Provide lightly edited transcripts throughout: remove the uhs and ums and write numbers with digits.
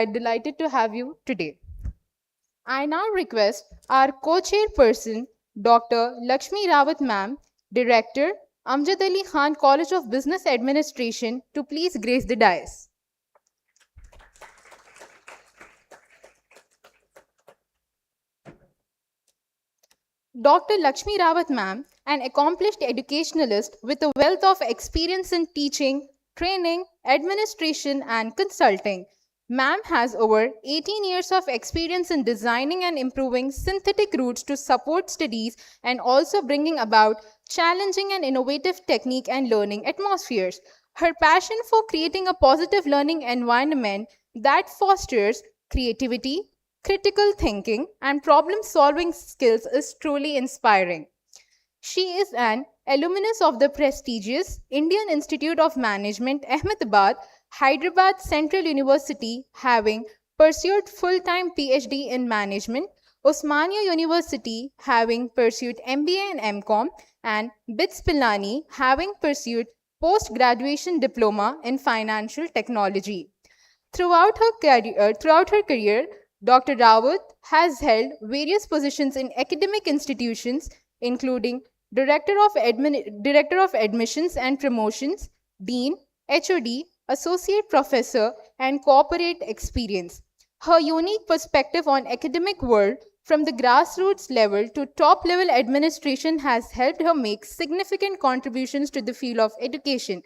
I'm delighted to have you today. I now request our co-chairperson, Dr. Lakshmi Rawat Ma'am, Director, Amjad Ali Khan College of Business Administration, to please grace the dais. Dr. Lakshmi Rawat Ma'am, an accomplished educationalist with a wealth of experience in teaching, training, administration, and consulting. Ma'am has over 18 years of experience in designing and improving synthetic routes to support studies and also bringing about challenging and innovative technique and learning atmospheres. Her passion for creating a positive learning environment that fosters creativity, critical thinking, and problem solving skills is truly inspiring. She is an alumnus of the prestigious Indian Institute of Management, Ahmedabad, Hyderabad Central University, having pursued full-time PhD in management, Osmania University, having pursued MBA and MCom, and BITS Pilani, having pursued post-graduation diploma in financial technology. Throughout her career, Dr. Rawat has held various positions in academic institutions, including Director of Admissions and Promotions, Dean, HOD, Associate Professor, and Corporate Experience. Her unique perspective on academic world from the grassroots level to top level administration has helped her make significant contributions to the field of education.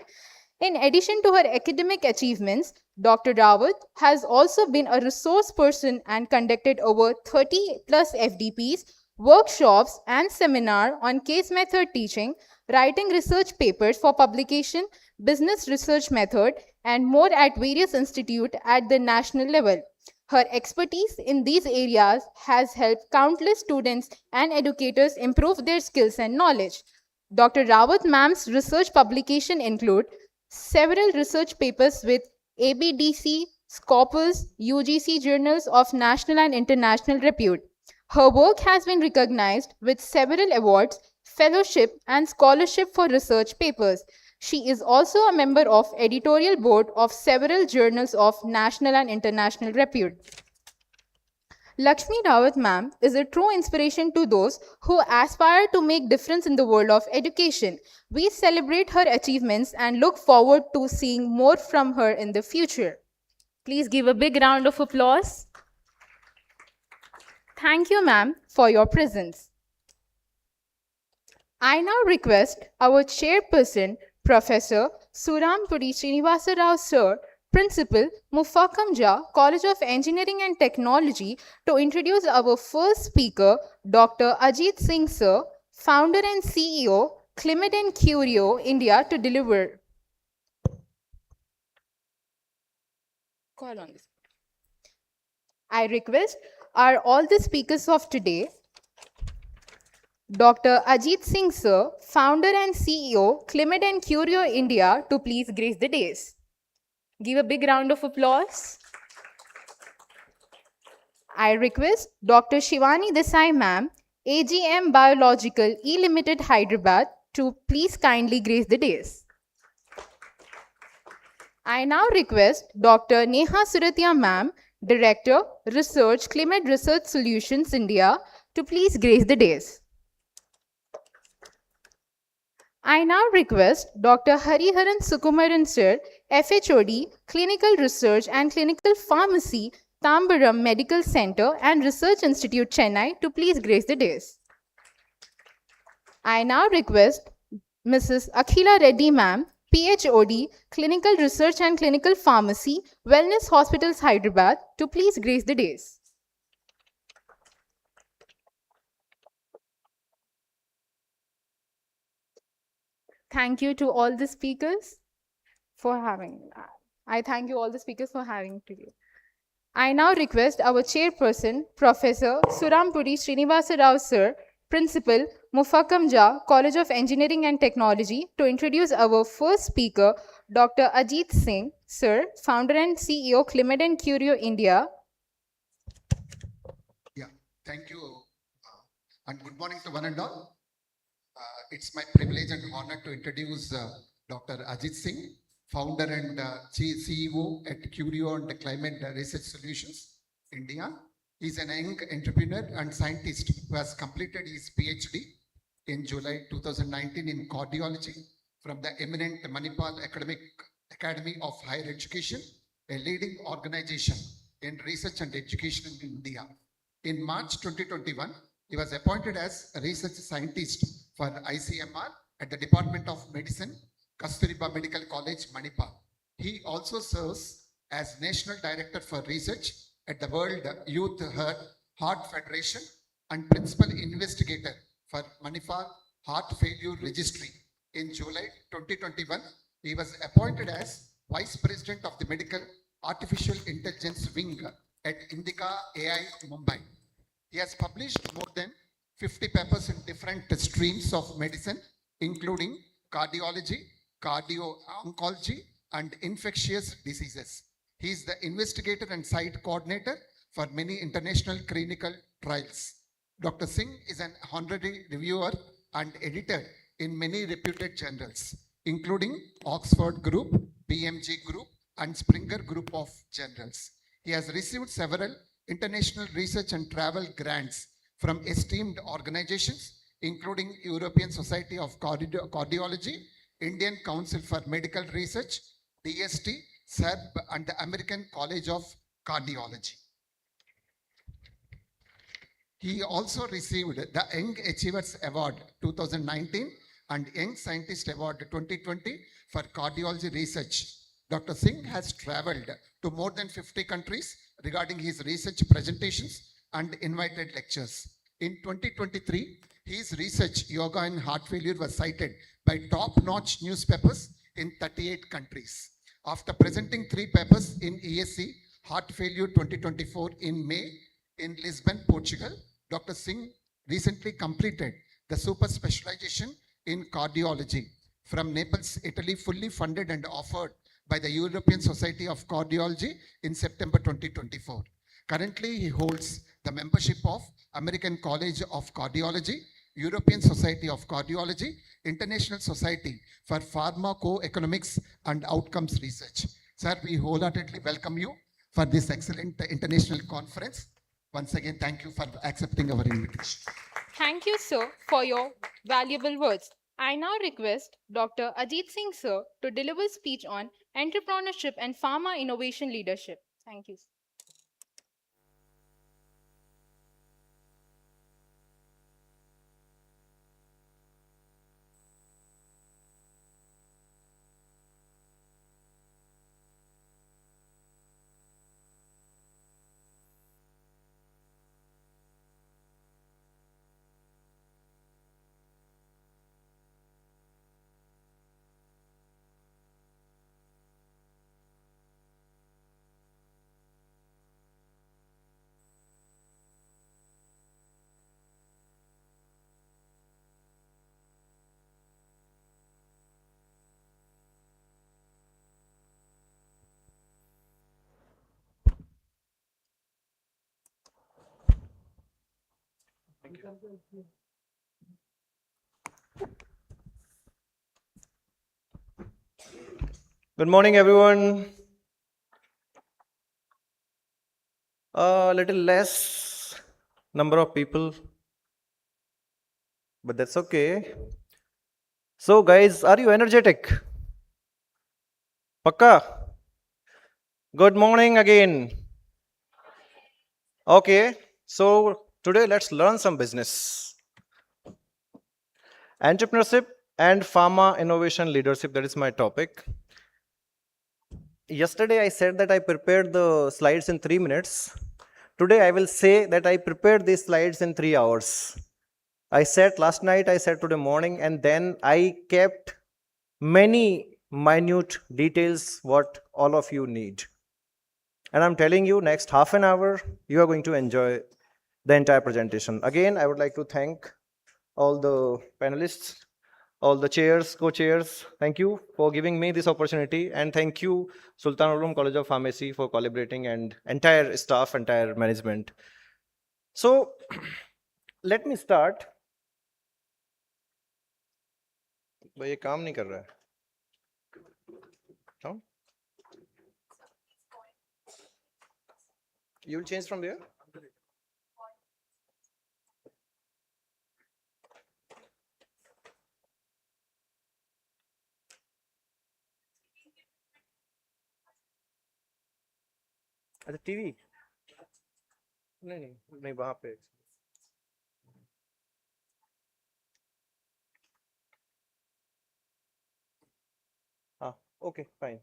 In addition to her academic achievements, Dr. Rawat has also been a resource person and conducted over 30 plus FDPs, workshops, and seminar on case method teaching, writing research papers for publication, business research method, and more at various institutes at the national level. Her expertise in these areas has helped countless students and educators improve their skills and knowledge. Dr. Rawat Ma'am's research publication include several research papers with ABDC, Scopus, UGC journals of national and international repute. Her work has been recognized with several awards, fellowship, and scholarship for research papers. She is also a member of editorial board of several journals of national and international repute. Lakshmi Rawat Ma'am is a true inspiration to those who aspire to make difference in the world of education. We celebrate her achievements and look forward to seeing more from her in the future. Please give a big round of applause. Thank you, ma'am, for your presence. I now request our chairperson, Professor Surampuri Srinivasa Rao Sir, Principal, Mufakamja, College of Engineering and Technology, to introduce our first speaker, Dr. Ajit Singh Sir, Founder and CEO, CliMed Curio, India, to deliver. Call on this. I request all the speakers of today, Dr. Ajit Singh Sir, Founder and CEO, CliMed Curio, India, to please grace the dais. Give a big round of applause. I request Dr. Shivani Desai Ma'am, AGM Biological E Limited, Hyderabad, to please kindly grace the dais. I now request Dr. Neha Suratia Ma'am, Director, Research, CliMed Research Solutions, India, to please grace the dais. I now request Dr. Hariharan Sukumaran Sir, FHOD, Clinical Research and Clinical Pharmacy, Tambaram Medical Center and Research Institute, Chennai, to please grace the dais. I now request Mrs. Akhila Reddy Ma'am, PHOD, Clinical Research and Clinical Pharmacy, Wellness Hospitals, Hyderabad, to please grace the dais. Thank you to all the speakers for having. I thank you all the speakers for having today. I now request our chairperson, Professor Surampuri Srinivasa Rao Sir, Principal, Mufakamja, College of Engineering and Technology, to introduce our first speaker, Dr. Ajit Singh Sir, Founder and CEO, CliMed Curio, India. Yeah, thank you. And good morning to one and all. It's my privilege and honor to introduce Dr. Ajit Singh. founder and CEO at Curio and CliMed Research Solutions, India. He's an young entrepreneur and scientist who has completed his PhD in July 2019 in cardiology from the eminent Manipal Academy of Higher Education, a leading organization in research and education in India. In March 2021, he was appointed as a research scientist for ICMR at the Department of Medicine, Kasturiba Medical College, Manipal. He also serves as National Director for Research at the World Youth Heart Federation and Principal Investigator for Manipal Heart Failure Registry. In July 2021, he was appointed as Vice President of the Medical Artificial Intelligence Wing at Indica AI, Mumbai. He has published more than 50 papers in different streams of medicine, including cardiology, cardio-oncology, and infectious diseases. He is the investigator and site coordinator for many international clinical trials. Dr. Singh is an honorary reviewer and editor in many reputed journals, including Oxford Group, BMG Group, and Springer Group of Journals. He has received several international research and travel grants from esteemed organizations, including European Society of Cardiology, Indian Council for Medical Research, DST, SERB, and the American College of Cardiology. He also received the Young Achievers Award 2019 and Young Scientist Award 2020 for cardiology research. Dr. Singh has traveled to more than 50 countries regarding his research presentations and invited lectures. In 2023, his research, Yoga and Heart Failure, was cited by top-notch newspapers in 38 countries. After presenting 3 papers in ESC Heart Failure 2024 in May in Lisbon, Portugal, Dr. Singh recently completed the super specialization in cardiology from Naples, Italy, fully funded and offered by the European Society of Cardiology in September 2024. Currently, he holds the membership of American College of Cardiology, European Society of Cardiology, International Society for Pharmacoeconomics and Outcomes Research. Sir, we wholeheartedly welcome you for this excellent international conference. Once again, thank you for accepting our invitation. Thank you, sir, for your valuable words. I now request Dr. Ajit Singh, sir, to deliver a speech on entrepreneurship and pharma innovation leadership. Thank you. Good morning, everyone. A little less number of people, but that's okay. So, guys, are you energetic? Pakka? Good morning again. Okay, so today let's learn some business. Entrepreneurship and pharma innovation leadership, that is my topic. Yesterday I said that I prepared the slides in 3 minutes. Today I will say that I prepared these slides in 3 hours. I sat last night, I sat today morning, and then I kept many minute details what all of you need. And I'm telling you, next half an hour, you are going to enjoy the entire presentation. Again, I would like to thank all the panelists, all the chairs, co-chairs. Thank you for giving me this opportunity. And thank you, Sultan-ul-Uloom College of Pharmacy, for collaborating, and entire staff, entire management. So, let me start. भाई ये काम नहीं कर रहा है No? You will change from there? अच्छा TV नहीं वहां पे हाँ okay fine.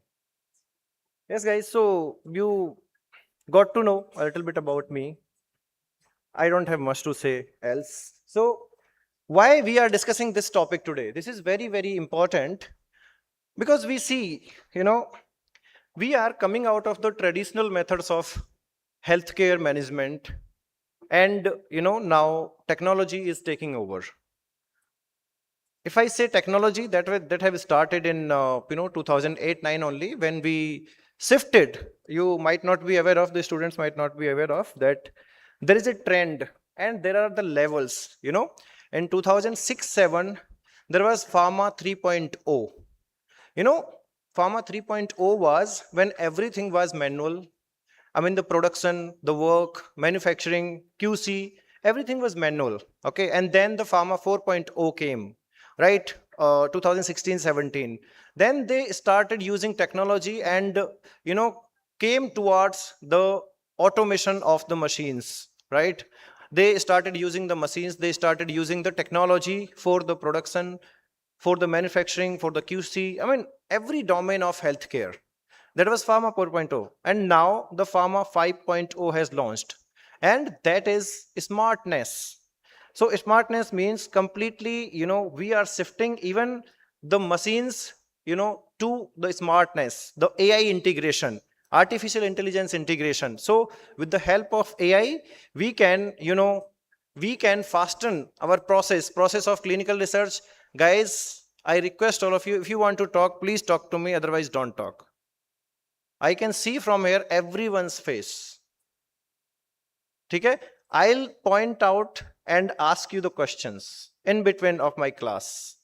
Yes guys, so you got to know a little bit about me. I don't have much to say else. So why we are discussing this topic today? This is very very important because we see, we are coming out of the traditional methods of healthcare management, and now technology is taking over. If I say technology, that have started in 2008-9 only, when we shifted. You might not be aware of, the students might not be aware of that there is a trend and there are the levels. In 2006-7 there was pharma 3.0. Pharma 3.0 was when everything was manual. I mean, the production, the work, manufacturing, QC, everything was manual. Okay. And then the Pharma 4.0 came, right? 2016-17. Then they started using technology and, came towards the automation of the machines, right? They started using the machines, they started using the technology for the production, for the manufacturing, for the QC. I mean, every domain of healthcare. That was Pharma 4.0. And now the Pharma 5.0 has launched. And that is smartness. So smartness means completely, we are shifting even the machines, to the smartness, the AI integration, artificial intelligence integration. So with the help of AI, we can, we can fasten our process of clinical research. Guys, I request all of you, if you want to talk, please talk to me, otherwise don't talk. I can see from here everyone's face. Okay? I'll point out and ask you the questions in between of my class.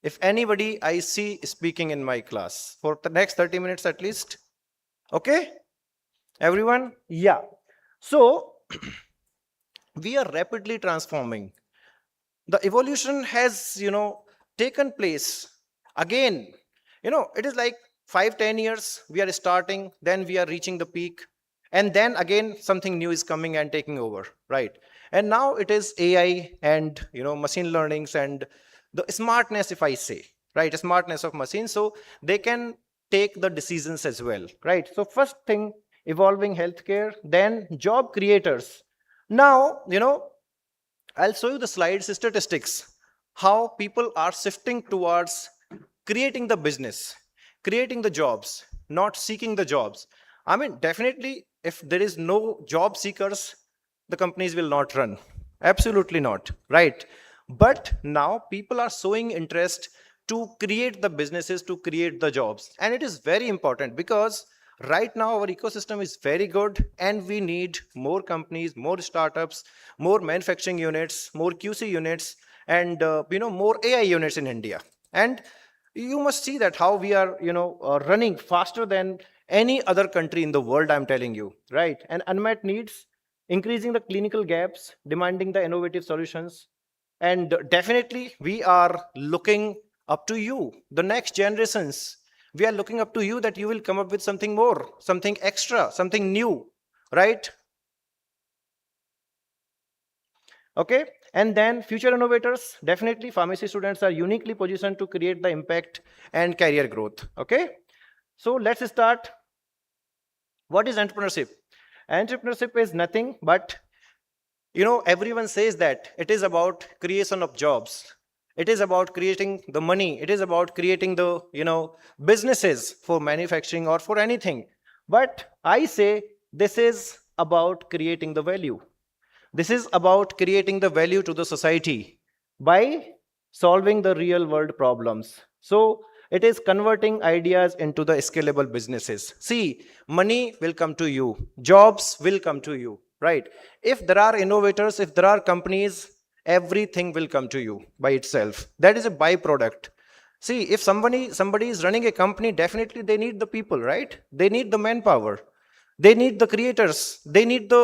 If anybody I see speaking in my class for the next 30 minutes at least. Okay? Everyone? Yeah. So, we are rapidly transforming. The evolution has, taken place. Again, it is like 5-10 years we are starting, then we are reaching the peak, and then again something new is coming and taking over, right? And now it is AI and machine learnings and the smartness, if I say, right, smartness of machines, so they can take the decisions as well, right? So first thing, evolving healthcare, then job creators. Now, I'll show you the slides statistics, how people are shifting towards creating the business, creating the jobs, not seeking the jobs. I mean, definitely, if there is no job seekers, the companies will not run. Absolutely not, right? But now people are showing interest to create the businesses, to create the jobs. And it is very important because right now our ecosystem is very good and we need more companies, more startups, more manufacturing units, more QC units, and more AI units in India. And you must see that how we are running faster than any other country in the world, I'm telling you, right? And unmet needs, increasing the clinical gaps, demanding the innovative solutions. And definitely we are looking up to you, the next generations. We are looking up to you that you will come up with something more, something extra, something new, right? Okay. And then future innovators, definitely pharmacy students are uniquely positioned to create the impact and career growth. Okay. So let's start. What is entrepreneurship? Entrepreneurship is nothing but, everyone says that it is about creation of jobs. It is about creating the money. It is about creating the, businesses for manufacturing or for anything. But I say this is about creating the value. This is about creating the value to the society by solving the real world problems. So it is converting ideas into the scalable businesses. See, money will come to you, jobs will come to you, right? If there are innovators, if there are companies, everything will come to you by itself. That is a byproduct. See, if somebody is running a company, definitely they need the people, right? They need the manpower. They need the creators. They need the,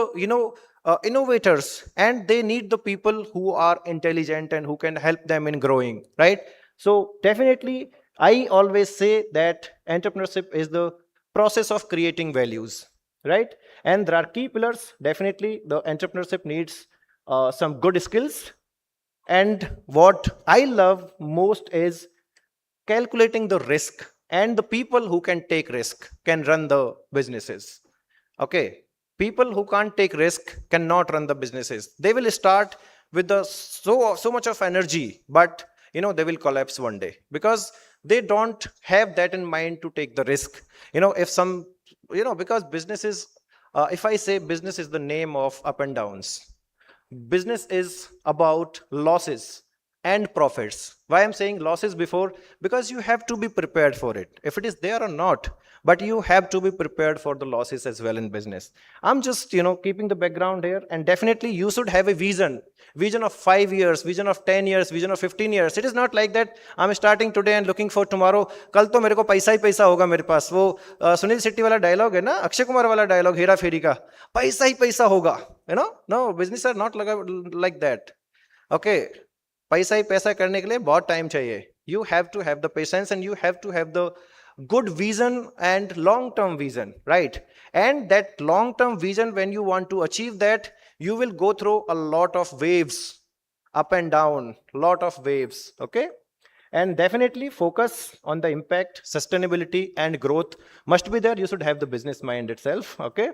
innovators, and they need the people who are intelligent and who can help them in growing, right? So definitely, I always say that entrepreneurship is the process of creating values, right? And there are key pillars. Definitely, the entrepreneurship needs some good skills. And what I love most is calculating the risk, and the people who can take risk can run the businesses. Okay, people who can't take risk cannot run the businesses. They will start with the so much of energy, but they will collapse one day because they don't have that in mind to take the risk. If some, because businesses, if I say business is the name of up and downs, business is about losses and profits. Why I'm saying losses before? Because you have to be prepared for it, if it is there or not, but you have to be prepared for the losses as well in business. I'm just keeping the background here. And definitely you should have a vision of 5 years, vision of 10 years, vision of 15 years. It is not like that I'm starting today and looking for tomorrow. कल तो मेरे को पैसा ही पैसा होगा मेरे पास, वो सुनील शेट्टी वाला डायलॉग है ना, अक्षय कुमार वाला डायलॉग हेरा फेरी का, पैसा ही पैसा होगा. No, business are not like that. Okay, पैसा ही पैसा करने के लिए बहुत टाइम चाहिए. You have to have the patience, and you have to have the good vision and long term vision, right? And that long term vision, when you want to achieve that, you will go through a lot of waves, up and down, lot of waves. Okay, and definitely focus on the impact, sustainability, and growth must be there. You should have the business mind itself. Okay,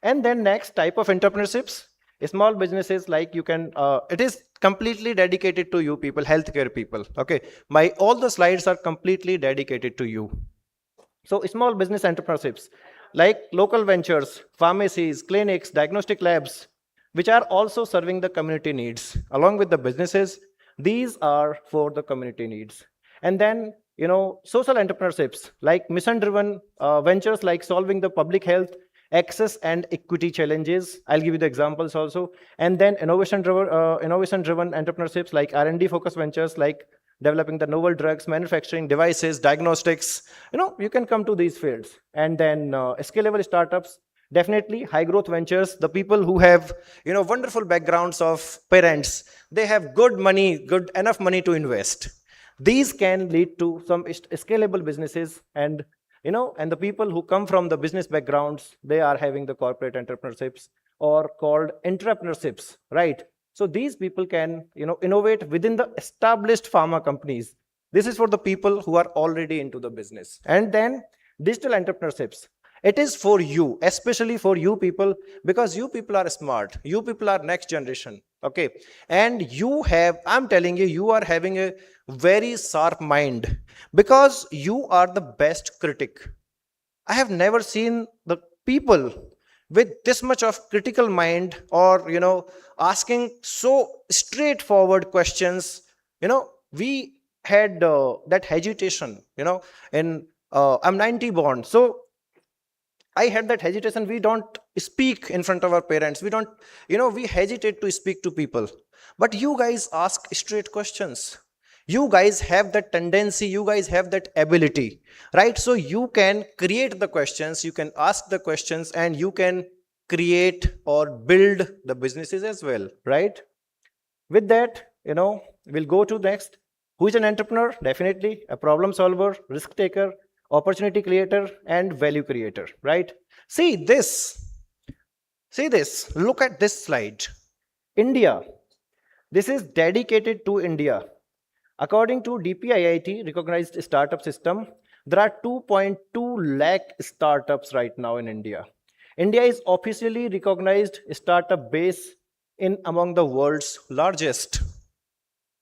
and then next type of entrepreneurships, small businesses, like you can it is completely dedicated to you people, healthcare people. Okay, my all the slides are completely dedicated to you. So small business entrepreneurships like local ventures, pharmacies, clinics, diagnostic labs, which are also serving the community needs along with the businesses. These are for the community needs. And then social entrepreneurships like mission driven ventures, like solving the public health, access, and equity challenges. I'll give you the examples also. And then innovation driven entrepreneurships like R&D focused ventures, like developing the novel drugs, manufacturing devices, diagnostics. You can come to these fields. And then scalable startups, definitely high growth ventures, the people who have wonderful backgrounds of parents, they have good enough money to invest. These can lead to some scalable businesses. And and the people who come from the business backgrounds, they are having the corporate entrepreneurships, or called entrepreneurships, right? So these people can innovate within the established pharma companies. This is for the people who are already into the business. And then digital entrepreneurships, it is for you, especially for you people, because you people are smart, you people are next generation. Okay, and I'm telling you, you are having a very sharp mind, because you are the best critic. I have never seen the people with this much of critical mind, or asking so straightforward questions. We had that hesitation, in I'm 90 born, so I had that hesitation. We don't speak in front of our parents. We don't, we hesitate to speak to people. But you guys ask straight questions. You guys have that tendency. You guys have that ability, right? So you can create the questions, you can ask the questions, and you can create or build the businesses as well, right? With that, we'll go to next. Who is an entrepreneur? Definitely a problem solver, risk taker, opportunity creator, and value creator, right? See this, look at this slide. India, this is dedicated to India. According to DPIIT recognized startup system, there are 2.2 lakh startups right now in India. India is officially recognized startup base in among the world's largest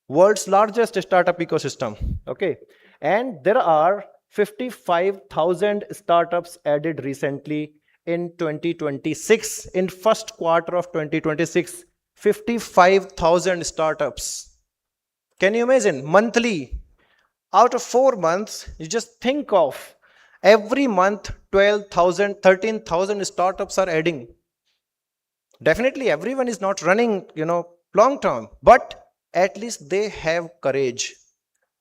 startup ecosystem. Okay, and there are 55,000 startups added recently in 2026. In first quarter of 2026, 55,000 startups. Can you imagine? Monthly, out of 4 months, you just think of every month 12,000, 13,000 startups are adding. Definitely everyone is not running long term, but at least they have courage.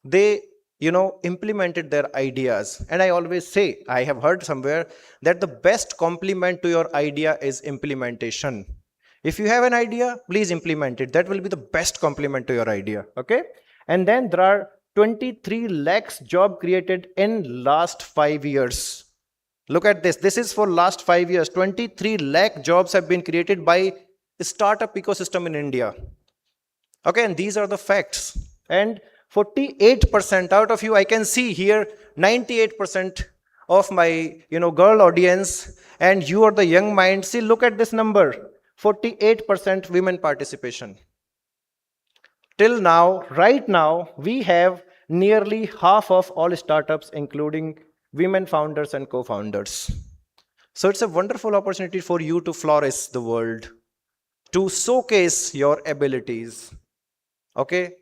They implemented their ideas. And I always say, I have heard somewhere that the best compliment to your idea is implementation. If you have an idea, please implement it. That will be the best compliment to your idea. Okay. And then there are 23 lakhs job created in last 5 years. Look at this. This is for last 5 years. 23 lakh jobs have been created by the startup ecosystem in India. Okay, and these are the facts. And 48% out of you, I can see here 98% of my girl audience, and you are the young mind. See, look at this number. 48% women participation. Till now, right now, we have nearly half of all startups, including women founders and co-founders. So it's a wonderful opportunity for you to flourish the world, to showcase your abilities. Okay,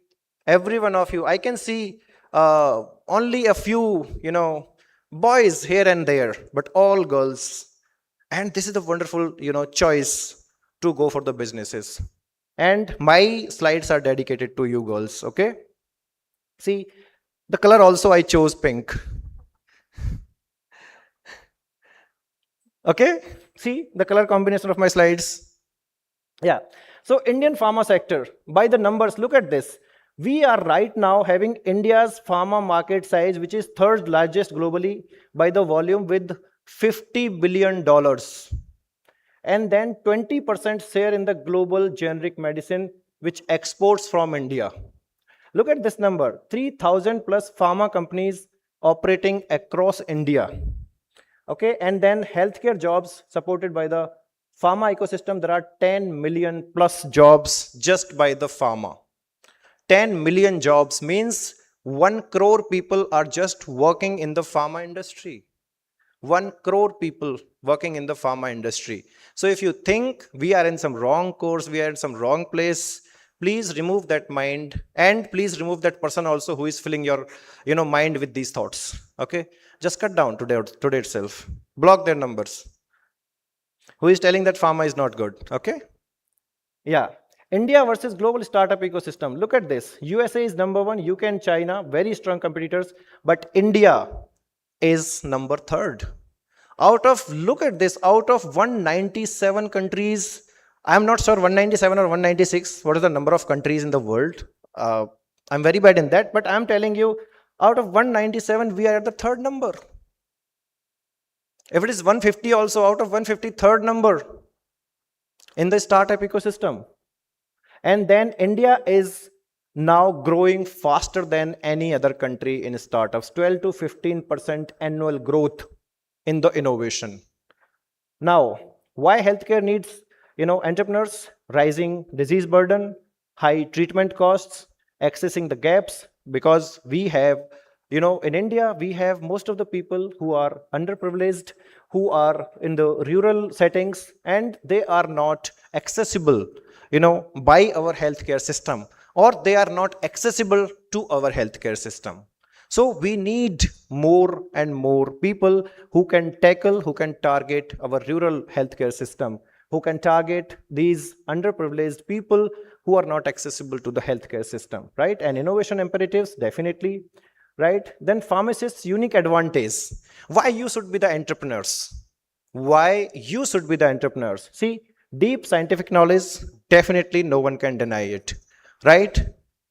every one of you, I can see only a few, boys here and there, but all girls. And this is the wonderful, choice to go for the businesses. And my slides are dedicated to you girls. Okay, see, the color also I chose pink. Okay, see the color combination of my slides. Yeah. So Indian pharma sector, by the numbers, look at this. We are right now having India's pharma market size, which is third largest globally by the volume, with $50 billion. And then 20% share in the global generic medicine, which exports from India. Look at this number, 3,000 plus pharma companies operating across India. Okay, and then healthcare jobs supported by the pharma ecosystem. There are 10 million plus jobs just by the pharma. 10 million jobs means 1 crore people are just working in the pharma industry. 1 crore people working in the pharma industry. So if you think we are in some wrong course, we are in some wrong place, please remove that mind, and please remove that person also who is filling your mind with these thoughts. Okay, just cut down today itself, block their numbers. Who is telling that pharma is not good? Okay, yeah. India versus global startup ecosystem. Look at this. USA is number 1, UK and China, very strong competitors, but India is number 3rd. Look at this, out of 197 countries, I'm not sure 197 or 196, what is the number of countries in the world? I'm very bad in that, but I'm telling you, out of 197, we are at the 3rd number. If it is 150 also, out of 150, 3rd number in the startup ecosystem. And then India is now growing faster than any other country in startups, 12 to 15% annual growth in the innovation. Now, why healthcare needs entrepreneurs? Rising disease burden, high treatment costs, accessing the gaps, because we have in India, we have most of the people who are underprivileged, who are in the rural settings, and they are not accessible by our healthcare system, or they are not accessible to our healthcare system. So we need more and more people who can target our rural healthcare system, who can target these underprivileged people who are not accessible to the healthcare system, right? And innovation imperatives, definitely, right? Then pharmacists' unique advantage. Why you should be the entrepreneurs? Why you should be the entrepreneurs? See, deep scientific knowledge, definitely no one can deny it, right?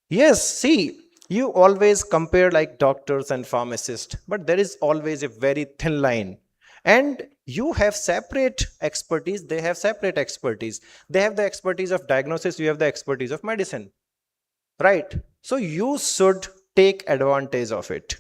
Yes, see, you always compare like doctors and pharmacists, but there is always a very thin line. And you have separate expertise, they have separate expertise. They have the expertise of diagnosis, you have the expertise of medicine, right? So you should take advantage of it,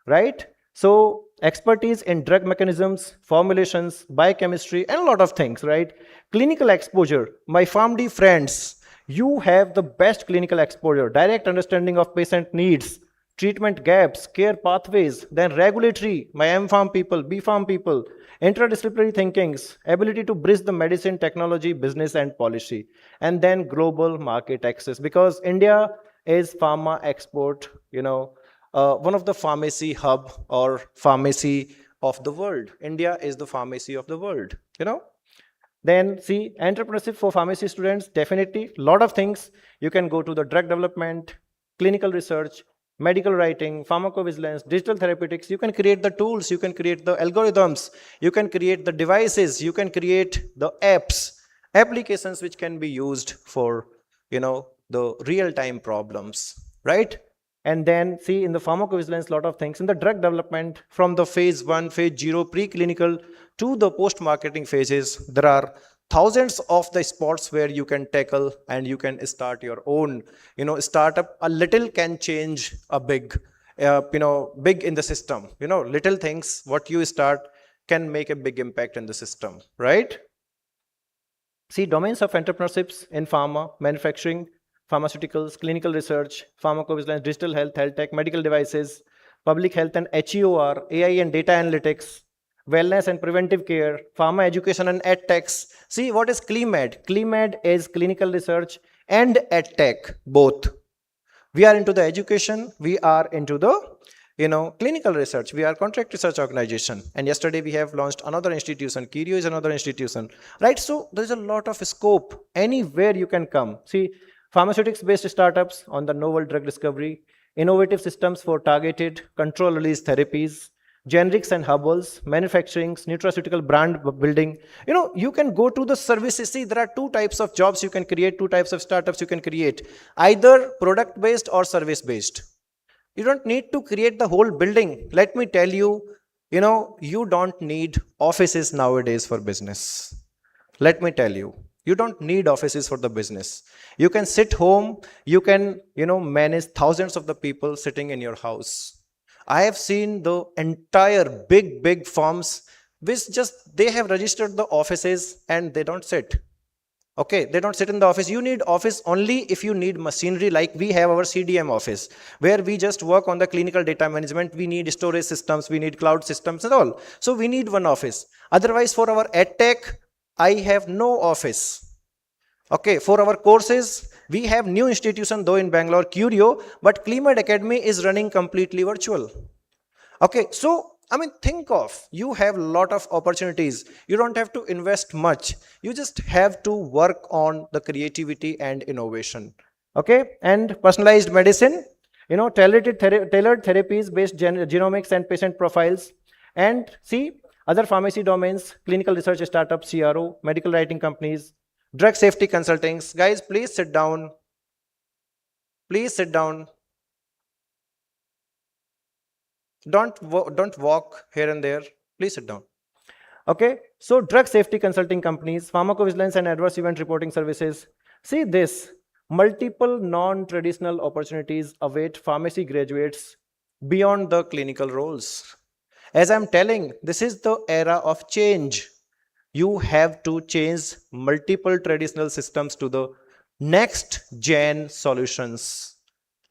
right? So expertise in drug mechanisms, formulations, biochemistry, and a lot of things, right? Clinical exposure. My PharmD friends, you have the best clinical exposure, direct understanding of patient needs, treatment gaps, care pathways, then regulatory, my M-Pharm people, B-Pharm people, interdisciplinary thinkings, ability to bridge the medicine, technology, business, and policy, and then global market access, because India is pharma export, one of the pharmacy hub or pharmacy of the world. India is the pharmacy of the world, Then see, entrepreneurship for pharmacy students, definitely a lot of things. You can go to the drug development, clinical research, medical writing, pharmacovigilance, digital therapeutics. You can create the tools, you can create the algorithms, you can create the devices, you can create the apps, applications which can be used for, the real-time problems, right? And then see in the pharmacovigilance, lot of things in the drug development, from the phase 1, phase 0, preclinical to the post-marketing phases. There are thousands of the spots where you can tackle, and you can start your own, startup. A little can change a big, big in the system. Little things what you start can make a big impact in the system, right? See, domains of entrepreneurships in pharma, manufacturing, pharmaceuticals, clinical research, pharmacovigilance, digital health, health tech, medical devices, public health and HEOR, AI and data analytics, wellness and preventive care, pharma education and edtechs. See, what is CliMed? CliMed is clinical research and edtech, both. We are into the education, we are into the clinical research. We are contract research organization, and yesterday we have launched another institution. Kirio is another institution, right? So there's a lot of scope anywhere you can come. See, pharmaceutics based startups on the novel drug discovery, innovative systems for targeted control release therapies, generics and herbals, manufacturing, nutraceutical brand building. You can go to the services. See, there are two types of jobs you can create, two types of startups you can create, either product based or service based. You don't need to create the whole building. Let me tell you, you don't need offices nowadays for business. Let me tell you, you don't need offices for the business. You can sit home, you can, manage thousands of the people sitting in your house. I have seen the entire big firms which just, they have registered the offices and they don't sit. Okay, they don't sit in the office. You need office only if you need machinery, like we have our CDM office, where we just work on the clinical data management. We need storage systems, we need cloud systems and all. So we need one office. Otherwise, for our edtech, I have no office. Okay, for our courses, we have new institution though in Bangalore, Curio, but CliMed Academy is running completely virtual. Okay, so think of, you have a lot of opportunities. You don't have to invest much. You just have to work on the creativity and innovation. Okay, and personalized medicine, tailored therapies based genomics and patient profiles. And see, other pharmacy domains, clinical research startups, CRO, medical writing companies, drug safety consultings. Guys, please sit down. Please sit down. Don't walk here and there. Please sit down. Okay, so drug safety consulting companies, pharmacovigilance and adverse event reporting services. See this, multiple non-traditional opportunities await pharmacy graduates beyond the clinical roles. As I'm telling, this is the era of change. You have to change multiple traditional systems to the next gen solutions.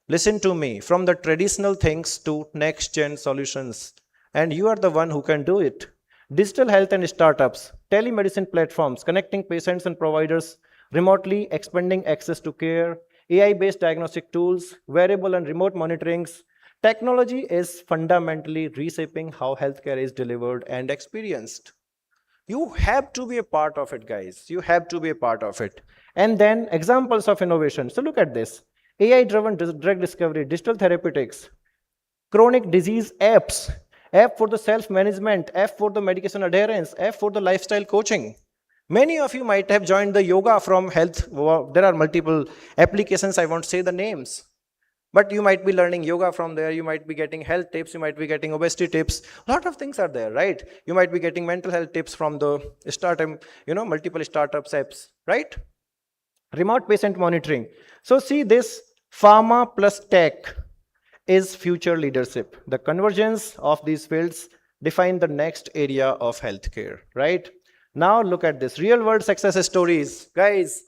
Listen to me, from the traditional things to next gen solutions, and you are the one who can do it. Digital health and startups, telemedicine platforms connecting patients and providers remotely, expanding access to care, AI based diagnostic tools, wearable and remote monitorings. Technology is fundamentally reshaping how healthcare is delivered and experienced. You have to be a part of it, guys. You have to be a part of it. And then examples of innovation. So look at this. AI-driven drug discovery, digital therapeutics, chronic disease apps, app for the self-management, app for the medication adherence, app for the lifestyle coaching. Many of you might have joined the yoga from health. There are multiple applications, I won't say the names. But you might be learning yoga from there, you might be getting health tips, you might be getting obesity tips. A lot of things are there, right? You might be getting mental health tips from the startup, multiple startups apps, right? Remote patient monitoring. So see, this pharma plus tech is future leadership. The convergence of these fields define the next area of healthcare, right? Now look at this, real world success stories. Guys,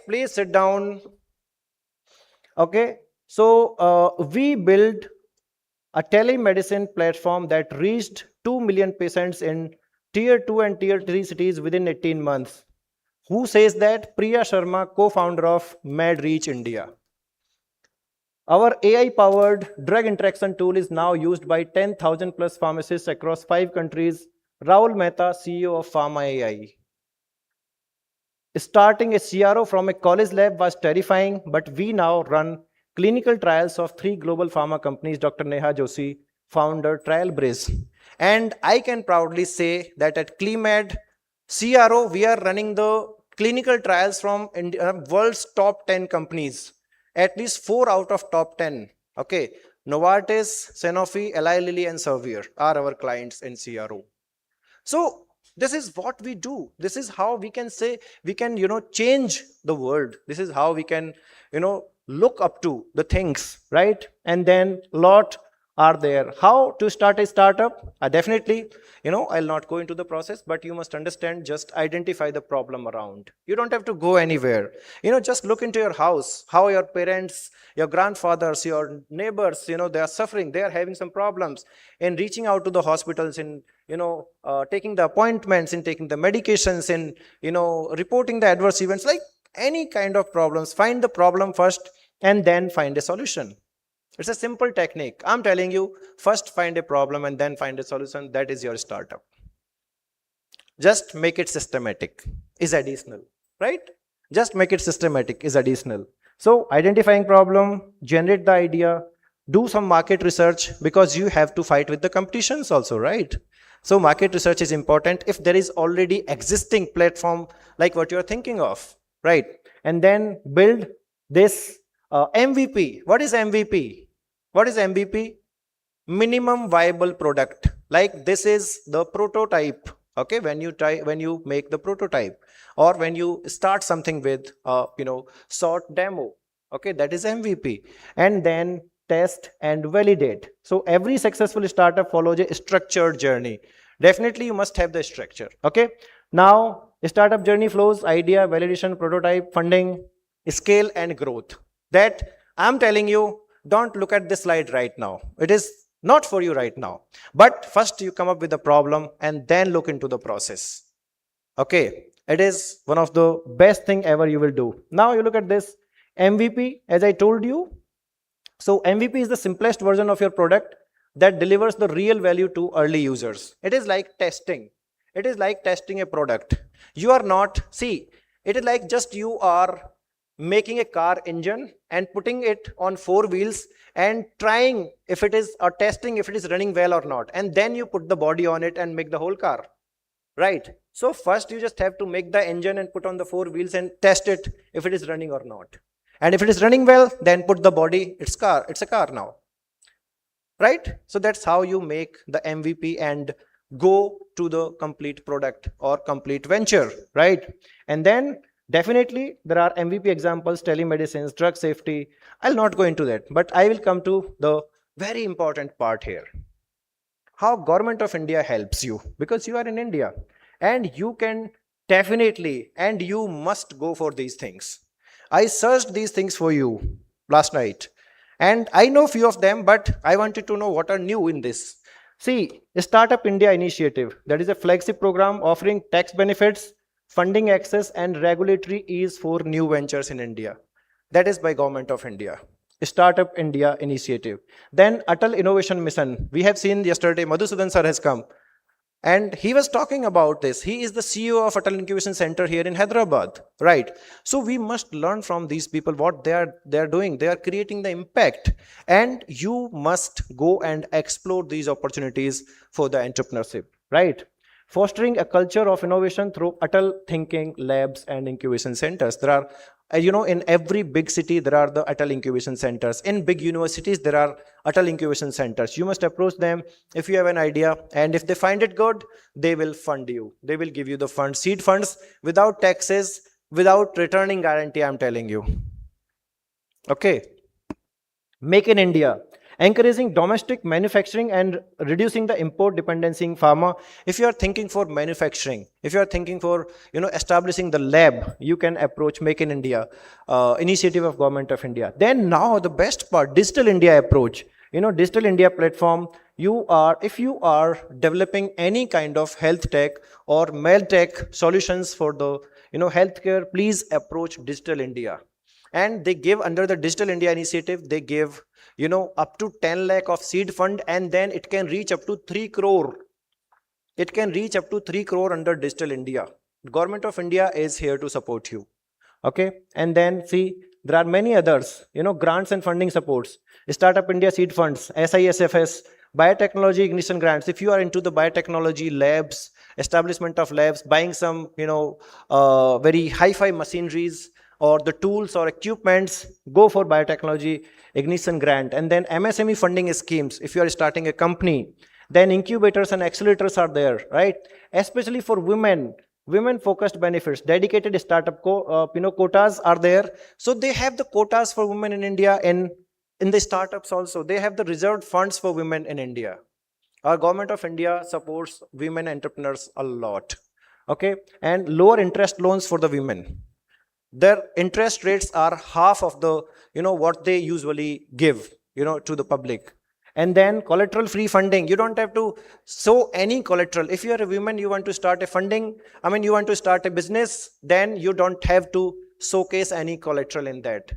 please sit down. Okay, so we built a telemedicine platform that reached 2 million patients in tier 2 and tier 3 cities within 18 months. Who says that? Priya Sharma, co-founder of MedReach India. Our AI-powered drug interaction tool is now used by 10,000 plus pharmacists across 5 countries. Rahul Mehta, CEO of Pharma AI. Starting a CRO from a college lab was terrifying, but we now run clinical trials of 3 global pharma companies, Dr. Neha Joshi, founder Trailblaze. And I can proudly say that at CliMed CRO, we are running the clinical trials from world's top 10 companies, at least 4 out of top 10. Okay, Novartis, Sanofi, Eli Lilly, and Servier are our clients in CRO. So this is what we do. This is how we can say we can, change the world. This is how we can, look up to the things, right? And then lot are there. How to start a startup? Definitely, I'll not go into the process, but you must understand, just identify the problem around. You don't have to go anywhere. Just look into your house, how your parents, your grandfathers, your neighbors, they are suffering, they are having some problems, in reaching out to the hospitals, in taking the appointments, in taking the medications, in reporting the adverse events, like any kind of problems. Find the problem first and then find a solution. It's a simple technique. I'm telling you, first find a problem and then find a solution. That is your startup. Just make it systematic is additional, right? Just make it systematic is additional. So identifying problem, generate the idea, do some market research, because you have to fight with the competitions also, right? So market research is important if there is already existing platform like what you're thinking of, right? And then build this MVP. What is MVP? What is MVP? Minimum viable product. Like this is the prototype. Okay, when you make the prototype, or when you start something with short demo. Okay, that is MVP. And then test and validate. So every successful startup follows a structured journey. Definitely you must have the structure. Okay, now startup journey flows: idea, validation, prototype, funding, scale, and growth. That I'm telling you, don't look at this slide right now. It is not for you right now. But first you come up with a problem and then look into the process. Okay, it is one of the best thing ever you will do. Now you look at this MVP, as I told you. So MVP is the simplest version of your product that delivers the real value to early users. It is like testing. It is like testing a product. You are not, see, it is like just you are making a car engine and putting it on 4 wheels and trying if it is, or testing if it is running well or not. And then you put the body on it and make the whole car, right? So first you just have to make the engine and put on the 4 wheels and test it if it is running or not. And if it is running well, then put the body, it's a car now, right? So that's how you make the MVP and go to the complete product or complete venture, right? And then definitely there are MVP examples: telemedicines, drug safety. I'll not go into that, but I will come to the very important part here. How Government of India helps you, because you are in India and you can definitely, and you must go for these things. I searched these things for you last night and I know few of them, but I wanted to know what are new in this. See, Startup India Initiative, that is a flagship program offering tax benefits, funding access, and regulatory ease for new ventures in India. That is by Government of India. Startup India Initiative. Then Atal Innovation Mission. We have seen yesterday Madhusudan sir has come and he was talking about this. He is the CEO of Atal Incubation Center here in Hyderabad, right? So we must learn from these people what they are doing. They are creating the impact, and you must go and explore these opportunities for the entrepreneurship, right? Fostering a culture of innovation through Atal Thinking Labs and Incubation Centers. There are, in every big city, there are the Atal Incubation Centers. In big universities, there are Atal Incubation Centers. You must approach them if you have an idea, and if they find it good, they will fund you. They will give you the funds, seed funds, without taxes, without returning guarantee, I'm telling you. Okay. Make in India. Encouraging domestic manufacturing and reducing the import dependency in pharma. If you are thinking for manufacturing, if you are thinking for establishing the lab, you can approach Make in India initiative of Government of India. Then now the best part, Digital India approach. Digital India platform. If you are developing any kind of health tech or med tech solutions for the healthcare, please approach Digital India. And they give, under the Digital India initiative, they give up to 10 lakh of seed fund, and then it can reach up to 3 crore. It can reach up to 3 crore under Digital India. Government of India is here to support you. Okay. And then see, There are many others, grants and funding supports, Startup India seed funds, SISFS, biotechnology ignition grants. If you are into the biotechnology labs, establishment of labs, buying some, very hi-fi machineries or the tools or equipments, go for biotechnology ignition grant. And then MSME funding schemes. If you are starting a company, then incubators and accelerators are there, right? Especially for women, women focused benefits, dedicated startup quotas are there. So they have the quotas for women in India, and in the startups also they have the reserved funds for women in India. Our government of India supports women entrepreneurs a lot. Okay, and lower interest loans for the women. Their interest rates are half of the what they usually give to the public. And then collateral free funding. You don't have to show any collateral. If you are a woman, you want to start a funding, you want to start a business, then you don't have to showcase any collateral in that.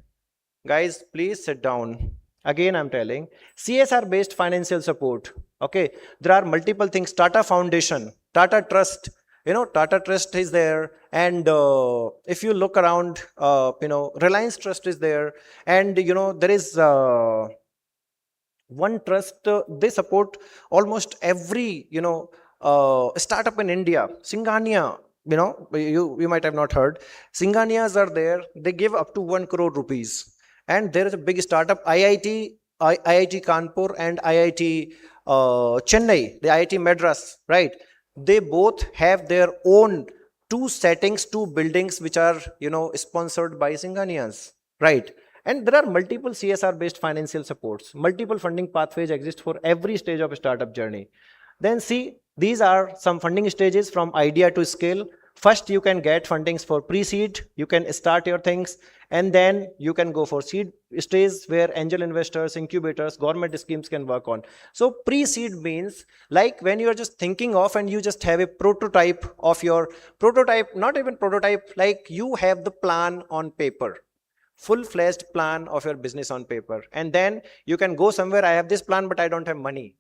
Guys, please sit down. Again, I'm telling, CSR based financial support. Okay, there are multiple things. Tata Foundation, Tata Trust, Tata Trust is there. And if you look around, Reliance Trust is there. And there is one trust, they support almost every startup in India. Singania, you might have not heard. Singanias are there. They give up to 1 crore rupees. And there is a big startup, IIT Kanpur and IIT Chennai, the IIT Madras, right? They both have their own two buildings which are sponsored by Singanias, right? And there are multiple CSR based financial supports. Multiple funding pathways exist for every stage of a startup journey. Then see, these are some funding stages from idea to scale. First, you can get fundings for pre-seed. You can start your things, and then you can go for seed stage where angel investors, incubators, government schemes can work on. So pre-seed means like when you are just thinking of and you just have a prototype of your prototype, not even prototype, like you have the plan on paper, full-fledged plan of your business on paper. And then you can go somewhere, I have this plan, but I don't have money.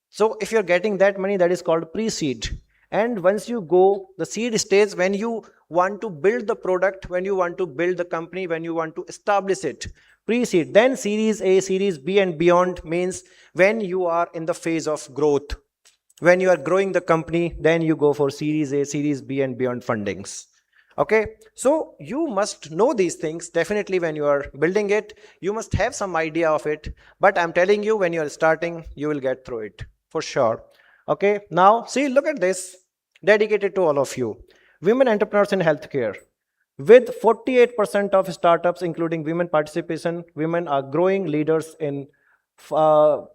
So if you're getting that money, that is called pre-seed. And once you go the seed stage, when you want to build the product, when you want to build the company, when you want to establish it, pre-seed. Then series A, series B and beyond means when you are in the phase of growth. When you are growing the company, then you go for series A, series B and beyond fundings. Okay, so you must know these things. Definitely when you are building it, you must have some idea of it. But I'm telling you, when you are starting, you will get through it for sure. Okay, now see, look at this, dedicated to all of you. Women entrepreneurs in healthcare. With 48% of startups, including women participation, women are growing leaders in pharma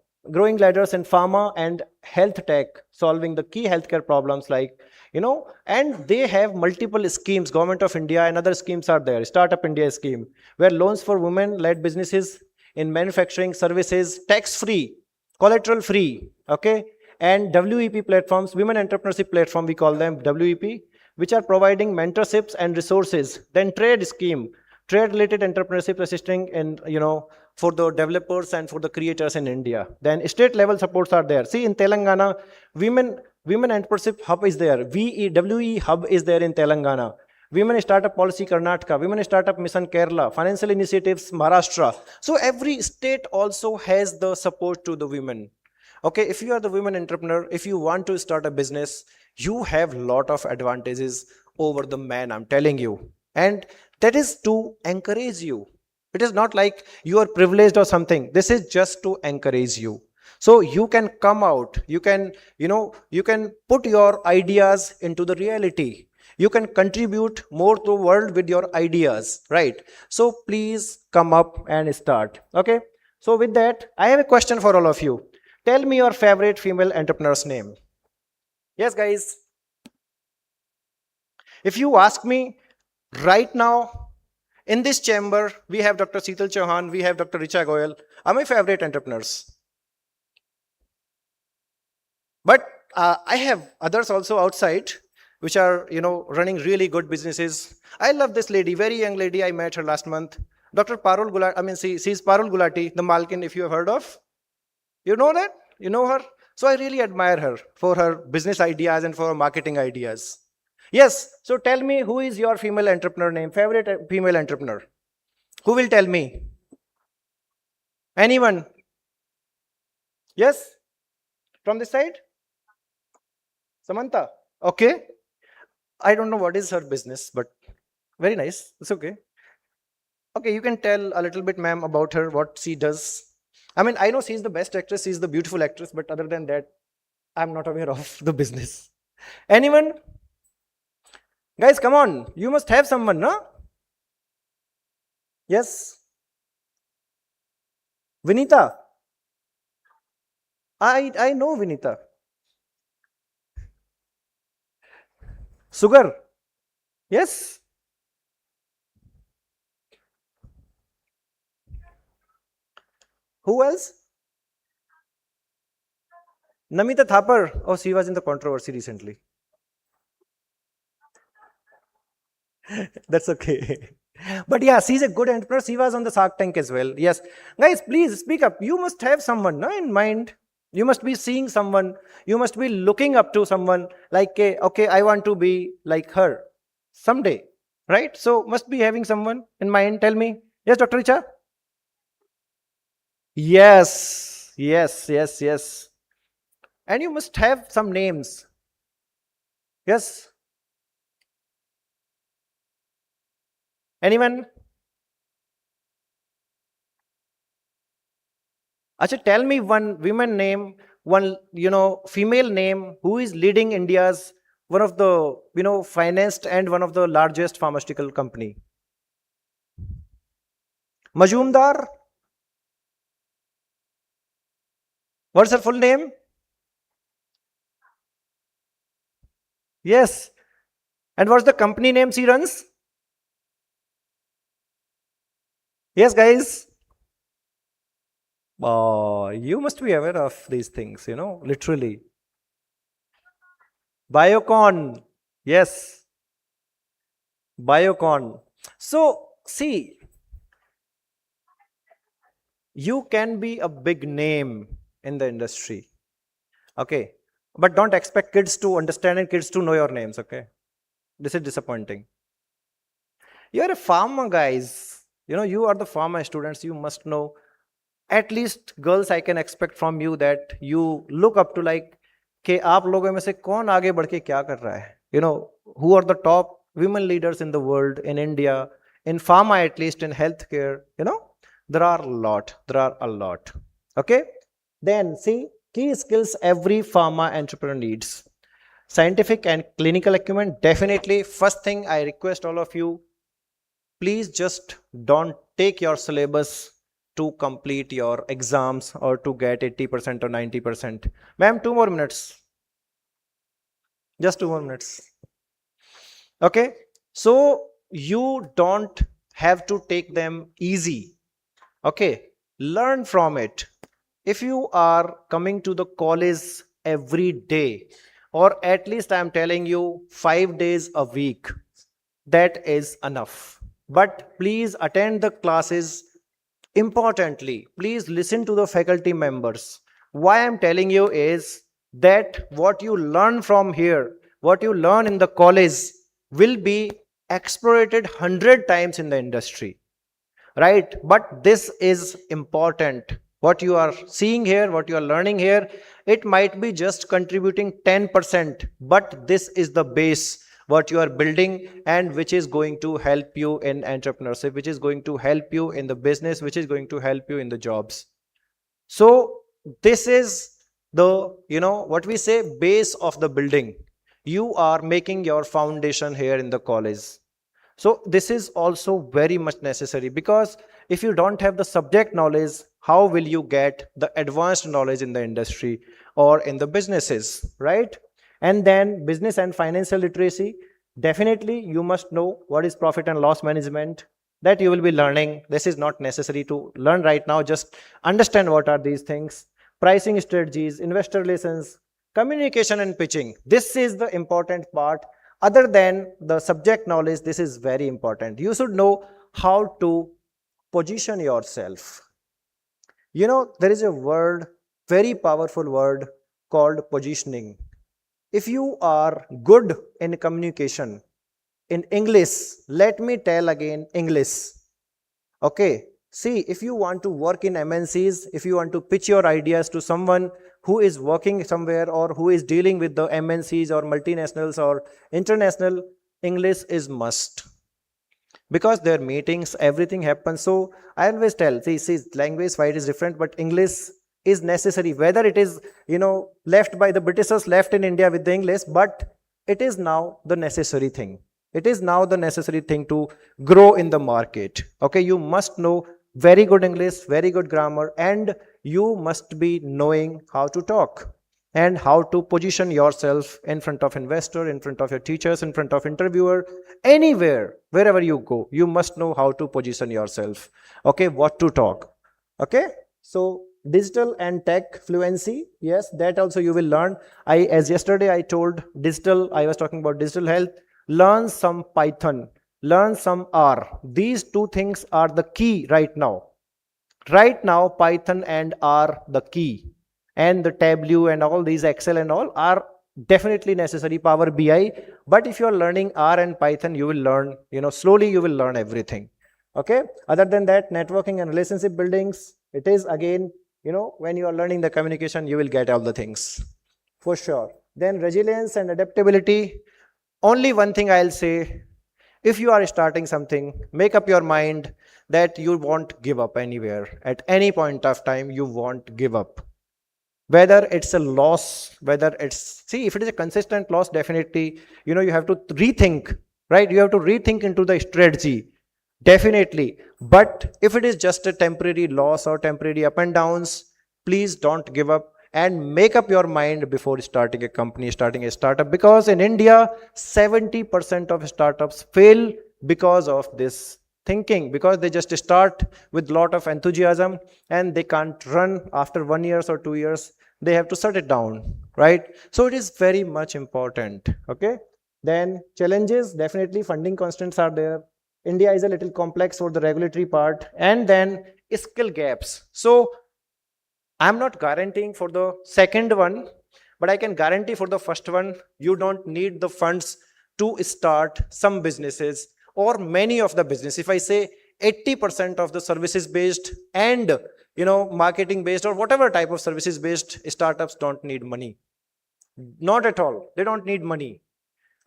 and health tech, solving the key healthcare problems like, and they have multiple schemes. Government of India and other schemes are there. Startup India scheme, where loans for women-led businesses in manufacturing, services, tax-free, collateral-free, okay? And WEP platforms, women entrepreneurship platform, we call them WEP, which are providing mentorships and resources. Then trade scheme, trade-related entrepreneurship assisting in, for the developers and for the creators in India. Then state-level supports are there. See, in Telangana, women entrepreneurship hub is there. WE hub is there in Telangana. Women Startup Policy Karnataka, Women Startup Mission Kerala, Financial Initiatives Maharashtra. So every state also has the support to the women. Okay, if you are the women entrepreneur, if you want to start a business, you have a lot of advantages over the man, I'm telling you. And that is to encourage you. It is not like you are privileged or something. This is just to encourage you. So you can come out, you can put your ideas into the reality. You can contribute more to the world with your ideas, right? So please come up and start. Okay. So with that, I have a question for all of you. Tell me your favorite female entrepreneur's name. Yes, guys. If you ask me right now, in this chamber, we have Dr. Seetal Chauhan, we have Dr. Richa Goyal, are my favorite entrepreneurs. But I have others also outside, which are, running really good businesses. I love this lady, very young lady. I met her last month. Dr. Parul Gulati, she's Parul Gulati, the Malkin, if you have heard of. You know that? You know her? So I really admire her for her business ideas and for her marketing ideas. Yes, so tell me, who is your female entrepreneur name, favorite female entrepreneur? Who will tell me? Anyone? Yes? From this side? Samantha? Okay. I don't know what is her business, but very nice. It's okay. Okay, you can tell a little bit, ma'am, about her, what she does. I mean, I know she's the best actress, she's the beautiful actress, but other than that, I'm not aware of the business. Anyone? Guys, come on. You must have someone, no? Yes? Vinita? I know Vinita. Sugar? Yes? Who else? Namita Thapar. Oh, she was in the controversy recently. That's okay. But yeah, she's a good entrepreneur. She was on the Shark Tank as well. Yes. Guys, please speak up. You must have someone, no, in mind. You must be seeing someone. You must be looking up to someone like, okay, I want to be like her someday. Right? So must be having someone in mind. Tell me. Yes, Dr. Richa? Yes. Yes, yes, yes. And you must have some names. Yes. Anyone? Acha, tell me one women name, one, female name who is leading India's one of the, finest and one of the largest pharmaceutical company. Majumdar? What's her full name? Yes. And what's the company name she runs? Yes, guys. You must be aware of these things, literally. Biocon. Yes. Biocon. So, see, you can be a big name in the industry. Okay. But don't expect kids to understand and kids to know your names. Okay. This is disappointing. You're a farmer, guys. You are the farmer students. You must know. At least girls, I can expect from you that you look up to like, कि आप लोगों में से कौन आगे बढ़ के क्या कर रहा है? Who are the top women leaders in the world, in India, in pharma, at least in healthcare? There are a lot. Okay. Then see, key skills every pharma entrepreneur needs. Scientific and clinical acumen, definitely. First thing I request all of you, please just don't take your syllabus to complete your exams or to get 80% or 90%. Ma'am, 2 more minutes. Just 2 more minutes. Okay. So you don't have to take them easy. Okay. Learn from it. If you are coming to the college every day, or at least I'm telling you 5 days a week, that is enough. But please attend the classes. Importantly, please listen to the faculty members. Why I'm telling you is that what you learn from here, what you learn in the college will be exploited 100 times in the industry. Right? But this is important. What you are seeing here, what you are learning here, it might be just contributing 10%, but this is the base what you are building and which is going to help you in entrepreneurship, which is going to help you in the business, which is going to help you in the jobs. So this is the, what we say, base of the building. You are making your foundation here in the college. So this is also very much necessary, because if you don't have the subject knowledge, how will you get the advanced knowledge in the industry or in the businesses, right? And then business and financial literacy. Definitely you must know what is profit and loss management. That you will be learning. This is not necessary to learn right now. Just understand what are these things. Pricing strategies, investor relations, communication and pitching. This is the important part. Other than the subject knowledge, this is very important. You should know how to position yourself. There is a word, very powerful word called positioning. If you are good in communication, in English, let me tell again, English. Okay, see, if you want to work in MNCs, if you want to pitch your ideas to someone who is working somewhere or who is dealing with the MNCs or multinationals or international, English is must, because their meetings, everything happens. So I always tell, see, language why it is different, but English is necessary, whether it is, left by the Britishers, left in India with the English, but it is now the necessary thing. It is now the necessary thing to grow in the market. Okay, you must know very good English, very good grammar, and you must be knowing how to talk and how to position yourself in front of investor, in front of your teachers, in front of interviewer, anywhere, wherever you go. You must know how to position yourself. Okay, what to talk. Okay, so digital and tech fluency, yes, that also you will learn. As yesterday I told digital, I was talking about digital health. Learn some Python, learn some R. These two things are the key right now. Right now, Python and R the key, and the Tableau and all these Excel and all are definitely necessary, Power BI. But if you are learning R and Python, you will learn, slowly you will learn everything. Okay. Other than that, networking and relationship buildings, it is again, when you are learning the communication, you will get all the things for sure. Then resilience and adaptability. Only one thing I'll say, if you are starting something, make up your mind that you won't give up anywhere. At any point of time, you won't give up. Whether it's a loss, whether it's, see, if it is a consistent loss, definitely, you have to rethink, right? You have to rethink into the strategy, definitely. But if it is just a temporary loss or temporary up and downs, please don't give up and make up your mind before starting a company, starting a startup. Because in India, 70% of startups fail because of this thinking, because they just start with lot of enthusiasm and they can't run after 1 year or 2 years. They have to shut it down, right? So it is very much important. Okay. Then challenges, definitely funding constraints are there. India is a little complex for the regulatory part, and then skill gaps. So I'm not guaranteeing for the second one, but I can guarantee for the first one, you don't need the funds to start some businesses or many of the business. If I say 80% of the services based and marketing based or whatever type of services based startups don't need money. Not at all. They don't need money.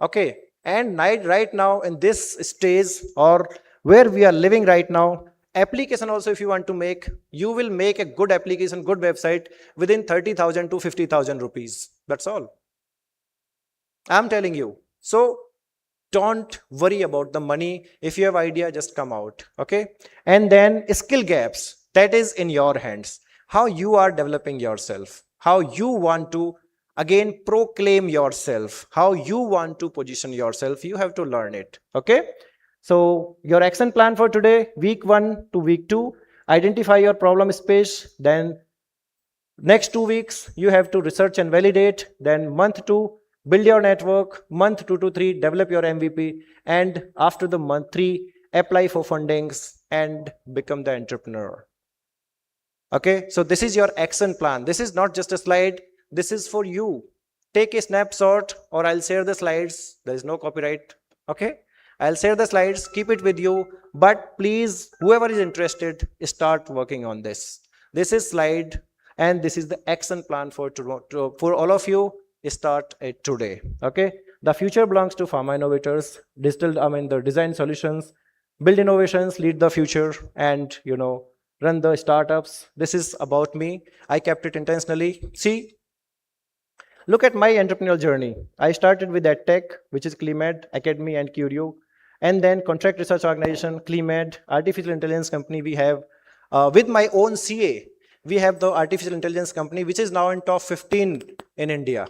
Okay. And right now in this stage or where we are living right now, application also, if you want to make, you will make a good application, good website within 30,000 to 50,000 rupees. That's all. I'm telling you. So don't worry about the money. If you have idea, just come out. Okay. And then skill gaps, that is in your hands. How you are developing yourself, how you want to again proclaim yourself, how you want to position yourself, you have to learn it. Okay. So your action plan for today, week 1 to week 2, identify your problem space. Then next 2 weeks, you have to research and validate. Then month 2, build your network. Month 2 to 3, develop your MVP. And after the month 3, apply for fundings and become the entrepreneur. Okay, so this is your action plan. This is not just a slide. This is for you. Take a snapshot or I'll share the slides. There is no copyright. Okay. I'll share the slides, keep it with you, but please, whoever is interested, start working on this. This is slide and this is the action plan for all of you. Start it today. Okay. The future belongs to pharma innovators, the design solutions, build innovations, lead the future, and run the startups. This is about me. I kept it intentionally. See, look at my entrepreneurial journey. I started with EdTech, which is CliMed, Academy, and Curio. And then contract research organization, CliMed, artificial intelligence company we have. With my own CA, we have the artificial intelligence company, which is now in top 15 in India.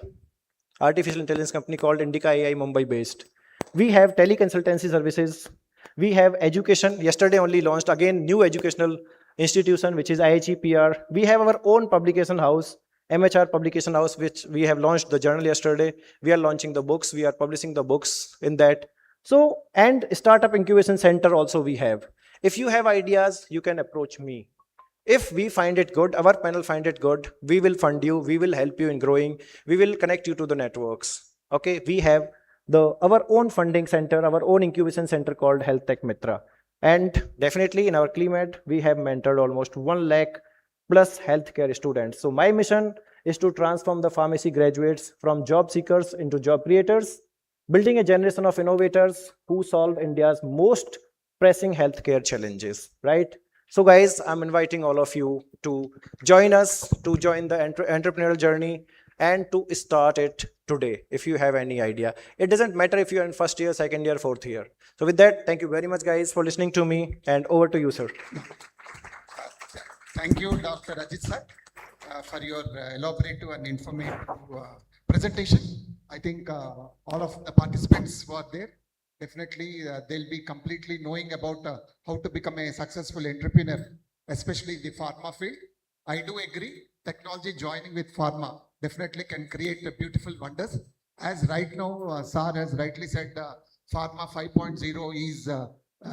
Artificial intelligence company called Indica AI, Mumbai based. We have teleconsultancy services. We have education. Yesterday only launched again new educational institution, which is IHEPR. We have our own publication house, MHR publication house, which we have launched the journal yesterday. We are launching the books. We are publishing the books in that. So, and startup incubation center also we have. If you have ideas, you can approach me. If we find it good, our panel find it good, we will fund you, we will help you in growing, we will connect you to the networks. Okay, we have our own funding center, our own incubation center called Health Tech Mitra. And definitely in our CliMed, we have mentored almost 1 lakh plus healthcare students. So my mission is to transform the pharmacy graduates from job seekers into job creators, building a generation of innovators who solve India's most pressing healthcare challenges, right? So guys, I'm inviting all of you to join us, to join the entrepreneurial journey and to start it today if you have any idea. It doesn't matter if you're in first year, second year, fourth year. So with that, thank you very much guys for listening to me, and over to you, sir. Thank you, Dr. Ajit sir, for your elaborative and informative presentation. I think all of the participants who are there, definitely they'll be completely knowing about how to become a successful entrepreneur, especially in the pharma field. I do agree, technology joining with pharma definitely can create beautiful wonders. As right now, Sir has rightly said, Pharma 5.0 is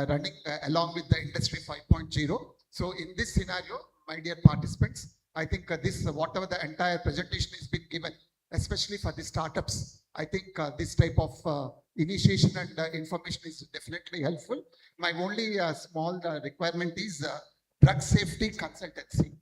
running along with the Industry 5.0. So in this scenario, my dear participants, I think this, whatever the entire presentation is being given, especially for the startups, I think this type of initiation and information is definitely helpful. My only small requirement is drug safety consultancy.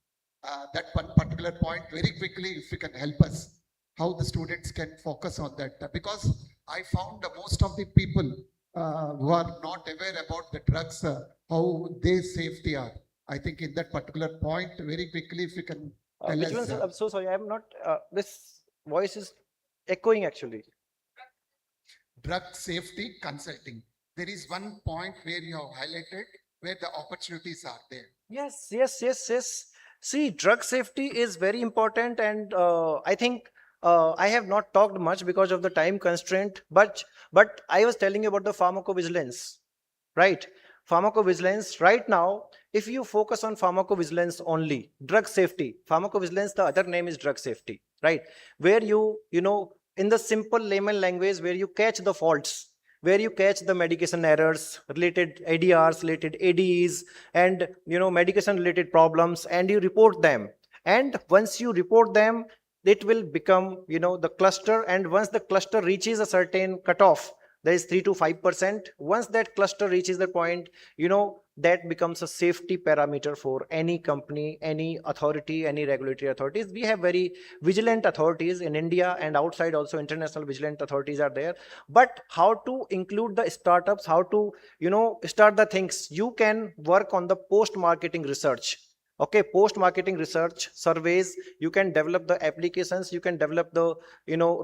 That one particular point, very quickly, if you can help us, how the students can focus on that. Because I found most of the people who are not aware about the drugs, how they safety are. I think in that particular point, very quickly, if you can tell Which us. one, sir? I'm so sorry, I'm not, this voice is echoing actually. Drug safety consulting. There is one point where you have highlighted where the opportunities are there. Yes, yes, yes, yes. See, drug safety is very important, and I think I have not talked much because of the time constraint. But I was telling you about the pharmacovigilance, right? Pharmacovigilance. Right now, if you focus on pharmacovigilance only, drug safety, pharmacovigilance, the other name is drug safety, right? Where you know, in the simple layman language, where you catch the faults, where you catch the medication errors, related ADRs, related ADEs, and medication related problems, and you report them. And once you report them, it will become the cluster, and once the cluster reaches a certain cutoff, there is 3 to 5%. Once that cluster reaches the point, that becomes a safety parameter for any company, any authority, any regulatory authorities. We have very vigilant authorities in India and outside also. International vigilant authorities are there. But how to include the startups, how to start the things? You can work on the post marketing research. Okay, post marketing research surveys. You can develop the applications, you can develop the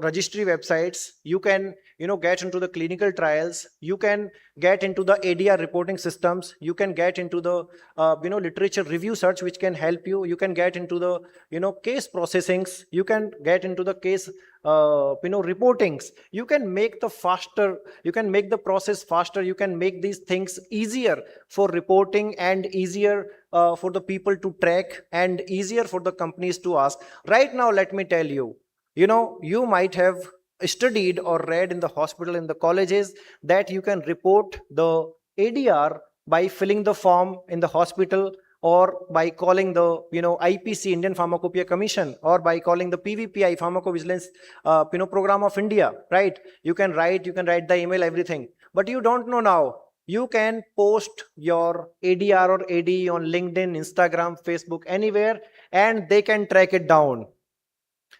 registry websites, you can get into the clinical trials, you can get into the ADR reporting systems, you can get into the literature review search, which can help you. You can get into the case processings, you can get into the case reportings. You can make the faster, you can make the process faster, you can make these things easier for reporting, and easier for the people to track, and easier for the companies to ask. Right now, let me tell you, you might have studied or read in the hospital, in the colleges, that you can report the ADR by filling the form in the hospital, or by calling the IPC, Indian Pharmacopoeia Commission, or by calling the PVPI, Pharmacovigilance program of India, right? You can write the email, everything. But you don't know now, you can post your ADR or ADE on LinkedIn, Instagram, Facebook, anywhere, and they can track it down.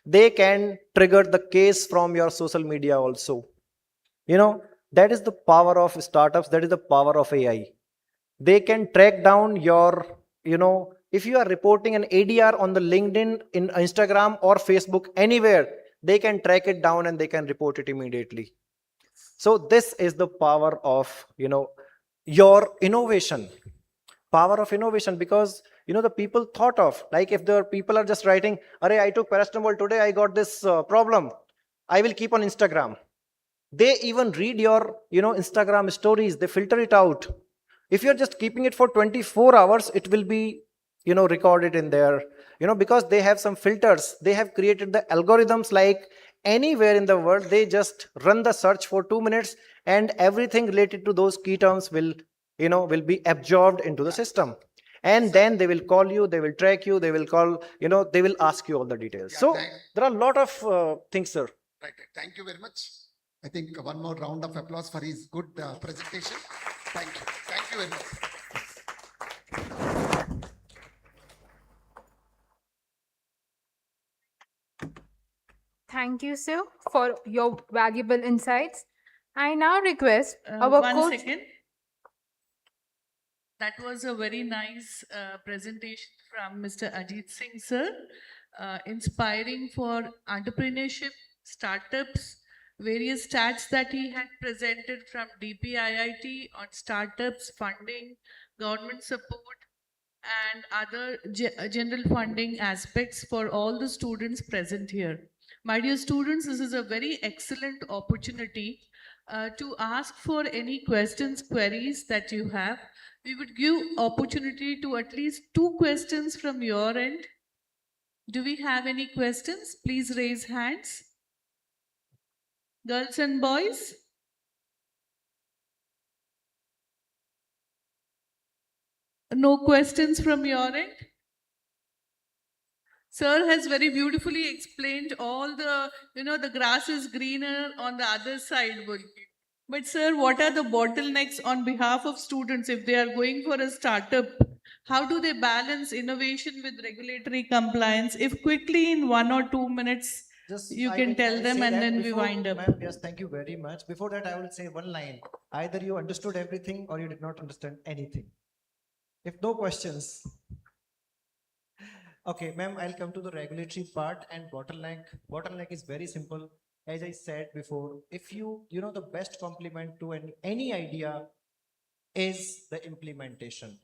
They can trigger the case from your social media also. That is the power of startups, that is the power of AI. They can track down your, if you are reporting an ADR on the LinkedIn, in Instagram or Facebook, anywhere, they can track it down and they can report it immediately. So this is the power of your innovation. Power of innovation. Because the people thought of, like, if the people are just writing, "Arey, I took paracetamol today, I got this problem, I will keep on Instagram." They even read your Instagram stories, they filter it out. If you're just keeping it for 24 hours, it will be recorded in there, because they have some filters. They have created the algorithms, like anywhere in the world, they just run the search for 2 minutes, and everything related to those key terms will be absorbed into the system. And then they will call you, they will track you, they will call, they will ask you all the details. Yeah, so there are a lot of things, sir. Right. Thank you very much. I think one more round of applause for his good presentation. Thank you. Thank you very much. Thank you, sir, for your valuable insights. I now request our One coach. second. That was a very nice presentation from Mr. Ajit Singh, sir. Inspiring for entrepreneurship, startups, various stats that he had presented from DPIIT on startups, funding, government support, and other general funding aspects for all the students present here. My dear students, this is a very excellent opportunity to ask for any questions, queries that you have. We would give opportunity to at least 2 questions from your end. Do we have any questions? Please raise hands. Girls and boys? No questions from your end? Sir has very beautifully explained all the, the grass is greener on the other side. But sir, what are the bottlenecks on behalf of students if they are going for a startup? How do they balance innovation with regulatory compliance? If quickly in 1 or 2 minutes, you can tell them and then we wind up. Ma'am, yes, thank you very much. Before that, I will say one line. Either you understood everything or you did not understand anything. If no questions. Okay, ma'am, I'll come to the regulatory part and bottleneck. Bottleneck is very simple. As I said before, if the best complement to any idea is the implementation.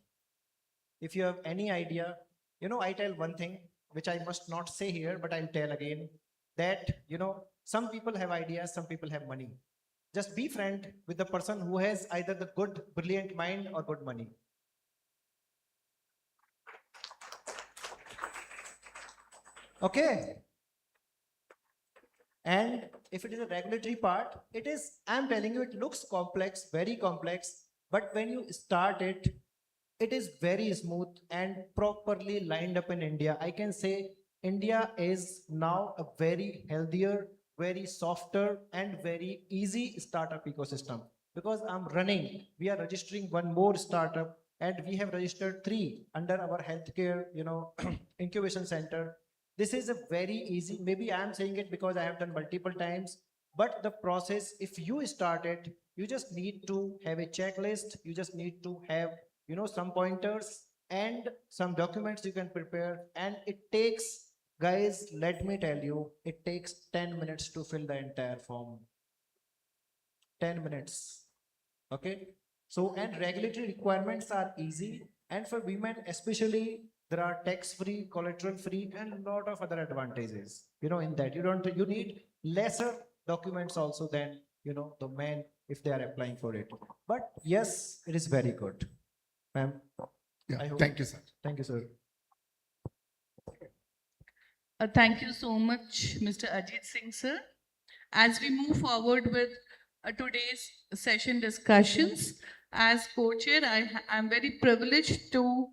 If you have any idea, I tell one thing, which I must not say here, but I'll tell again, that, some people have ideas, some people have money. Just be friend with the person who has either the good, brilliant mind or good money. Okay. And if it is a regulatory part, I'm telling you, it looks complex, very complex, but when you start it, it is very smooth and properly lined up in India. I can say India is now a very healthier, very softer, and very easy startup ecosystem. Because we are registering one more startup, and we have registered 3 under our healthcare, incubation center. This is a very easy, maybe I'm saying it because I have done multiple times, but the process, if you start it, you just need to have a checklist, you just need to have some pointers and some documents you can prepare, and it takes, guys, let me tell you, it takes 10 minutes to fill the entire form. 10 minutes. Okay. So, and regulatory requirements are easy, and for women especially, there are tax-free, collateral-free, and a lot of other advantages. In that you need lesser documents also than the men if they are applying for it. But yes, it is very good, ma'am. Yeah, thank you, sir. Thank you, sir. Thank you so much, Mr. Ajit Singh, sir. As we move forward with today's session discussions, as co-chair, I am very privileged to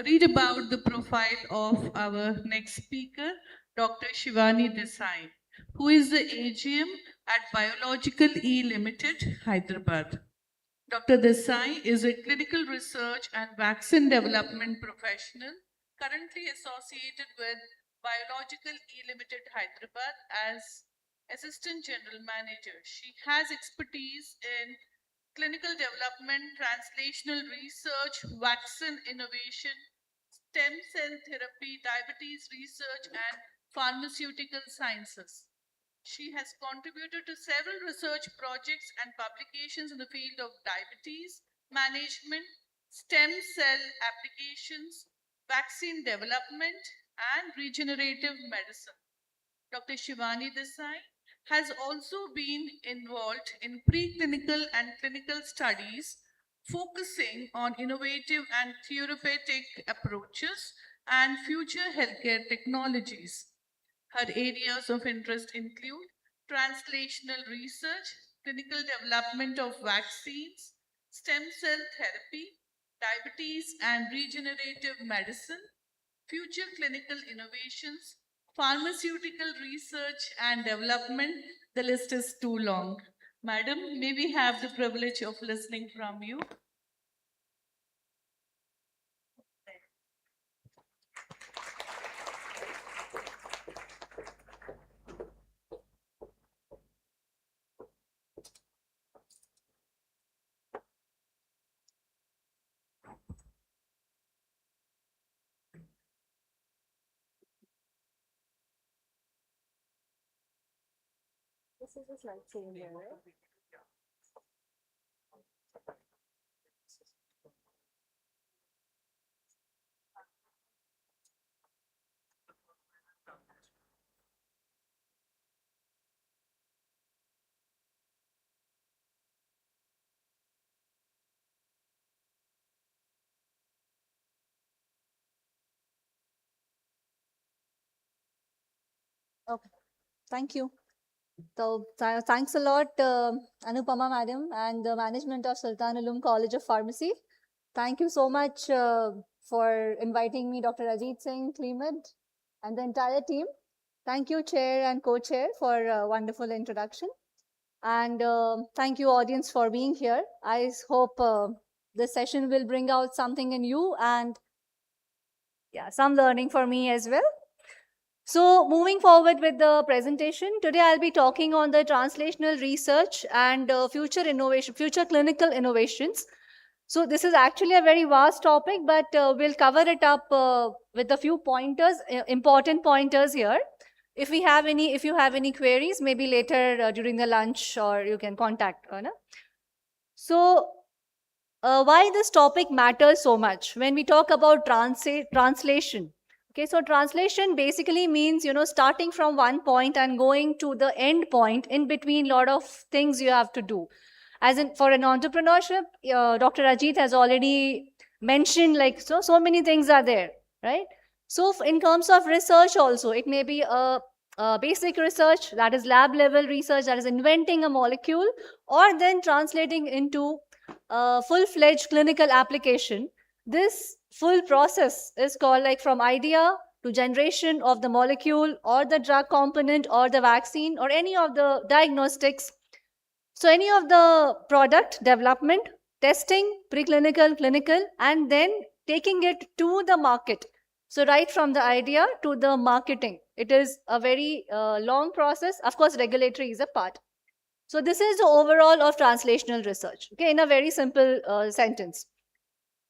read about the profile of our next speaker, Dr. Shivani Desai, who is the AGM at Biological E Limited, Hyderabad. Dr. Desai is a clinical research and vaccine development professional currently associated with Biological E Limited, Hyderabad as Assistant General Manager. She has expertise in clinical development, translational research, vaccine innovation, stem cell therapy, diabetes research, and pharmaceutical sciences. She has contributed to several research projects and publications in the field of diabetes management, stem cell applications, vaccine development, and regenerative medicine. Dr. Shivani Desai has also been involved in preclinical and clinical studies focusing on innovative and therapeutic approaches and future healthcare technologies. Her areas of interest include translational research, clinical development of vaccines, stem cell therapy, diabetes and regenerative medicine, future clinical innovations, pharmaceutical research and development. The list is too long. Madam, may we have the privilege of listening from you? This is just like same here, right? Okay, thank you. So thanks a lot, Anupama madam and the management of Sultan-ul-Uloom College of Pharmacy. Thank you so much for inviting me, Dr. Ajit Singh, CliMed, and the entire team. Thank you, chair and co-chair, for a wonderful introduction. And thank you, audience, for being here. I hope this session will bring out something in you and yeah, some learning for me as well. So moving forward with the presentation, today I'll be talking on the translational research and future clinical innovations. So this is actually a very vast topic, but we'll cover it up with a few pointers, important pointers here. If you have any queries, maybe later during the lunch, or you can contact. So why this topic matters so much when we talk about translation. Okay, so translation basically means, starting from one point and going to the end point. In between, lot of things you have to do. As in, for an entrepreneurship, Dr. Ajit has already mentioned, like, so many things are there, right? So in terms of research also, it may be a basic research, that is lab level research, that is inventing a molecule, or then translating into a full-fledged clinical application. This full process is called, like, from idea to generation of the molecule or the drug component or the vaccine or any of the diagnostics. So any of the product development, testing, preclinical, clinical, and then taking it to the market. So right from the idea to the marketing, it is a very long process. Of course, regulatory is a part. So this is the overall of translational research, okay, in a very simple sentence.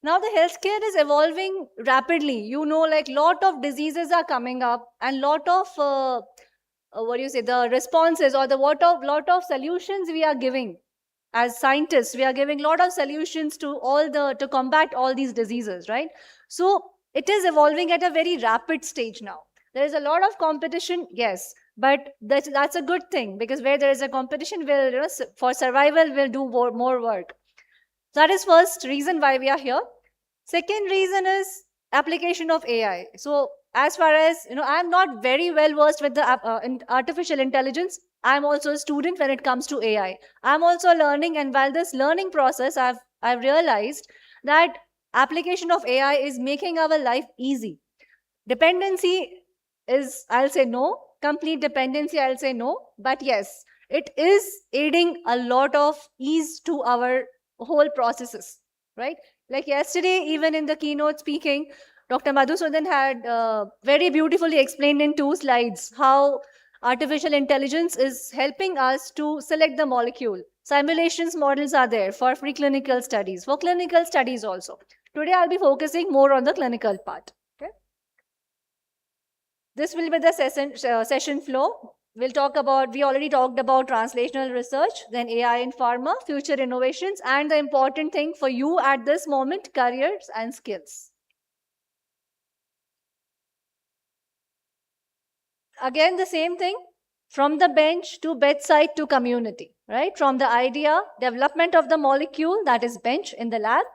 Now the healthcare is evolving rapidly. Like, lot of diseases are coming up and lot of the responses, or the lot of solutions we are giving. As scientists, we are giving lot of solutions to combat all these diseases, right? So it is evolving at a very rapid stage now. There is a lot of competition, yes, but that's a good thing, because where there is a competition, for survival, we'll do more work. That is first reason why we are here. Second reason is application of AI. So as far as, I'm not very well versed with the artificial intelligence. I'm also a student when it comes to AI. I'm also learning, and while this learning process, I've realized that application of AI is making our life easy. Dependency is, I'll say no. Complete dependency, I'll say no. But yes, it is aiding a lot of ease to our whole processes, right? Like yesterday, even in the keynote speaking, Dr. Madhusudan had very beautifully explained in 2 slides how artificial intelligence is helping us to select the molecule. Simulations models are there for preclinical studies, for clinical studies also. Today, I'll be focusing more on the clinical part. Okay? This will be the session flow. We already talked about translational research, then AI in pharma, future innovations, and the important thing for you at this moment, careers and skills. Again, the same thing, from the bench to bedside to community, right? From the idea, development of the molecule, that is bench in the lab,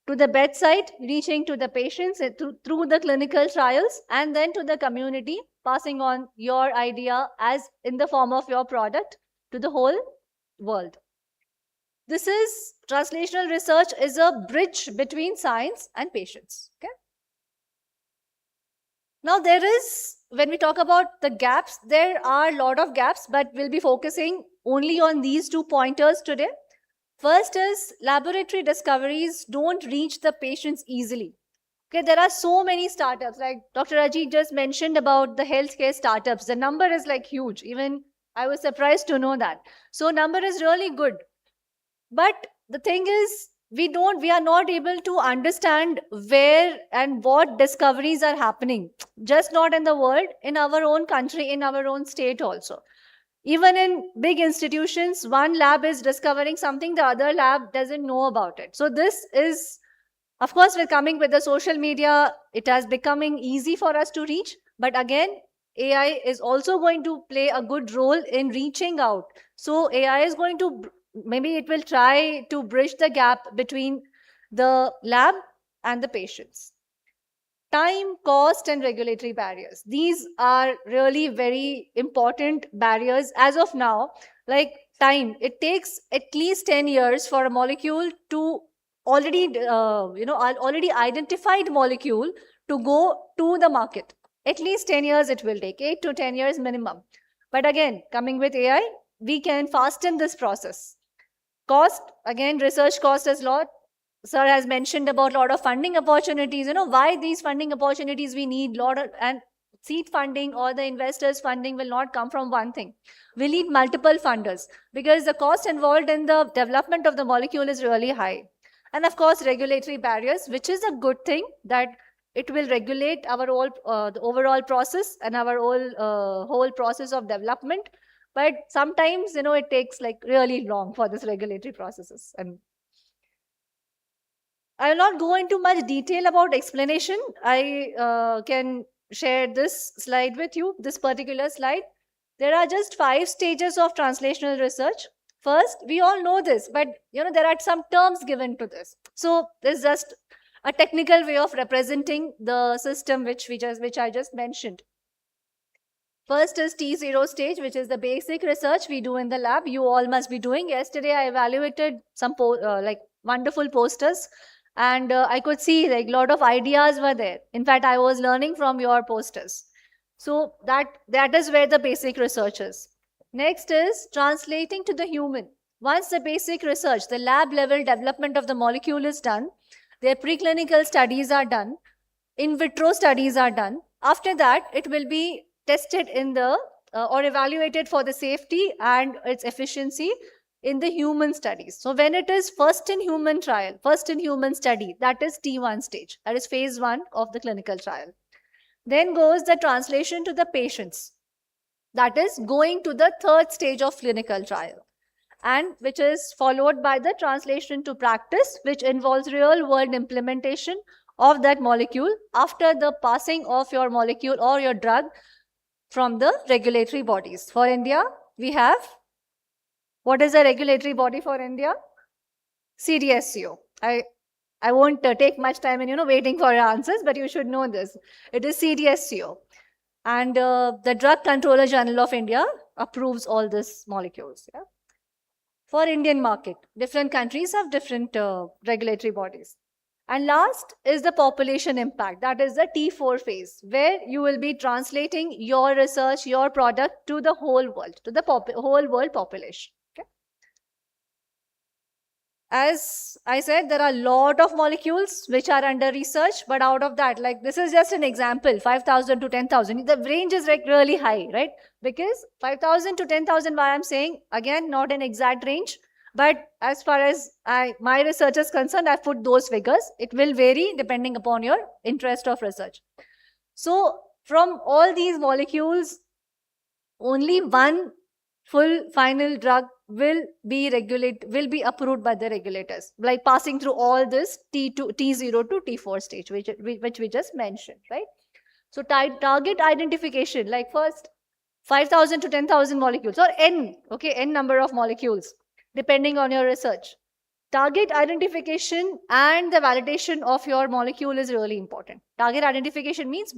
to the bedside, reaching to the patients through the clinical trials, and then to the community, passing on your idea as in the form of your product to the whole world. This is translational research is a bridge between science and patients. Okay. Now when we talk about the gaps, there are a lot of gaps, but we'll be focusing only on these 2 pointers today. First is laboratory discoveries don't reach the patients easily. Okay, there are so many startups, like Dr. Ajit just mentioned about the healthcare startups. The number is like huge. Even I was surprised to know that. So number is really good. But the thing is, we are not able to understand where and what discoveries are happening. Just not in the world, in our own country, in our own state also. Even in big institutions, one lab is discovering something, the other lab doesn't know about it. So this is, of course, we're coming with the social media, it has becoming easy for us to reach. But again, AI is also going to play a good role in reaching out. So AI is going to, maybe it will try to bridge the gap between the lab and the patients. Time, cost, and regulatory barriers. These are really very important barriers as of now. Like time, it takes at least 10 years for a molecule to already identified molecule to go to the market. At least 10 years it will take, 8 to 10 years minimum. But again, coming with AI, we can fasten this process. Cost, again, research cost is lot. Sir has mentioned about a lot of funding opportunities. Why these funding opportunities we need and seed funding or the investors funding will not come from one thing. We need multiple funders because the cost involved in the development of the molecule is really high. And of course, regulatory barriers, which is a good thing that it will regulate our the overall process and our whole process of development. But sometimes, it takes like really long for this regulatory processes. And I will not go into much detail about explanation. I can share this slide with you, this particular slide. There are just 5 stages of translational research. First, we all know this, but there are some terms given to this. So this is just a technical way of representing the system which I just mentioned. First is T0 stage, which is the basic research we do in the lab. You all must be doing. Yesterday, I evaluated some wonderful posters, and I could see like a lot of ideas were there. In fact, I was learning from your posters. So that is where the basic research is. Next is translating to the human. Once the basic research, the lab level development of the molecule is done, their preclinical studies are done, in vitro studies are done. After that, it will be tested in the or evaluated for the safety and its efficiency in the human studies. So when it is first in human trial, first in human study, that is T1 stage, that is phase 1 of the clinical trial. Then goes the translation to the patients, that is going to the 3rd stage of clinical trial, and which is followed by the translation to practice, which involves real world implementation of that molecule after the passing of your molecule or your drug from the regulatory bodies. For India, we have, what is the regulatory body for India? CDSCO. I won't take much time in waiting for your answers, but you should know this. It is CDSCO. And the Drug Controller General of India approves all these molecules. Yeah? For Indian market, different countries have different regulatory bodies. And last is the population impact. That is the T4 phase, where you will be translating your research, your product to the whole world, to the whole world population. Okay? As I said, there are a lot of molecules which are under research, but out of that, like this is just an example, 5,000 to 10,000. The range is like really high, right? Because 5,000 to 10,000, why I'm saying, again, not an exact range. But as far as my research is concerned, I've put those figures. It will vary depending upon your interest of research. So from all these molecules, only one full final drug will be approved by the regulators, like passing through all this T0 to T4 stage, which we just mentioned, right? So target identification, like first 5,000 to 10,000 molecules or N number of molecules, depending on your research. Target identification and the validation of your molecule is really important. Target identification means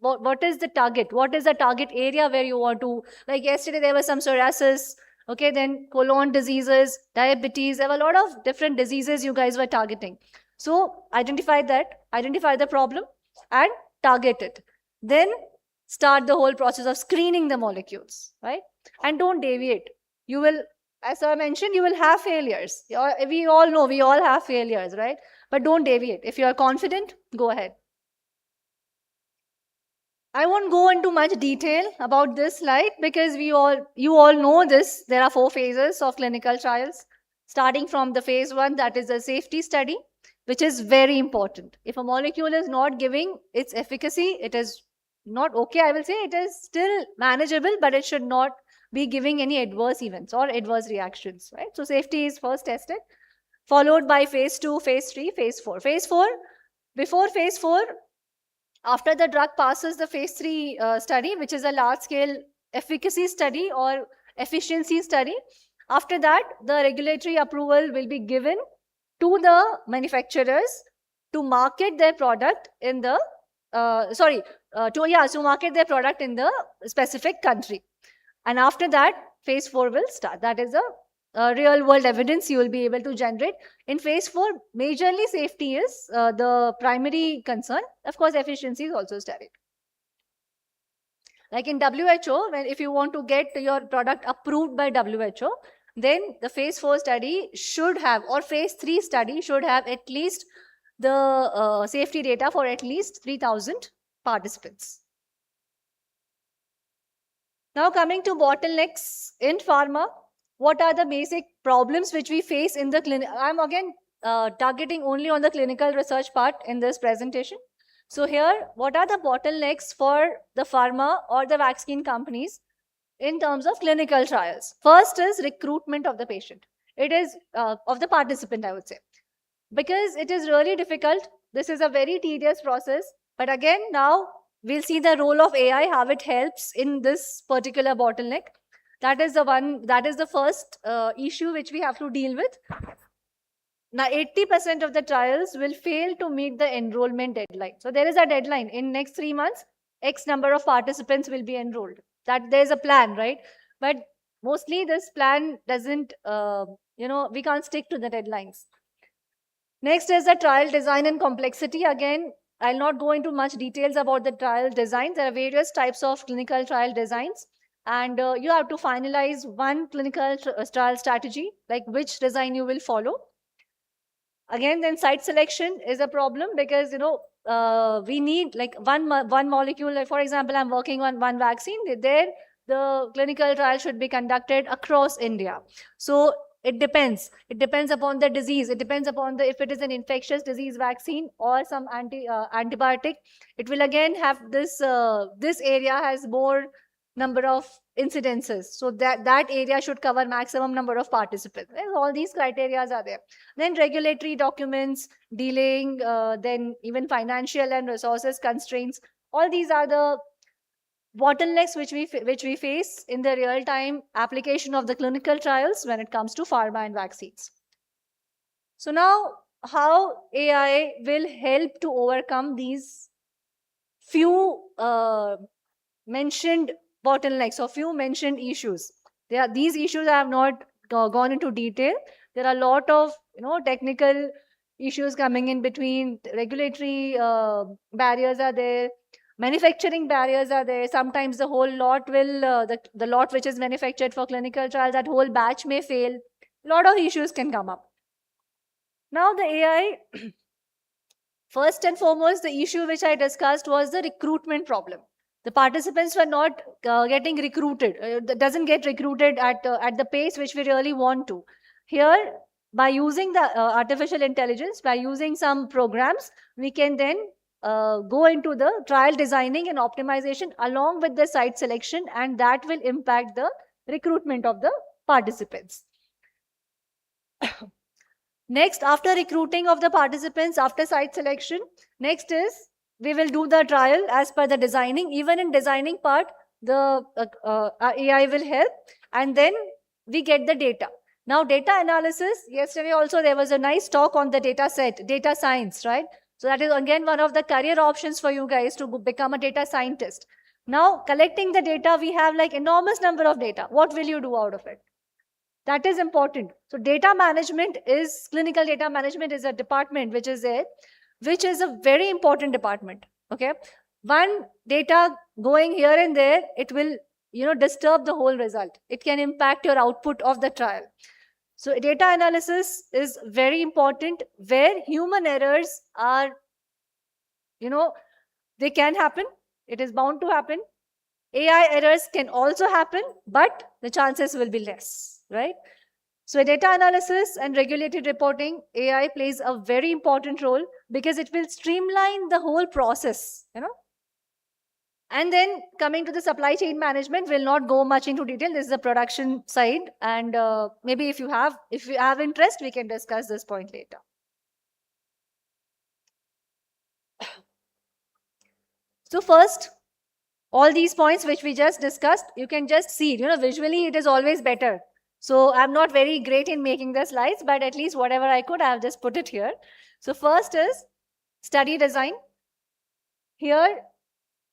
what is the target? What is the target area where you want to, like yesterday there was some psoriasis, then colon diseases, diabetes, there were a lot of different diseases you guys were targeting. So identify the problem and target it. Then start the whole process of screening the molecules, right? And don't deviate. You will, as I mentioned, you will have failures. We all know we all have failures, right? But don't deviate. If you are confident, go ahead. I won't go into much detail about this slide because you all know this. There are 4 phases of clinical trials, starting from the phase 1, that is the safety study, which is very important. If a molecule is not giving its efficacy, it is not okay, I will say. It is still manageable, but it should not be giving any adverse events or adverse reactions, right? So safety is first tested, followed by phase 2, phase 3, phase 4. Phase 4, before phase 4, after the drug passes the phase 3 study, which is a large scale efficacy study or efficiency study, after that, the regulatory approval will be given to the manufacturers to market their product in the to market their product in the specific country. And after that, phase 4 will start. That is a real world evidence you will be able to generate. In phase 4, majorly safety is the primary concern. Of course, efficiency is also studied. Like in WHO, if you want to get your product approved by WHO, then the phase 4 study should have, or phase 3 study should have at least the safety data for at least 3,000 participants. Now coming to bottlenecks in pharma, what are the basic problems which we face in the clinic? I'm again targeting only on the clinical research part in this presentation. So here, what are the bottlenecks for the pharma or the vaccine companies in terms of clinical trials? First is recruitment of the patient. It is of the participant, I would say, because it is really difficult. This is a very tedious process. But again, now we'll see the role of AI, how it helps in this particular bottleneck. That is the first issue which we have to deal with. Now, 80% of the trials will fail to meet the enrollment deadline. So there is a deadline. In next 3 months, X number of participants will be enrolled. That there's a plan, right? But mostly this plan doesn't, we can't stick to the deadlines. Next is the trial design and complexity. Again, I'll not go into much details about the trial design. There are various types of clinical trial designs. And you have to finalize one clinical trial strategy, like which design you will follow. Again, then site selection is a problem because, we need like one molecule. Like for example, I'm working on one vaccine. There, the clinical trial should be conducted across India. So it depends. It depends upon the disease. It depends upon if it is an infectious disease vaccine or some antibiotic. It will again have this area has more number of incidences. So that area should cover maximum number of participants. And all these criteria are there. Then regulatory documents, dealing, then even financial and resources constraints. All these are the bottlenecks which we face in the real-time application of the clinical trials when it comes to pharma and vaccines. So now, how AI will help to overcome these few mentioned bottlenecks or few mentioned issues. These issues I have not gone into detail. There are a lot of technical issues coming in between. Regulatory barriers are there. Manufacturing barriers are there. Sometimes the whole lot will, the lot which is manufactured for clinical trials, that whole batch may fail. A lot of issues can come up. Now the AI, first and foremost, the issue which I discussed was the recruitment problem. The participants were not getting recruited, doesn't get recruited at the pace which we really want to. Here, by using the artificial intelligence, by using some programs, we can then go into the trial designing and optimization along with the site selection, and that will impact the recruitment of the participants. Next, after recruiting of the participants, after site selection, next is we will do the trial as per the designing. Even in designing part, the AI will help, and then we get the data. Now, data analysis, yesterday also there was a nice talk on the data set, data science, right? So that is again one of the career options for you guys to become a data scientist. Now, collecting the data, we have like enormous number of data. What will you do out of it? That is important. So data management is, clinical data management is a department which is there, which is a very important department. Okay, one data going here and there, it will disturb the whole result. It can impact your output of the trial. So data analysis is very important, where human errors are, they can happen. It is bound to happen. AI errors can also happen, but the chances will be less, right? So data analysis and regulated reporting, AI plays a very important role because it will streamline the whole process, And then coming to the supply chain management, we'll not go much into detail. This is the production side, and maybe if you have interest, we can discuss this point later. So first, all these points which we just discussed, you can just see, visually it is always better. So I'm not very great in making the slides, but at least whatever I could, I've just put it here. So first is study design. Here,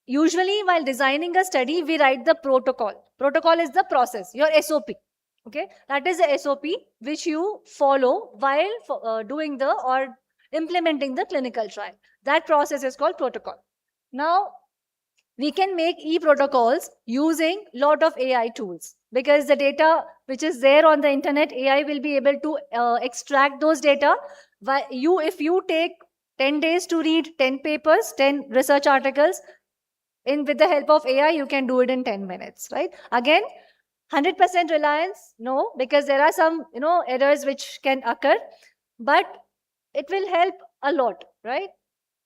usually while designing a study, we write the protocol. Protocol is the process, your SOP. Okay, that is the SOP which you follow while doing or implementing the clinical trial. That process is called protocol. Now, we can make e-protocols using lot of AI tools, because the data which is there on the internet, AI will be able to extract those data. If you take 10 days to read 10 papers, 10 research articles, with the help of AI, you can do it in 10 minutes, right? Again, 100% reliance, no, because there are some, errors which can occur, but it will help a lot, right?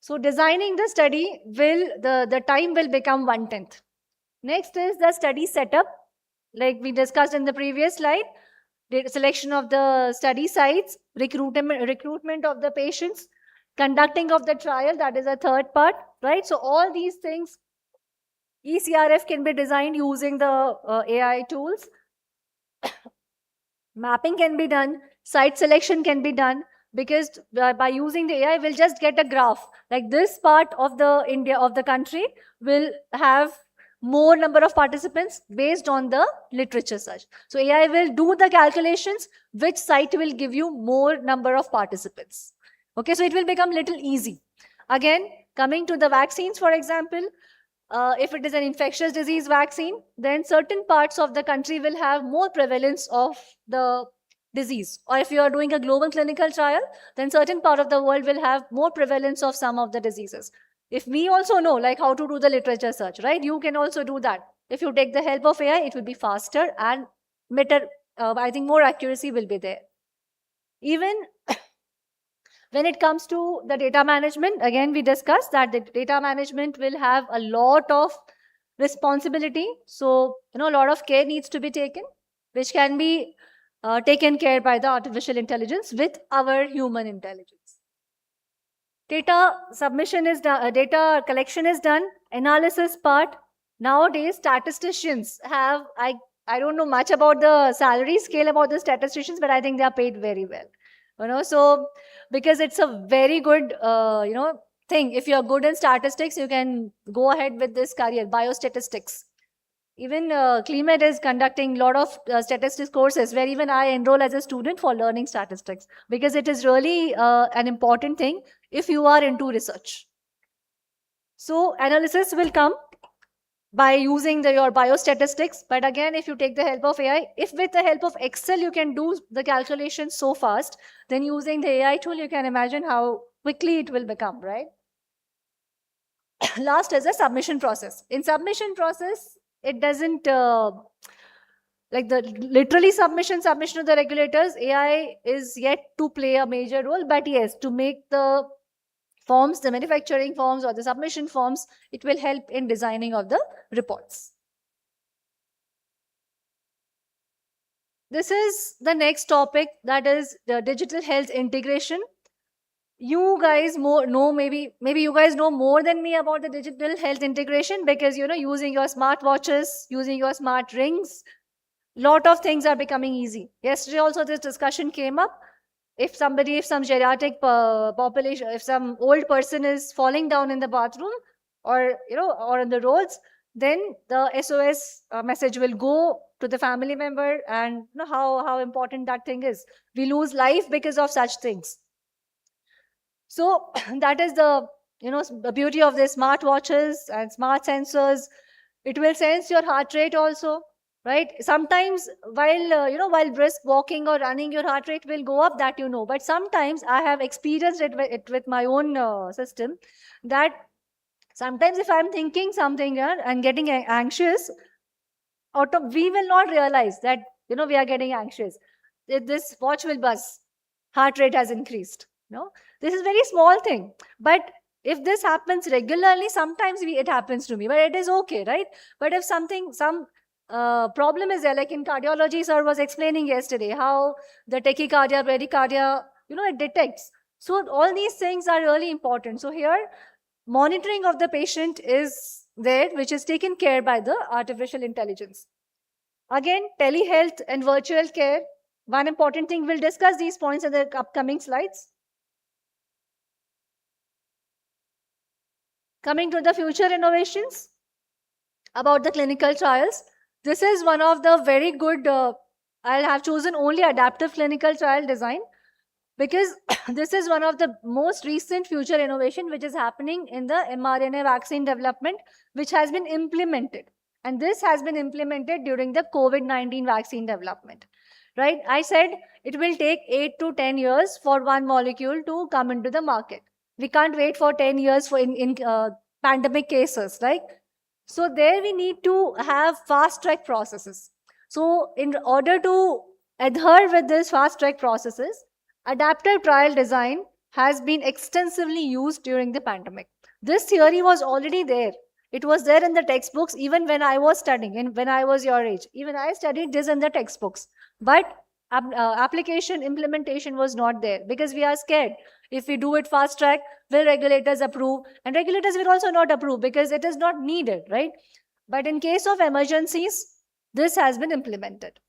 So designing the study the time will become 1/10. Next is the study setup. Like we discussed in the previous slide, the selection of the study sites, recruitment of the patients, conducting of the trial, that is a third part, right? So all these things, ECRF can be designed using the AI tools. Mapping can be done, site selection can be done, because by using the AI, we'll just get a graph. Like this part of the country will have more number of participants based on the literature search. So AI will do the calculations, which site will give you more number of participants. Okay, so it will become little easy. Again, coming to the vaccines, for example, if it is an infectious disease vaccine, then certain parts of the country will have more prevalence of the disease. Or if you are doing a global clinical trial, then certain part of the world will have more prevalence of some of the diseases. If we also know like how to do the literature search, right? You can also do that. If you take the help of AI, it will be faster and better. I think more accuracy will be there. Even when it comes to the data management, again, we discussed that the data management will have a lot of responsibility. So, a lot of care needs to be taken, which can be taken care by the artificial intelligence with our human intelligence. Data submission is done, data collection is done, analysis part. Nowadays, statisticians have, I don't know much about the salary scale about the statisticians, but I think they are paid very well. So because it's a very good, thing. If you're good in statistics, you can go ahead with this career, biostatistics. Even CliMed is conducting a lot of statistics courses where even I enroll as a student for learning statistics, because it is really an important thing if you are into research. So analysis will come by using your biostatistics. But again, if you take the help of AI, if with the help of Excel you can do the calculations so fast, then using the AI tool, you can imagine how quickly it will become, right? Last is the submission process. In submission process, it doesn't like the literally submission to the regulators. AI is yet to play a major role, but yes, to make the forms, the manufacturing forms or the submission forms, it will help in designing of the reports. This is the next topic, that is the digital health integration. You guys maybe you guys know more than me about the digital health integration, because using your smartwatches, using your smart rings, lot of things are becoming easy. Yesterday also this discussion came up. If some geriatric population, if some old person is falling down in the bathroom or or on the roads, then the SOS message will go to the family member, and how important that thing is. We lose life because of such things. So that is the the beauty of the smartwatches and smart sensors. It will sense your heart rate also, right? Sometimes while while brisk walking or running, your heart rate will go up, that but sometimes I have experienced it with my own system, that sometimes if I'm thinking something and getting anxious, we will not realize that we are getting anxious. This watch will buzz, heart rate has increased. This is very small thing, but If this happens regularly, sometimes it happens to me, but it is okay, right? But if some problem is there, like in cardiology, sir was explaining yesterday how the tachycardia, bradycardia, it detects. So all these things are really important. So here, monitoring of the patient is there, which is taken care by the artificial intelligence. Again, telehealth and virtual care. One important thing, we'll discuss these points in the upcoming slides. Coming to the future innovations about the clinical trials. This is one of the very good, I'll have chosen only adaptive clinical trial design, because this is one of the most recent future innovation which is happening in the mRNA vaccine development, which has been implemented. And this has been implemented during the COVID-19 vaccine development, right? I said it will take 8 to 10 years for one molecule to come into the market. We can't wait for 10 years for in pandemic cases, right? So there we need to have fast track processes. So in order to adhere with these fast track processes, adaptive trial design has been extensively used during the pandemic. This theory was already there. It was there in the textbooks even when I was studying and when I was your age. Even I studied this in the textbooks. But application implementation was not there because we are scared. If we do it fast track, will regulators approve? And regulators will also not approve because it is not needed, right? But in case of emergencies, this has been implemented.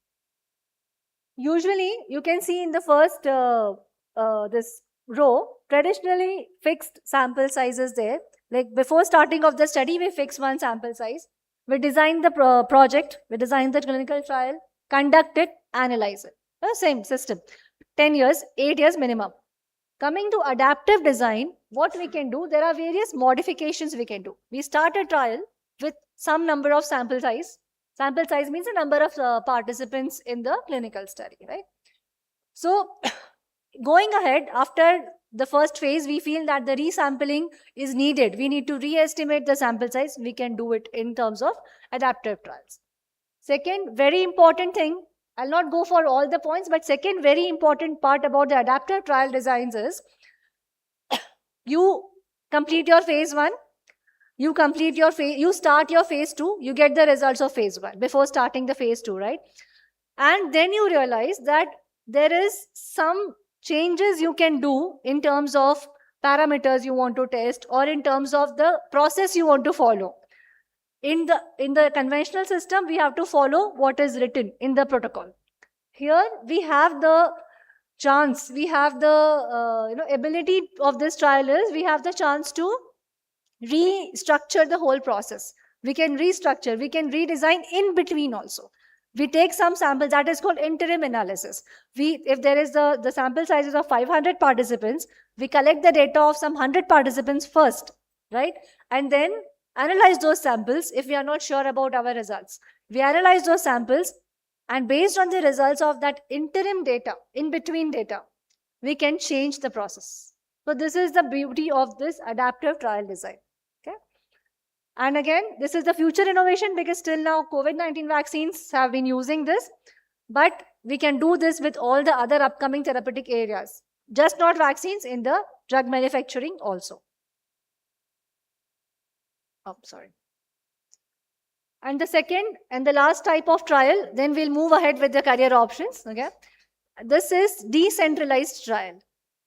Usually, you can see in the first this row, traditionally fixed sample sizes there. Like before starting of the study, we fix one sample size. We design the project, we design the clinical trial, conduct it, analyze it. Same system. 10 years, 8 years minimum. Coming to adaptive design, what we can do, there are various modifications we can do. We start a trial with some number of sample size. Sample size means the number of participants in the clinical study, right? So going ahead, after the first phase, we feel that the resampling is needed. We need to re-estimate the sample size. We can do it in terms of adaptive trials. Second, very important thing, I'll not go for all the points, but second very important part about the adaptive trial designs is you complete your phase 1, you start your phase 2, you get the results of phase 1 before starting the phase 2, right? And then you realize that there is some changes you can do in terms of parameters you want to test or in terms of the process you want to follow. In the conventional system, we have to follow what is written in the protocol. Here we have the chance, we have the ability of this trial is we have the chance to restructure the whole process. We can restructure, we can redesign in between also. We take some samples, that is called interim analysis. If there is the sample sizes of 500 participants, we collect the data of some 100 participants first, right? And then analyze those samples if we are not sure about our results. We analyze those samples, and based on the results of that interim data, in between data, we can change the process. So this is the beauty of this adaptive trial design. Okay. And again, this is the future innovation because till now COVID-19 vaccines have been using this, but we can do this with all the other upcoming therapeutic areas, just not vaccines, in the drug manufacturing also. Oh, sorry. And the second and the last type of trial, then we'll move ahead with the career options. Okay. This is decentralized trial.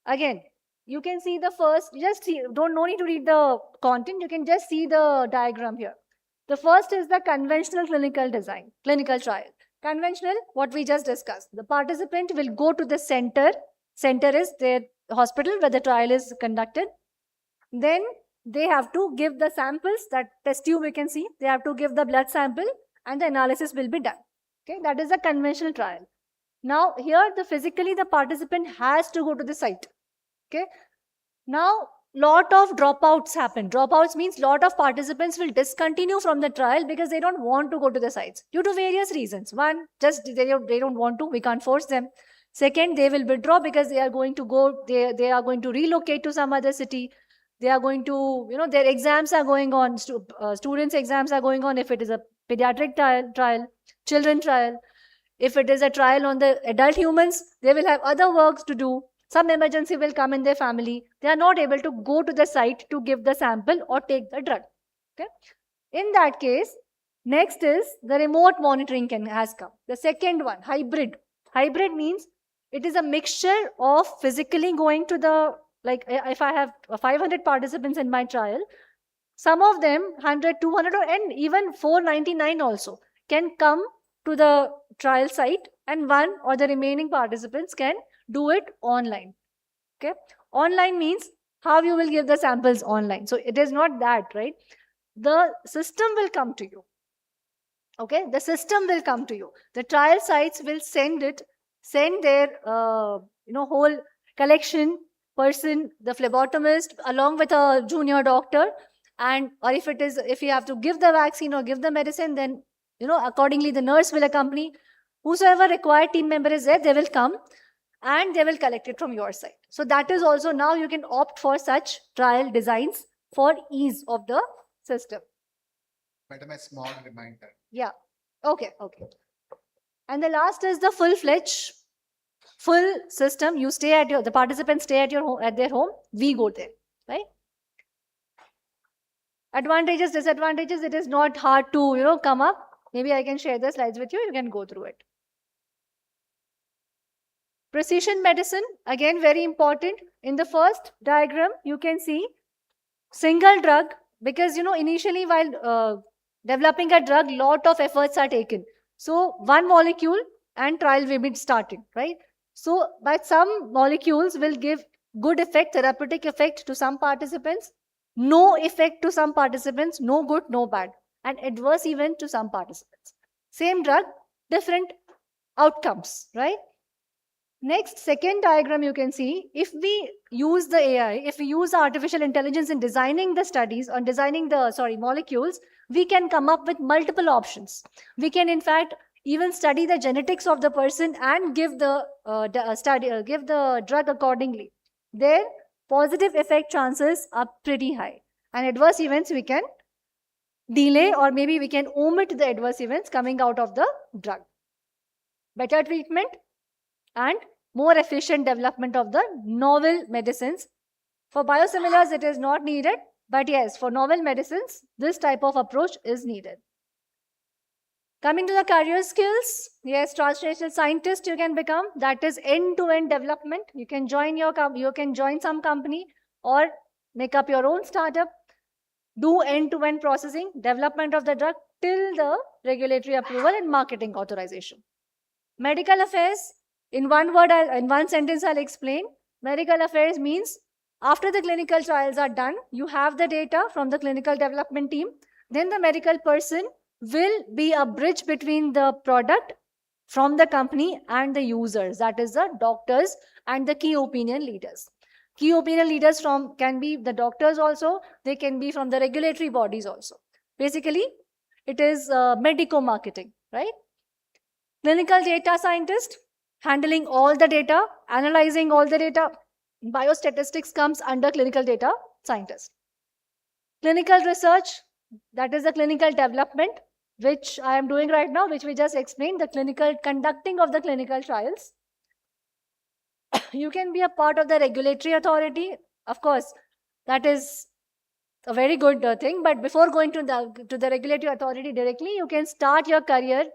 Again, you can see the first, no need to read the content, you can just see the diagram here. The first is the conventional clinical trial. Conventional, what we just discussed. The participant will go to the center. Center is their hospital where the trial is conducted. Then they have to give the samples, that test tube we can see, they have to give the blood sample and the analysis will be done. Okay, that is a conventional trial. Now here physically the participant has to go to the site. Okay. Now lot of dropouts happen. Dropouts means lot of participants will discontinue from the trial because they don't want to go to the sites due to various reasons. One, just they don't want to, we can't force them. Second, they will withdraw because they are going to go, they are going to relocate to some other city. They are going to, their exams are going on, students' exams are going on if it is a pediatric trial, children trial. If it is a trial on the adult humans, they will have other works to do. some emergency will come in their family. They are not able to go to the site to give the sample or take the drug. Okay. In that case, next is the remote monitoring has come. The second one, hybrid. Hybrid means it is a mixture of physically going to the, like if I have 500 participants in my trial, some of them 100, 200 and even 499 also can come to the trial site, and one or the remaining participants can do it online. Okay. Online means how you will give the samples online. So it is not that, right? The system will come to you. Okay. The system will come to you. The trial sites will send their, whole collection person, the phlebotomist, along with a junior doctor. And, or if you have to give the vaccine or give the medicine, then, accordingly the nurse will accompany. Whosoever required team member is there, they will come and they will collect it from your side. So that is also, now you can opt for such trial designs for ease of the system. Madam, a small reminder. Yeah. Okay. And the last is the full-fledged full system. You stay at the participants stay at your home, at their home. We go there, right? Advantages, disadvantages. It is not hard to come up. Maybe I can share the slides with you. You can go through it. Precision medicine, again very important. In the first diagram, you can see single drug, because initially while developing a drug, lot of efforts are taken. So one molecule and trial will be started, right? So, but some molecules will give good effect, therapeutic effect to some participants, no effect to some participants, no good, no bad, and adverse event to some participants. Same drug, different outcomes, right? Next, second diagram you can see, if we use the AI, if we use artificial intelligence in designing the studies, on designing the, molecules, we can come up with multiple options. We can in fact even study the genetics of the person and give the drug accordingly. Their positive effect chances are pretty high, and adverse events we can delay, or maybe we can omit the adverse events coming out of the drug. Better treatment and more efficient development of the novel medicines. For biosimilars, it is not needed, but yes, for novel medicines, this type of approach is needed. Coming to the career skills, yes, translational scientist you can become. That is end-to-end development. You can join some company or make up your own startup. Do end-to-end processing, development of the drug till the regulatory approval and marketing authorization. Medical affairs, in one sentence I'll explain. Medical affairs means after the clinical trials are done, you have the data from the clinical development team. Then the medical person will be a bridge between the product from the company and the users, that is the doctors and the key opinion leaders. Key opinion leaders can be the doctors also, they can be from the regulatory bodies also. Basically, it is medico-marketing, right? Clinical data scientist, handling all the data, analyzing all the data. Biostatistics comes under clinical data scientist. Clinical research, that is the clinical development, which I am doing right now, which we just explained, the clinical conducting of the clinical trials. You can be a part of the regulatory authority. Of course, that is a very good thing, but before going to the regulatory authority directly, you can start your career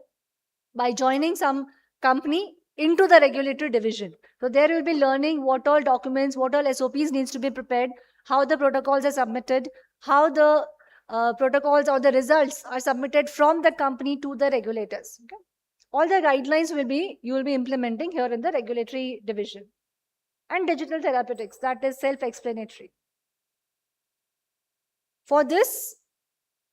by joining some company into the regulatory division. So there you'll be learning what all documents, what all SOPs needs to be prepared, how the protocols are submitted, how the protocols or the results are submitted from the company to the regulators. Okay? All the guidelines you will be implementing here in the regulatory division. And digital therapeutics, that is self-explanatory. For this,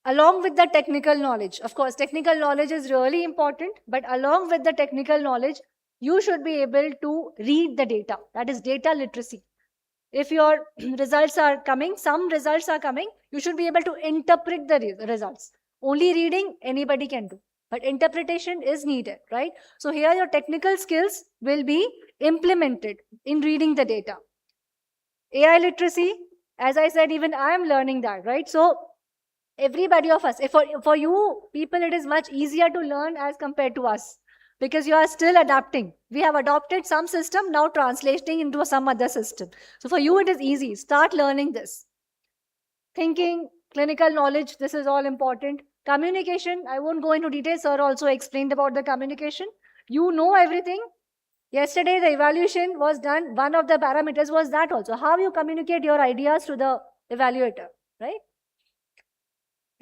along with the technical knowledge, of course, technical knowledge is really important, but along with the technical knowledge, you should be able to read the data. That is data literacy. If your results are coming, some results are coming, you should be able to interpret the results. Only reading, anybody can do. But interpretation is needed, right? So here your technical skills will be implemented in reading the data. AI literacy, as I said, even I am learning that, right? So everybody of us, for you people, it is much easier to learn as compared to us. because you are still adapting. We have adopted some system, now translating into some other system. So for you, it is easy. Start learning this. Thinking, clinical knowledge, this is all important. Communication, I won't go into details. Sir also explained about the communication. You know everything. Yesterday, the evaluation was done. One of the parameters was that also. How you communicate your ideas to the evaluator, right?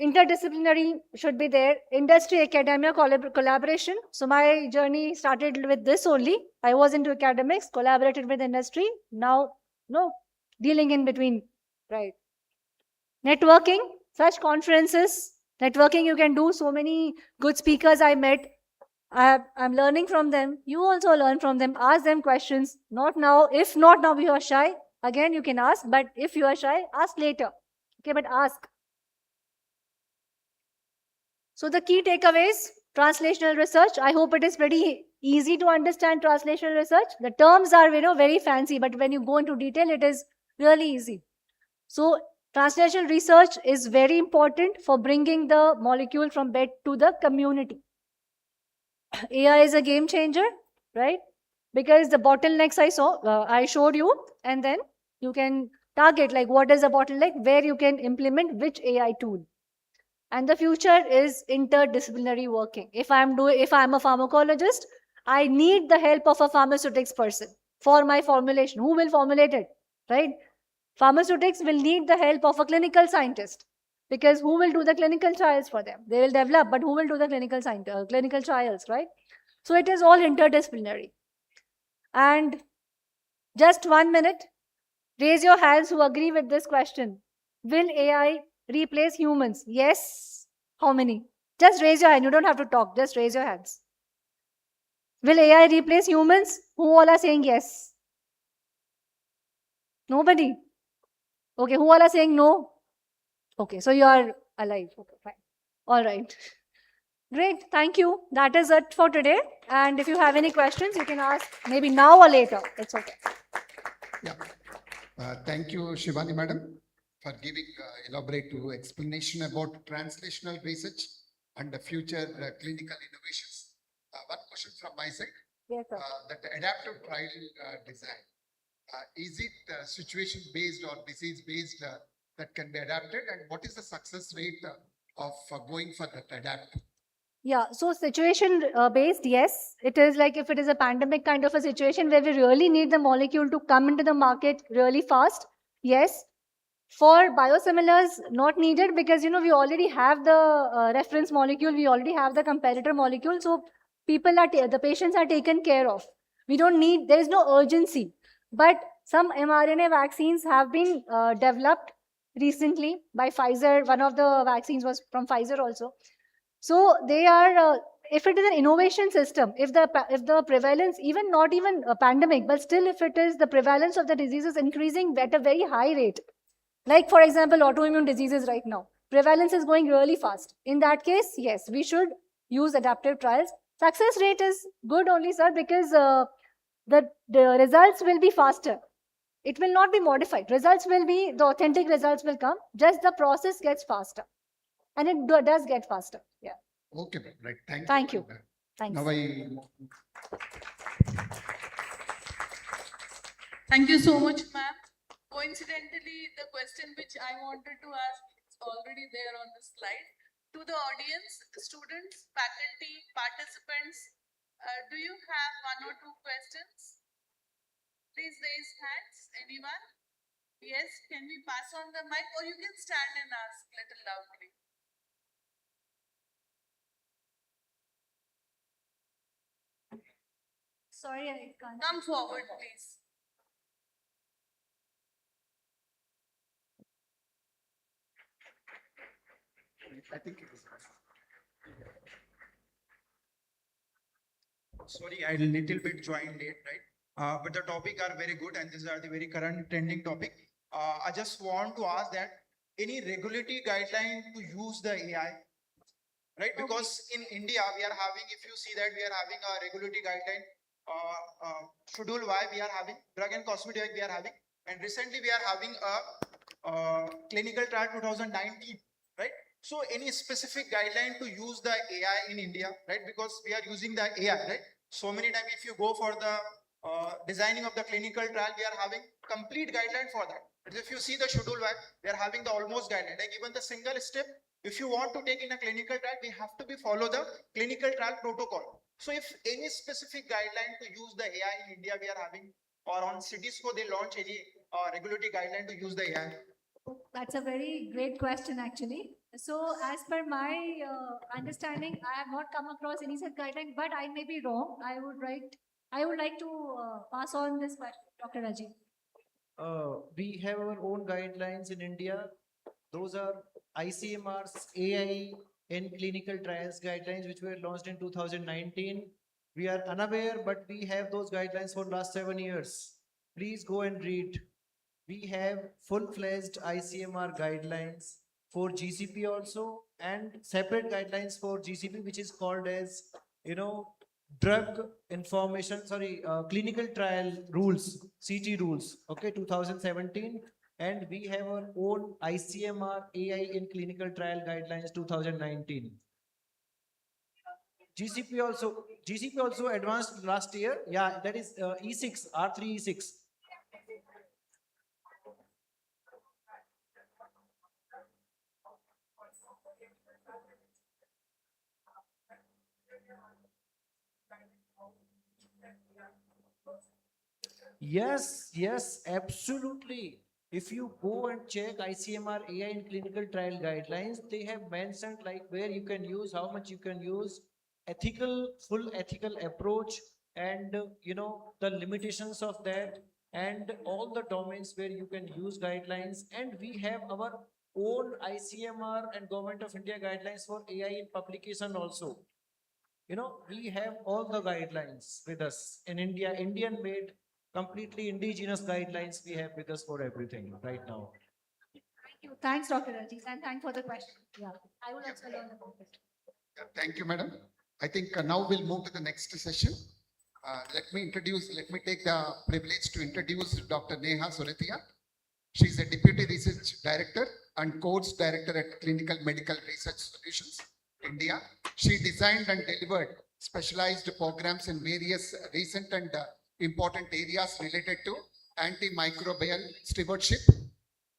Interdisciplinary should be there. Industry, academia, collaboration. So my journey started with this only. I was into academics, collaborated with industry. Now, no, dealing in between, right? Networking, such conferences, networking you can do. So many good speakers I met. I'm learning from them. You also learn from them. Ask them questions. Not now. If not now, you are shy. Again, you can ask. But if you are shy, ask later. Okay, but ask. So the key takeaways, translational research. I hope it is pretty easy to understand translational research. The terms are, very fancy, but when you go into detail, it is really easy. So translational research is very important for bringing the molecule from bed to the community. AI is a game changer, right? Because the bottlenecks I showed you, and then you can target like what is the bottleneck, where you can implement which AI tool. And the future is interdisciplinary working. If I'm a pharmacologist, I need the help of a pharmaceutics person for my formulation. Who will formulate it, right? Pharmaceutics will need the help of a clinical scientist, because who will do the clinical trials for them? They will develop, but who will do the clinical trials, right? So it is all interdisciplinary. And just 1 minute, raise your hands who agree with this question. Will AI replace humans? Yes. How many? Just raise your hand. You don't have to talk. Just raise your hands. Will AI replace humans? Who all are saying yes? Nobody. Okay, who all are saying no? Okay, so you are alive. Okay, fine. All right. Great, thank you. That is it for today. And if you have any questions, you can ask maybe now or later. It's okay. Yeah. Thank you, Shivani Madam, for giving elaborate explanation about translational research and the future clinical innovations. One question from my side. Yes, sir. That adaptive trial design, is it situation based or disease based that can be adapted, and what is the success rate of going for that adaptive? Yeah, so situation based, yes. It is like if it is a pandemic kind of a situation where we really need the molecule to come into the market really fast, yes. For biosimilars, not needed, because we already have the reference molecule, we already have the competitor molecule, so the patients are taken care of. We don't need, there is no urgency. But some mRNA vaccines have been developed recently by Pfizer. One of the vaccines was from Pfizer also. So they are, if it is an innovation system, if the prevalence, even not even a pandemic, but still if it is the prevalence of the disease is increasing at a very high rate, like for example, autoimmune diseases right now, prevalence is going really fast. In that case, yes, we should use adaptive trials. Success rate is good only, sir, because the results will be faster. It will not be modified. Results will be, the authentic results will come, just the process gets faster. And it does get faster. Yeah. Okay, ma'am. Right. Thank you. Thanks. Now Thank you so much, ma'am. Coincidentally, the question which I wanted to ask is already there on the slide. To the audience, students, faculty, participants, do you have one or two questions? Please raise hands. Anyone? Yes, can we pass on the mic, or you can stand and ask a little loudly. Sorry, I can't. Come forward, please. I think it is. Sorry, I little bit joined late, right? But the topic are very good, and these are the very current trending topic. I just want to ask that any regulatory guideline to use the AI, right? Because in India we are having, if you see that we are having a regulatory guideline, schedule Y we are having, drug and cosmetic we are having, and recently we are having a clinical trial 2019, right? So any specific guideline to use the AI in India, right? Because we are using the AI, right? So many times if you go for the designing of the clinical trial, we are having complete guideline for that. But if you see the schedule back, we are having the almost guideline. Like even the single step, if you want to take in a clinical trial, we have to be follow the clinical trial protocol. So if any specific guideline to use the AI in India we are having, or on CDSCO they launch any regulatory guideline to use the AI? That's a very great question, actually. So, as per my understanding, I have not come across any such guideline, but I may be wrong. I would like to pass on this question, Dr. Rajiv. We have our own guidelines in India. Those are ICMR's AI in clinical trials guidelines, which were launched in 2019. We are unaware, but we have those guidelines for last 7 years. Please go and read. We have full-fledged ICMR guidelines for GCP also, and separate guidelines for GCP, which is called as, drug information, clinical trial rules, CT rules, okay, 2017. And we have our own ICMR AI in clinical trial guidelines 2019. GCP also advanced last year. Yeah, that is E6, R3 E6. Yes, absolutely. If you go and check ICMR AI in clinical trial guidelines, they have mentioned like where you can use, how much you can use, full ethical approach, and the limitations of that, and all the domains where you can use guidelines. And we have our own ICMR and Government of India guidelines for AI in publication also. We have all the guidelines with us in India, Indian made, completely indigenous guidelines we have with us for everything right now. Thank you. Thanks, Dr. Rajiv, and thanks for the question. Yeah, I will also learn about it. Thank you, madam. I think now we'll move to the next session. Let me take the privilege to introduce Dr. Neha Suratia. She's a Deputy Research Director and Course Director at Clinical Medical Research Solutions, India. She designed and delivered specialized programs in various recent and important areas related to antimicrobial stewardship,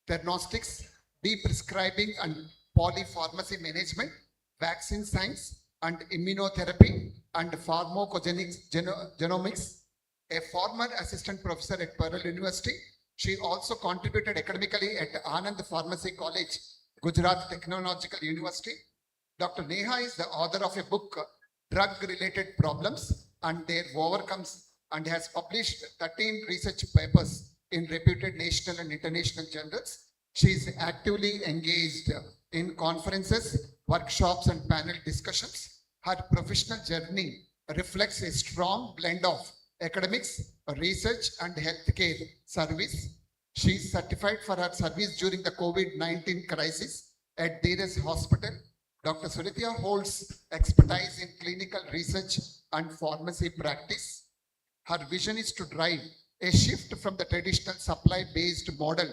diagnostics, de-prescribing and polypharmacy management, vaccine science and immunotherapy, and genomics. A former assistant professor at Pearl University, she also contributed academically at Anand Pharmacy College, Gujarat Technological University. Dr. Neha is the author of a book, Drug-Related Problems and Their Overcomes, and has published 13 research papers in reputed national and international journals. She is actively engaged in conferences, workshops, and panel discussions. Her professional journey reflects a strong blend of academics, research, and healthcare service. She is certified for her service during the COVID-19 crisis at Dheeraj Hospital. Dr. Suratia holds expertise in clinical research and pharmacy practice. Her vision is to drive a shift from the traditional supply-based model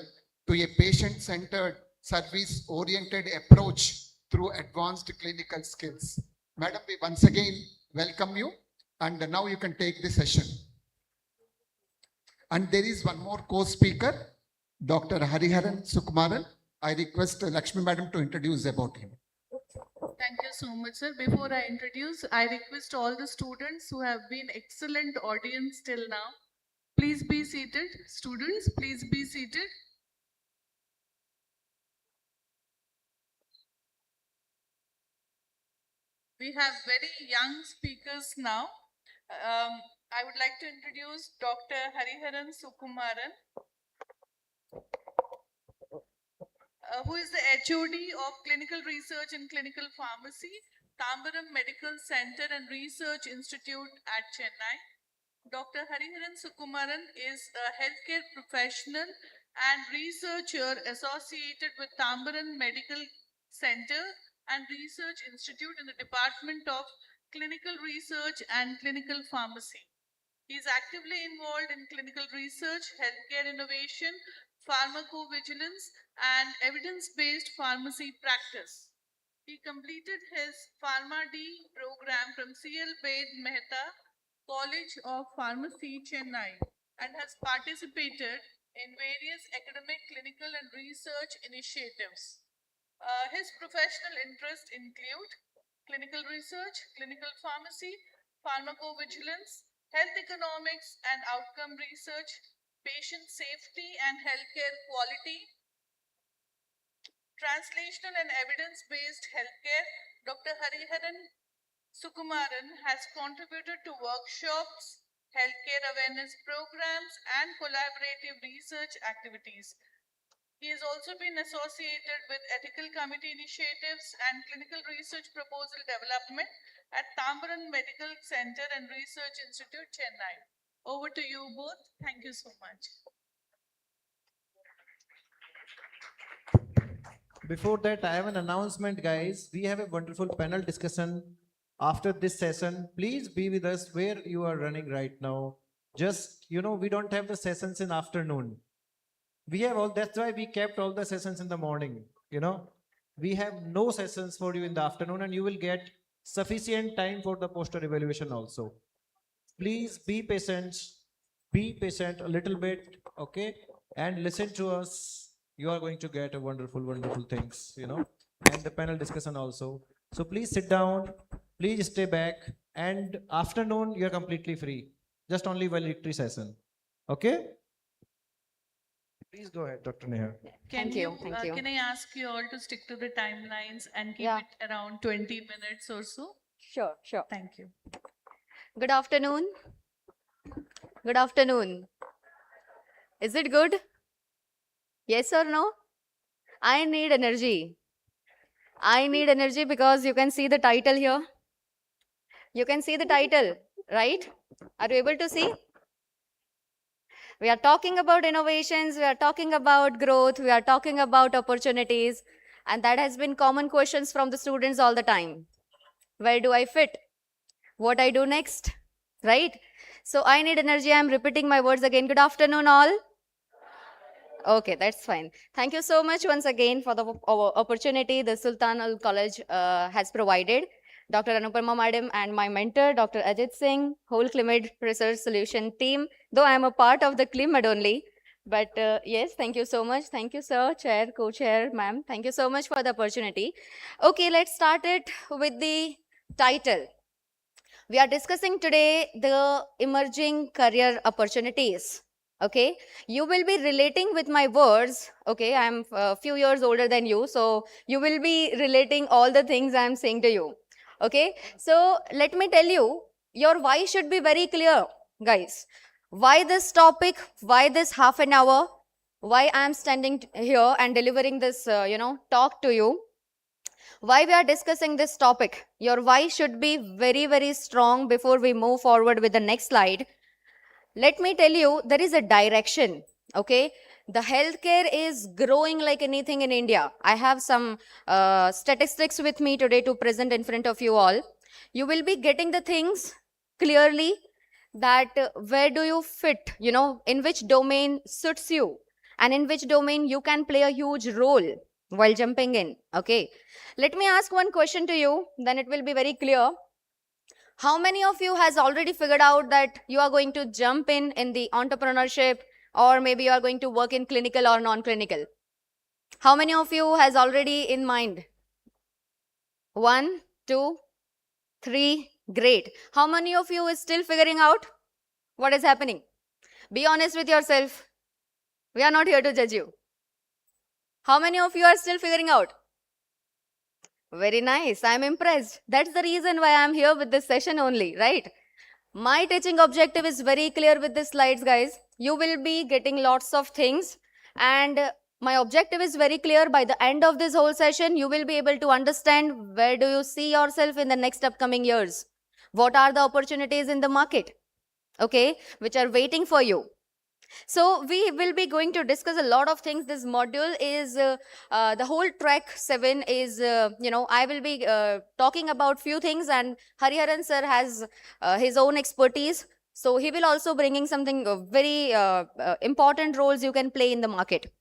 to a patient-centered, service-oriented approach through advanced clinical skills. Madam, we once again welcome you, and now you can take the session. And there is one more co-speaker, Dr. Hariharan Sukumaran. I request Lakshmi Madam to introduce about him. Thank you so much, sir. Before I introduce, I request all the students who have been excellent audience till now, please be seated. Students, please be seated. We have very young speakers now. I would like to introduce Dr. Hariharan Sukumaran, who is the HOD of Clinical Research and Clinical Pharmacy, Tambaram Medical Center and Research Institute at Chennai. Dr. Hariharan Sukumaran is a healthcare professional and researcher associated with Tambaram Medical Center and Research Institute in the Department of Clinical Research and Clinical Pharmacy. He is actively involved in clinical research, healthcare innovation, pharmacovigilance, and evidence-based pharmacy practice. He completed his Pharma D program from CL Bed Mehta College of Pharmacy, Chennai, and has participated in various academic, clinical, and research initiatives. His professional interests include clinical research, clinical pharmacy, pharmacovigilance, health economics and outcome research, patient safety and healthcare quality, translational and evidence-based healthcare. Dr. Hariharan Sukumaran has contributed to workshops, healthcare awareness programs, and collaborative research activities. He has also been associated with ethical committee initiatives and clinical research proposal development at Tambaran Medical Center and Research Institute, Chennai. Over to you both. Thank you so much. Before that, I have an announcement, guys. We have a wonderful panel discussion after this session. Please be with us where you are running right now. Just, we don't have the sessions in afternoon. We have all, that's why we kept all the sessions in the morning, We have no sessions for you in the afternoon, and you will get sufficient time for the poster evaluation also. Please be patient a little bit, okay? And listen to us. You are going to get a wonderful, wonderful things, and the panel discussion also. So please sit down, please stay back, and afternoon you're completely free. Just only valedictory session. Okay? Please go ahead, Dr. Neha. Thank you. Can I ask you all to stick to the timelines and keep Yeah. it around 20 minutes or so? Sure, sure. Thank you. Good afternoon. Good afternoon. Is it good? Yes or no? I need energy. I need energy because you can see the title here. You can see the title, right? Are you able to see? We are talking about innovations, we are talking about growth, we are talking about opportunities, and that has been common questions from the students all the time. Where do I fit? What I do next? Right? So I need energy. I'm repeating my words again. Good afternoon, all. Okay, that's fine. Thank you so much once again for the opportunity the Sultan-ul College has provided. Dr. Anupama Madam and my mentor, Dr. Ajit Singh, whole CliMed Research Solution team, though I am a part of the CliMed only. But yes, thank you so much. Thank you, sir, chair, co-chair, ma'am. Thank you so much for the opportunity. Okay, let's start it with the title. We are discussing today the emerging career opportunities. Okay, you will be relating with my words. Okay, I'm a few years older than you, so you will be relating all the things I'm saying to you. Okay, so let me tell you, your why should be very clear, guys. Why this topic? Why this half an hour? Why I'm standing here and delivering this, talk to you? Why we are discussing this topic? Your why should be very, very strong before we move forward with the next slide. Let me tell you, there is a direction, okay? The healthcare is growing like anything in India. I have some statistics with me today to present in front of you all. You will be getting the things clearly that where do you fit, in which domain suits you and in which domain you can play a huge role while jumping in, okay? Let me ask one question to you, then it will be very clear. How many of you has already figured out that you are going to jump in the entrepreneurship, or maybe you are going to work in clinical or non-clinical? How many of you has already in mind? 1, 2, 3, great. How many of you is still figuring out what is happening? Be honest with yourself. We are not here to judge you. How many of you are still figuring out? Very nice. I'm impressed. That's the reason why I'm here with this session only, right? My teaching objective is very clear with the slides, guys. You will be getting lots of things, and my objective is very clear. By the end of this whole session, you will be able to understand where do you see yourself in the next upcoming years. What are the opportunities in the market, okay, which are waiting for you. So we will be going to discuss a lot of things. This module is the whole track 7 is, I will be talking about few things, and Hariharan sir has his own expertise. So he will also bringing something very important roles you can play in the market,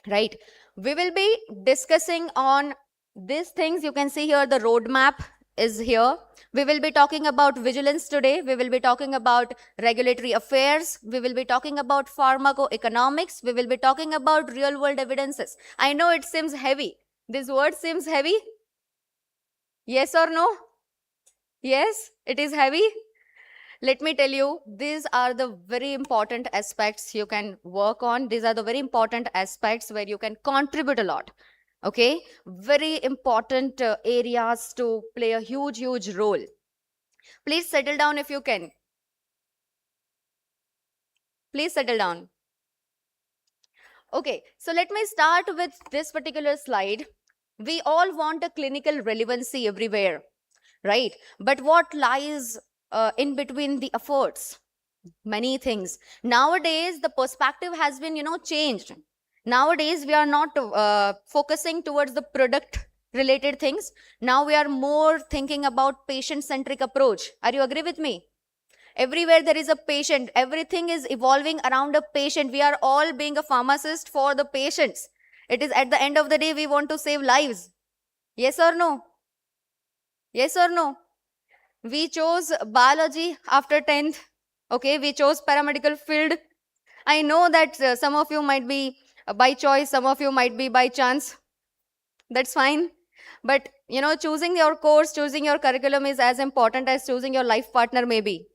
right? We will be discussing on These things you can see here, the roadmap is here. We will be talking about vigilance today. We will be talking about regulatory affairs. We will be talking about pharmacoeconomics. We will be talking about real world evidences. I know it seems heavy. This word seems heavy. Yes or no? Yes, it is heavy. Let me tell you, these are the very important aspects you can work on. These are the very important aspects where you can contribute a lot. Okay, very important areas to play a huge role. Please settle down if you can. Please settle down. Okay, so let me start with this particular slide. We all want a clinical relevancy everywhere, right? But what lies in between the efforts? Many things. Nowadays, the perspective has been, changed. Nowadays, we are not focusing towards the product related things. Now we are more thinking about patient-centric approach. Are you agree with me? Everywhere there is a patient. Everything is evolving around a patient. We are all being a pharmacist for the patients. It is at the end of the day, we want to save lives. Yes or no? Yes or no? We chose biology after 10th. Okay, we chose paramedical field. I know that some of you might be by choice, some of you might be by chance. That's fine. But, choosing your course, choosing your curriculum is as important as choosing your life partner maybe.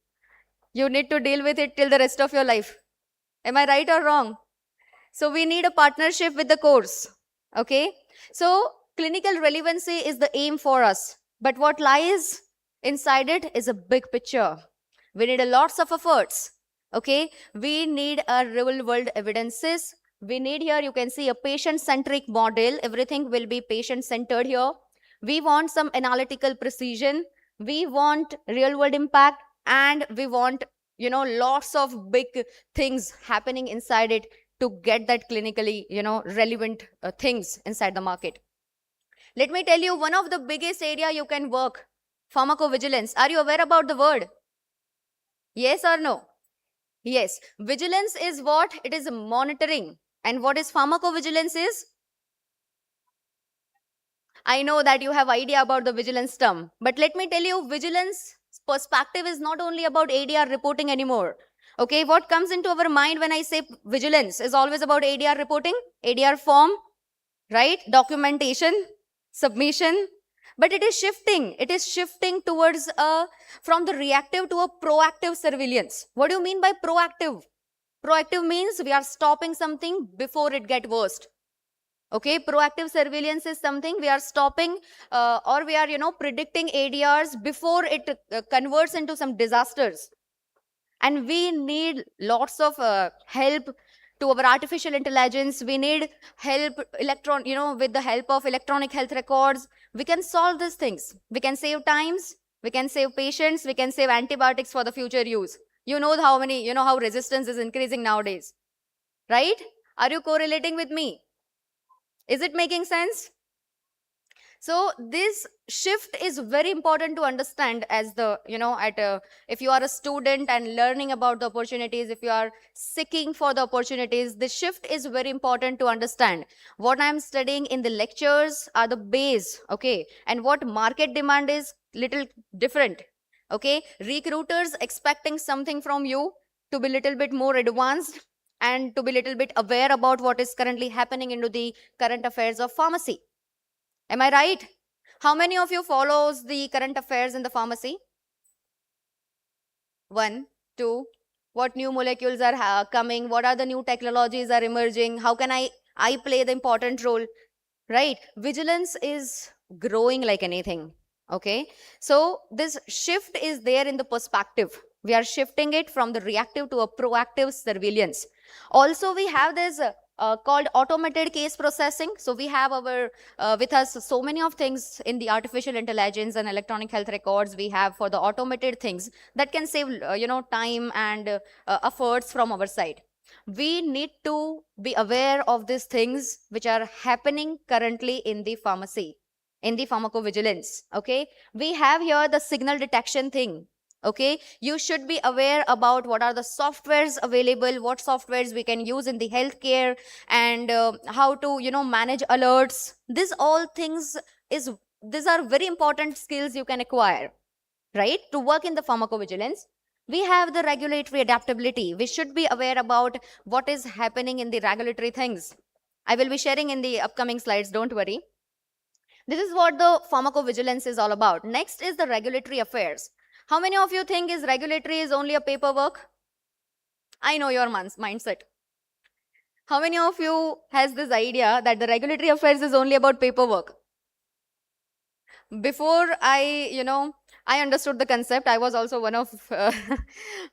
You need to deal with it till the rest of your life. Am I right or wrong? So we need a partnership with the course. Okay. So clinical relevancy is the aim for us. But what lies inside it is a big picture. We need a lots of efforts. Okay. We need a real world evidences. We need here, you can see a patient-centric model. Everything will be patient-centered here. We want some analytical precision. We want real world impact. And we want, lots of big things happening inside it to get that clinically, relevant things inside the market. Let me tell you, one of the biggest area you can work, pharmacovigilance. Are you aware about the word? Yes or no? Yes. Vigilance is what? It is monitoring. And what is pharmacovigilance is? I know that you have idea about the vigilance term, but let me tell you, vigilance perspective is not only about ADR reporting anymore. Okay, what comes into our mind when I say vigilance is always about ADR reporting, ADR form, right? Documentation, submission, but it is shifting. It is shifting towards from the reactive to a proactive surveillance. What do you mean by proactive? Proactive means we are stopping something before it gets worse. Okay, proactive surveillance is something we are stopping or we are, predicting ADRs before it converts into some disasters. And we need lots of help to our artificial intelligence. We need help with the help of electronic health records. We can solve these things. We can save times. We can save patients. We can save antibiotics for the future use. You know how many, how resistance is increasing nowadays, right? Are you correlating with me? Is it making sense? So this shift is very important to understand as the, if you are a student and learning about the opportunities, if you are seeking for the opportunities, the shift is very important to understand. What I'm studying in the lectures are the base, okay? And what market demand is little different, okay? Recruiters expecting something from you to be little bit more advanced and to be little bit aware about what is currently happening into the current affairs of pharmacy. Am I right? How many of you follows the current affairs in the pharmacy? 1, 2. What new molecules are coming? What are the new technologies are emerging? How can I play the important role? Right? Vigilance is growing like anything. Okay. So this shift is there in the perspective. We are shifting it from the reactive to a proactive surveillance. Also, we have this called automated case processing. So we have our with us so many of things in the artificial intelligence and electronic health records we have for the automated things that can save time and efforts from our side. We need to be aware of these things which are happening currently in the pharmacy, in the pharmacovigilance. Okay, we have here the signal detection thing. Okay, you should be aware about what are the softwares available, what softwares we can use in the healthcare, and how to manage alerts. These all things these are very important skills you can acquire, right? To work in the pharmacovigilance, we have the regulatory adaptability. We should be aware about what is happening in the regulatory things. I will be sharing in the upcoming slides, don't worry. This is what the pharmacovigilance is all about. Next is the regulatory affairs. How many of you think is regulatory is only a paperwork? I know your mindset. How many of you has this idea that the regulatory affairs is only about paperwork? Before I understood the concept, I was also one of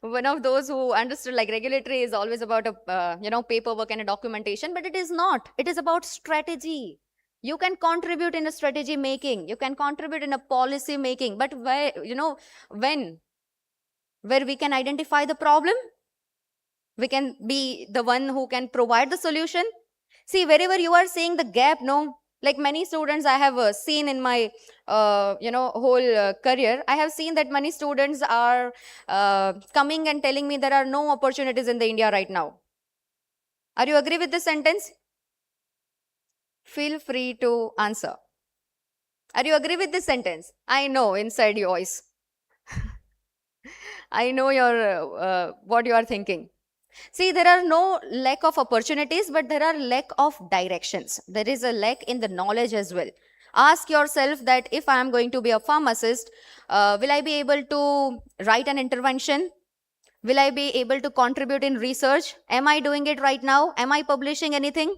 one of those who understood like regulatory is always about a paperwork and a documentation, but it is not. It is about strategy. You can contribute in a strategy making, you can contribute in a policy making, but where we can identify the problem, we can be the one who can provide the solution. See, wherever you are seeing the gap, no, like many students I have seen in my whole career, I have seen that many students are coming and telling me there are no opportunities in the India right now. Are you agree with this sentence? Feel free to answer. Are you agree with this sentence? I know inside your voice. I know your what you are thinking. See, there are no lack of opportunities, but there are lack of directions. There is a lack in the knowledge as well. Ask yourself that if I am going to be a pharmacist, will I be able to write an intervention? Will I be able to contribute in research? Am I doing it right now? Am I publishing anything?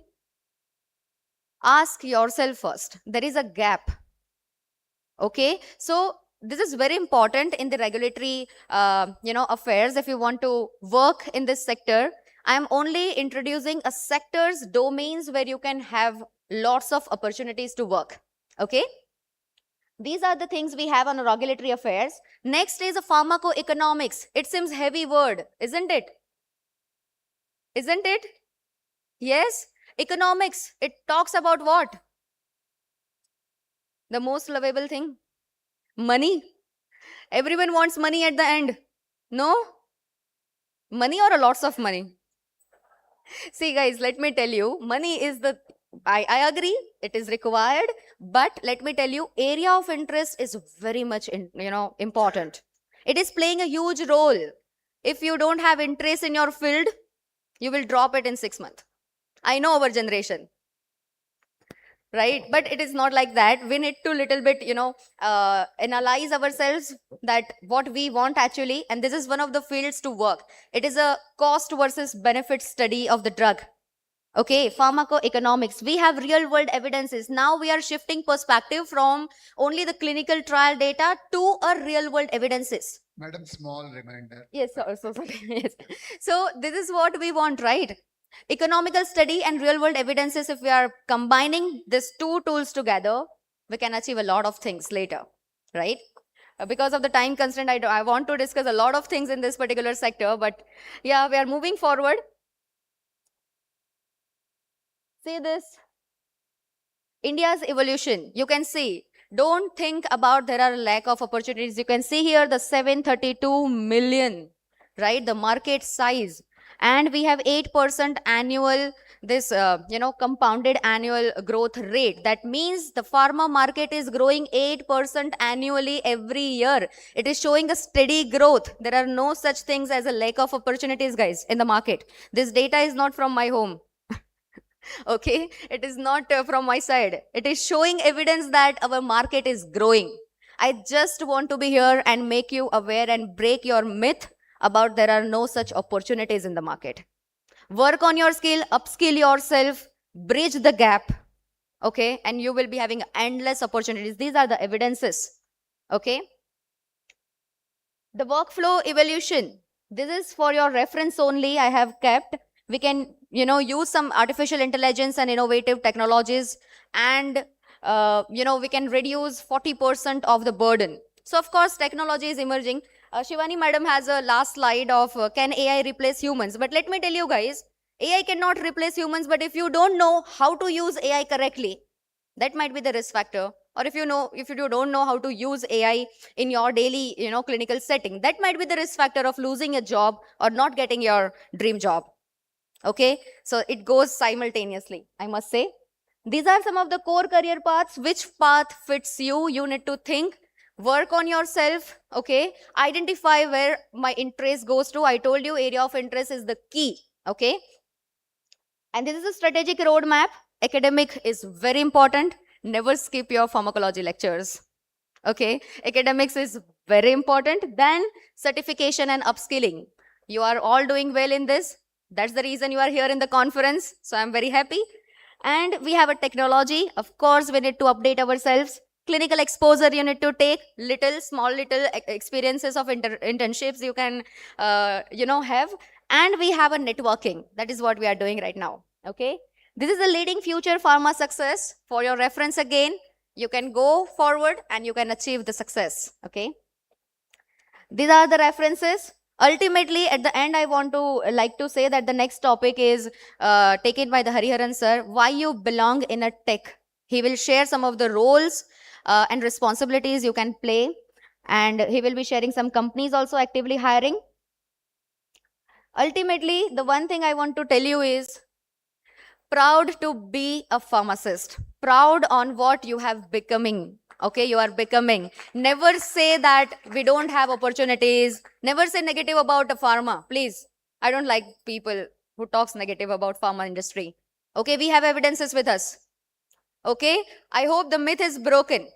Ask yourself first. There is a gap. Okay, so this is very important in the regulatory affairs. If you want to work in this sector, I am only introducing a sectors, domains where you can have lots of opportunities to work. Okay, these are the things we have on regulatory affairs. Next is a pharmacoeconomics. It seems heavy word, isn't it? Isn't it? Yes, economics. It talks about what? The most lovable thing, money. Everyone wants money at the end. No? Money or a lots of money? See guys, let me tell you, money is the, I agree, it is required, but let me tell you, area of interest is very much important. It is playing a huge role. If you don't have interest in your field, you will drop it in 6 months. I know our generation. Right, but it is not like that. We need to little bit analyze ourselves that what we want actually, and this is one of the fields to work. It is a cost versus benefit study of the drug. Okay, pharmacoeconomics. We have real world evidences. Now we are shifting perspective from only the clinical trial data to a real world evidences. Madam, small reminder. Yes, so yes. So this is what we want, right? Economical study and real world evidences, if we are combining these two tools together, we can achieve a lot of things later, right? Because of the time constraint, I want to discuss a lot of things in this particular sector, but yeah, we are moving forward. See this, India's evolution. You can see, don't think about there are lack of opportunities. You can see here the 732 million, right? The market size. And we have 8% annual, this, compounded annual growth rate. That means the pharma market is growing 8% annually every year. It is showing a steady growth. There are no such things as a lack of opportunities, guys, in the market. This data is not from my home. Okay, it is not from my side. It is showing evidence that our market is growing. I just want to be here and make you aware and break your myth about there are no such opportunities in the market. Work on your skill, upskill yourself, bridge the gap, okay, and you will be having endless opportunities. These are the evidences, okay. The workflow evolution, this is for your reference only. I have kept, we can use some artificial intelligence and innovative technologies, and we can reduce 40% of the burden. So of course technology is emerging. Shivani madam has a last slide of can AI replace humans? But let me tell you guys, AI cannot replace humans, but if you don't know how to use AI correctly, that might be the risk factor. Or if you don't know how to use AI in your daily, clinical setting, that might be the risk factor of losing a job or not getting your dream job. Okay, so it goes simultaneously, I must say. These are some of the core career paths. Which path fits you? You need to think, work on yourself, okay? Identify where my interest goes to. I told you area of interest is the key, okay? And this is a strategic roadmap. Academic is very important. Never skip your pharmacology lectures, okay? Academics is very important. Then certification and upskilling. You are all doing well in this. That's the reason you are here in the conference. So I'm very happy. And we have a technology. Of course, we need to update ourselves. Clinical exposure you need to take. Small little experiences of internships you can, have. And we have a networking. That is what we are doing right now. Okay. This is the leading future pharma success. For your reference again, you can go forward and you can achieve the success. Okay. These are the references. Ultimately, at the end, I want to like to say that the next topic is taken by the Hariharan sir, why you belong in a tech. He will share some of the roles and responsibilities you can play. And he will be sharing some companies also actively hiring. Ultimately, the one thing I want to tell you is, proud to be a pharmacist. Proud on what you have becoming. Okay, you are becoming. Never say that we don't have opportunities. Never say negative about a pharma. Please. I don't like people who talks negative about pharma industry. Okay, we have evidences with us. Okay, I hope the myth is broken.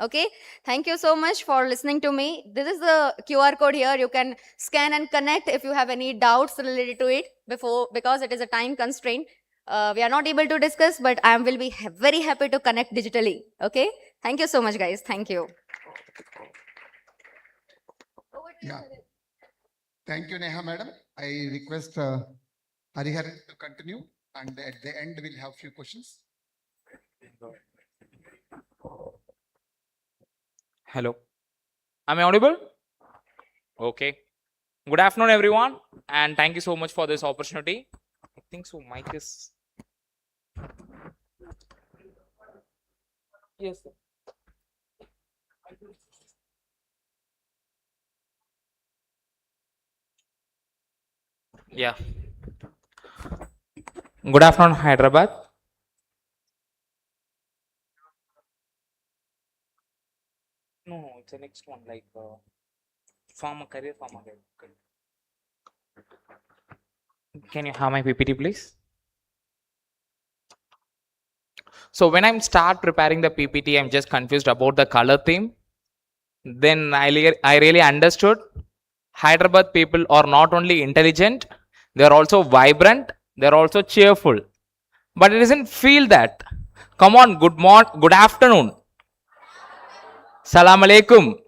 Okay, thank you so much for listening to me. This is the QR code here. You can scan and connect if you have any doubts related to it because it is a time constraint. We are not able to discuss, but I will be very happy to connect digitally. Okay, thank you so much, guys. Thank you. Yeah. Thank you, Neha madam. I request Hariharan to continue, and at the end we'll have few questions. Hello. Am I audible? Okay. Good afternoon, everyone, and thank you so much for this opportunity. I think so. Mic is. Yes, sir. Yeah. Good afternoon, Hyderabad. No, it's the next one, like career pharma. Can you have my PPT, please? So when I'm start preparing the PPT, I'm just confused about the color theme. Then I really understood Hyderabad people are not only intelligent, they are also vibrant, they are also cheerful. But it doesn't feel that. Come on, good afternoon. Salam alaikum.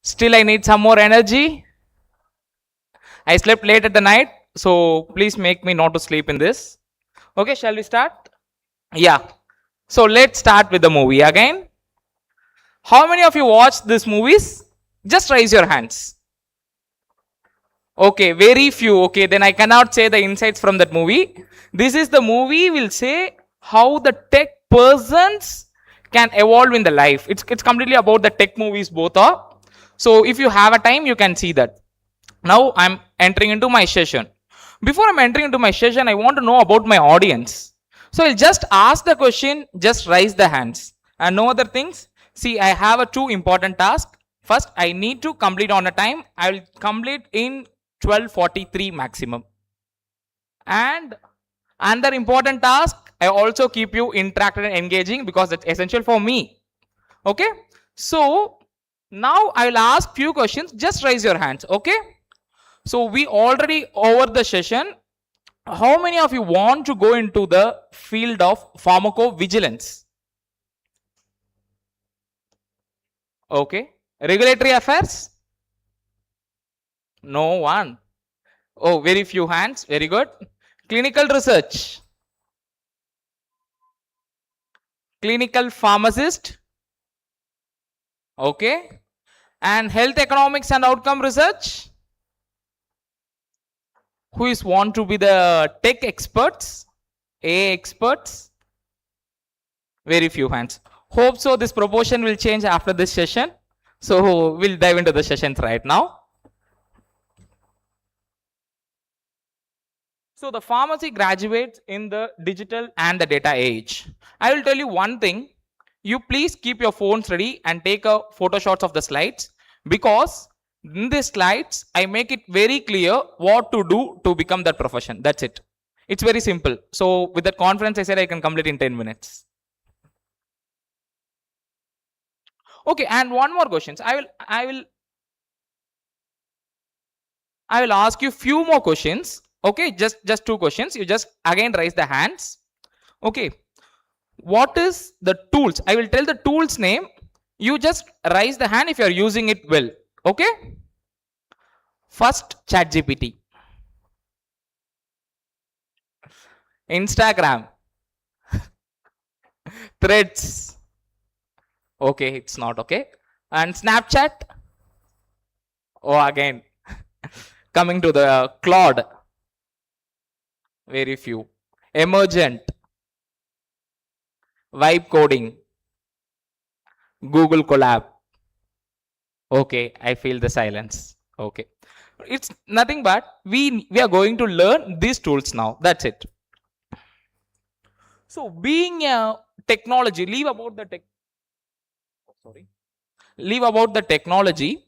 Still I need some more energy. I slept late at the night, so please make me not to sleep in this. Okay, shall we start? Yeah. So let's start with the movie again. How many of you watched these movies? Just raise your hands. Okay, very few. Okay, then I cannot say the insights from that movie. This is the movie will say how the tech persons can evolve in the life. It's completely about the tech movies both are. So if you have a time, you can see that. Now I'm entering into my session. Before I'm entering into my session, I want to know about my audience. So I'll just ask the question, just raise the hands. And no other things. See, I have a two important tasks. First, I need to complete on a time. I will complete in 12:43 maximum. And another important task, I also keep you interacted and engaging because that's essential for me. Okay? So now I will ask few questions. Just raise your hands. Okay? So we already over the session. How many of you want to go into the field of pharmacovigilance? Okay. Regulatory affairs? No one. Oh, very few hands. Very good. Clinical research? Clinical pharmacist? Okay. And health economics and outcome research? Who is want to be the tech experts? AI experts? Very few hands. Hope so this proportion will change after this session. So we'll dive into the sessions right now. So the pharmacy graduates in the digital and the data age. I will tell you one thing. You please keep your phones ready and take a photo shots of the slides, because in the slides I make it very clear what to do to become that profession. That's it. It's very simple. So with that confidence, I said I can complete in 10 minutes. Okay, and one more questions. I will ask you few more questions. Okay, just 2 questions. You just again raise the hands. Okay. What is the tools? I will tell the tools name. You just raise the hand if you are using it well. Okay. First, ChatGPT. Instagram. Threads. Okay, it's not okay. And Snapchat. Oh, again. Coming to the Claude. Very few. Emergent. Vibe coding. Google Colab. Okay, I feel the silence. Okay. It's nothing but we are going to learn these tools now. That's it. So being a technology, leave about the technology.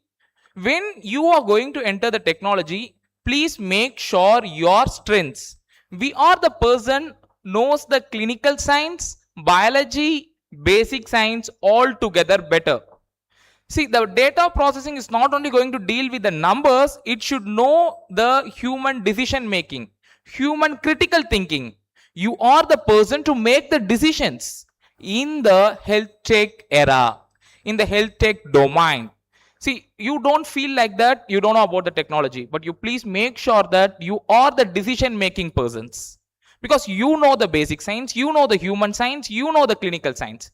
When you are going to enter the technology, please make sure your strengths. We are the person knows the clinical science, biology, basic science all together better. See, the data processing is not only going to deal with the numbers, it should know the human decision making, human critical thinking. You are the person to make the decisions in the health tech era, in the health tech domain. See, you don't feel like that, you don't know about the technology, but you please make sure that you are the decision making persons, because you know the basic science, you know the human science, you know the clinical science.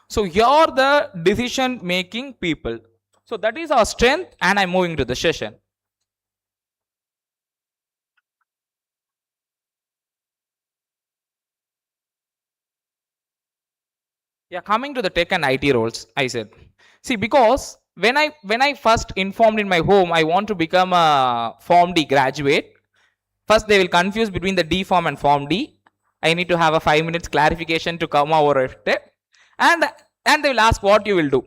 So you're the decision making people. So that is our strength, and I'm moving to the session. Yeah, coming to the tech and IT roles, I said. See, because when I first informed in my home I want to become a Form D graduate, first they will confuse between the D form and Form D. I need to have a 5 minutes clarification to come over it. And they will ask what you will do.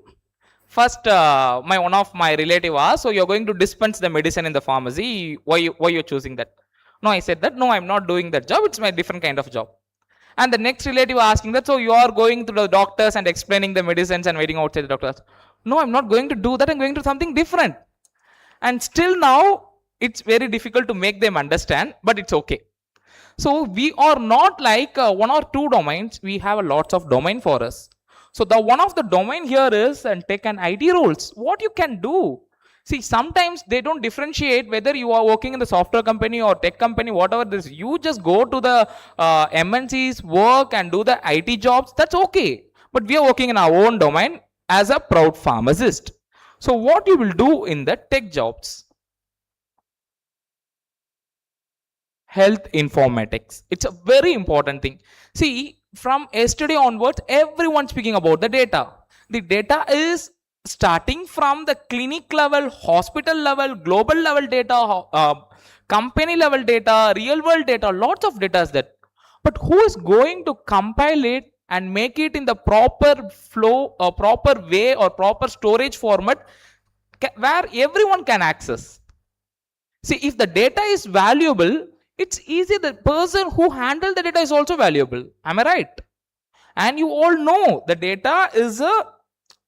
First, one of my relative asked, so you're going to dispense the medicine in the pharmacy. Why you're choosing that? No, I said that, no, I'm not doing that job. It's my different kind of job. And the next relative asking that, so you are going to the doctors and explaining the medicines and waiting outside the doctors. No, I'm not going to do that. I'm going to something different. And still now, it's very difficult to make them understand, but it's okay. So we are not like 1 or 2 domains. We have a lots of domain for us. So the one of the domain here is and tech and IT roles. What you can do? See, sometimes they don't differentiate whether you are working in the software company or tech company, whatever this. You just go to the MNCs, work and do the IT jobs. That's okay. But we are working in our own domain as a proud pharmacist. So what you will do in the tech jobs? Health informatics. It's a very important thing. See, from yesterday onwards, everyone speaking about the data. The data is starting from the clinic level, hospital level, global level data, company level data, real world data, lots of data is there. But who is going to compile it and make it in the proper flow or proper way or proper storage format where everyone can access? See, if the data is valuable, it's easy. The person who handles the data is also valuable. Am I right? And you all know the data is a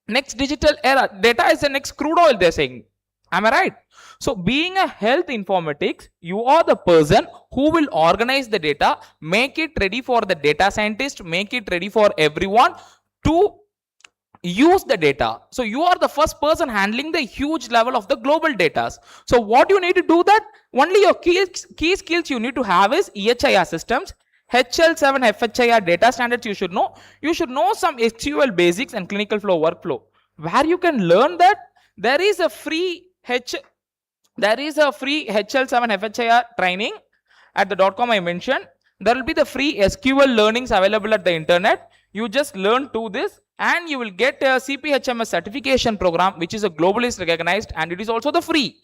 next digital era. Data is the next crude oil, they're saying. Am I right? So being a health informatics, you are the person who will organize the data, make it ready for the data scientist, make it ready for everyone to use the data. So you are the first person handling the huge level of the global data. So what you need to do that, only your key skills you need to have is EHIR systems, HL7 FHIR data standards you should know. You should know some SQL basics and clinical flow workflow. Where you can learn that, there is a free HL7 FHIR training at the .com I mentioned. There will be the free SQL learnings available at the internet. You just learn to this and you will get a CPHMS certification program which is a globally recognized and it is also the free.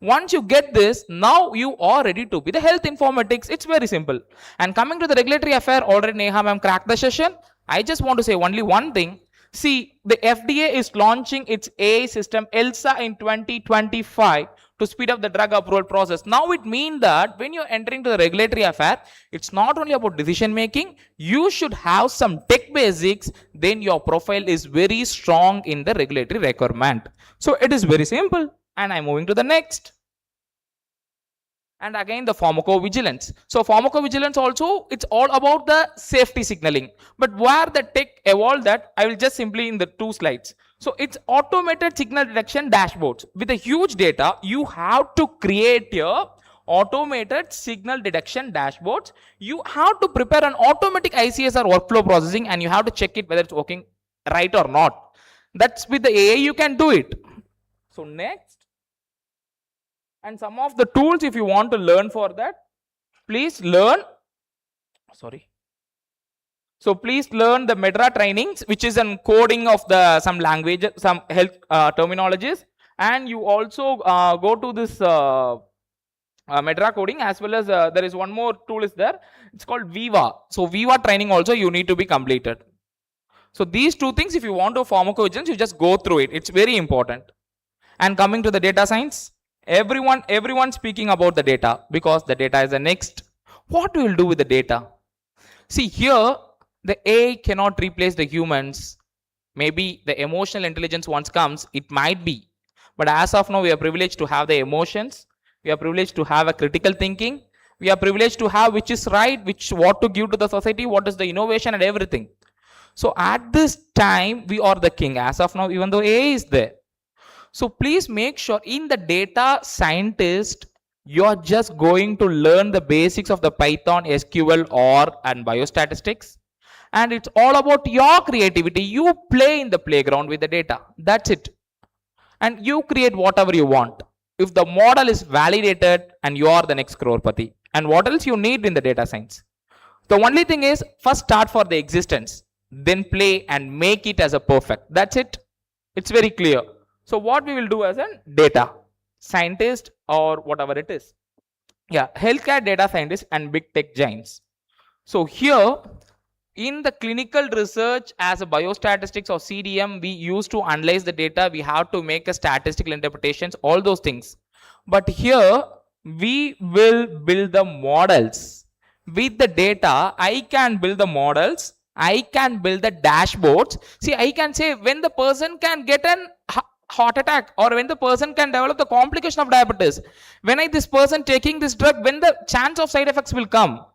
Once you get this, now you are ready to be the health informatics. It's very simple. And coming to the regulatory affair, already Neha ma'am cracked the session. I just want to say only one thing. See, the FDA is launching its AI system ELSA in 2025 to speed up the drug approval process. Now it means that when you're entering to the regulatory affair, it's not only about decision making, you should have some tech basics, then your profile is very strong in the regulatory requirement. So it is very simple. And I'm moving to the next. And again, the pharmacovigilance. So pharmacovigilance also, it's all about the safety signaling. But where the tech evolved that, I will just simply in the 2 slides. So it's automated signal detection dashboards. With a huge data, you have to create your automated signal detection dashboards. You have to prepare an automatic ICSR workflow processing, and you have to check it whether it's working right or not. That's with the AI you can do it. So next. And some of the tools, if you want to learn for that, please learn. Sorry. So please learn the MEDRA trainings, which is an coding of the some language, some health terminologies. And you also go to this MEDRA coding, as well as there is one more tool is there. It's called Viva. So Viva training also you need to be completed. So these 2 things, if you want to pharmacovigilance, you just go through it. It's very important. And coming to the data science, everyone speaking about the data, because the data is the next. What we will do with the data? See here, the AI cannot replace the humans. Maybe the emotional intelligence once comes, it might be. But as of now, we are privileged to have the emotions. We are privileged to have a critical thinking. We are privileged to have which is right, what to give to the society, what is the innovation and everything. So at this time, we are the king. As of now, even though AI is there. So please make sure in the data scientist, you're just going to learn the basics of the Python, SQL, or and biostatistics. And it's all about your creativity. You play in the playground with the data. That's it. And you create whatever you want. If the model is validated, and you are the next crorepati. And what else you need in the data science? The only thing is, first start for the existence, then play and make it as a perfect. That's it. It's very clear. So what we will do as a data scientist or whatever it is. Yeah, healthcare data scientists and big tech giants. So here in the clinical research as a biostatistics or CDM, we used to analyze the data. We have to make a statistical interpretations, all those things. But here we will build the models. With the data, I can build the models. I can build the dashboards. See, I can say when the person can get an heart attack, or when the person can develop the complication of diabetes, when this person taking this drug, when the chance of side effects will come,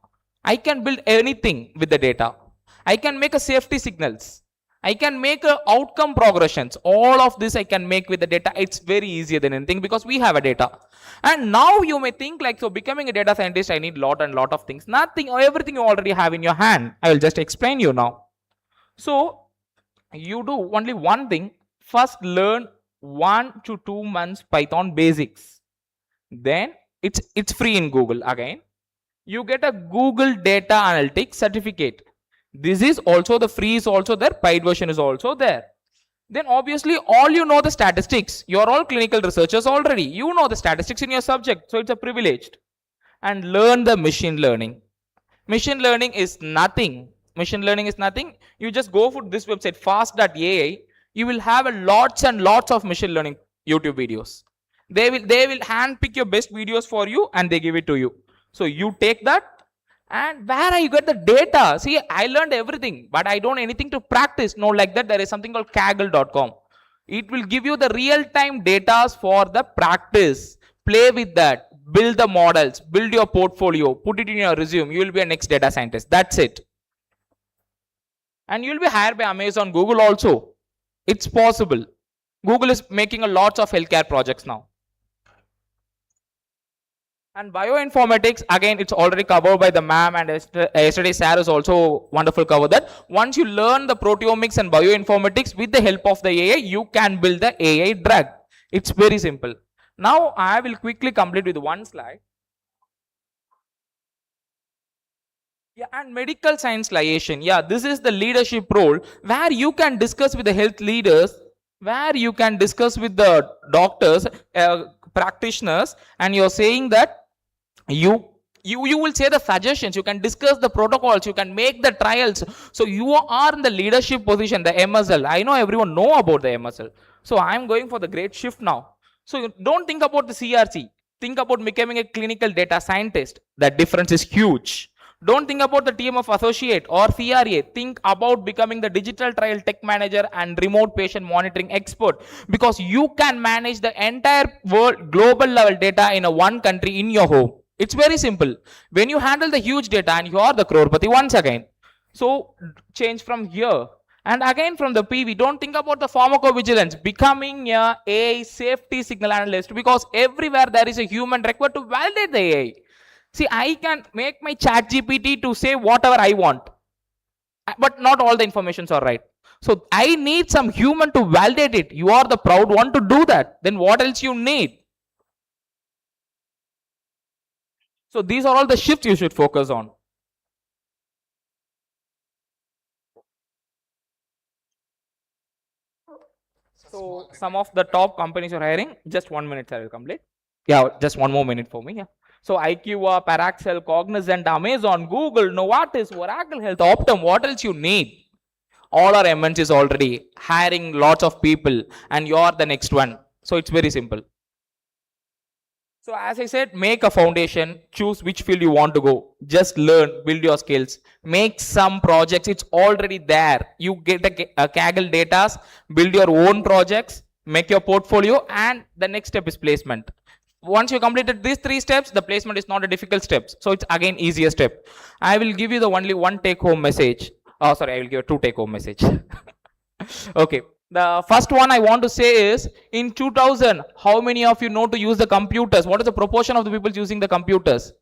I can build anything with the data. I can make a safety signals. I can make a outcome progressions. All of this I can make with the data. It's very easier than anything because we have a data. And now you may think like, so becoming a data scientist, I need lot of things. Nothing, everything you already have in your hand. I will just explain you now. So you do only one thing. First learn 1 to 2 months Python basics. Then it's free in Google again. You get a Google Data Analytics certificate. This is also the free is also there, paid version is also there. Then obviously all you know the statistics. You are all clinical researchers already. You know the statistics in your subject, so it's a privileged. And learn the machine learning. Machine learning is nothing. Machine learning is nothing. You just go for this website fast.ai. You will have a lots and lots of machine learning YouTube videos. They will handpick your best videos for you and they give it to you. So you take that, and where I get the data. See, I learned everything, but I don't know anything to practice. No, like that, there is something called Kaggle.com. It will give you the real-time data for the practice. Play with that. Build the models. Build your portfolio. Put it in your resume. You will be a next data scientist. That's it. And you will be hired by Amazon, Google also. It's possible. Google is making a lots of healthcare projects now. And bioinformatics, again, it's already covered by the ma'am, and yesterday Sarah has also wonderful covered that. Once you learn the proteomics and bioinformatics with the help of the AI, you can build the AI drug. It's very simple. Now I will quickly complete with one slide. Yeah, and medical science liaison. Yeah, this is the leadership role where you can discuss with the health leaders, where you can discuss with the doctors, practitioners, and you're saying that you will say the suggestions, you can discuss the protocols, you can make the trials. So you are in the leadership position, the MSL. I know everyone know about the MSL. So I'm going for the great shift now. So you don't think about the CRC. Think about becoming a clinical data scientist. That difference is huge. Don't think about the team of associate or CRA. Think about becoming the digital trial tech manager and remote patient monitoring expert, because you can manage the entire world global level data in a one country in your home. It's very simple. When you handle the huge data and you are the crorepati once again. So change from here. And again from the PV, don't think about the pharmacovigilance, becoming a AI safety signal analyst, because everywhere there is a human required to validate the AI. See, I can make my chat GPT to say whatever I want, but not all the informations are right. So I need some human to validate it. You are the proud one to do that. Then what else you need? So these are all the shifts you should focus on. So some of the top companies are hiring. Just 1 minute, I will complete. Yeah, just one more minute for me. Yeah. So IQA, Paraxel, Cognizant, Amazon, Google, Novartis, Oracle Health, Optum. What else you need? All our MNCs already hiring lots of people, and you are the next one. So it's very simple. So as I said, make a foundation, choose which field you want to go. Just learn, build your skills, make some projects. It's already there. You get a Kaggle data, build your own projects, make your portfolio, and the next step is placement. Once you completed these 3 steps, the placement is not a difficult step. So it's again easier step. I will give you the only one take home message. Oh, sorry, I will give 2 take home message. Okay. The first one I want to say is, in 2000, how many of you know to use the computers? What is the proportion of the people using the computers?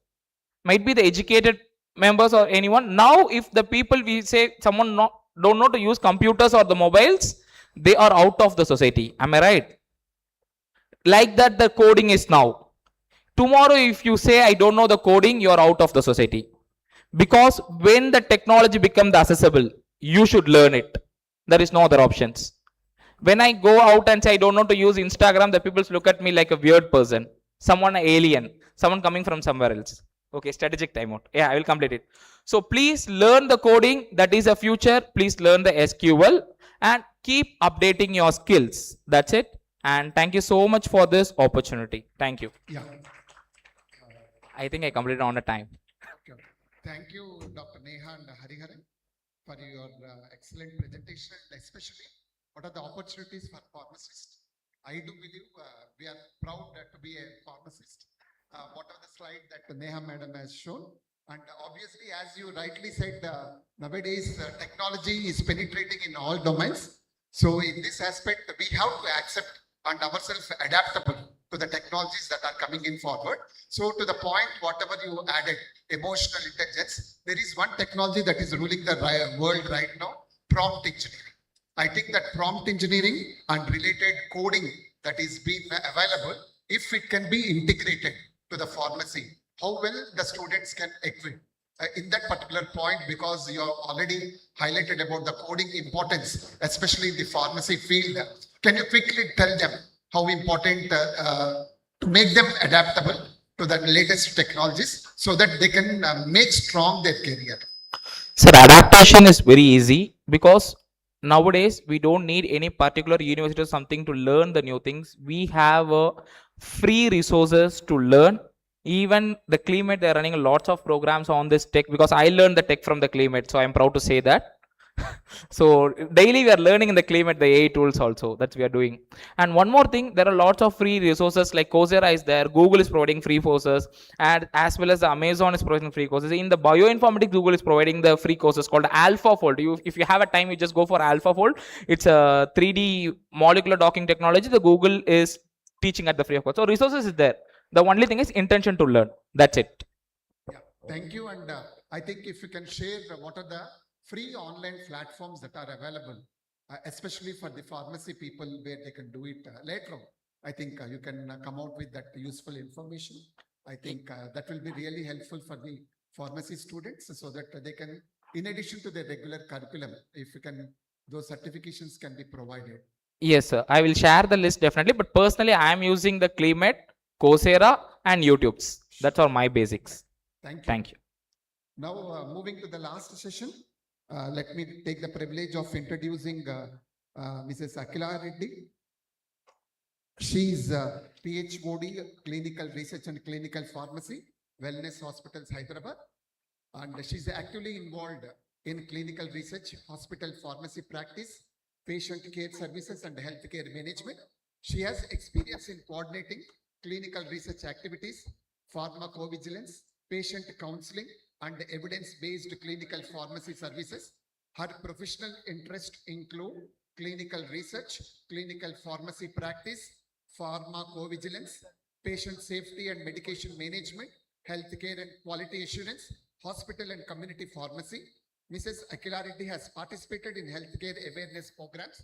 Might be the educated members or anyone. Now, if the people, we say someone don't know to use computers or the mobiles, they are out of the society. Am I right? Like that, the coding is now. Tomorrow, if you say, I don't know the coding, you are out of the society. Because when the technology becomes accessible, you should learn it. There is no other options. When I go out and say I don't know to use Instagram, the people look at me like a weird person, someone alien, someone coming from somewhere else. Okay, strategic timeout. Yeah, I will complete it. So please learn the coding. That is the future. Please learn the SQL and keep updating your skills. That's it. And thank you so much for this opportunity. Thank you. Yeah. I think I completed on the time. Okay. Thank you, Dr. Neha and Hariharan, for your excellent presentation, and especially what are the opportunities for pharmacists. I do believe we are proud to be a pharmacist. What are the slide that Neha madam has shown? And obviously, as you rightly said, nowadays technology is penetrating in all domains. So in this aspect, we have to accept and ourselves adaptable to the technologies that are coming in forward. So to the point, whatever you added, emotional intelligence, there is one technology that is ruling the world right now, prompt engineering. I think that prompt engineering and related coding that is being available, if it can be integrated to the pharmacy, how well the students can equip in that particular point, because you have already highlighted about the coding importance, especially in the pharmacy field. Can you quickly tell them how important to make them adaptable to the latest technologies so that they can make strong their career? So adaptation is very easy, because nowadays we don't need any particular university or something to learn the new things. We have free resources to learn. Even the CliMed, they're running lots of programs on this tech, because I learned the tech from the CliMed, so I'm proud to say that. So daily we are learning in the CliMed the AI tools also, that we are doing. And one more thing, there are lots of free resources like Coursera is there, Google is providing free courses, and as well as Amazon is providing free courses. In the bioinformatics, Google is providing the free courses called AlphaFold. If you have a time, you just go for AlphaFold. It's a 3D molecular docking technology. The Google is teaching at the free of cost. So resources is there. The only thing is intention to learn. That's it. Yeah, thank you. And I think if you can share what are the free online platforms that are available, especially for the pharmacy people, where they can do it later on. I think you can come out with that useful information. I think that will be really helpful for the pharmacy students, so that they can, in addition to the regular curriculum, if you can, those certifications can be provided. Yes, sir. I will share the list definitely. But personally, I am using the CliMed Coursera and YouTubes. That's all my basics. Thank you. Thank you. Now, moving to the last session, let me take the privilege of introducing Mrs. Akila Reddy. She is PhD, Clinical Research and Clinical Pharmacy, Wellness Hospitals, Hyderabad. And she's actively involved in clinical research, hospital pharmacy practice, patient care services, and healthcare management. She has experience in coordinating clinical research activities, pharmacovigilance, patient counseling, and evidence-based clinical pharmacy services. Her professional interests include clinical research, clinical pharmacy practice, pharmacovigilance, patient safety and medication management, healthcare and quality assurance, hospital and community pharmacy. Mrs. Akila Reddy has participated in healthcare awareness programs,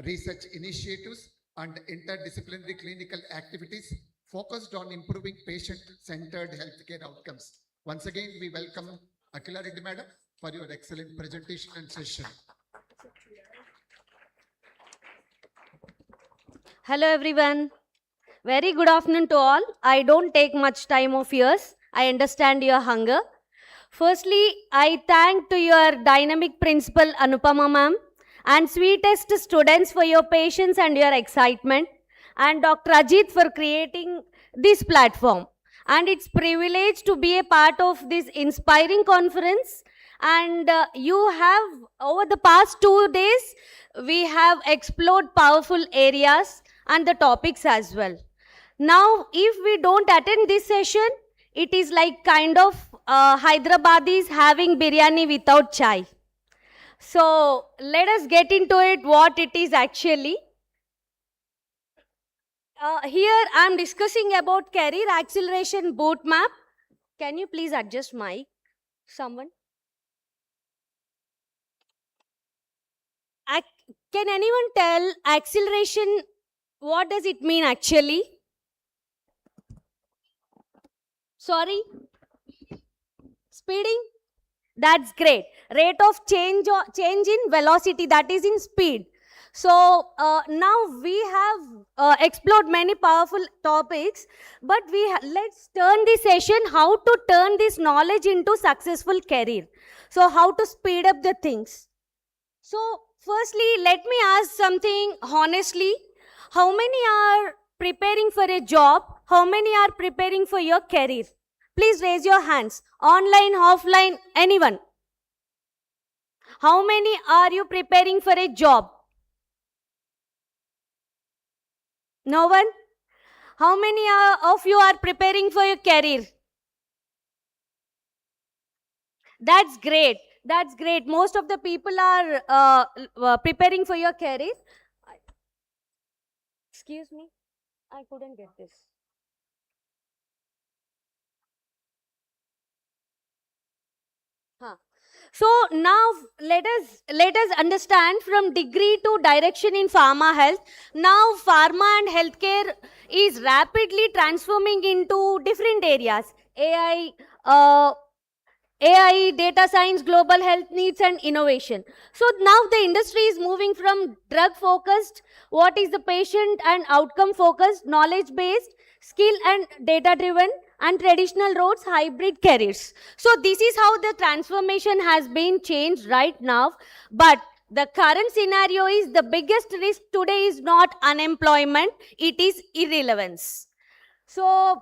research initiatives, and interdisciplinary clinical activities focused on improving patient-centered healthcare outcomes. Once again, we welcome Akila Reddy Madam for your excellent presentation and session. Hello everyone. Very good afternoon to all. I don't take much time of yours. I understand your hunger. Firstly, I thank to your dynamic principal Anupama ma'am and sweetest students for your patience and your excitement, and Dr. Ajit for creating this platform. And it's privilege to be a part of this inspiring conference. And you have, over the past 2 days, we have explored powerful areas and the topics as well. Now, if we don't attend this session, it is like kind of Hyderabadis having biryani without chai. So let us get into it, what it is actually. Here I am discussing about career acceleration boot map. Can you please adjust mic, someone? Can anyone tell acceleration, what does it mean actually? Sorry? Speeding? That's great. Rate of change in velocity, that is in speed. So now we have explored many powerful topics, but let's turn this session how to turn this knowledge into successful career. So how to speed up the things. So firstly, let me ask something honestly. How many are preparing for a job? How many are preparing for your career? Please raise your hands. Online, offline, anyone? How many are you preparing for a job? No one? How many of you are preparing for your career? That's great. That's great. Most of the people are preparing for your career. Excuse me, I couldn't get this. So now let us understand from degree to direction in pharma health. Now pharma and healthcare is rapidly transforming into different areas. AI, data science, global health needs and innovation. So now the industry is moving from drug focused, what is the patient and outcome focused, knowledge based, skill and data driven, and traditional roads, hybrid careers. So this is how the transformation has been changed right now. But the current scenario is the biggest risk today is not unemployment, it is irrelevance. So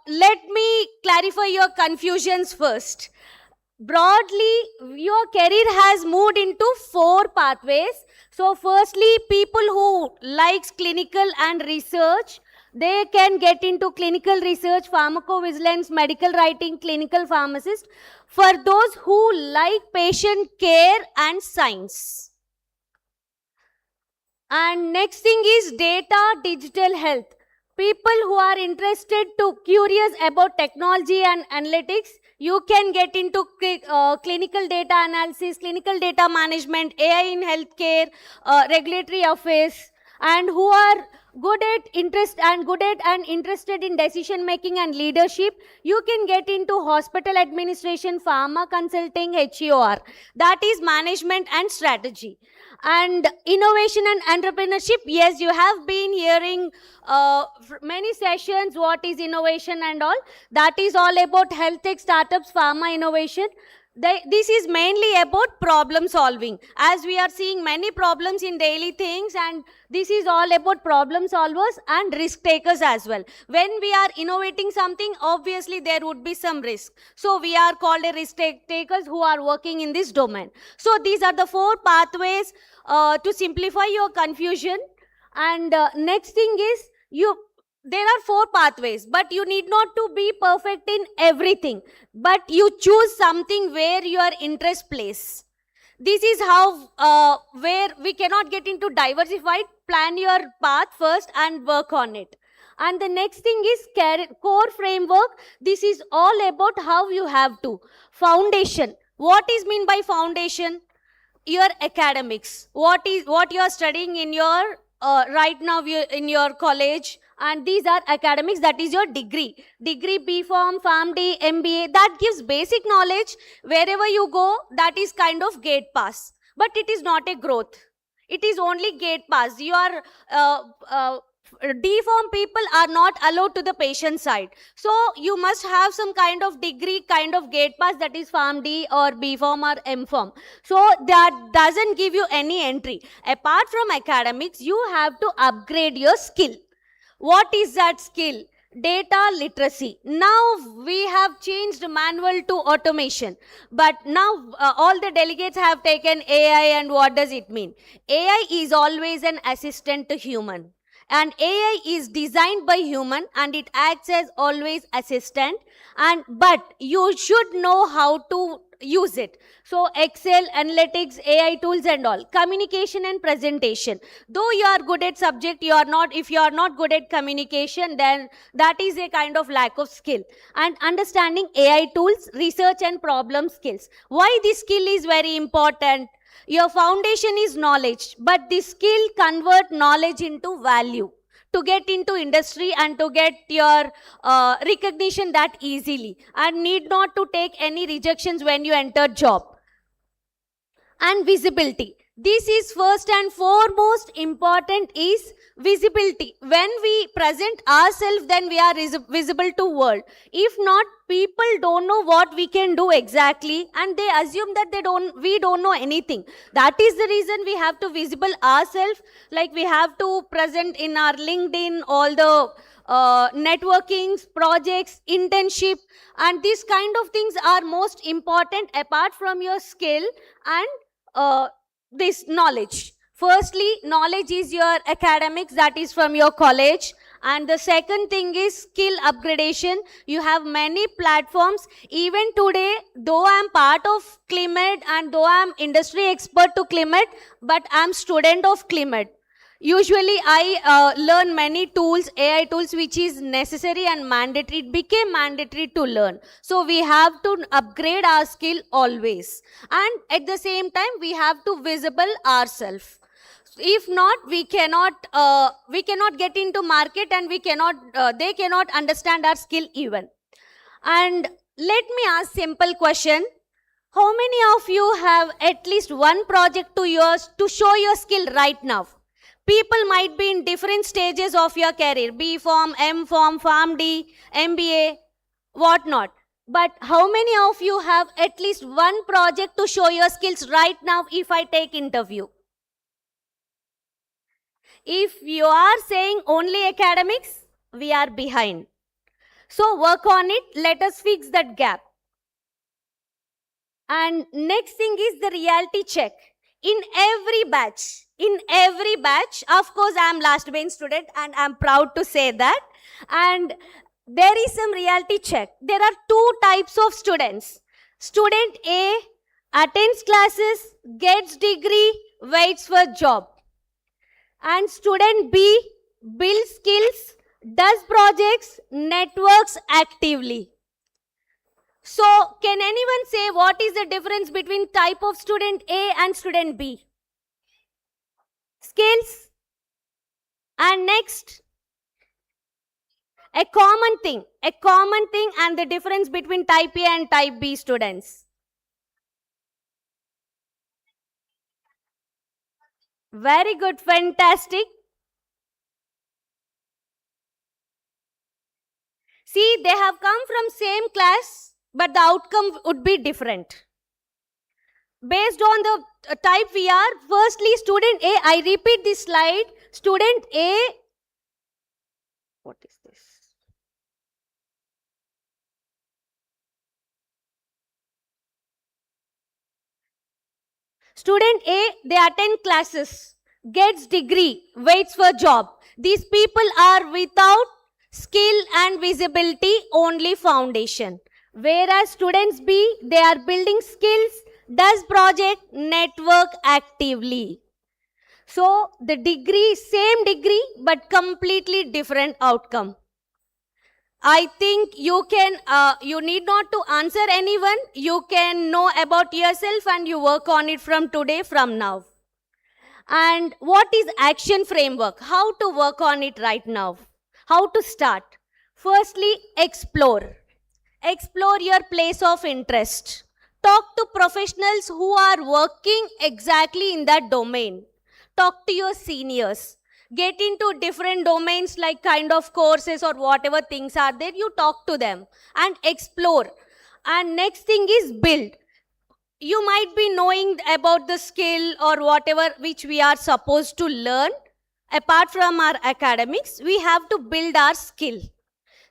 let me clarify your confusions first. Broadly, your career has moved into 4 pathways. So firstly, people who likes clinical and research, they can get into clinical research, pharmacovigilance, medical writing, clinical pharmacist. For those who like patient care and science. And next thing is data, digital health. People who are interested to curious about technology and analytics, you can get into clinical data analysis, clinical data management, AI in healthcare, regulatory affairs. and who are good at and interested in decision making and leadership, you can get into hospital administration, pharma consulting, HEOR. That is management and strategy. And innovation and entrepreneurship, yes, you have been hearing many sessions, what is innovation and all. That is all about health tech startups, pharma innovation. This is mainly about problem solving, as we are seeing many problems in daily things, and this is all about problem solvers and risk takers as well. When we are innovating something, obviously there would be some risk, so we are called a risk takers who are working in this domain. So these are the 4 pathways to simplify your confusion. And next thing is, there are 4 pathways, but you need not to be perfect in everything, but you choose something where your interest plays. This is how where we cannot get into diversified. Plan your path first and work on it. And the next thing is core framework. This is all about how you have to. Foundation. What is mean by foundation? Your academics. What you are studying in your right now in your college, and these are academics. That is your degree, B Pharm, PharmD, MBA. That gives basic knowledge. Wherever you go, that is kind of gate pass, but it is not a growth. It is only gate pass. You are D-form people are not allowed to the patient side. So you must have some kind of degree, kind of gate pass, that is PharmD or B-form or M-form. So that doesn't give you any entry. Apart from academics, you have to upgrade your skill. What is that skill? Data literacy. Now we have changed manual to automation, but now all the delegates have taken AI, and what does it mean? AI is always an assistant to human, and AI is designed by human, and it acts as always assistant, but you should know how to use it. So Excel, analytics, AI tools and all. Communication and presentation. Though you are good at subject, if you are not good at communication, then that is a kind of lack of skill. And understanding AI tools, research and problem skills. Why this skill is very important? Your foundation is knowledge, but this skill convert knowledge into value to get into industry and to get your recognition that easily, and need not to take any rejections when you enter job. And visibility. This is first and foremost important is visibility. When we present ourselves, then we are visible to world. If not, people don't know what we can do exactly, and they assume that we don't know anything. That is the reason we have to visible ourselves. Like we have to present in our LinkedIn, all the networkings, projects, internship, and these kind of things are most important apart from your skill and this knowledge. Firstly, knowledge is your academics, that is from your college. And the second thing is skill upgradation. You have many platforms. Even today, though I am part of CliMed and though I am industry expert to CliMed, but I am student of CliMed. Usually, I learn many tools, AI tools, which is necessary and mandatory. It became mandatory to learn. So we have to upgrade our skill always. And at the same time, we have to visible ourselves. If not, we cannot get into market, and they cannot understand our skill even. And let me ask simple question. How many of you have at least one project to show your skill right now? People might be in different stages of your career, B Pharm, M Pharm, PharmD, MBA, whatnot. But how many of you have at least one project to show your skills right now if I take interview? If you are saying only academics, we are behind. So work on it. Let us fix that gap. And next thing is the reality check. In every batch, of course, I am last bench student and I am proud to say that. And there is some reality check. There are 2 types of students. Student A attends classes, gets degree, waits for job. And student B builds skills, does projects, networks actively. So, can anyone say what is the difference between type of student A and student B? Skills? And next, a common thing and the difference between type A and type B students. Very good, fantastic. See, they have come from same class, but the outcome would be different. Based on the type we are, firstly, student A, I repeat this slide, student A, what is this? Student A, they attend classes, gets degree, waits for job. These people are without skill and visibility, only foundation. Whereas students B, they are building skills, does project, network actively. So the degree, same degree, but completely different outcome. I think you can, you need not to answer anyone. You can know about yourself and you work on it from today, from now. And what is action framework? How to work on it right now? How to start? Firstly, explore. Explore your place of interest. Talk to professionals who are working exactly in that domain. Talk to your seniors. Get into different domains like kind of courses or whatever things are there. You talk to them and explore. And next thing is build. You might be knowing about the skill or whatever which we are supposed to learn. Apart from our academics, we have to build our skill.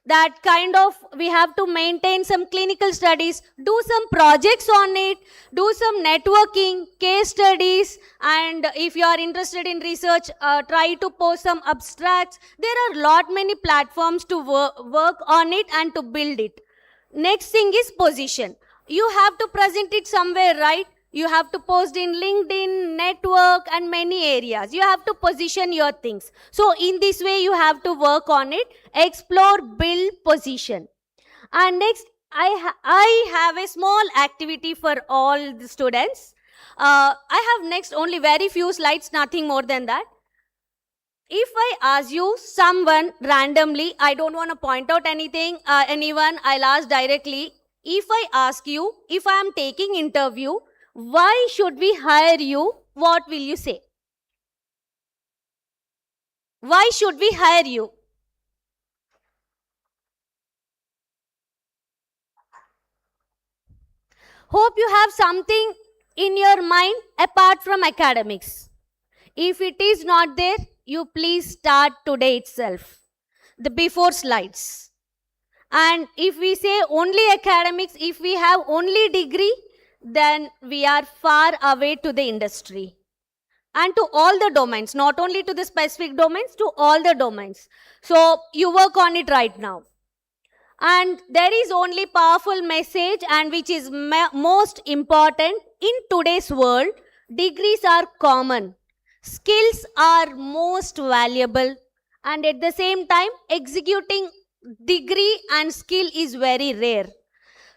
That kind of, we have to maintain some clinical studies, do some projects on it, do some networking, case studies, and if you are interested in research, try to post some abstracts. There are many platforms to work on it and to build it. Next thing is position. You have to present it somewhere, right? You have to post in LinkedIn, network, and many areas. You have to position your things. So in this way, you have to work on it. Explore, build, position. And next, I have a small activity for all the students. I have next only very few slides, nothing more than that. If I ask you someone randomly, I don't want to point out anything, anyone, I'll ask directly. If I ask you, if I am taking interview, why should we hire you? What will you say? Why should we hire you? Hope you have something in your mind apart from academics. If it is not there, you please start today itself. The before slides. And if we say only academics, if we have only degree, then we are far away to the industry. And to all the domains, not only to the specific domains, to all the domains. So you work on it right now. And there is only powerful message, and which is most important in today's world, degrees are common. Skills are most valuable. And at the same time, executing degree and skill is very rare.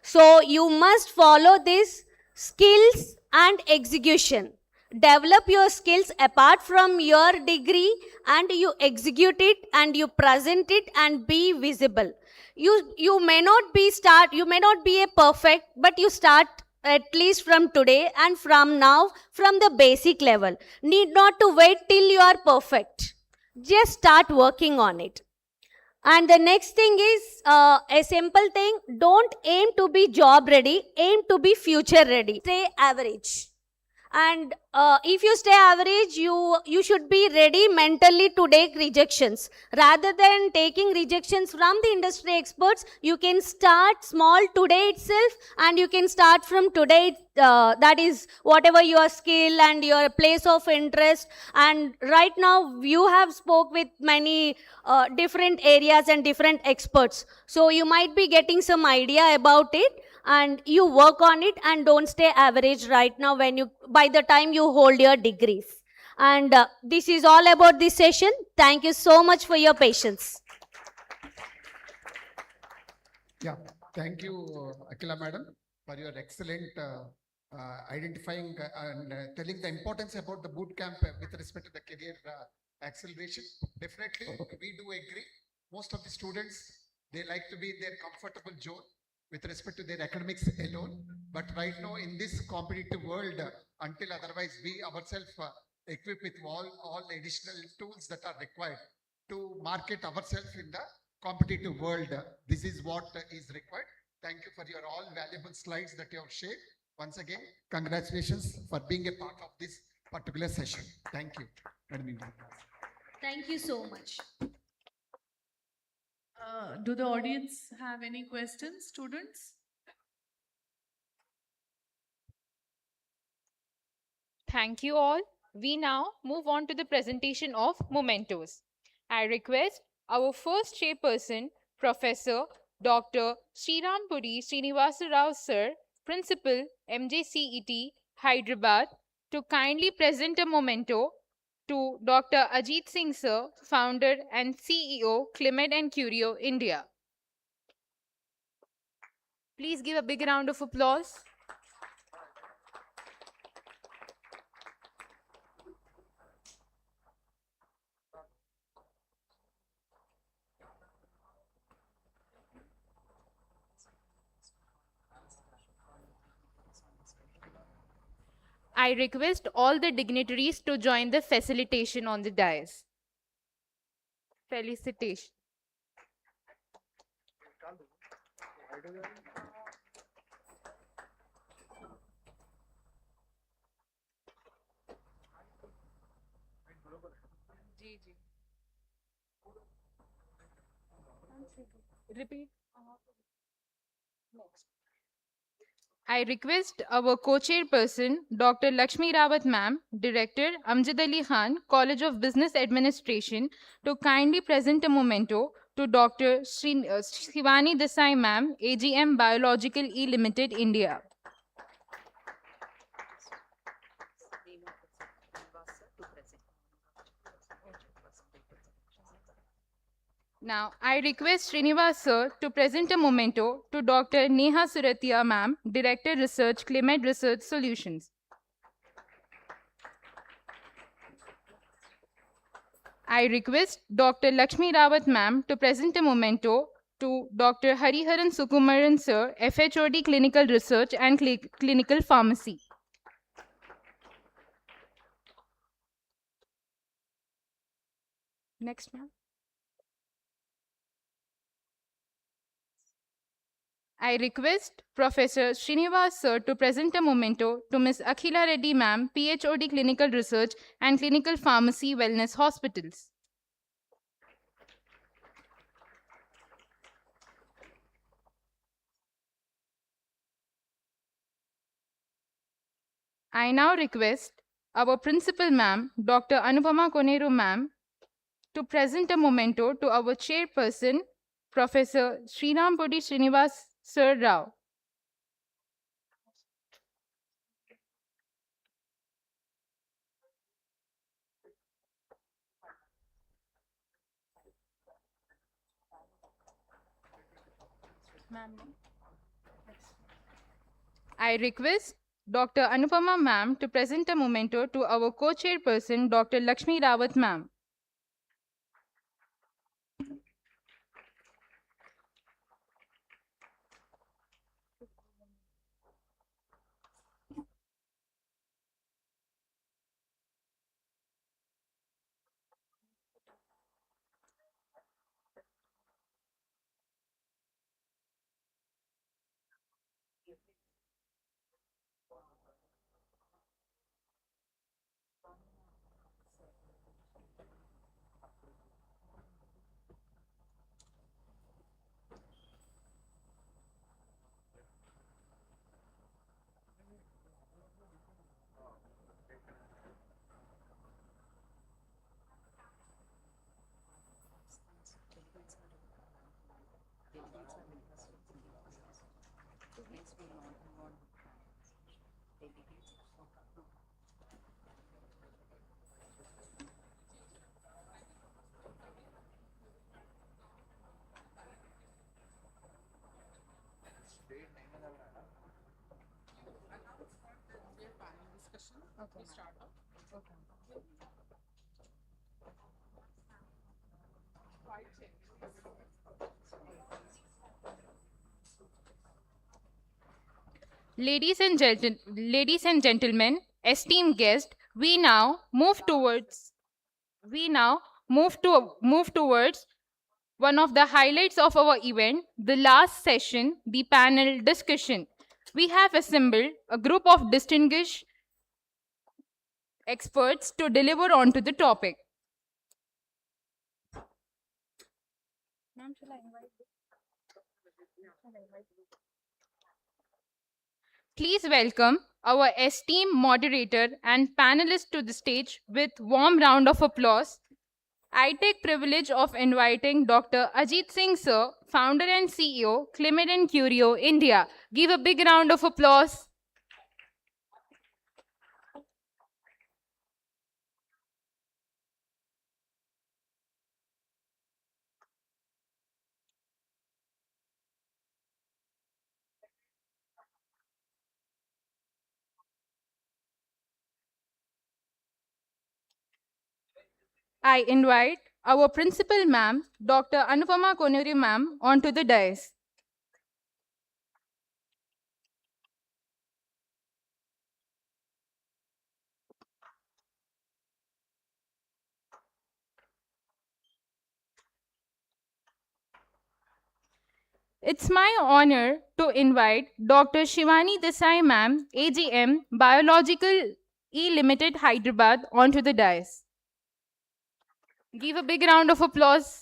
So you must follow this skills and execution. Develop your skills apart from your degree and you execute it and you present it and be visible. You may not be a perfect, but you start at least from today and from now, from the basic level. Need not to wait till you are perfect. Just start working on it. And the next thing is a simple thing. Don't aim to be job ready, aim to be future ready. Stay average. And if you stay average, you should be ready mentally to take rejections. Rather than taking rejections from the industry experts, you can start small today itself and you can start from today. That is whatever your skill and your place of interest. And right now you have spoke with many different areas and different experts. So you might be getting some idea about it. And you work on it and don't stay average right now by the time you hold your degrees. And this is all about this session. Thank you so much for your patience. Yeah, thank you, Akila madam, for your excellent identifying and telling the importance about the boot camp with respect to the career acceleration. Definitely, we do agree. Most of the students, they like to be in their comfortable zone with respect to their academics alone. But right now in this competitive world, until otherwise we ourselves equip with all additional tools that are required to market ourselves in the competitive world. This is what is required. Thank you for your all valuable slides that you have shared. Once again, congratulations for being a part of this particular session. Thank you, Madam Indu. Thank you so much. Do the audience have any questions, students? Thank you all. We now move on to the presentation of mementos. I request our first chairperson, Professor Dr. Sriram Puri Srinivasa Rao Sir, Principal, MJCET, Hyderabad, to kindly present a memento to Dr. Ajit Singh Sir, Founder and CEO, CliMed and Curio, India. Please give a big round of applause. I request all the dignitaries to join the facilitation on the dais. Felicitation. Repeat. Next. I request our co-chairperson, Dr. Lakshmi Rawat Ma'am, Director, Amjad Ali Khan, College of Business Administration, to kindly present a memento to Dr. Shivani Desai Ma'am, AGM Biological E Limited, India. Now, I request Srinivas Sir to present a memento to Dr. Neha Suratia Ma'am, Director Research, CliMed Research Solutions. I request Dr. Lakshmi Rawat Ma'am to present a memento to Dr. Hariharan Sukumaran Sir, FHOD Clinical Research and Clinical Pharmacy. Next, ma'am. I request Professor Srinivas Sir to present a memento to Ms. Akhila Reddy Ma'am, PHOD Clinical Research and Clinical Pharmacy Wellness Hospitals. I now request our Principal Ma'am, Dr. Anupama Koneru Ma'am, to present a memento to our Chairperson, Professor Sriram Puri Srinivas Sir Rao. I request Dr. Anupama Ma'am to present a memento to our co-chairperson, Dr. Lakshmi Rawat Ma'am. Ladies and gentlemen, esteemed guests, we now move towards one of the highlights of our event, the last session, the panel discussion. We have assembled a group of distinguished experts to deliver onto the topic. Please welcome our esteemed moderator and panelists to the stage with warm round of applause. I take privilege of inviting Dr. Ajit Singh Sir, founder and CEO, CliMed and Curio, India. Give a big round of applause. I invite our principal ma'am, Dr. Anupama Konuri ma'am, onto the dais. It's my honor to invite Dr. Shivani Desai ma'am, AGM, Biological E Limited, Hyderabad, onto the dais. Give a big round of applause.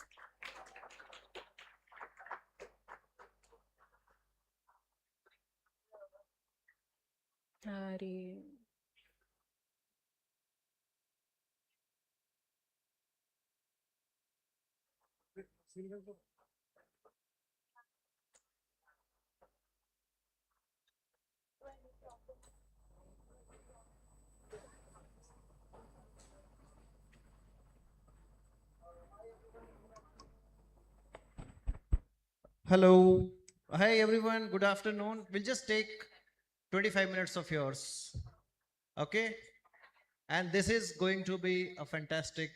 Hello. Hi, everyone. Good afternoon. We'll just take 25 minutes of yours. Okay. And this is going to be a fantastic,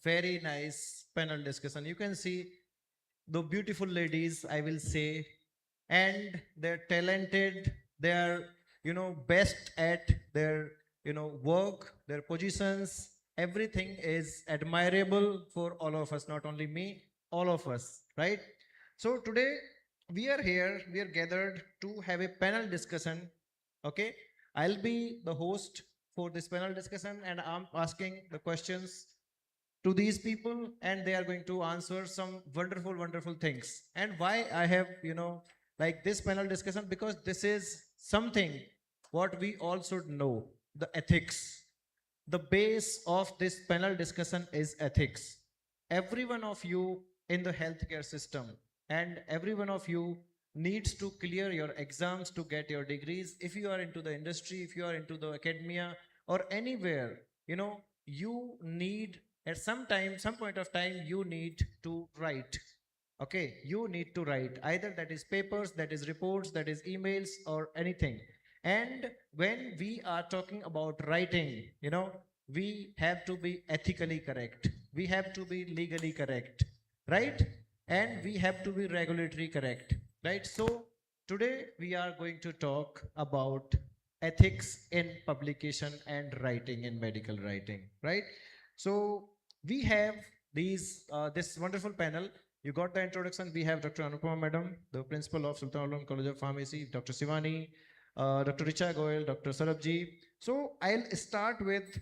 very nice panel discussion. You can see the beautiful ladies, I will say, and they're talented. They're, best at their, work, their positions. Everything is admirable for all of us, not only me, all of us, right? So today we are here, we are gathered to have a panel discussion. Okay. I'll be the host for this panel discussion and I'm asking the questions to these people and they are going to answer some wonderful things. And why I have, like this panel discussion, because this is something what we all should know, the ethics. The base of this panel discussion is ethics. Every one of you in the healthcare system and every one of you needs to clear your exams to get your degrees. If you are into the industry, if you are into the academia or anywhere, you need at some time, some point of time, you need to write. Okay, you need to write either that is papers, that is reports, that is emails or anything. And when we are talking about writing, we have to be ethically correct. We have to be legally correct, right? And we have to be regulatory correct, right? So today we are going to talk about ethics in publication and writing in medical writing, right? So we have this wonderful panel. You got the introduction. We have Dr. Anupama Madam, the principal of Sultan-ul-Uloom College of Pharmacy, Dr. Shivani, Dr. Richa Goyal, Dr. Sarabji. So I'll start with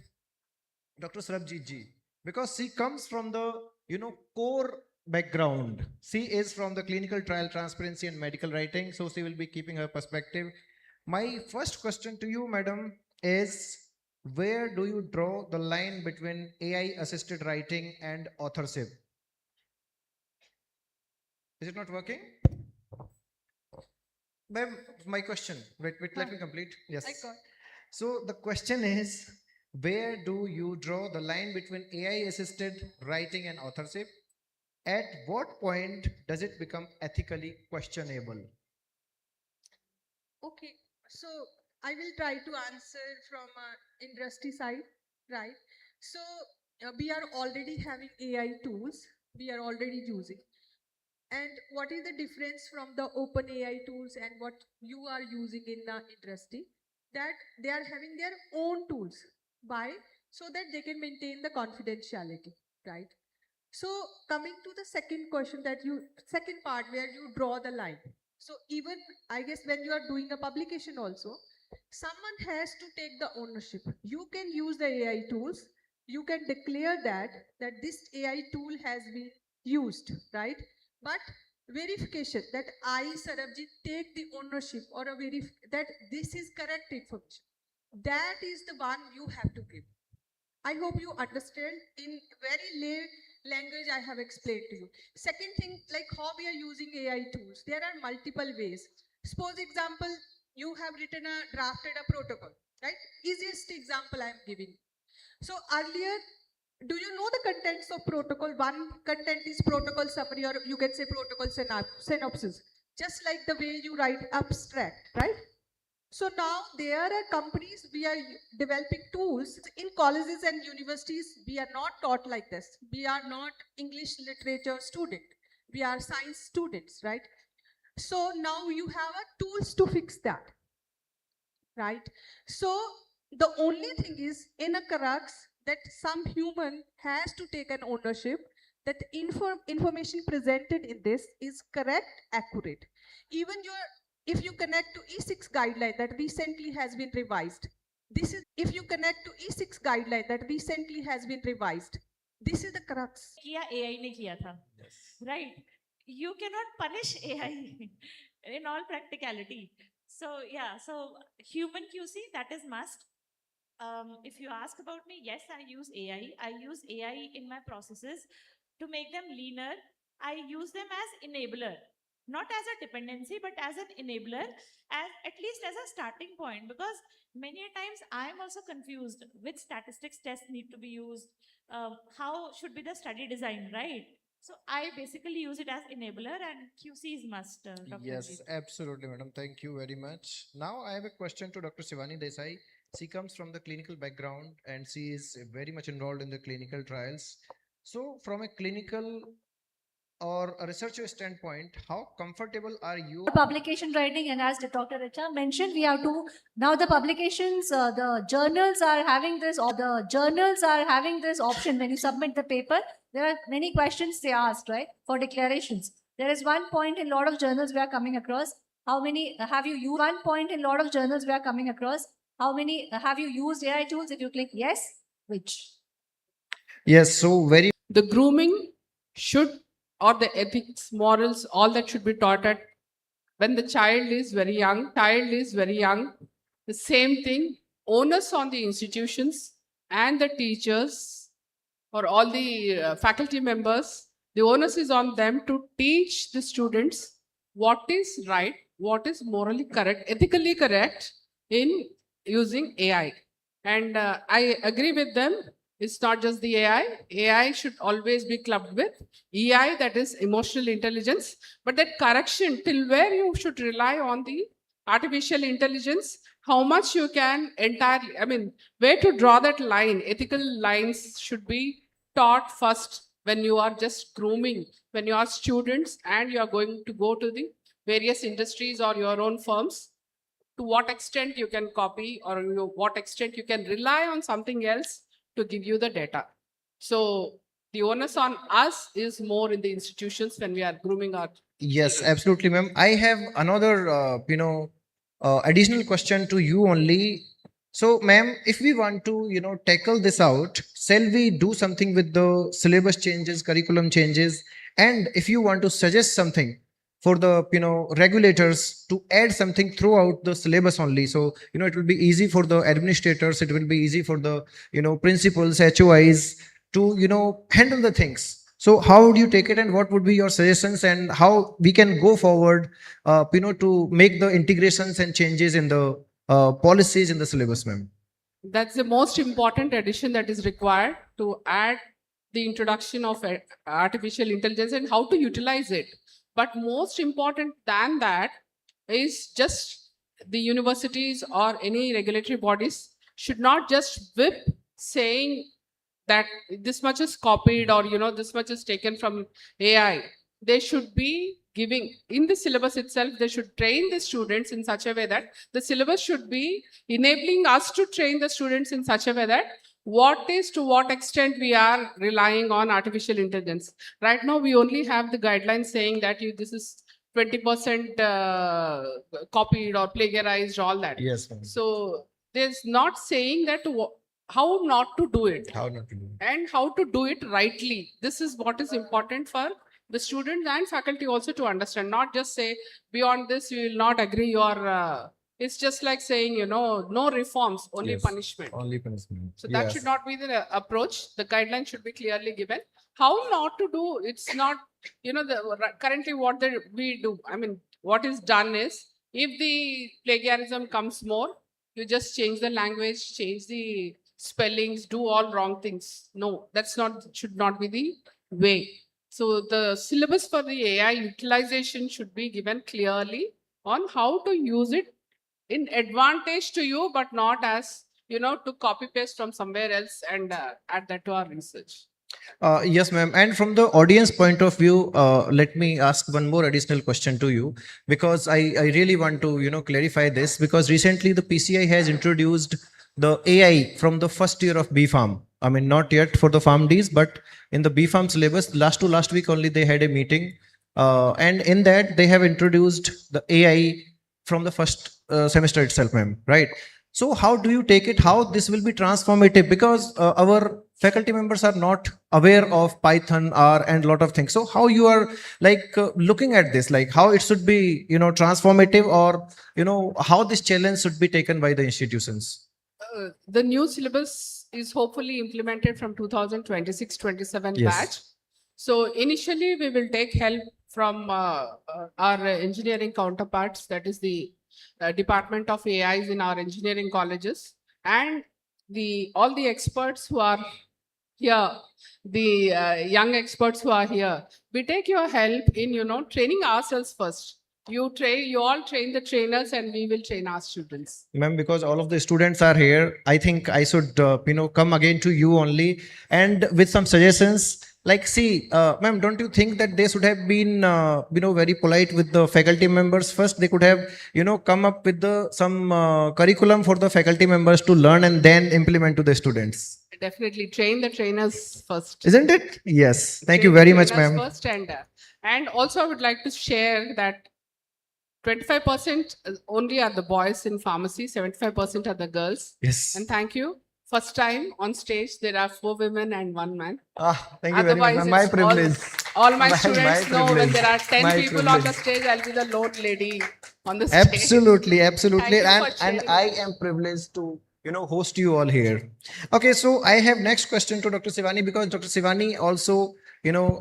Dr. Sarabji ji because she comes from the core background. She is from the clinical trial transparency and medical writing, so she will be keeping her perspective. My first question to you, madam, is where do you draw the line between AI assisted writing and authorship? Is it not working? Ma'am, my question. Wait, let me complete. Yes. I got. So the question is, where do you draw the line between AI assisted writing and authorship? At what point does it become ethically questionable? Okay, so I will try to answer from industry side, right? So we are already having AI tools we are already using. And what is the difference from the open AI tools and what you are using in the industry? That they are having their own tools. Why? So that they can maintain the confidentiality, right? So coming to the second question second part where you draw the line. So even I guess when you are doing a publication also, someone has to take the ownership. You can use the AI tools. You can declare that this AI tool has been used, right? But verification that I, Sarabjit, take the ownership or that this is correct information. That is the one you have to give. I hope you understand in very lay language I have explained to you. Second thing, like how we are using AI tools. There are multiple ways. Suppose example, you have drafted a protocol, right? Easiest example I am giving. So earlier, do you know the contents of protocol? One content is protocol summary, or you can say protocol synopsis. Just like the way you write abstract, right? So now there are companies, we are developing tools. In colleges and universities, we are not taught like this. We are not English literature student. We are science students, right? So now you have a tools to fix that, right? So the only thing is in a crux that some human has to take an ownership that information presented in this is correct, accurate. Even if you connect to E6 guideline that recently has been revised, if you connect to E6 guideline that recently has been revised, this is the crux. किया AI ने किया था, right? You cannot punish AI in all practicality. So yeah, so human QC, that is must. If you ask about me, yes, I use AI. I use AI in my processes to make them leaner. I use them as enabler, not as a dependency, but as an enabler, at least as a starting point. Because many a times I am also confused which statistics tests need to be used, how should be the study design, right? So I basically use it as enabler, and QC is must. Dr. Yes, Ajit. absolutely, madam. Thank you very much. Now I have a question to Dr. Shivani Desai. She comes from the clinical background and she is very much involved in the clinical trials. So from a clinical or a researcher standpoint, how comfortable are you? Publication writing, and as Dr. Richa mentioned, we have to now the publications, the journals are having this option. When you submit the paper, there are many questions they asked, right, for declarations. There is one point in a lot of journals we are coming across. How many have you used? One point in a lot of journals we are coming across. How many have you used AI tools? If you click yes, which? Yes, so very The grooming should, or the ethics, morals, all that should be taught at when the child is very young. The same thing, onus on the institutions and the teachers or all the faculty members, the onus is on them to teach the students what is right, what is morally correct, ethically correct in using AI. And I agree with them. It's not just the AI. AI should always be clubbed with EI, that is emotional intelligence. But that correction, till where you should rely on the artificial intelligence, how much you can entirely, I mean, where to draw that line, ethical lines should be taught first when you are just grooming, when you are students and you are going to go to the various industries or your own firms. To what extent you can copy or what extent you can rely on something else to give you the data. So the onus on us is more in the institutions when we are grooming our. Yes, absolutely, ma'am. I have another, additional question to you only. So, ma'am, if we want to, tackle this out, shall we do something with the syllabus changes, curriculum changes? And if you want to suggest something for the, regulators to add something throughout the syllabus only. So, it will be easy for the administrators. It will be easy for the, principals, HOIs to, handle the things. So how would you take it and what would be your suggestions and how we can go forward, to make the integrations and changes in the policies in the syllabus, ma'am? That's the most important addition that is required to add the introduction of artificial intelligence and how to utilize it. But most important than that is just the universities or any regulatory bodies should not just whip saying that this much is copied or this much is taken from AI. They should be giving in the syllabus itself. They should train the students in such a way that the syllabus should be enabling us to train the students in such a way that to what extent we are relying on artificial intelligence. Right now, we only have the guidelines saying that this is 20% copied or plagiarized, all that. Yes, ma'am. So there's not saying that how not to do it How not to do it. and how to do it rightly. This is what is important for the students and faculty also to understand, not just say beyond this we will not agree or it's just like saying, no reforms, only Yes, punishment. Only punishment. So that Yes. should not be the approach. The guideline should be clearly given. How not to do, it's not, currently what we do, I mean, what is done is, if the plagiarism comes more, you just change the language, change the spellings, do all wrong things. No, should not be the way. So the syllabus for the AI utilization should be given clearly on how to use it in advantage to you, but not as, to copy paste from somewhere else and add that to our research. Yes, ma'am. And from the audience point of view, let me ask one more additional question to you, because I really want to, clarify this, because recently the PCI has introduced the AI from the first year of BPharm. I mean, not yet for the PharmDs, but in the BPharm syllabus, last week only they had a meeting. And in that they have introduced the AI from the first semester itself, ma'am, right? So how do you take it? How this will be transformative? Because our faculty members are not aware of Python, R, and a lot of things. So how you are looking at this, like how it should be, transformative, or how this challenge should be taken by the institutions? The new syllabus is hopefully implemented from 2026-27 Yes. batch. So initially we will take help from our engineering counterparts, that is the Department of AIs in our engineering colleges, and all the experts who are here, the young experts who are here. We take your help in, training ourselves first. You all train the trainers, and we will train our students. Ma'am, because all of the students are here, I think I should, come again to you only, and with some suggestions. Like, see, ma'am, don't you think that they should have been, very polite with the faculty members first? They could have, come up with some curriculum for the faculty members to learn and then implement to the students. Definitely train the trainers first. Isn't it? Yes. Thank Train you very the much, trainers ma'am. First, and also I would like to share that 25% only are the boys in pharmacy, 75% are the girls. Yes. And thank you. First time on stage, there are 4 women and 1 man. Thank you very much, ma'am. My it's privilege. All my My students know when privilege. there are 10 My people on the privilege. stage, I'll be the lone lady on the stage. Absolutely, absolutely. Thank you for And sharing. I am privileged to, host you all here. Okay, so I have next question to Dr. Sivani, because Dr. Sivani also,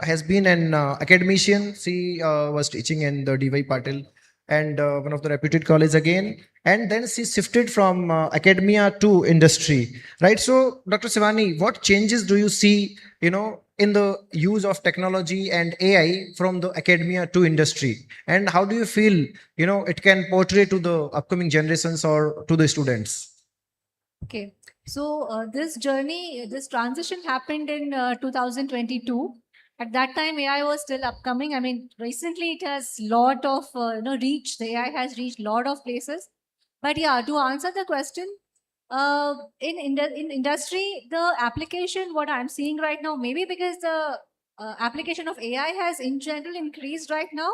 has been an academician. She was teaching in the D.Y. Patil and one of the reputed college again. And then she shifted from academia to industry, right? So, Dr. Sivani, what changes do you see, in the use of technology and AI from the academia to industry? And how do you feel, it can portray to the upcoming generations or to the students? Okay, so this journey, this transition happened in 2022. At that time, AI was still upcoming. I mean, recently it has lot of reach. The AI has reached lot of places. But yeah, to answer the question, in industry, the application, what I'm seeing right now, maybe because the application of AI has in general increased right now,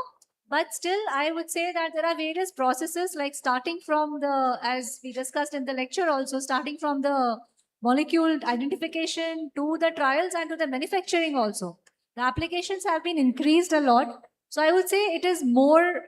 but still I would say that there are various processes, like starting from the, as we discussed in the lecture also, starting from the molecule identification to the trials and to the manufacturing also. The applications have been increased a lot. So I would say it is more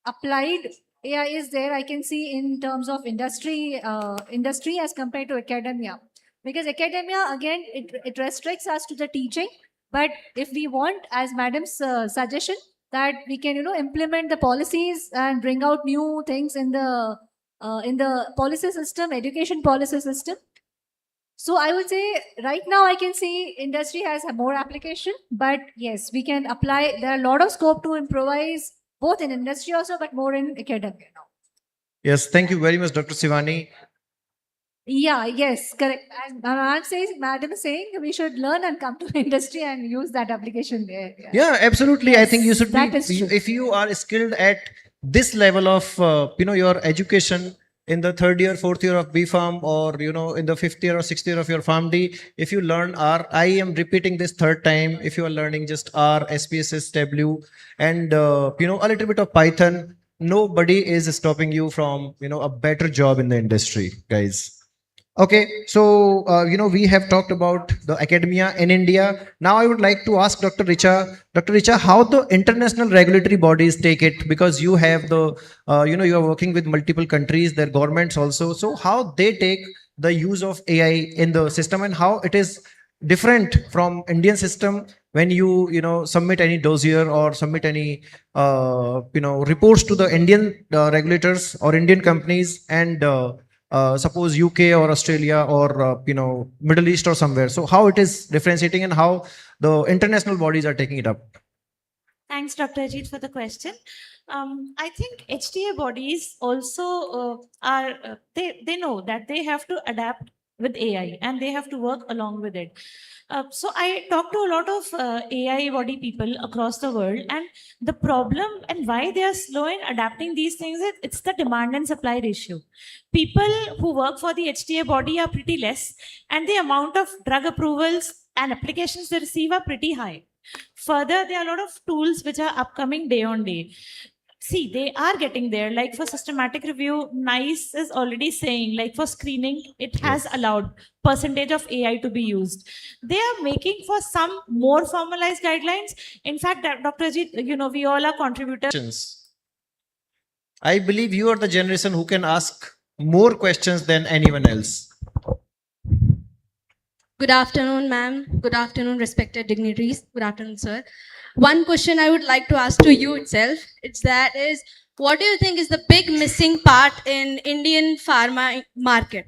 applied AI is there, I can see, in terms of industry as compared to academia. Because academia, again, it restricts us to the teaching. But if we want, as madam's suggestion, that we can, implement the policies and bring out new things in the policy system, education policy system. So I would say right now I can see industry has more application, but yes, we can apply. There are a lot of scope to improvise both in industry also, but more in academia now. Yes, thank you very much, Dr. Sivani. Yeah, yes, correct. And Madam is saying we should learn and come to the industry and use that application there. Yeah, absolutely. I think you Yes, should that be, is true. if you are skilled at this level of, your education in the third year, fourth year of B Farm, or, in the fifth year or sixth year of your PharmD, if you learn R, I am repeating this third time, if you are learning just R, SPSS, W, and, a little bit of Python, nobody is stopping you from, a better job in the industry, guys. Okay, so we have talked about the academia in India. Now I would like to ask Dr. Richa, how the international regulatory bodies take it, because you have the, you are working with multiple countries, their governments also. So how they take the use of AI in the system, and how it is different from Indian system when you submit any dossier or submit any reports to the Indian regulators or Indian companies, and suppose UK or Australia or Middle East or somewhere. So how it is differentiating and how the international bodies are taking it up? Thanks, Dr. Ajit, for the question. I think HTA bodies also they know that they have to adapt with AI and they have to work along with it. So I talk to a lot of AI body people across the world, and the problem and why they are slow in adapting these things is it's the demand and supply ratio. People who work for the HTA body are pretty less, and the amount of drug approvals and applications they receive are pretty high. Further, there are a lot of tools which are upcoming day on day. See, they are getting there. Like for systematic review, NICE is already saying, like for screening, it has allowed percentage of AI to be used. They are making for some more formalized guidelines. In fact, Dr. Ajit, we all are contributors. I believe you are the generation who can ask more questions than anyone else. Good afternoon, ma'am. Good afternoon, respected dignitaries. Good afternoon, sir. One question I would like to ask to you itself, what do you think is the big missing part in Indian pharma market?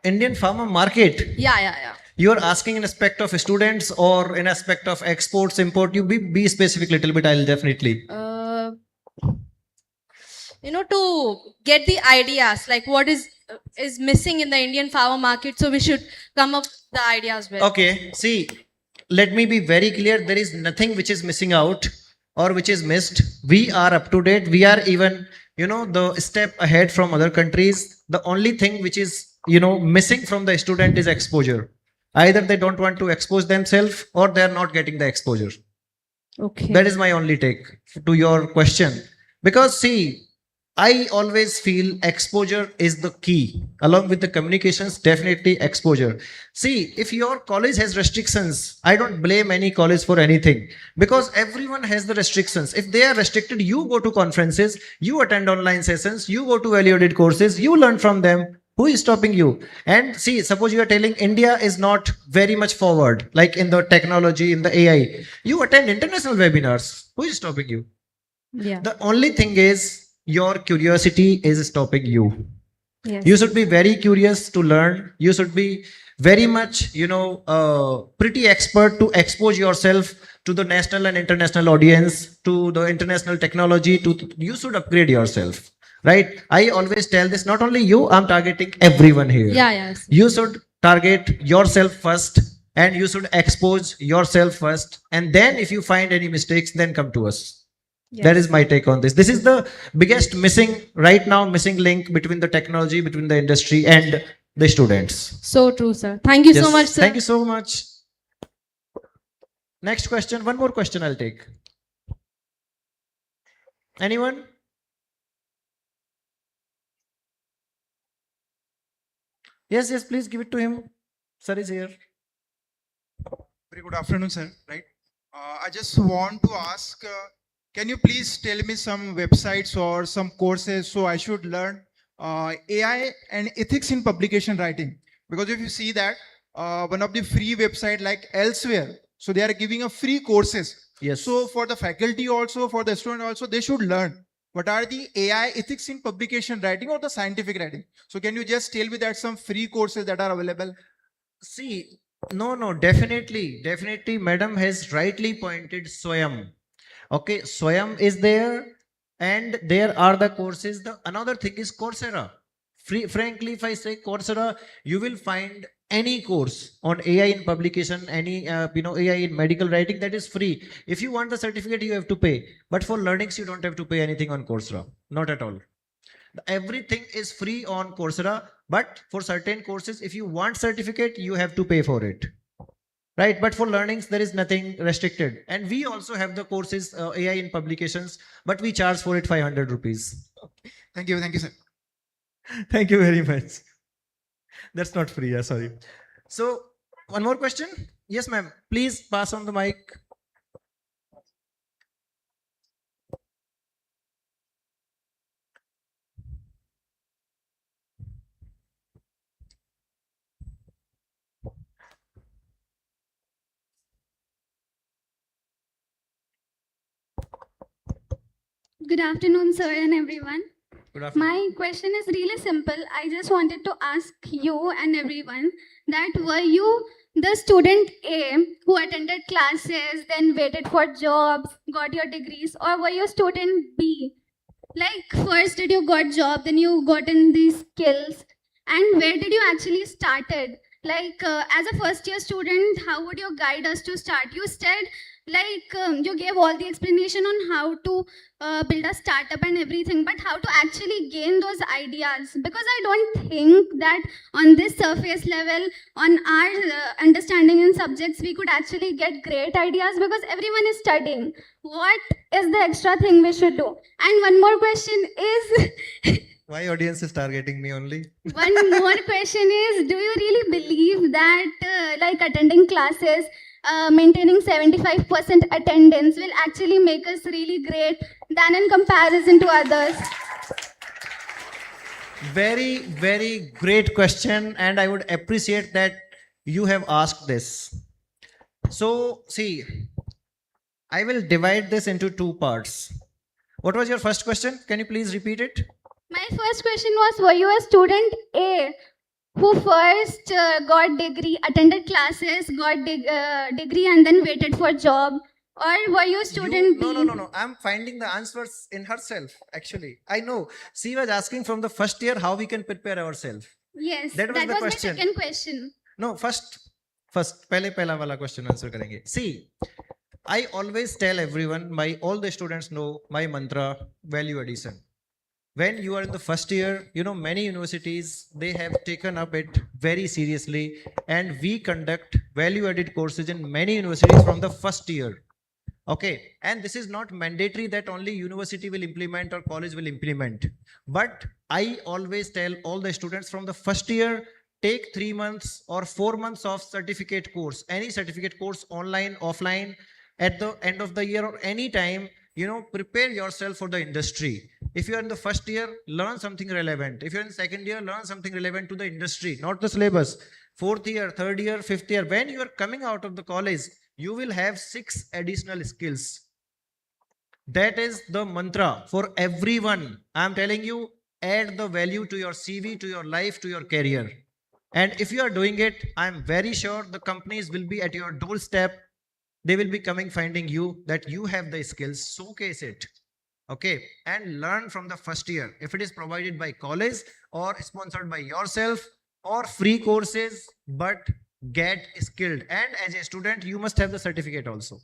Indian pharma market? Yeah. You are asking in aspect of students or in aspect of exports, import? You be specific little bit, I'll definitely. To get the ideas, like what is missing in the Indian pharma market, so we should come up with the ideas with. Okay, see, let me be very clear. There is nothing which is missing out or which is missed. We are up to date. We are even, the step ahead from other countries. The only thing which is, missing from the student is exposure. Either they don't want to expose themselves or they are not getting the exposure. Okay. That is my only take to your question. Because see, I always feel exposure is the key. Along with the communications, definitely exposure. See, if your college has restrictions, I don't blame any college for anything, because everyone has the restrictions. If they are restricted, you go to conferences, you attend online sessions, you go to value-added courses, you learn from them. Who is stopping you? And see, suppose you are telling India is not very much forward, like in the technology, in the AI. You attend international webinars. Who is stopping you? Yeah. The only thing is, your curiosity is stopping you. Yes. You should be very curious to learn. You should be very much, pretty expert to expose yourself to the national and international audience, to the international technology. You should upgrade yourself, right? I always tell this, not only you, I'm targeting everyone here. Yeah, yes. You should target yourself first, and you should expose yourself first. And then if you find any mistakes, then come to us. Yes. That is my take on this. This is the biggest missing link between the technology, between the industry and the students. So true, sir. Thank you so much, sir. Thank you so much. Next question. One more question I'll take. Anyone? Yes, please give it to him. Sir is here. Very good afternoon, sir. Right. I just want to ask, can you please tell me some websites or some courses so I should learn AI and ethics in publication writing? Because if you see that one of the free website like Elsewhere, so they are giving a free courses. Yes. So for the faculty also, for the student also, they should learn what are the AI ethics in publication writing or the scientific writing. So can you just tell me that some free courses that are available? See, no, definitely, madam has rightly pointed Swayam. Okay, Swayam is there, and there are the courses. The another thing is Coursera. Frankly, if I say Coursera, you will find any course on AI in publication, any AI in medical writing, that is free. If you want the certificate, you have to pay. But for learnings, you don't have to pay anything on Coursera. Not at all. Everything is free on Coursera, but for certain courses, if you want certificate, you have to pay for it. Right, but for learnings there is nothing restricted, and we also have the courses AI in publications, but we charge for it 500 rupees. Thank you, sir. Thank you very much. That's not free, yeah, sorry. So one more question. Yes, ma'am, please pass on the mic. Good afternoon, sir, and everyone. Good afternoon. My question is really simple. I just wanted to ask you and everyone that were you the student A who attended classes, then waited for jobs, got your degrees, or were you student B? Like first did you got job, then you got in these skills, and where did you actually started? Like as a first year student, how would you guide us to start? You said you gave all the explanation on how to build a startup and everything, but how to actually gain those ideas, because I don't think that on this surface level, on our understanding in subjects, we could actually get great ideas because everyone is studying. What is the extra thing we should do? And one more question is Why audience is targeting me only? one more question is, do you really believe that like attending classes, maintaining 75% attendance will actually make us really great than in comparison to others? Very, very great question, and I would appreciate that you have asked this. So, see, I will divide this into two parts. What was your first question? Can you please repeat it? My first question was, were you a student A who first got degree, attended classes, got degree, and then waited for job? Or were you student B? No. I'm finding the answers in herself, actually. I know. She was asking from the first year how we can prepare ourselves. Yes, That was the my question. second question. No, first, पहला वाला question answer करेंगे. See, I always tell everyone, all the students know my mantra, value addition. When you are in the first year, many universities, they have taken up it very seriously, and we conduct value added courses in many universities from the first year. Okay, and this is not mandatory that only university will implement or college will implement, but I always tell all the students from the first year, take 3 months or 4 months of certificate course, any certificate course, online, offline, at the end of the year or any time, prepare yourself for the industry. If you are in the first year, learn something relevant. If you're in the second year, learn something relevant to the industry, not the syllabus. Fourth year, third year, fifth year, when you are coming out of the college, you will have 6 additional skills. That is the mantra for everyone. I'm telling you, add the value to your CV, to your life, to your career. And if you are doing it, I'm very sure the companies will be at your doorstep. They will be coming, finding you that you have the skills, showcase it. Okay, and learn from the first year. If it is provided by college or sponsored by yourself or free courses, but get skilled. And as a student, you must have the certificate also.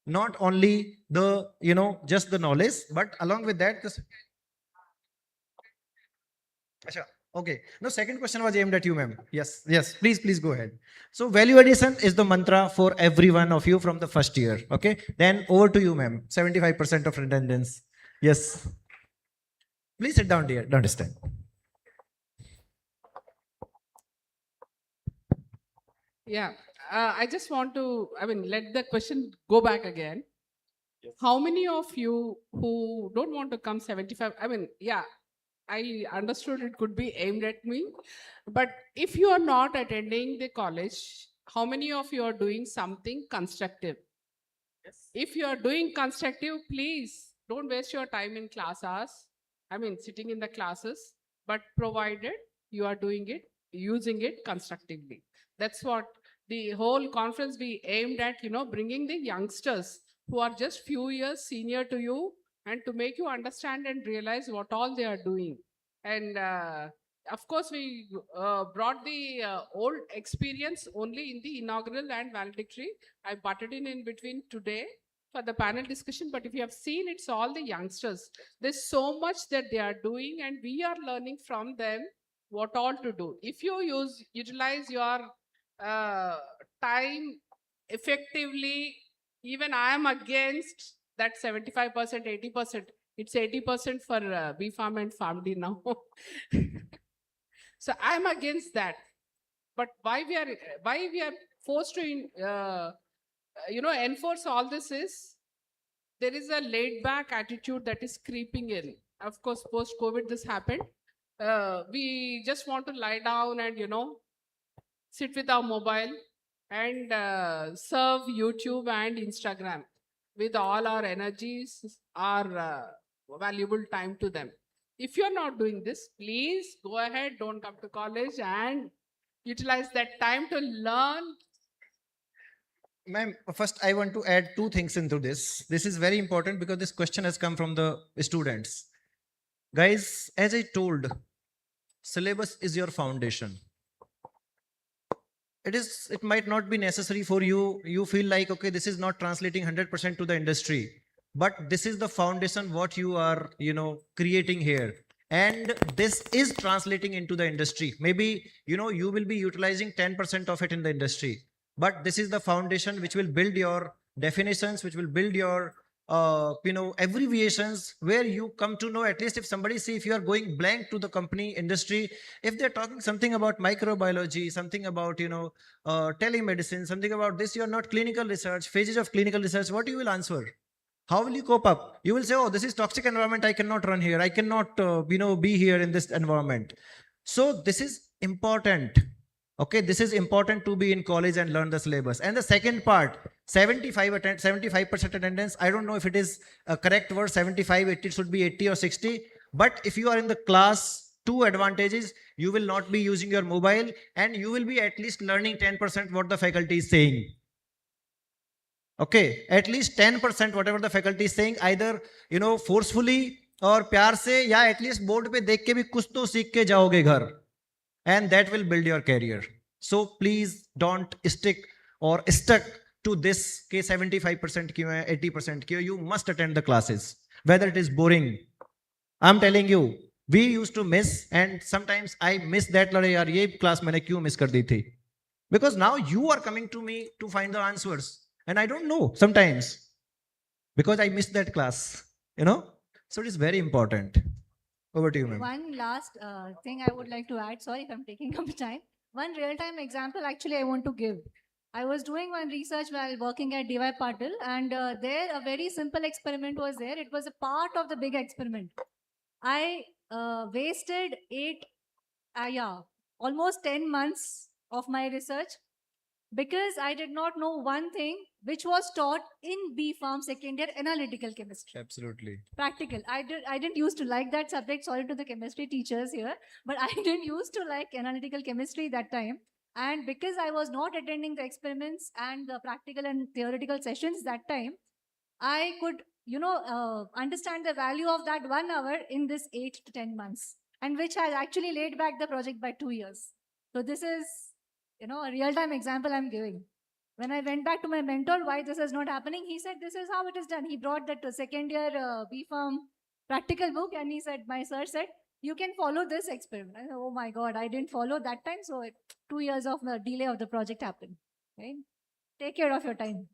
Not only the, just the knowledge, but along with that, okay. No, second question was aimed at you, ma'am. Yes, please go ahead. So value addition is the mantra for every one of you from the first year. Okay, then over to you, ma'am. 75% of attendance. Yes. Please sit down, dear. Don't stand. Yeah, I just want to, let the question go back again. Yes. How many of you who don't want to come 75, I understood it could be aimed at me, but if you are not attending the college, how many of you are doing something constructive? Yes. If you are doing constructive, please don't waste your time in class hours, sitting in the classes, but provided you are doing it, using it constructively. That's what the whole conference we aimed at, bringing the youngsters who are just few years senior to you, and to make you understand and realize what all they are doing. And of course, we brought the old experience only in the inaugural and valedictory. I butted in between today for the panel discussion, but if you have seen, it's all the youngsters. There's so much that they are doing, and we are learning from them what all to do. If you utilize your time effectively, even I am against that 75%, 80%. It's 80% for B Farm and PharmD now. So I'm against that. But why we are forced to enforce all this is there is a laid back attitude that is creeping in. Of course, post COVID this happened. We just want to lie down and sit with our mobile and serve YouTube and Instagram with all our energies, our valuable time to them. If you're not doing this, please go ahead, don't come to college and utilize that time to learn. Ma'am, first I want to add two things into this. This is very important because this question has come from the students. Guys, as I told, syllabus is your foundation. It might not be necessary for you. You feel like, okay, this is not translating 100% to the industry, but this is the foundation what you are, creating here. And this is translating into the industry. Maybe, you will be utilizing 10% of it in the industry, but this is the foundation which will build your definitions, which will build your abbreviations, where you come to know, at least if somebody see, if you are going blank to the company industry, if they're talking something about microbiology, something about telemedicine, something about this, you are not clinical research, phases of clinical research, what you will answer? How will you cope up? You will say, oh, this is toxic environment, I cannot run here, I cannot be here in this environment. So this is important. Okay, this is important to be in college and learn the syllabus. And the second part, 75% attendance. I don't know if it is a correct word, 75, it should be 80 or 60. But if you are in the class, two advantages: you will not be using your mobile, and you will be at least learning 10% what the faculty is saying. Okay, at least 10% whatever the faculty is saying, either forcefully or प्यार से, या at least board पे देख के भी कुछ तो सीख के जाओगे घर, and that will build your career. So please don't stick or stuck to this ke 75% क्यों है, 80% क्यों. You must attend the classes, whether it is boring. I'm telling you, we used to miss, and sometimes I miss that. लड़े यार ये class मैंने क्यों miss कर दी थी? Because now you are coming to me to find the answers, and I don't know sometimes because I missed that class. So it is very important. Over to you, ma'am. One last thing I would like to add. Sorry if I'm taking up time. One real-time example actually I want to give. I was doing one research while working at DY Patil, and there a very simple experiment was there. It was a part of the big experiment. I wasted almost 10 months of my research because I did not know one thing which was taught in B Farm second year, analytical chemistry. Absolutely. Practical. I didn't used to like that subject. Sorry to the chemistry teachers here, but I didn't used to like analytical chemistry that time. And because I was not attending the experiments and the practical and theoretical sessions that time, I could, understand the value of that 1 hour in this 8 to 10 months, and which has actually laid back the project by 2 years. So this is, a real-time example I'm giving. When I went back to my mentor, why this is not happening, he said, this is how it is done. He brought that second year B-Farm practical book, and he said, my sir said, you can follow this experiment. I said, oh my God, I didn't follow that time. So 2 years of the delay of the project happened. Right? Take care of your time.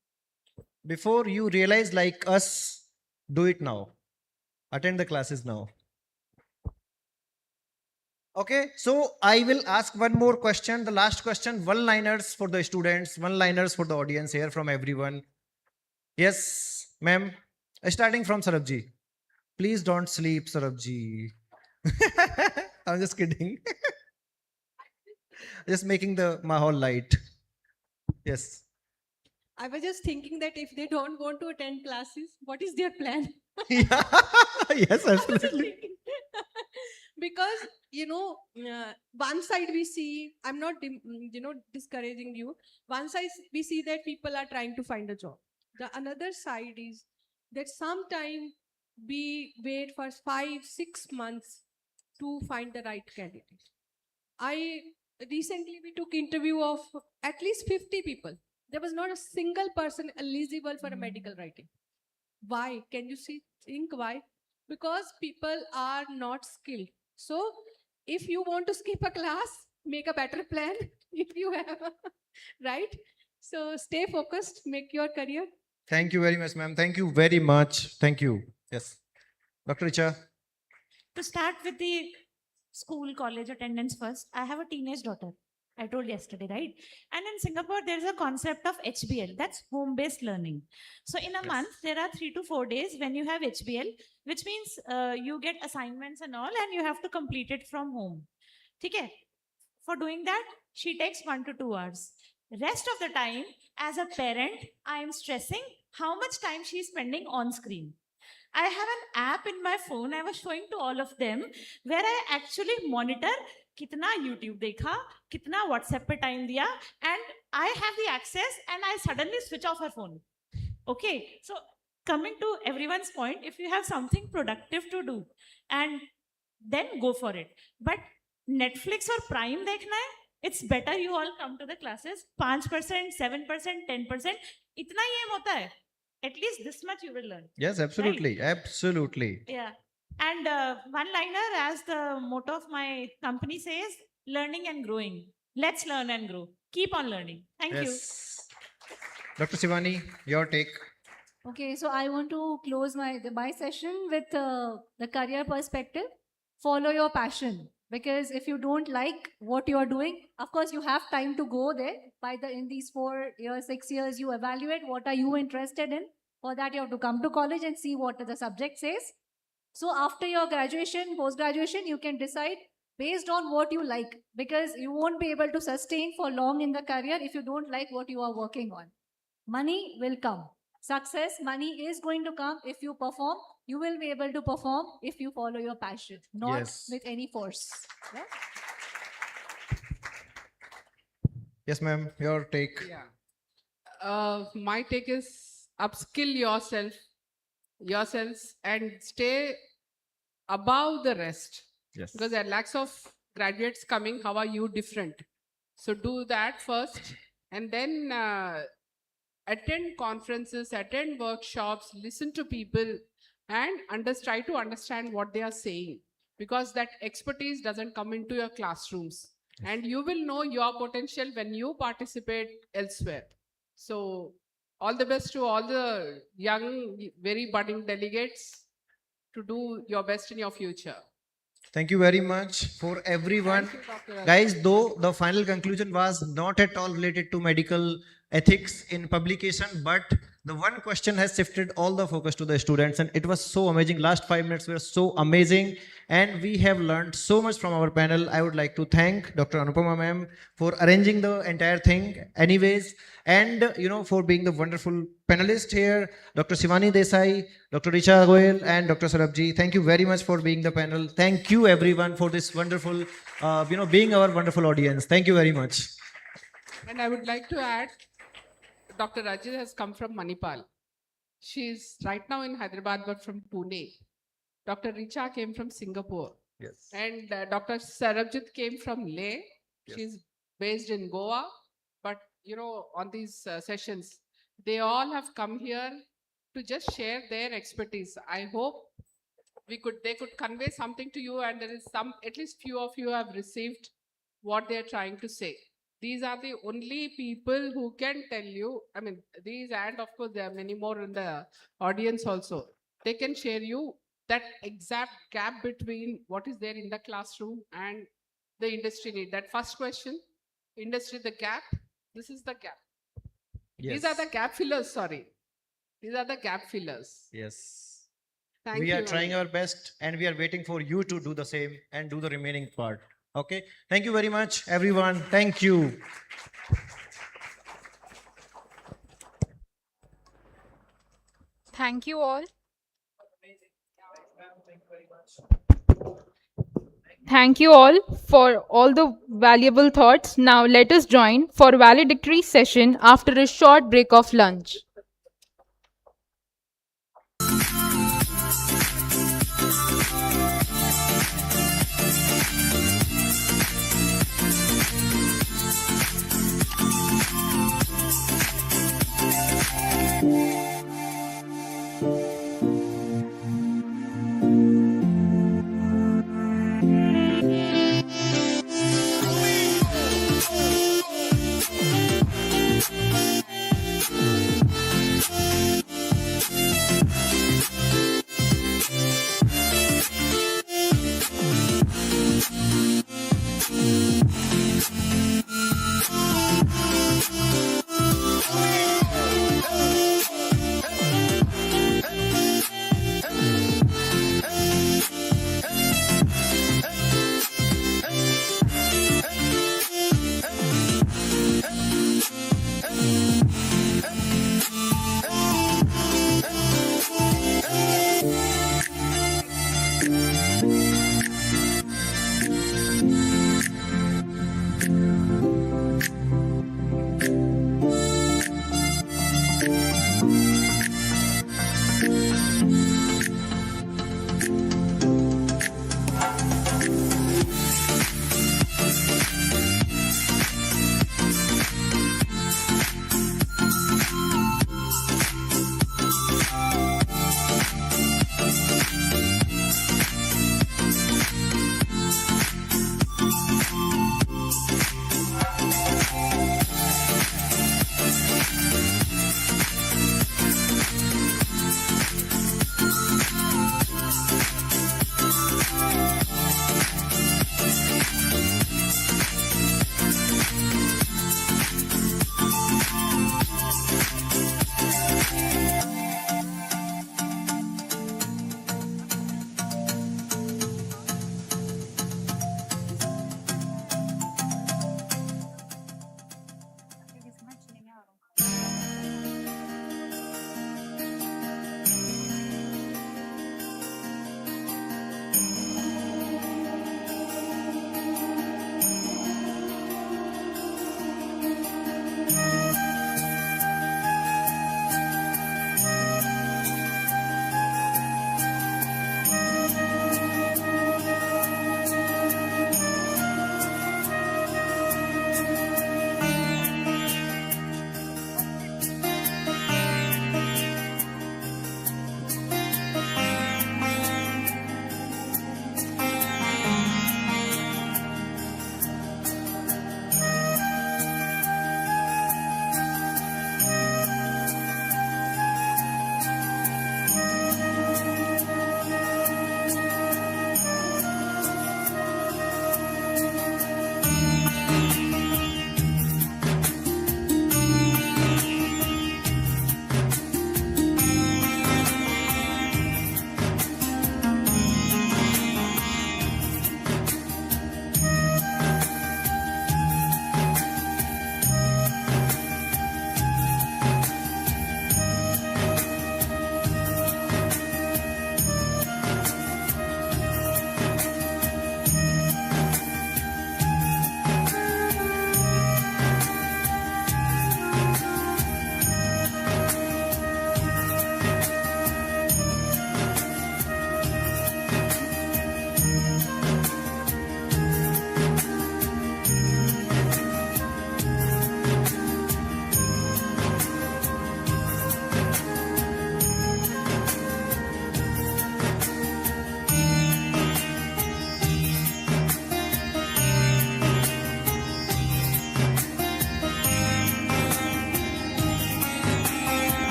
Before you realize like us, do it now. Attend the classes now. Okay, so I will ask one more question. The last question, one-liners for the students, one-liners for the audience here from everyone. Yes, ma'am. Starting from Sarabji. Please don't sleep, Sarabji. I'm just kidding. Just making the mahal light. Yes. I was just thinking that if they don't want to attend classes, what is their plan? Yes, absolutely. Because one side we see, I'm not discouraging you, one side we see that people are trying to find a job. The another side is that sometime we wait for 5-6 months to find the right candidate. Recently we took interview of at least 50 people. There was not a single person eligible for a medical writing. Why? Can you think why? Because people are not skilled. So if you want to skip a class, make a better plan if you have, right? So stay focused, make your career. Thank you very much, ma'am. Thank you very much. Thank you. Yes. Dr. Richa. To start with the school, college attendance first, I have a teenage daughter. I told yesterday, right? And in Singapore, there is a concept of HBL, that's home based learning. So, in a month, there are 3 to 4 days when you have HBL, which means you get assignments and all, and you have to complete it from home. Okay? For doing that, she takes 1 to 2 hours. Rest of the time, as a parent, I am stressing how much time she is spending on screen. I have an app in my phone, I was showing to all of them, where I actually monitor kitna YouTube dekha, kitna WhatsApp pe time diya, and I have the access and I suddenly switch off her phone. Okay, so coming to everyone's point, if you have something productive to do, and then go for it. But Netflix or Prime dekhna hai, it's better you all come to the classes. 5%, 7%, 10%, itna hi aim hota hai. At least this much you will learn. Yes, absolutely. Right? Absolutely. Yeah. And one liner, as the motto of my company says, learning and growing. Let's learn and grow. Keep on learning. Thank you. Dr. Shivani, your take. Okay, so I want to close my session with the career perspective. Follow your passion, because if you don't like what you are doing, of course you have time to go there. In these 4 years, 6 years, you evaluate what are you interested in. For that, you have to come to college and see what the subject says. So after your graduation, post-graduation, you can decide based on what you like, because you won't be able to sustain for long in the career if you don't like what you are working on. Money will come. Success, money is going to come if you perform. You will be able to perform if you follow your passion, not with any force. Yeah? Yes, ma'am. Your take. Yeah. My take is upskill yourselves and stay above the rest. Yes. Because there are lakhs of graduates coming. How are you different? So do that first, and then attend conferences, attend workshops, listen to people, and try to understand what they are saying. Because that expertise doesn't come into your classrooms. And you will know your potential when you participate elsewhere. So all the best to all the young, very budding delegates to do your best in your future. Thank you very much for everyone. Guys, though the final conclusion was not at all related to medical ethics in publication, but the one question has shifted all the focus to the students, and it was so amazing. Last 5 minutes were so amazing, and we have learned so much from our panel. I would like to thank Dr. Anupama ma'am for arranging the entire thing anyways, and for being the wonderful panelist here, Dr. Shivani Desai, Dr. Richa Goyal, and Dr. Sarabji. Thank you very much for being the panel. Thank you everyone for this wonderful, being our wonderful audience. Thank you very much. And I would like to add, Dr. Rajit has come from Manipal. She's right now in Hyderabad, but from Pune. Dr. Richa came from Singapore. Yes. And Dr. Sarabjit came from Leh. Yes. She's based in Goa. But, on these sessions, they all have come here to just share their expertise. I hope they could convey something to you, and there is at least few of you have received what they're trying to say. These are the only people who can tell you, these, and of course there are many more in the audience also. They can share you that exact gap between what is there in the classroom and the industry need. That first question, industry, the gap, this is the gap. Yes. These are the gap fillers, sorry. These are the gap fillers. Yes. Thank you. We are trying our best, and we are waiting for you to do the same and do the remaining part. Okay. Thank you very much, everyone. Thank you. Thank you all. Thank you all for all the valuable thoughts. Now let us join for valedictory session after a short break of lunch.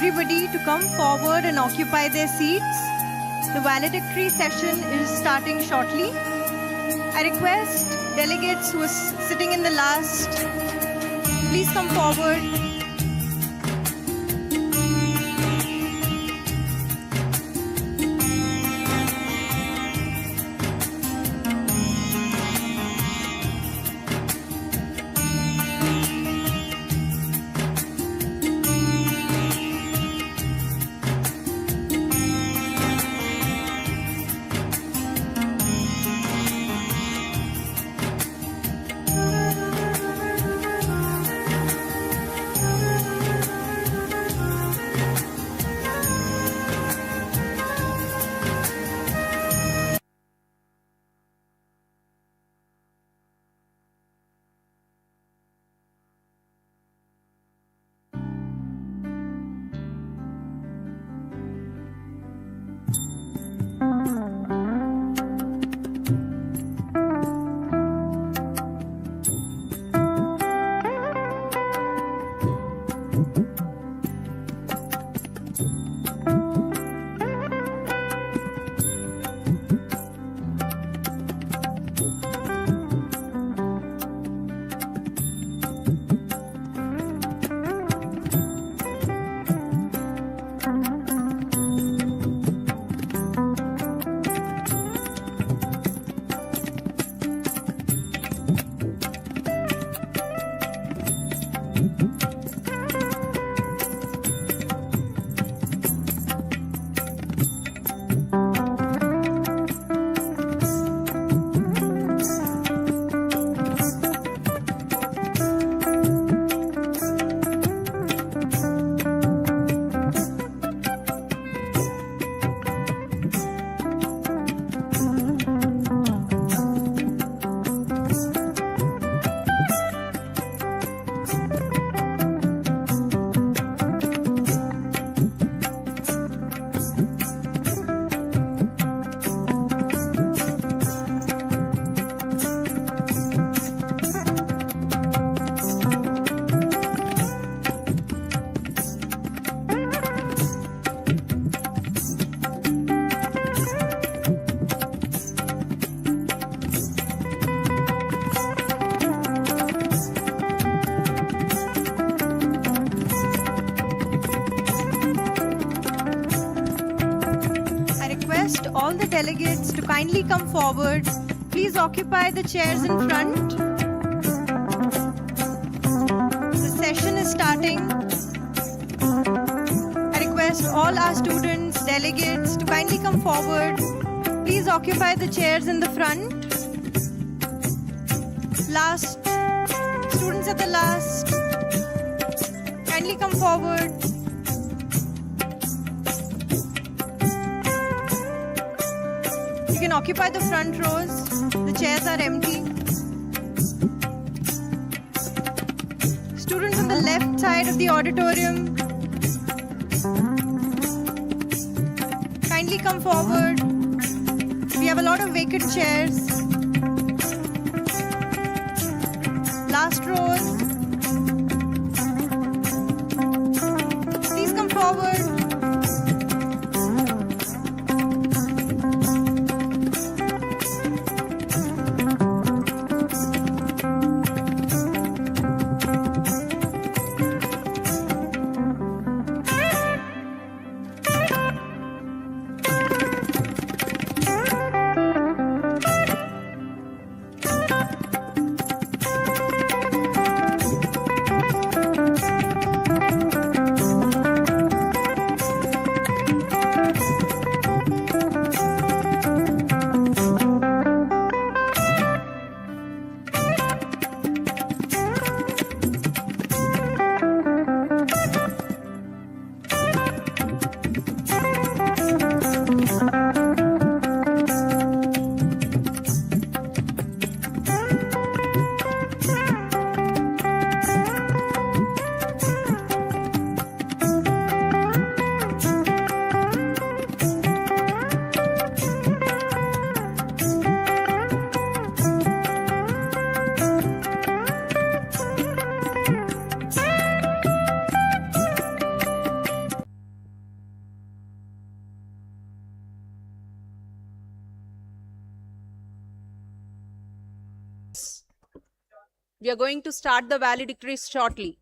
everybody to come forward and occupy their seats. The valedictory session is starting shortly. I request delegates who are sitting in the last, please come forward. All the delegates to kindly come forward. Please occupy the chairs in front. The session is starting. I request all our students, delegates to kindly come forward. Please occupy the chairs in the front. Last, students at the last, kindly come forward. You can occupy the front rows. The chairs are empty. Students on the left side of the auditorium, kindly come forward. We have a lot of vacant chairs. Last rows, please come forward. We are going to start the valedictories shortly.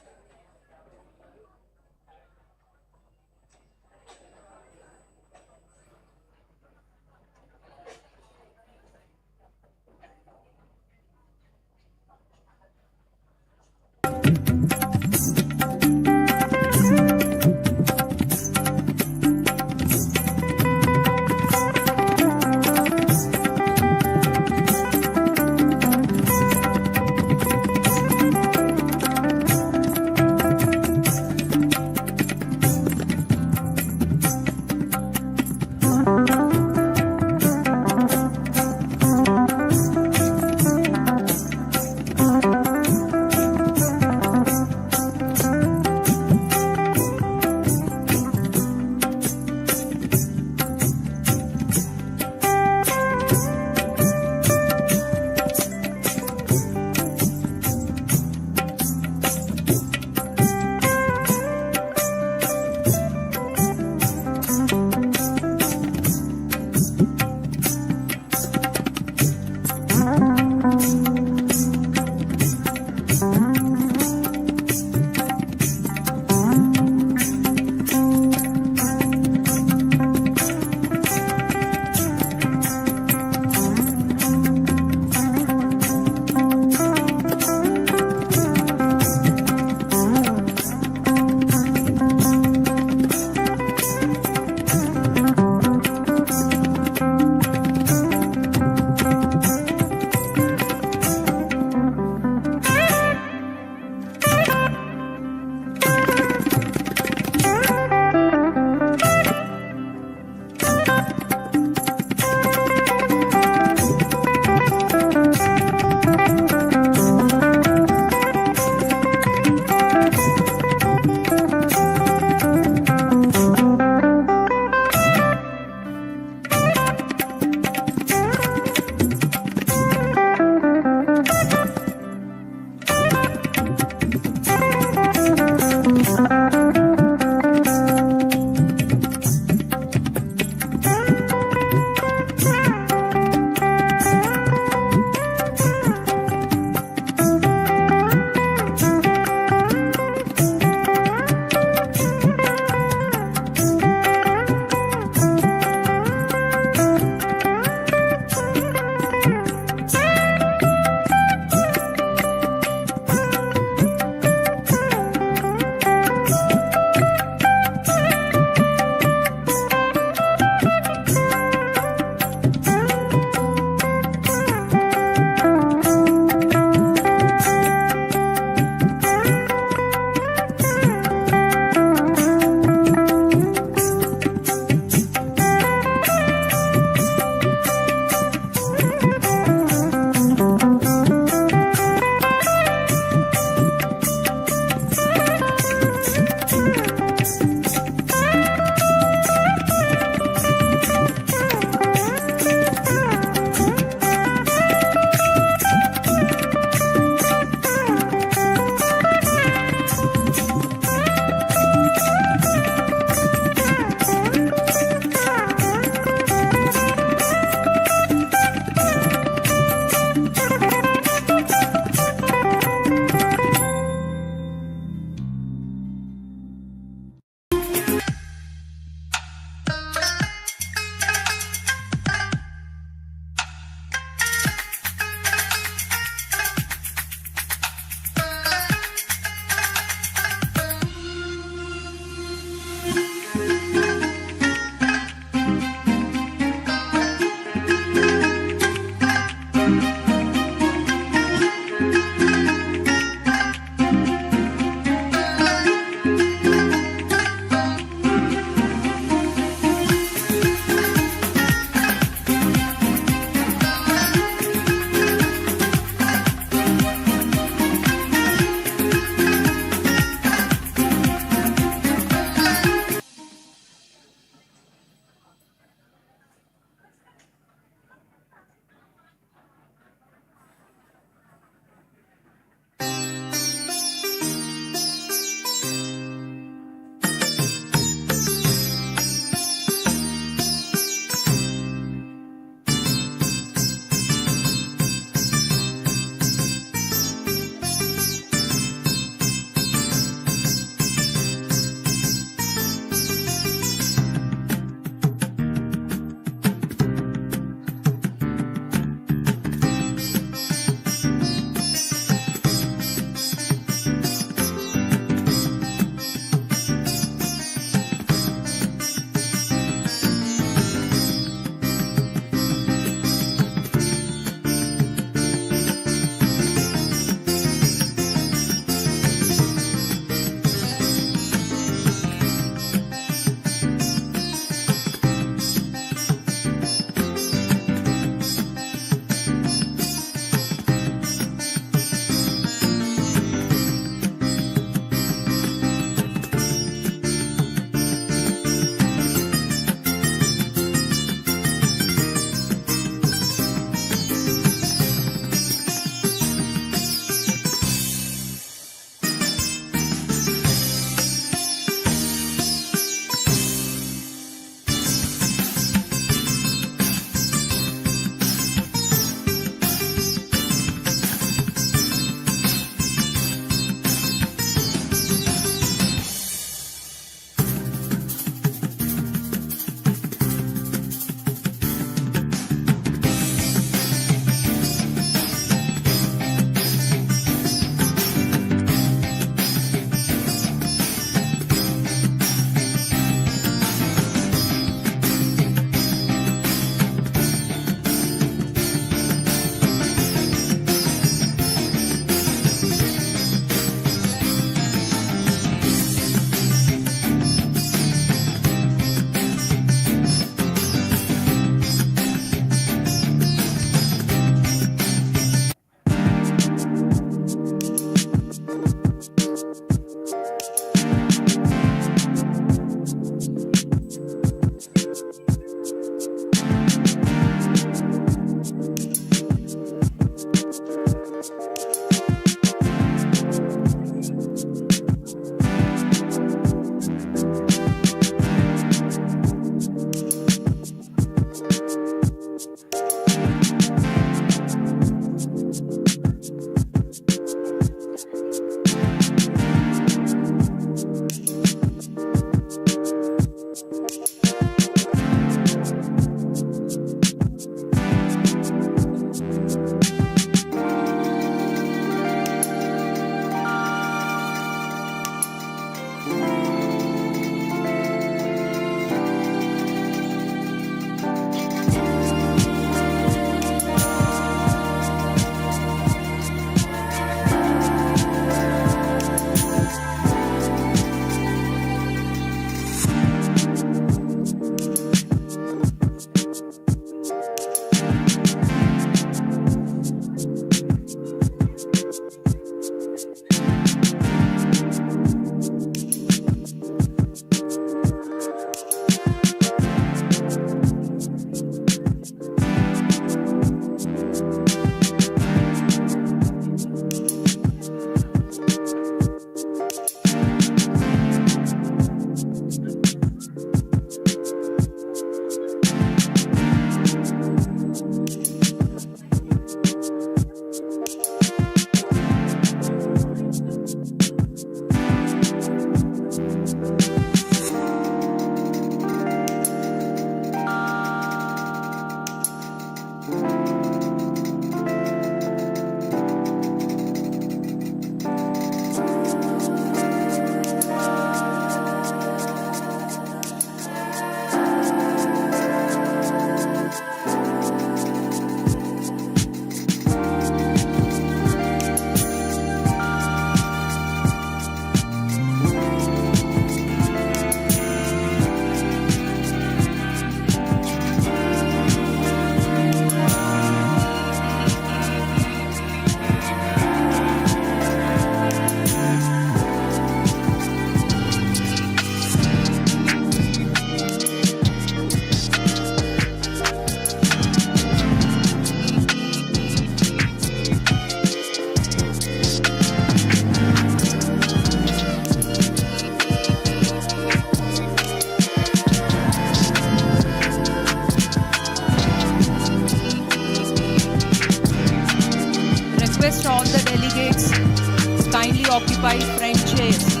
Request all the delegates to kindly occupy front chairs.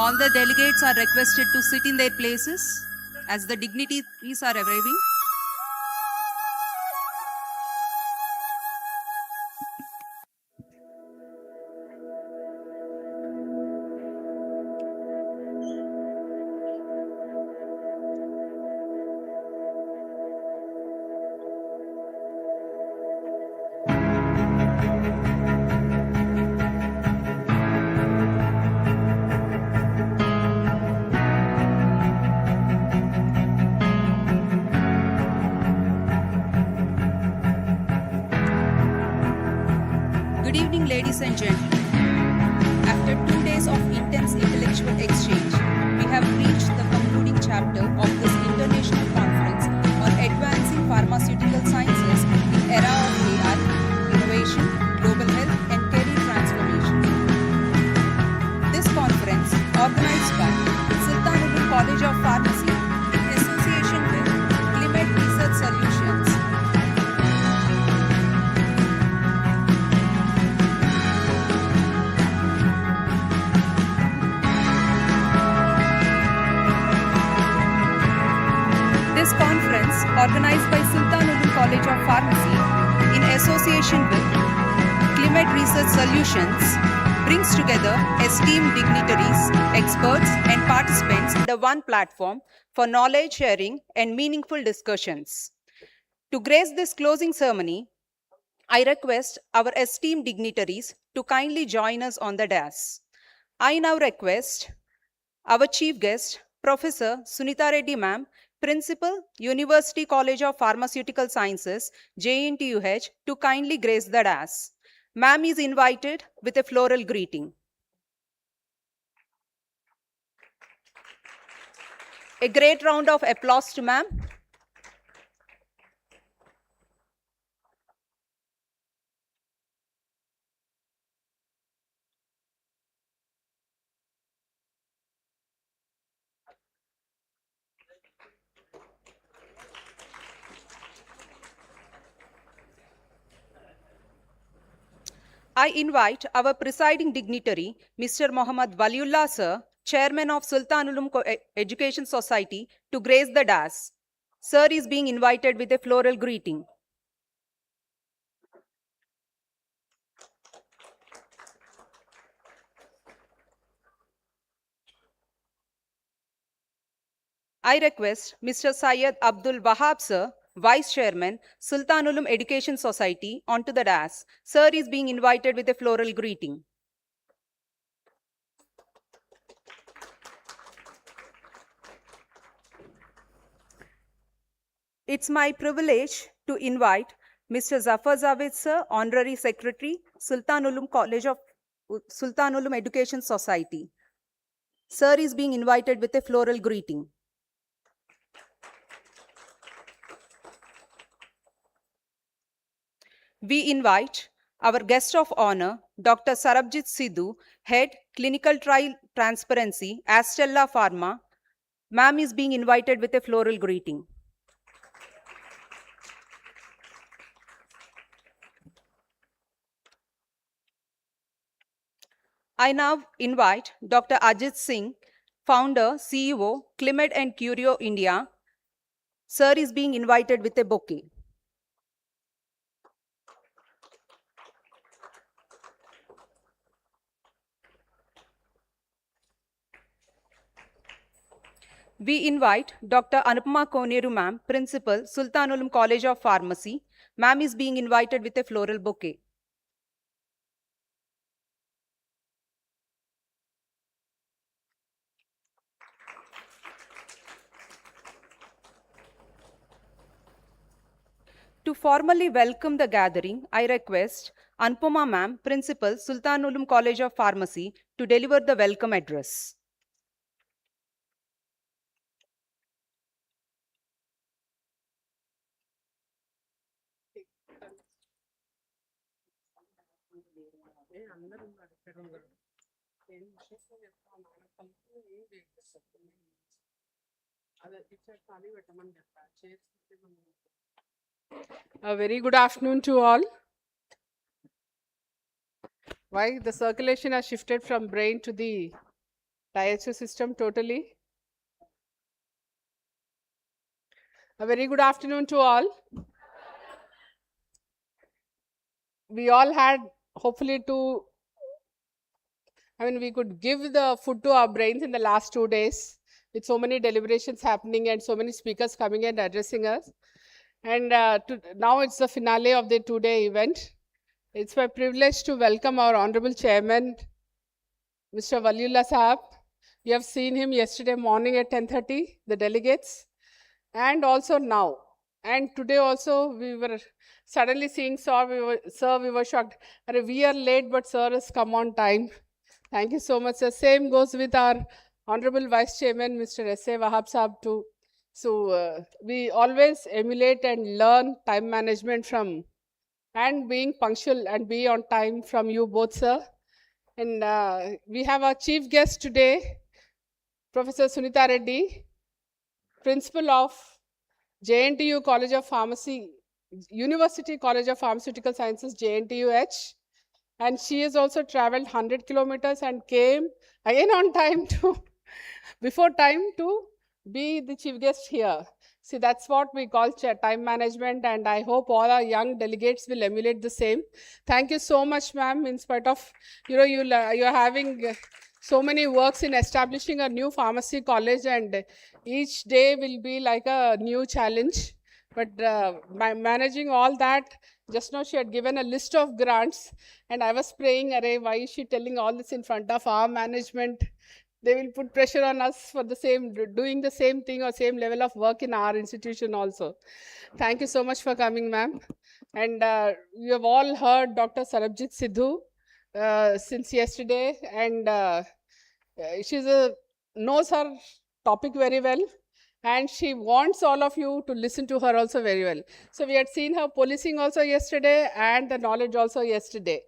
All the delegates are requested to sit in their places as the dignitaries are arriving. Ladies and gentlemen, after 2 days of intense intellectual exchange, we have reached the concluding chapter of this international conference on advancing pharmaceutical sciences in era of AI, innovation, global health, and career transformation. This conference, organized by Sultan-ul-Uloom College of Pharmacy in association with CliMed Research Solutions, This conference, organized by Sultan-ul-Uloom College of Pharmacy in association with CliMed Research Solutions, brings together esteemed dignitaries, experts, and participants under one platform for knowledge sharing and meaningful discussions. To grace this closing ceremony, I request our esteemed dignitaries to kindly join us on the dais. I now request our chief guest, Professor Sunita Reddy Ma'am, Principal, University College of Pharmaceutical Sciences, JNTUH, to kindly grace the dais. Ma'am is invited with a floral greeting. A great round of applause to Ma'am. I invite our presiding dignitary, Mr. Mohammad Waliullah Sir, Chairman of Sultan-ul-Uloom Education Society, to grace the dais. Sir is being invited with a floral greeting. I request Mr. Syed Abdul Wahab Sir, Vice Chairman, Sultan-ul-Uloom Education Society, onto the dais. Sir is being invited with a floral greeting. It's my privilege to invite Mr. Zafar Javed Sir, Honorary Secretary, Sultan-ul-Uloom College of Sultan-ul-Uloom Education Society. Sir is being invited with a floral greeting. We invite our guest of honor, Dr. Sarabjit Sidhu, Head, Clinical Trial Transparency, Astella Pharma. Ma'am is being invited with a floral greeting. I now invite Dr. Ajit Singh, Founder, CEO, CliMed and Curio India. Sir is being invited with a bouquet. We invite Dr. Anupama Koneru Ma'am, Principal, Sultan-ul-Uloom College of Pharmacy. Ma'am is being invited with a floral bouquet. To formally welcome the gathering, I request Anupama Ma'am, Principal, Sultan-ul-Uloom College of Pharmacy, to deliver the welcome address. A very good afternoon to all. Why the circulation has shifted from brain to the digestive system totally. A very good afternoon to all. We all had hopefully we could give the food to our brains in the last 2 days with so many deliberations happening and so many speakers coming and addressing us. And now it's the finale of the 2-day event. It's my privilege to welcome our Honorable Chairman, Mr. Waliullah Sahab. You have seen him yesterday morning at 10:30, the delegates, and also now. And today also we were suddenly seeing sir, we were shocked. We are late, but sir has come on time. Thank you so much, sir. Same goes with our Honorable Vice Chairman, Mr. S.A. Wahab Saab too. So we always emulate and learn time management from and being punctual and be on time from you both, sir. And we have our chief guest today, Professor Sunita Reddy, Principal of JNTU College of Pharmacy, University College of Pharmaceutical Sciences, JNTUH. And she has also traveled 100 kilometers and came again on time before time to be the chief guest here. See, that's what we call time management, and I hope all our young delegates will emulate the same. Thank you so much, ma'am, in spite of, you're having so many works in establishing a new pharmacy college, and each day will be like a new challenge. But by managing all that, just now she had given a list of grants, and I was praying, array, why is she telling all this in front of our management? They will put pressure on us for the same, doing the same thing or same level of work in our institution also. Thank you so much for coming, ma'am. And you have all heard Dr. Sarabjit Sidhu since yesterday, and she knows her topic very well, and she wants all of you to listen to her also very well. So we had seen her policing also yesterday and the knowledge also yesterday.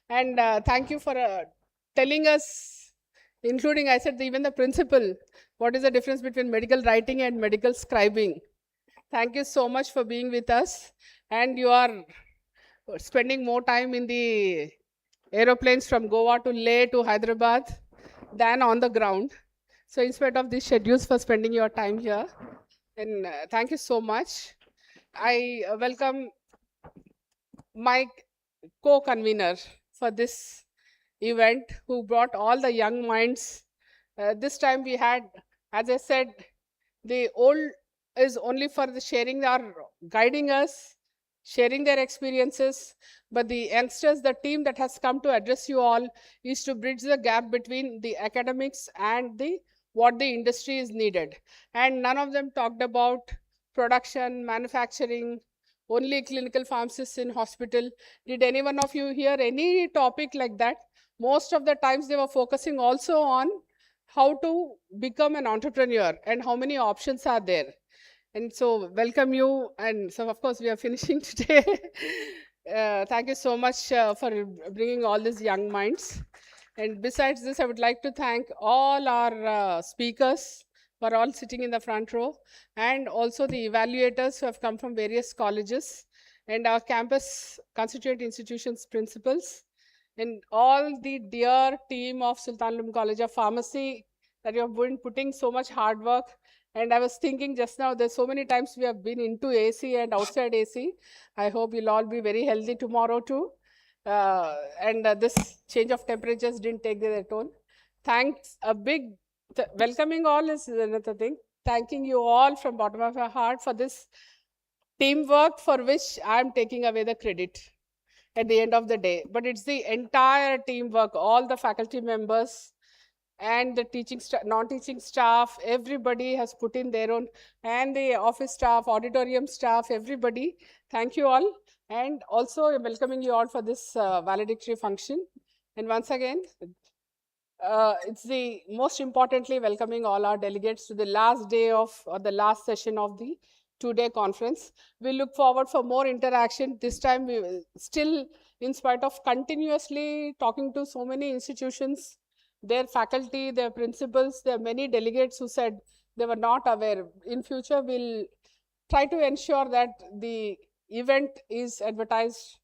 And thank you for telling us, including, I said, even the principle, what is the difference between medical writing and medical scribing. Thank you so much for being with us. And you are spending more time in the aeroplanes from Goa to Leh to Hyderabad than on the ground. So in spite of these schedules, for spending your time here, and thank you so much. I welcome my co-convener for this event, who brought all the young minds. This time we had, as I said, the old is only for the sharing, or guiding us, sharing their experiences, but the youngsters, the team that has come to address you all, is to bridge the gap between the academics and what the industry is needed. And none of them talked about production, manufacturing, only clinical pharmacists in hospital. Did any one of you hear any topic like that? Most of the times they were focusing also on how to become an entrepreneur and how many options are there. And so welcome you. And so of course we are finishing today. Thank you so much for bringing all these young minds. And besides this, I would like to thank all our speakers who are all sitting in the front row, and also the evaluators who have come from various colleges, and our campus constituent institutions principals, and all the dear team of Sultan-ul-Uloom College of Pharmacy that you have been putting so much hard work. And I was thinking just now, there's so many times we have been into AC and outside AC. I hope you'll all be very healthy tomorrow too. And this change of temperatures didn't take their toll. Thanks, a big welcoming all is another thing. Thanking you all from bottom of my heart for this teamwork, for which I'm taking away the credit at the end of the day. But it's the entire teamwork, all the faculty members and the teaching staff, non-teaching staff, everybody has put in their own, and the office staff, auditorium staff, everybody. Thank you all. And also I'm welcoming you all for this valedictory function. And once again, it's the most importantly welcoming all our delegates to the last day of, or the last session of the two-day conference. We look forward for more interaction. This time we will still, in spite of continuously talking to so many institutions, their faculty, their principals, there are many delegates who said they were not aware. In future, we'll try to ensure that the event is advertised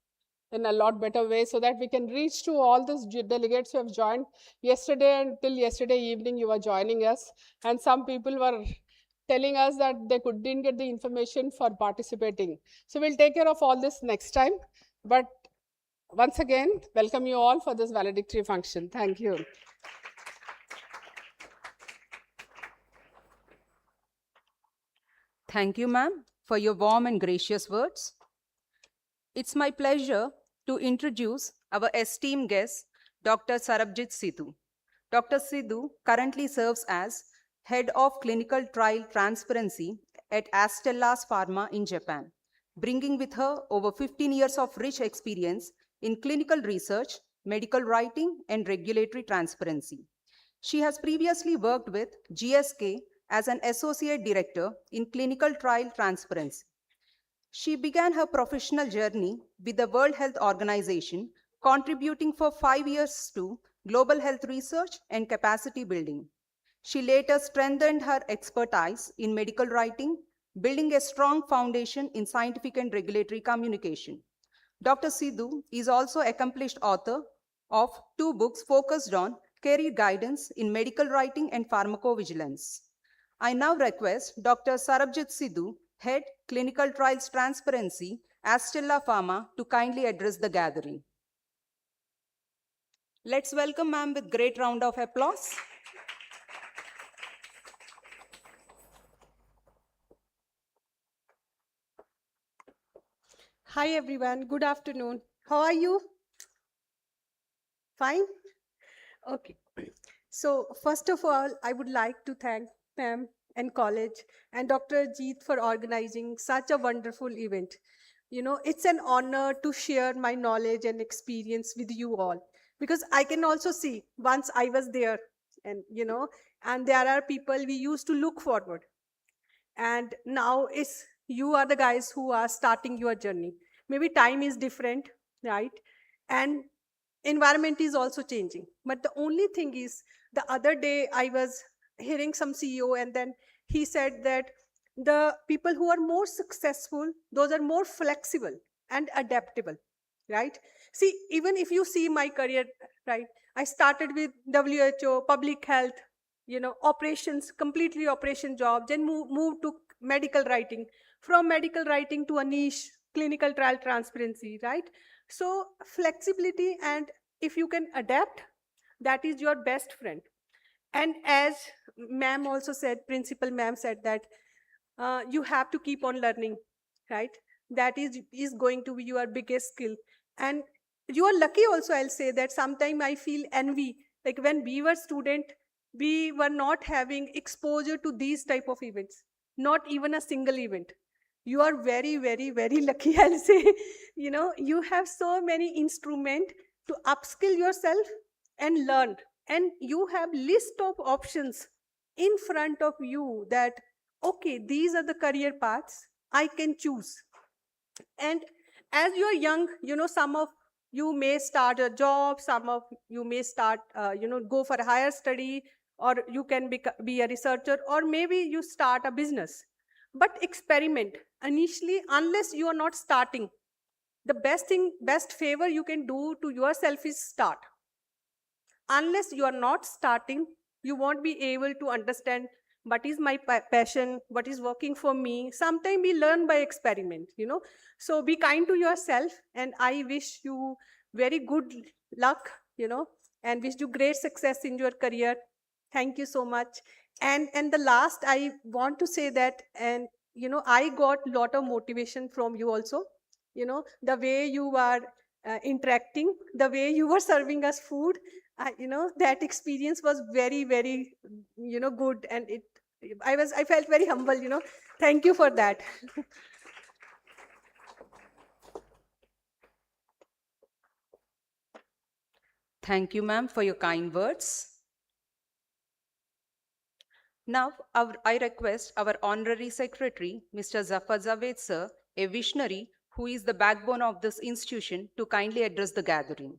in a lot better way, so that we can reach to all these delegates who have joined yesterday, and till yesterday evening you were joining us. And some people were telling us that they didn't get the information for participating. So we'll take care of all this next time. But once again, welcome you all for this valedictory function. Thank you. Thank you, ma'am, for your warm and gracious words. It's my pleasure to introduce our esteemed guest, Dr. Sarabjit Sidhu. Dr. Sidhu currently serves as Head of Clinical Trial Transparency at Astellas Pharma in Japan, bringing with her over 15 years of rich experience in clinical research, medical writing, and regulatory transparency. She has previously worked with GSK as an associate director in clinical trial transparency. She began her professional journey with the World Health Organization, contributing for 5 years to global health research and capacity building. She later strengthened her expertise in medical writing, building a strong foundation in scientific and regulatory communication. Dr. Sidhu is also accomplished author of 2 books focused on career guidance in medical writing and pharmacovigilance. I now request Dr. Sarabjit Sidhu, Head Clinical Trials Transparency, Astella Pharma, to kindly address the gathering. Let's welcome ma'am with great round of applause. Hi everyone, good afternoon. How are you? Fine? Okay. So first of all, I would like to thank ma'am and college and Dr. Jeet for organizing such a wonderful event. You know, it's an honor to share my knowledge and experience with you all because I can also see once I was there and and there are people we used to look forward, and now it's you are the guys who are starting your journey. Maybe time is different, right? And environment is also changing, but the only thing is, the other day I was hearing some CEO, and then he said that the people who are more successful, those are more flexible and adaptable, right? See, even if you see my career, right, I started with WHO, public health, operations, completely operation jobs, and move to medical writing, from medical writing to a niche clinical trial transparency, right? So flexibility, and if you can adapt, that is your best friend. And as ma'am also said, principal ma'am said that you have to keep on learning, right? That is going to be your biggest skill. And you are lucky also, I'll say that sometimes I feel envy, like when we were student, we were not having exposure to these type of events, not even a single event. You are very, very, very lucky, I'll say. You have so many instruments to upskill yourself and learn, and you have list of options in front of you that, okay, these are the career paths I can choose. And as you're young, some of you may start a job, some of you may start, go for a higher study, or you can be a researcher, or maybe you start a business. But experiment initially, unless you are not starting. The best favor you can do to yourself is start. Unless you are not starting, you won't be able to understand what is my passion, what is working for me. Sometimes we learn by experiment, so be kind to yourself, and I wish you very good luck, and wish you great success in your career. Thank you so much. And the last I want to say that, and I got a lot of motivation from you also. The way you are interacting, the way you were serving us food, that experience was very, very, good, and I felt very humble. Thank you for that. Thank you, ma'am, for your kind words. Now, I request our Honorary Secretary, Mr. Zafar Javed sir, a visionary who is the backbone of this institution, to kindly address the gathering.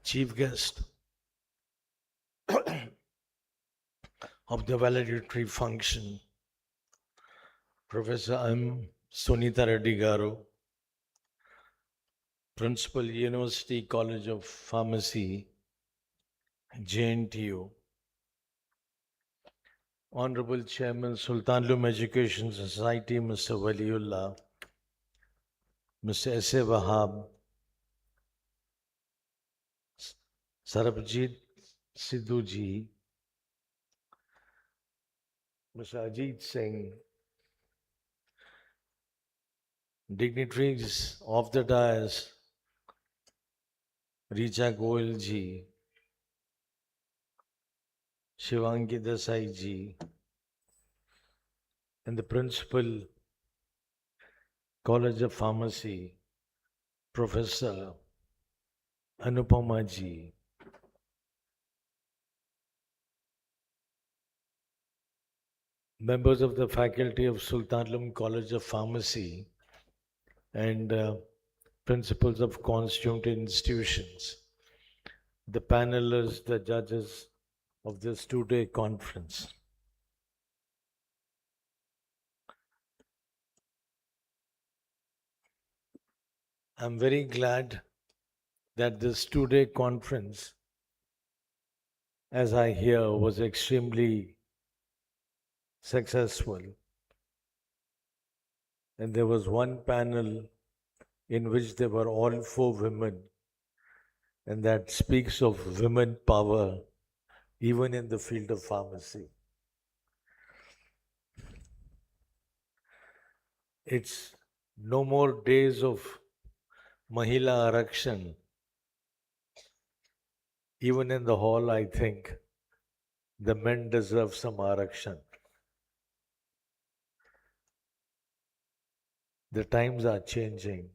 Chief guest of the valedictory function, Professor M. Sunita Reddy Garu, Principal, University College of Pharmacy, JNTU, Honorable Chairman, Sultan-ul-Uloom Education Society, Mr. Waliullah, Mr. S.A. Wahab, Sarabjit Sidhu ji, Mr. Ajit Singh, dignitaries of the dais, Richa Goyal ji, Shivangi Desai ji, and the Principal, College of Pharmacy, Professor Anupama ji, members of the faculty of Sultan-ul-Uloom College of Pharmacy, and principals of constituent institutions, the panelists, the judges of this two-day conference. I'm very glad that this two-day conference, as I hear, was extremely successful. And there was one panel in which there were all 4 women, and that speaks of women power even in the field of pharmacy. It's no more days of Mahila Arakshan. Even in the hall, I think the men deserve some Arakshan. The times are changing.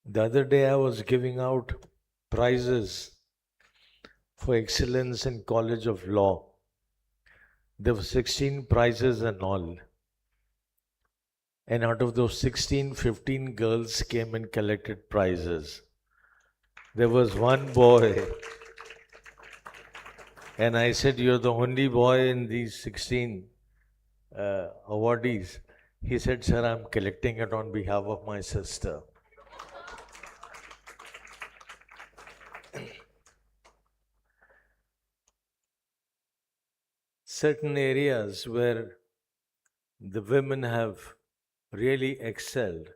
The other day I was giving out prizes for excellence in College of Law. There were 16 prizes and all. And out of those 16, 15 girls came and collected prizes. There was one boy, and I said, "You're the only boy in these 16 awardees." He said, "Sir, I'm collecting it on behalf of my sister." Certain areas where the women have really excelled,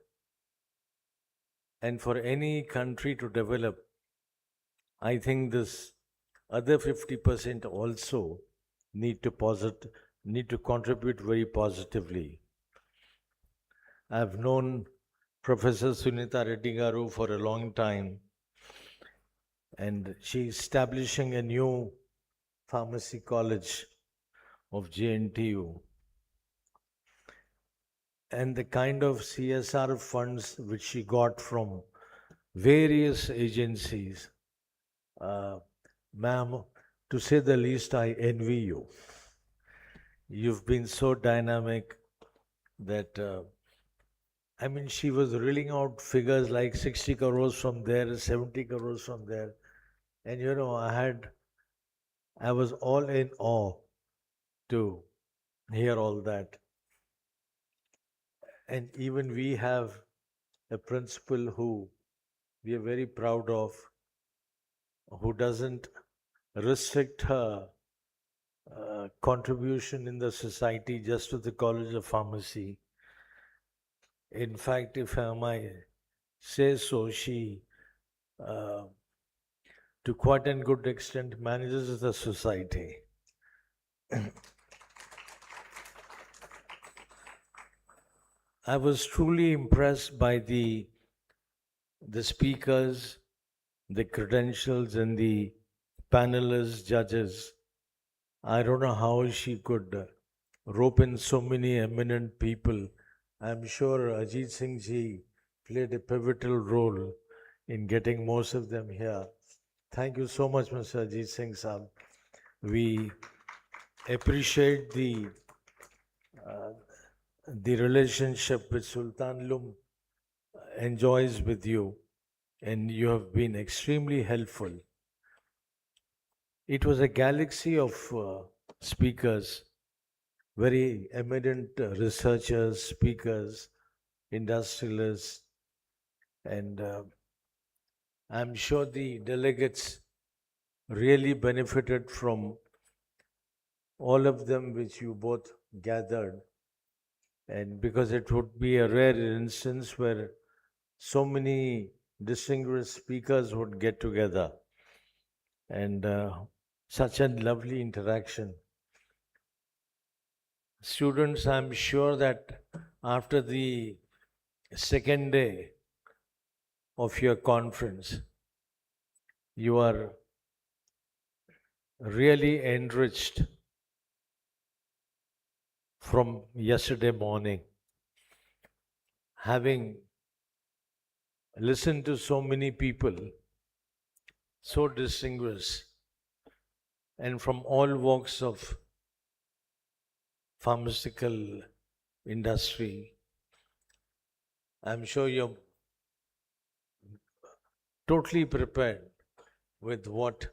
and for any country to develop, I think this other 50% also need to contribute very positively. I've known Professor Sunita Reddy Garu for a long time, and she's establishing a new pharmacy college of JNTU. And the kind of CSR funds which she got from various agencies, ma'am, to say the least, I envy you. You've been so dynamic that, I mean, she was reeling out figures like 60 crores from there, 70 crores from there. And you know, I was all in awe to hear all that. And even we have a principal who we are very proud of, who doesn't restrict her contribution in the society just to the College of Pharmacy. In fact, if I might say so, she, to quite a good extent, manages the society. I was truly impressed by the speakers, the credentials, and the panelists, judges. I don't know how she could rope in so many eminent people. I'm sure Ajit Singh ji played a pivotal role in getting most of them here. Thank you so much, Mr. Ajit Singh Saab. We appreciate the relationship which Sultan-ul-Uloom enjoys with you, and you have been extremely helpful. It was a galaxy of speakers, very eminent researchers, speakers, industrialists, and I'm sure the delegates really benefited from all of them which you both gathered. And because it would be a rare instance where so many distinguished speakers would get together, and such a lovely interaction. Students, I'm sure that after the second day of your conference, you are really enriched from yesterday morning, having listened to so many people, so distinguished, and from all walks of pharmaceutical industry. I'm sure you're totally prepared with what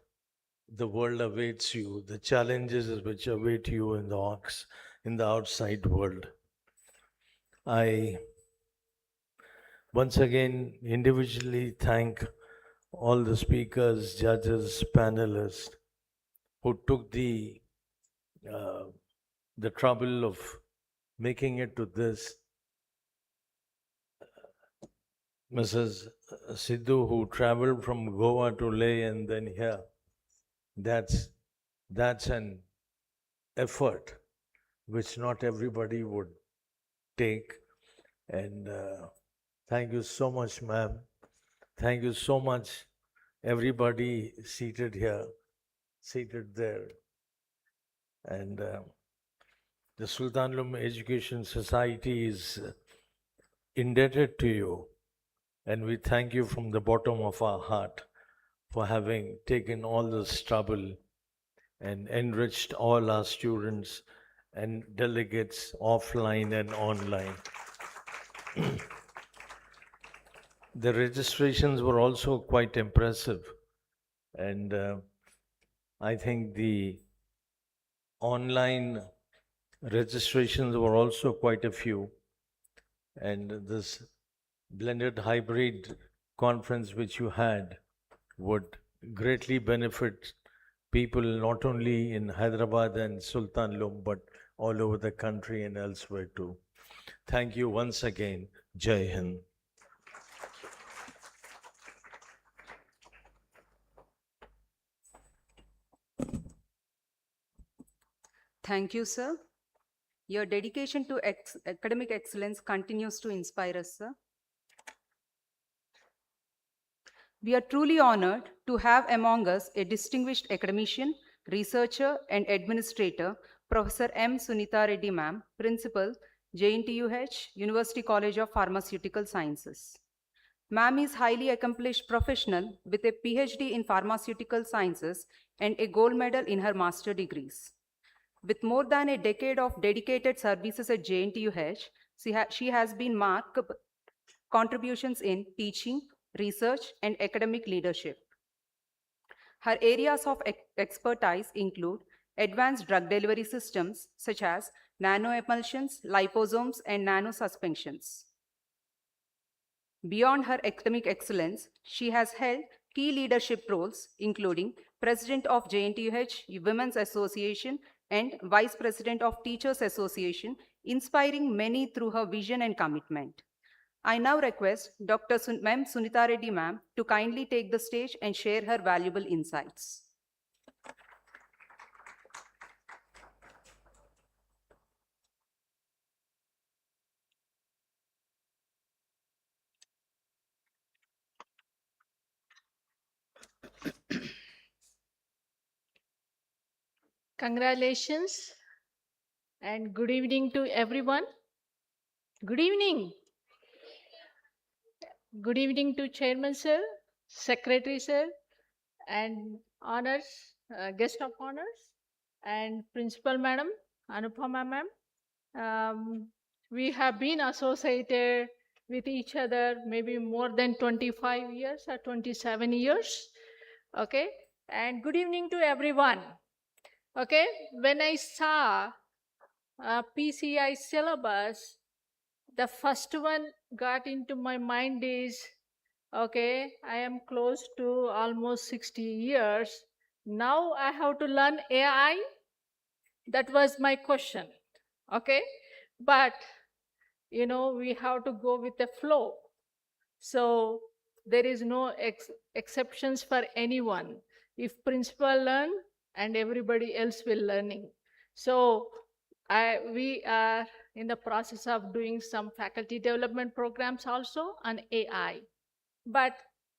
the world awaits you, the challenges which await you in the outside world. I once again individually thank all the speakers, judges, panelists who took the trouble of making it to this. Mrs. Sidhu, who traveled from Goa to Leh and then here. That's an effort which not everybody would take. And thank you so much, ma'am. Thank you so much, everybody seated here, seated there. And the Sultan-ul-Uloom Education Society is indebted to you. And we thank you from the bottom of our heart for having taken all this trouble and enriched all our students and delegates offline and online. The registrations were also quite impressive, and I think the online registrations were also quite a few, and this blended hybrid conference which you had would greatly benefit people not only in Hyderabad and Sultan-ul-Uloom but all over the country and elsewhere too. Thank you once again. Jai Hind. Thank you, sir. Your dedication to academic excellence continues to inspire us, sir. We are truly honored to have among us a distinguished academician, researcher, and administrator, Professor M. Sunita Reddy, ma'am, Principal, JNTUH, University College of Pharmaceutical Sciences. Ma'am is highly accomplished professional with a PhD in pharmaceutical sciences and a gold medal in her master degrees. With more than a decade of dedicated services at JNTUH, she has been marked contributions in teaching, research, and academic leadership. Her areas of expertise include advanced drug delivery systems such as nanoemulsions, liposomes, and nanosuspensions. Beyond her academic excellence, she has held key leadership roles, including President of JNTUH Women's Association and Vice President of Teachers Association, inspiring many through her vision and commitment. I now request Dr. Ma'am Sunita Reddy ma'am to kindly take the stage and share her valuable insights. Congratulations and good evening to everyone. Good evening. Good evening to Chairman sir, Secretary sir, and honors, guest of honors, and Principal Madam, Anupama ma'am. We have been associated with each other maybe more than 25 years or 27 years. Okay, and good evening to everyone. Okay, when I saw PCI syllabus, the first one got into my mind is, okay, I am close to almost 60 years. now I have to learn AI. That was my question. Okay. But, we have to go with the flow. So there is no exceptions for anyone. If principal learn and everybody else will learning. So we are in the process of doing some faculty development programs also on AI. But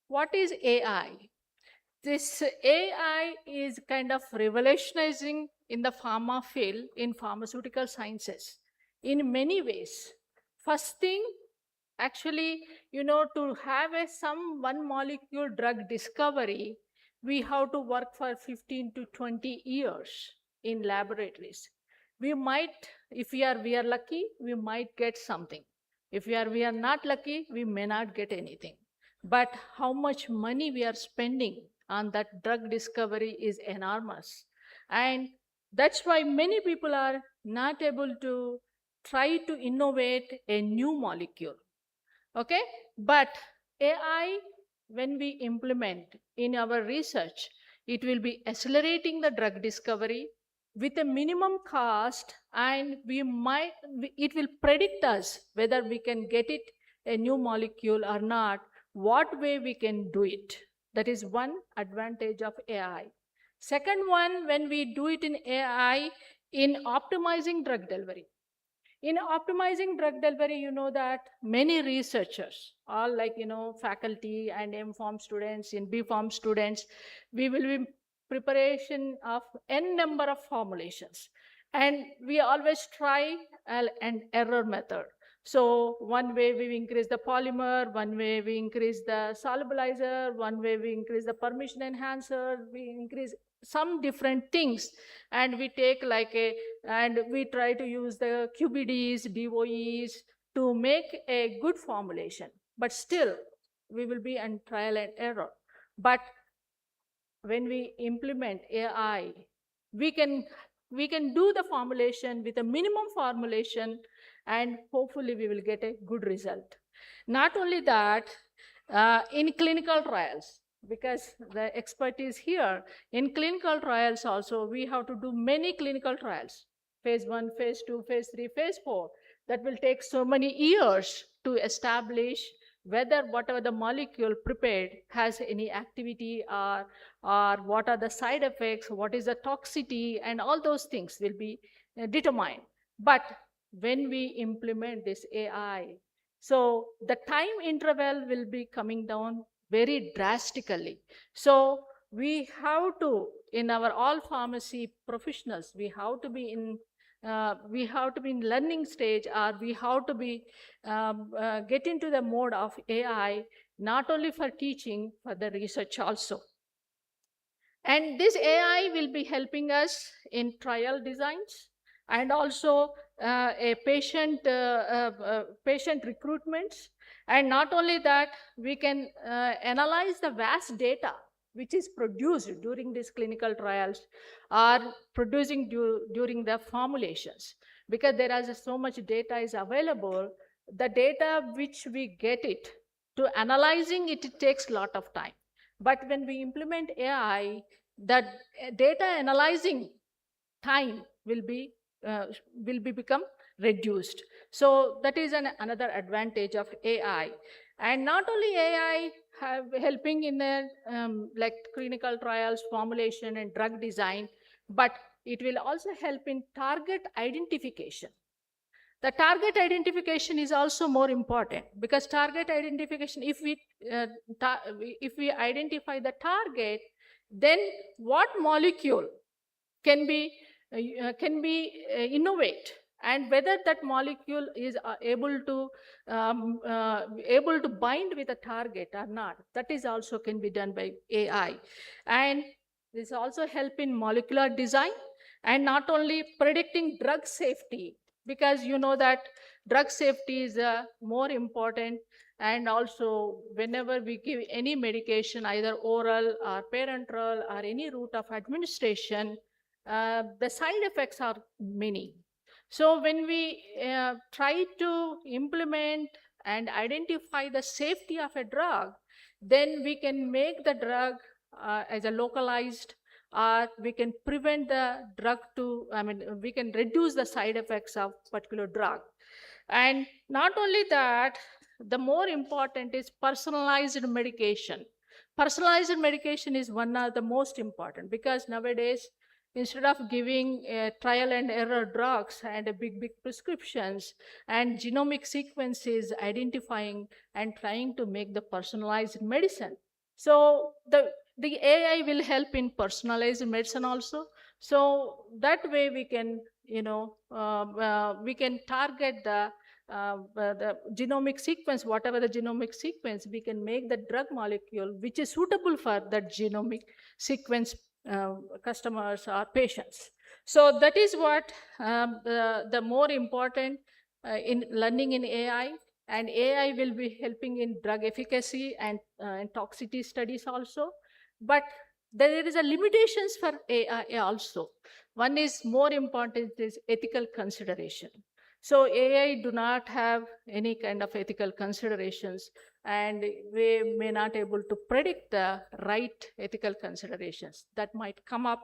what is AI? This AI is kind of revolutionizing in the pharma field in pharmaceutical sciences in many ways. First thing, actually, to have some one molecule drug discovery, we have to work for 15 to 20 years in laboratories. We might, if we are lucky, we might get something. If we are not lucky, we may not get anything. But how much money we are spending on that drug discovery is enormous. And that's why many people are not able to try to innovate a new molecule. Okay, but AI, when we implement in our research, it will be accelerating the drug discovery with a minimum cost, and it will predict us whether we can get it a new molecule or not, what way we can do it. That is one advantage of AI. Second one, when we do it in AI in optimizing drug delivery. In optimizing drug delivery, that many researchers, all like, faculty and M.Pharm students, in B.Pharm students, we will be preparation of n number of formulations. And we always try an error method. So one way we increase the polymer, one way we increase the solubilizer, one way we increase the permission enhancer, we increase some different things, and we take and we try to use the QBDs, DOEs to make a good formulation. But still, we will be on trial and error. But when we implement AI, we can do the formulation with a minimum formulation, and hopefully we will get a good result. Not only that, in clinical trials, because the expertise here, in clinical trials also, we have to do many clinical trials, phase 1, phase 2, phase 3, phase 4. That will take so many years to establish whether whatever the molecule prepared has any activity, or what are the side effects, what is the toxicity, and all those things will be determined. But when we implement this AI, so the time interval will be coming down very drastically. So we have to, in our all pharmacy professionals, we have to be in learning stage, or we have to be get into the mode of AI, not only for teaching, for the research also. And this AI will be helping us in trial designs, and also a patient recruitments. And not only that, we can analyze the vast data which is produced during these clinical trials, or producing during the formulations, because there is so much data is available. The data which we get it, to analyzing it, it takes a lot of time. But when we implement AI, that data analyzing time will be become reduced. So that is another advantage of AI. And not only AI helping in the like clinical trials, formulation, and drug design, but it will also help in target identification. The target identification is also more important, because target identification, if we identify the target, then what molecule can be innovate, and whether that molecule is able to bind with a target or not, that is also can be done by AI. And this also help in molecular design, and not only predicting drug safety, because that drug safety is more important. And also, whenever we give any medication, either oral or parenteral or any route of administration, the side effects are many. So when we try to implement and identify the safety of a drug, then we can make the drug as a localized, or we can prevent the drug to, we can reduce the side effects of particular drug. And not only that, the more important is personalized medication. Personalized medication is one of the most important, because nowadays, instead of giving trial and error drugs and big prescriptions and genomic sequences identifying and trying to make the personalized medicine, so the AI will help in personalized medicine also. So that way we can, we can target the genomic sequence, whatever the genomic sequence, we can make the drug molecule which is suitable for that genomic sequence customers or patients. So that is what the more important in learning in AI. And AI will be helping in drug efficacy and toxicity studies also. But there is a limitations for AI also. One is more important is ethical consideration. So AI do not have any kind of ethical considerations, and we may not able to predict the right ethical considerations that might come up.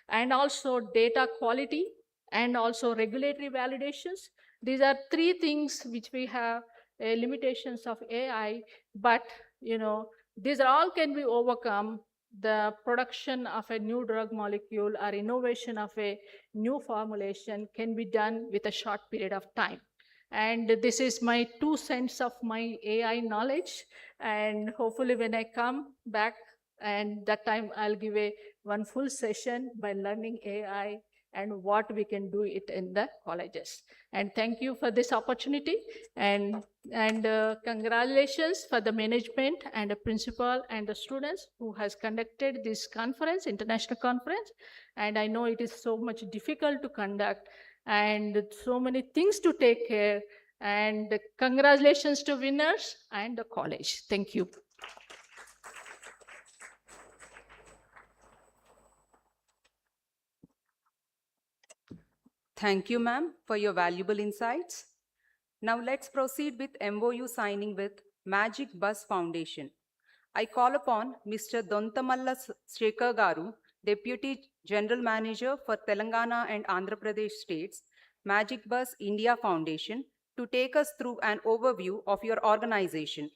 And also data quality and also regulatory validations. These are three things which we have limitations of AI, but these are all can be overcome. The production of a new drug molecule or innovation of a new formulation can be done with a short period of time. And this is my 2 cents of my AI knowledge. And hopefully when I come back, and that time I'll give one full session by learning AI and what we can do it in the colleges. And thank you for this opportunity, and congratulations for the management and the principal and the students who has conducted this conference, international conference. And I know it is so much difficult to conduct and so many things to take care. And congratulations to winners and the college. Thank you. Thank you, ma'am, for your valuable insights. Now let's proceed with MOU signing with Magic Bus Foundation. I call upon Mr. Dontamalla Shekhar Garu, Deputy General Manager for Telangana and Andhra Pradesh states, Magic Bus India Foundation, to take us through an overview of your organization.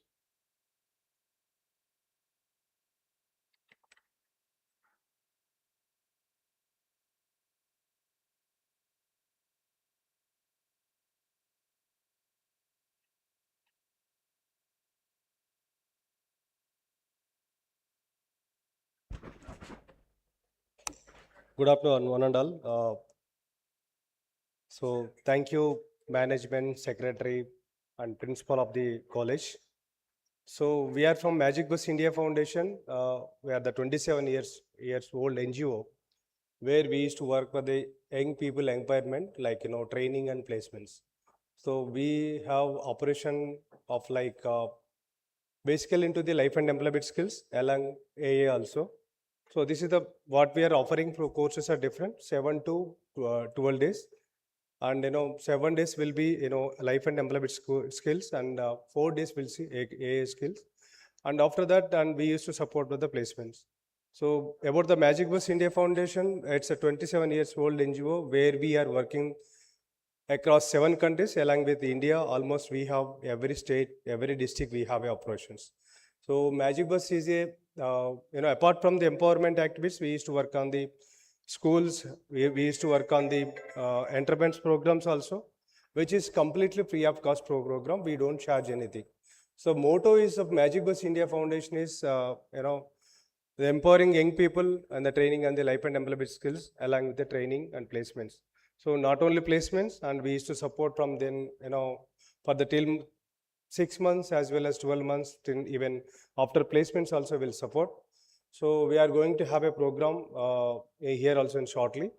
Good afternoon, one and all. So thank you, management, secretary, and principal of the college. So we are from Magic Bus India Foundation. We are the 27 years old NGO, where we used to work with the young people empowerment, like training and placements. So we have operation of basically into the life and employment skills along AA also. So this is what we are offering for courses are different, 7 to 12 days. And 7 days will be life and employment skills, and 4 days will see AA skills. And after that, and we used to support with the placements. So about the Magic Bus India Foundation, it's a 27 years old NGO where we are working across 7 countries along with India. Almost we have every state, every district we have operations. So Magic Bus is a apart from the empowerment activities, we used to work on the schools. We used to work on the enterprise programs also, which is completely free of cost program. We don't charge anything. So motto is of Magic Bus India Foundation is the empowering young people and the training and the life and employment skills along with the training and placements. So not only placements, and we used to support from then for the till 6 months as well as 12 months, till even after placements also will support. So we are going to have a program here also in shortly,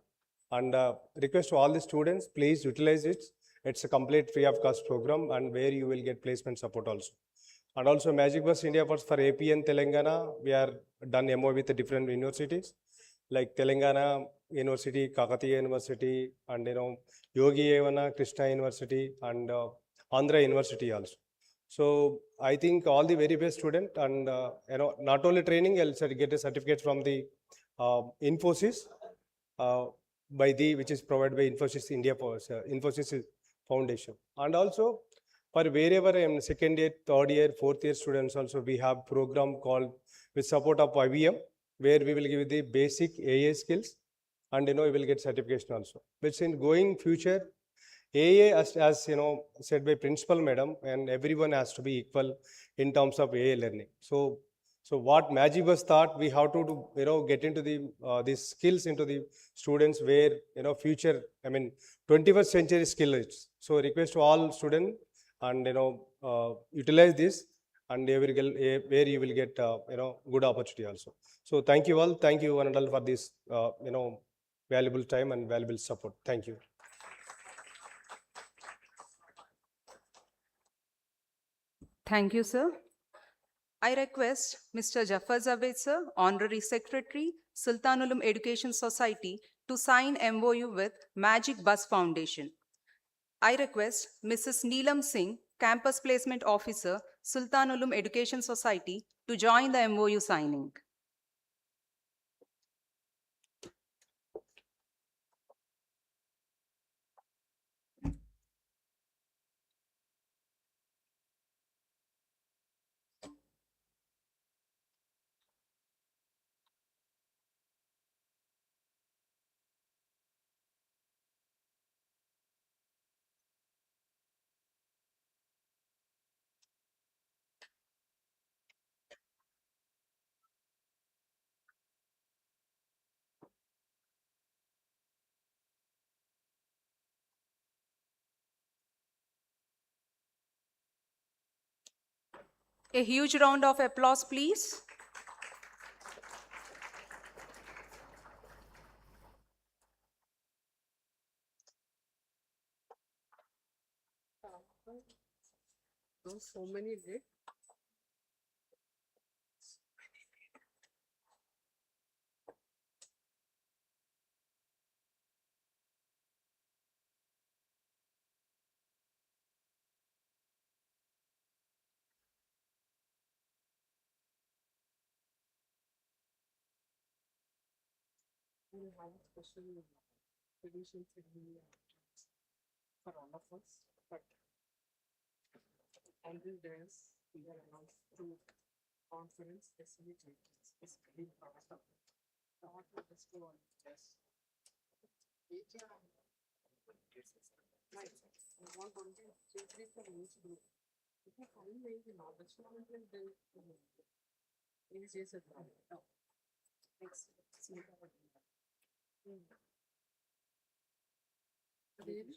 and request to all the students, please utilize it. It's a complete free of cost program, and where you will get placement support also. And also Magic Bus India for AP and Telangana, we are done MO with the different universities like Telangana University, Kakatiya University, and Yogi Yavana, Krishna University, and Andhra University also. So I think all the very best student, and not only training, I'll get a certificate from the Infosys, which is provided by Infosys India, Infosys Foundation. And also for wherever second year, third year, fourth year students also, we have program called with support of IBM, where we will give the basic AA skills, and we will get certification also. Which in going future, AA, as said by principal madam, and everyone has to be equal in terms of AA learning. So what Magic was thought, we have to do, get into the these skills into the students where future, 21st century skill is. So request to all students and utilize this, and where you will get good opportunity also. So thank you all, thank you one and all for this valuable time and valuable support. Thank you. Thank you, sir. I request Mr. Jafar Javed, sir, Honorary Secretary, Sultan-ul-Uloom Education Society, to sign MOU with Magic Bus Foundation. I request Mrs. Neelam Singh, Campus Placement Officer, Sultan-ul-Uloom Education Society, to join the MOU signing. A huge round of applause, please. So many did. We'll have a special edition for all of us, but until there's we are announced to conference facility is very fast. Not to just go on this. Right. I want only three for each group. If you find maybe not the student will build is yes at all. No. Next. See what Really?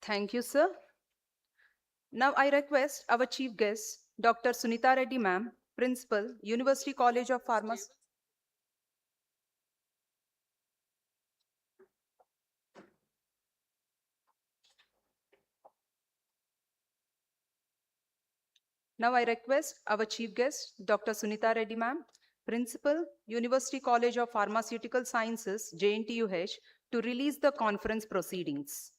Thank you, sir. Now I request our chief guest, Dr. Sunita Reddy ma'am, Principal, University College of Pharmacy. Now I request our chief guest, Dr. Sunita Reddy ma'am, Principal, University College of Pharmaceutical Sciences, JNTUH, to release the conference proceedings.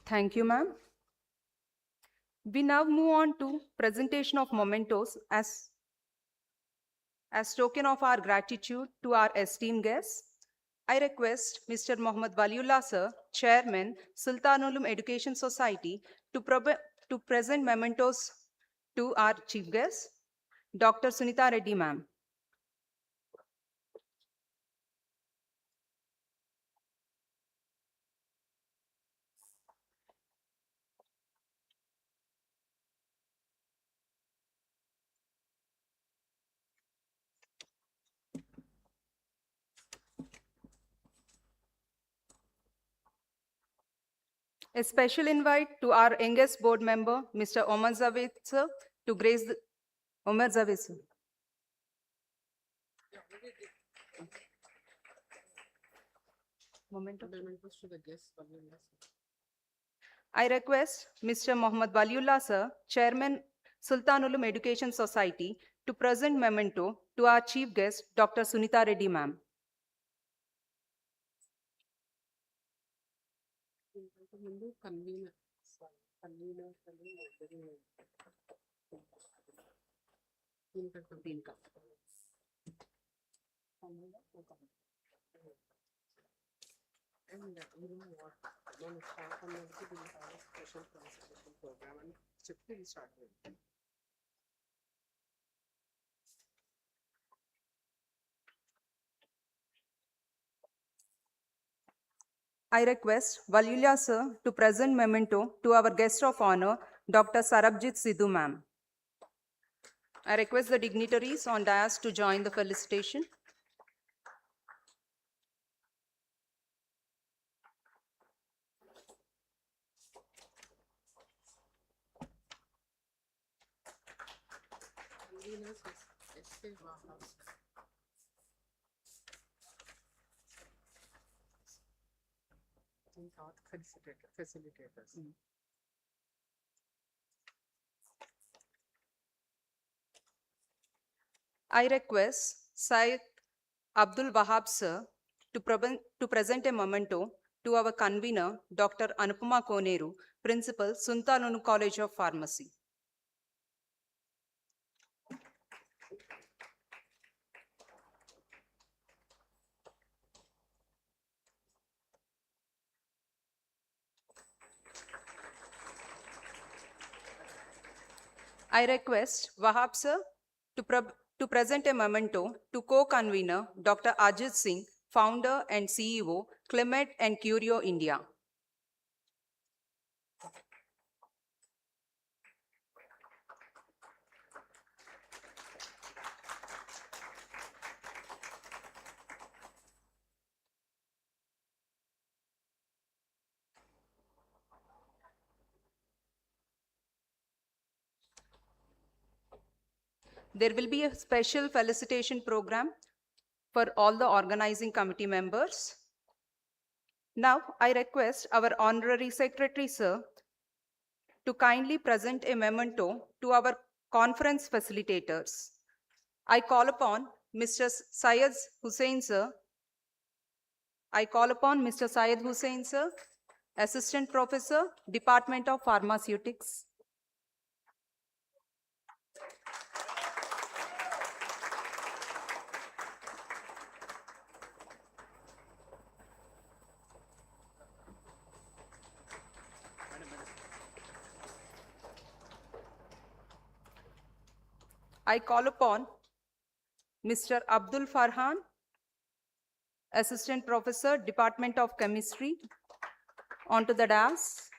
Thank you, ma'am. We now move on to presentation of mementos as token of our gratitude to our esteemed guests. I request Mr. Mohammad Waliullah sir, Chairman, Sultan-ul-Uloom Education Society, to present mementos to our chief guest, Dr. Sunita Reddy ma'am. A special invite to our youngest board member, Mr. Omar Javed sir, to grace the Omar Javed sir. Mementos to the guests. I request Mr. Mohammad Waliullah sir, Chairman, Sultan-ul-Uloom Education Society, to present memento to our chief guest, Dr. Sunita Reddy ma'am. And you know what? On staff and everything, we have a special transportation program and swiftly we start with. I request Waliullah sir to present memento to our guest of honor, Dr. Sarabjit Sidhu ma'am. I request the dignitaries on dais to join the felicitation. Facilitators. I request Syed Abdul Wahab sir to present a memento to our convener, Dr. Anupama Koneru, Principal, Sultan-ul-Uloom College of Pharmacy. I request Wahab sir to present a memento to co-convener Dr. Ajit Singh, founder and CEO, CliMed and Curio India. There will be a special felicitation program for all the organizing committee members. Now, I request our Honorary Secretary, sir, to kindly present a memento to our conference facilitators. I call upon Mr. Syed Hussain, sir. I call upon Mr. Syed Hussain, sir, Assistant Professor, Department of Pharmaceutics. I call upon Mr. Abdul Farhan, Assistant Professor, Department of Chemistry, onto the dais.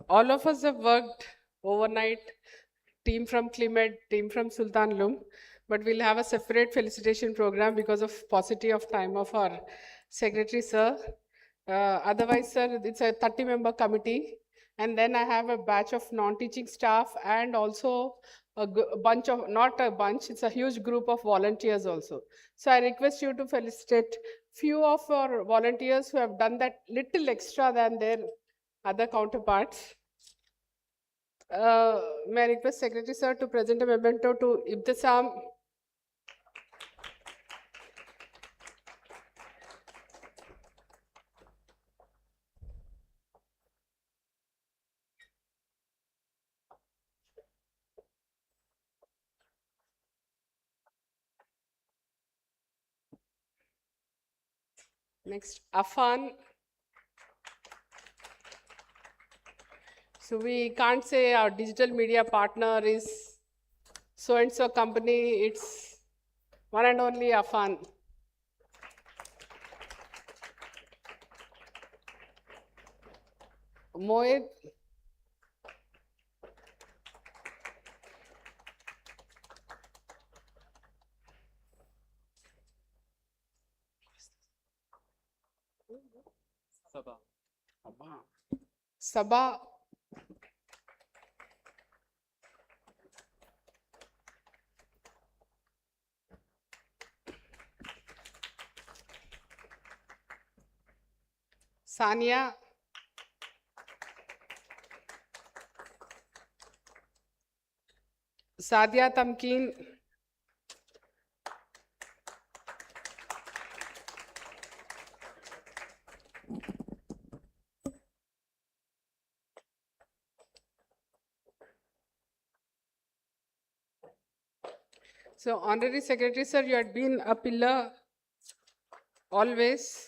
All of us have worked overnight, team from CliMed, team from Sultan-ul-Uloom, but we'll have a separate felicitation program because of paucity of time of our secretary, sir. Otherwise, sir, it's a 30-member committee, and then I have a batch of non-teaching staff and also a bunch of, not a bunch, it's a huge group of volunteers also. So I request you to felicitate few of our volunteers who have done that little extra than their other counterparts. May I request Secretary Sir to present a memento to Ibtisam. Next, Afan. So we can't say our digital media partner is so-and-so company, it's one and only Afan. Mohit. Sabah. Sania. Sadia Tamkeen. So, Honorary Secretary, sir, you had been a pillar always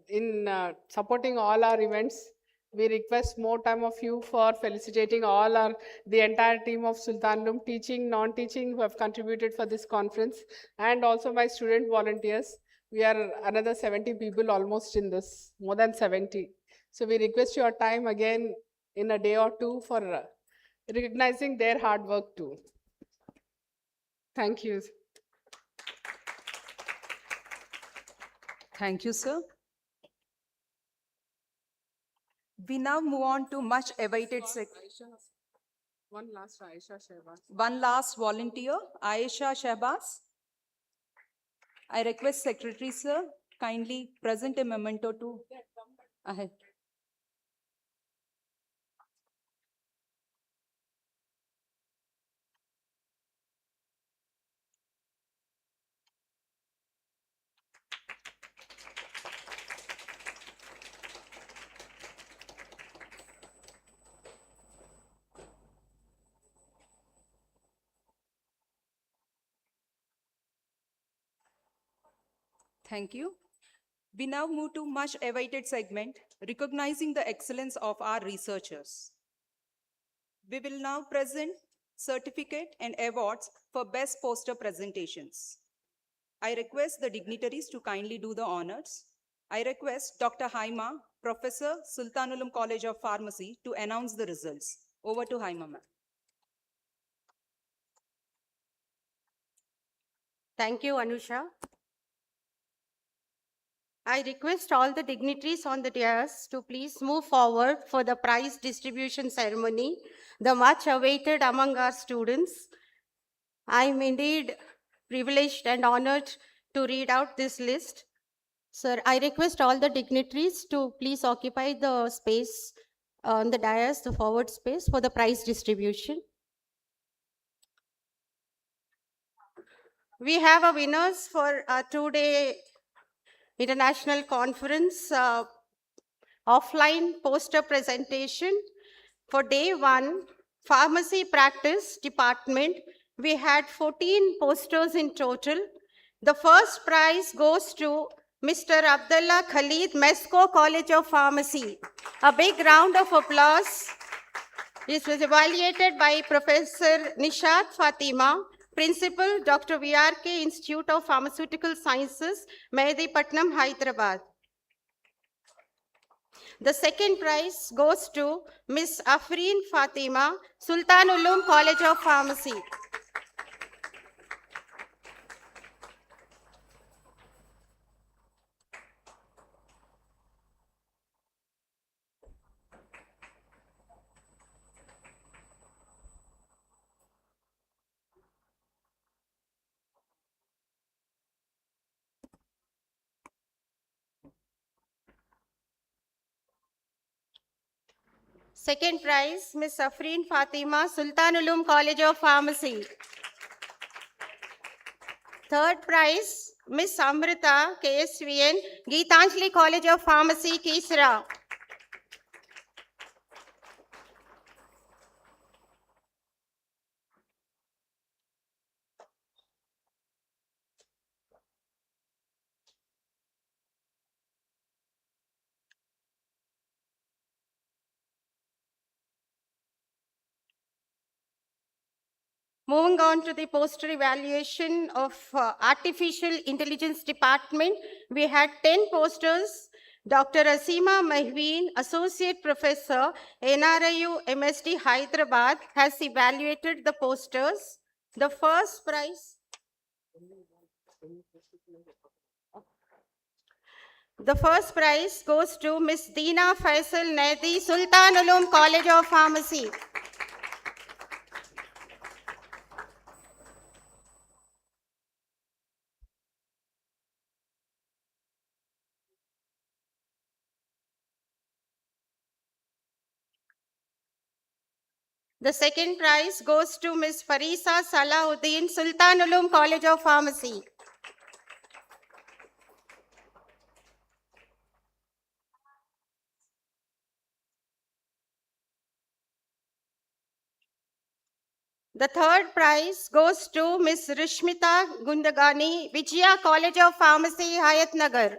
in supporting all our events. We request more time of you for felicitating the entire team of Sultan-ul-Uloom, teaching, non-teaching, who have contributed for this conference, and also my student volunteers. We are another 70 people almost in this, more than 70. So we request your time again in a day or two for recognizing their hard work too. Thank you. Thank you, sir. We now move on to much awaited One last, Aisha Shehbaz. one last volunteer, Aisha Shehbaz. I request Secretary, sir, kindly present a memento to ahead. Thank you. We now move to much awaited segment, recognizing the excellence of our researchers. We will now present certificate and awards for best poster presentations. I request the dignitaries to kindly do the honors. I request Dr. Haima, Professor, Sultan-ul-Uloom College of Pharmacy, to announce the results. Over to Haima, ma'am. Thank you, Anusha. I request all the dignitaries on the dais to please move forward for the prize distribution ceremony, the much awaited among our students. I am indeed privileged and honored to read out this list. Sir, I request all the dignitaries to please occupy the space on the dais, the forward space for the prize distribution. We have a winners for a two-day international conference offline poster presentation. For day one, pharmacy practice department, we had 14 posters in total. The first prize goes to Mr. Abdullah Khalid, Mesco College of Pharmacy. A big round of applause. This was evaluated by Professor Nishat Fatima, Principal, Dr. VRK Institute of Pharmaceutical Sciences, Mehdi-Patnam, Hyderabad. The second prize goes to Miss Afreen Fatima, Sultan-ul-Uloom College of Pharmacy. Second prize, Miss Afreen Fatima, Sultan-ul-Uloom College of Pharmacy. Third prize, Miss Amrita, KSVN, Geetanjali College of Pharmacy, Kisra. Moving on to the poster evaluation of Artificial Intelligence Department, we had 10 posters. Dr. Asima Mahveen, Associate Professor, NRIU MSD Hyderabad, has evaluated the posters. The first prize. The first prize goes to Miss Deena Faisal Nedi, Sultan-ul-Uloom College of Pharmacy. The second prize goes to Ms. Farisa Salahuddin, Sultan-ul-Uloom College of Pharmacy. The third prize goes to Ms. Rishmita Gundagani, Vijaya College of Pharmacy, Hayat Nagar.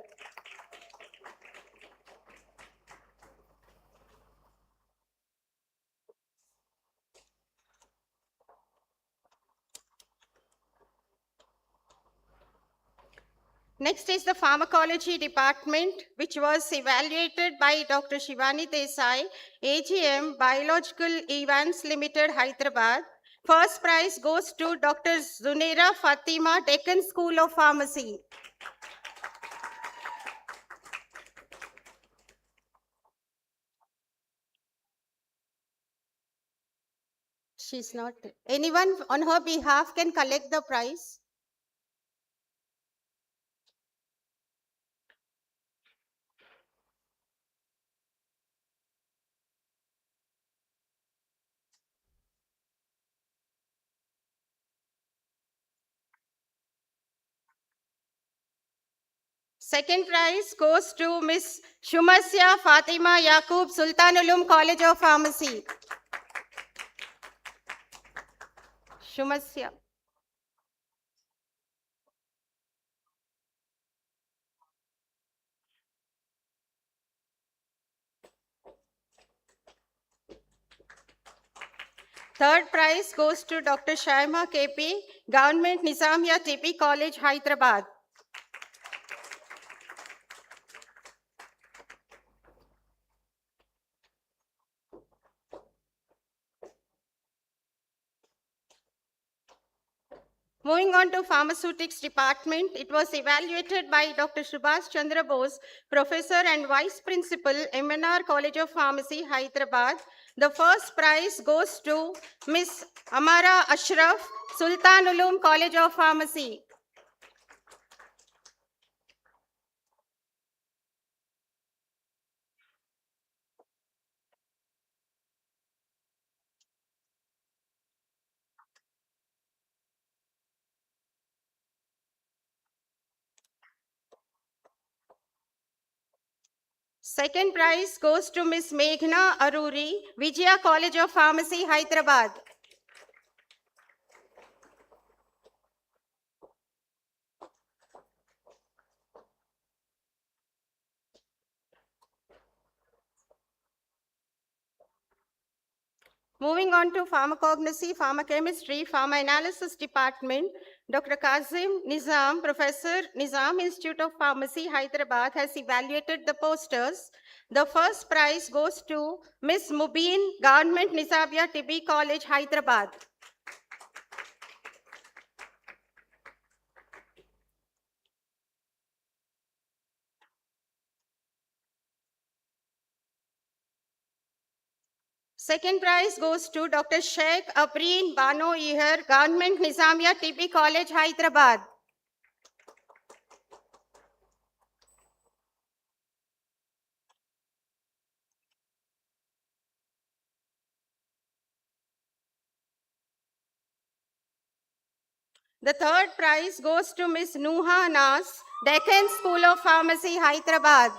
Next is the pharmacology department, which was evaluated by Dr. Shivani Desai, AGM, Biological Events Limited, Hyderabad. First prize goes to Dr. Zunaira Fatima, Deccan School of Pharmacy. She's not. Anyone on her behalf can collect the prize. Second prize goes to Ms. Shumasya Fatima Yaqub, Sultan-ul-Uloom College of Pharmacy. Shumasya. Third prize goes to Dr. Shaima KP, Government Nizamiya TP College, Hyderabad. Moving on to pharmaceutics department, it was evaluated by Dr. Subhash Chandra Bose, Professor and Vice Principal, MNR College of Pharmacy, Hyderabad. The first prize goes to Ms. Amara Ashraf, Sultan-ul-Uloom College of Pharmacy. Second prize goes to Ms. Meghna Aruri, Vijaya College of Pharmacy, Hyderabad. Moving on to pharmacognosy, pharmacochemistry, pharma analysis department, Dr. Kazim Nizam, Professor, Nizam Institute of Pharmacy, Hyderabad, has evaluated the posters. The first prize goes to Ms. Mubin, Government Nizamiya TB College, Hyderabad. Second prize goes to Dr. Sheikh Abreen Bano Iher, Government Nizamiya TB College, Hyderabad. The third prize goes to Ms. Nuha Nas, Deccan School of Pharmacy, Hyderabad.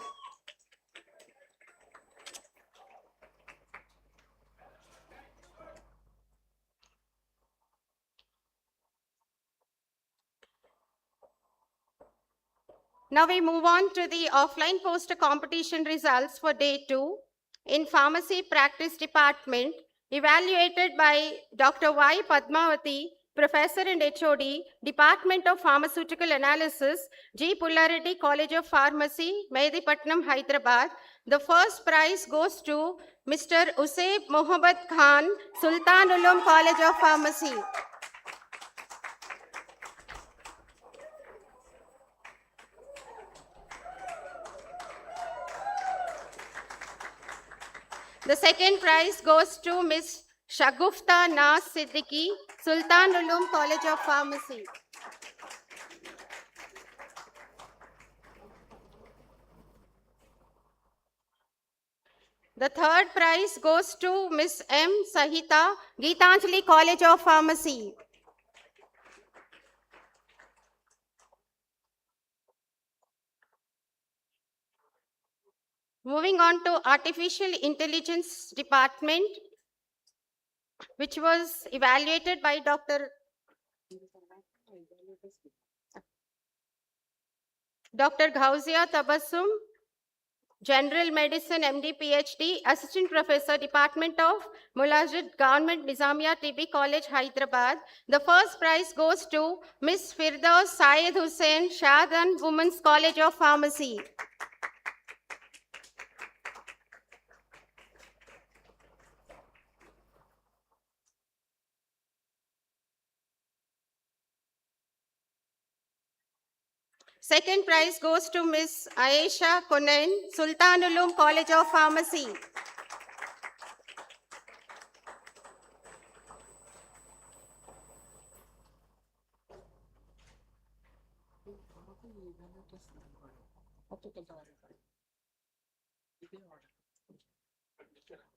Now we move on to the offline poster competition results for day 2 in pharmacy practice department, evaluated by Dr. Y. Padmavati, Professor and HOD, Department of Pharmaceutical Analysis, G. Pullareddy College of Pharmacy, Mehdipatnam, Hyderabad. The first prize goes to Mr. Usaib Mohammad Khan, Sultan-ul-Uloom College of Pharmacy. The second prize goes to Ms. Shagufta Nas Siddiqui, Sultan-ul-Uloom College of Pharmacy. The third prize goes to Ms. M. Sahita, Geetanjali College of Pharmacy. Moving on to Artificial Intelligence Department, which was evaluated by Dr. Ghauzia Tabassum, General Medicine, MD, PhD, Assistant Professor, Department of Mulazid, Government Nizamia TB College, Hyderabad. The first prize goes to Miss Firdaus Syed Hussain, Shahdan Women's College of Pharmacy. Second prize goes to Miss Aisha Kunain, Sultan-ul-Uloom College of Pharmacy.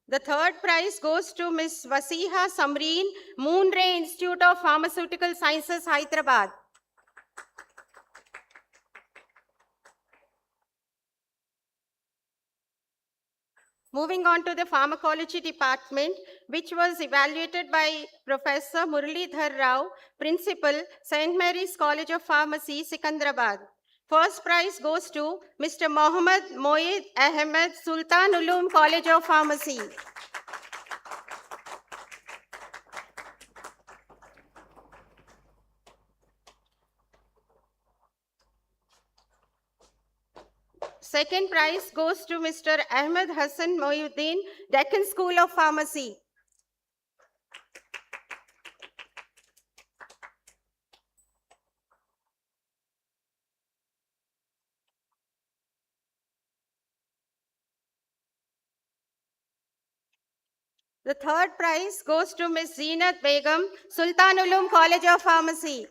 The third prize goes to Miss Wasiha Samreen, Moon Ray Institute of Pharmaceutical Sciences, Hyderabad. Moving on to the pharmacology department, which was evaluated by Professor Muralidhar Rao, Principal, St. Mary's College of Pharmacy, Secunderabad. First prize goes to Mr. Mohammad Moeed Ahmed, Sultan-ul-Uloom College of Pharmacy. Second prize goes to Mr. Ahmed Hassan Moyuddin, Deccan School of Pharmacy. The third prize goes to Ms. Zeenat Begum, Sultan-ul-Uloom College of Pharmacy.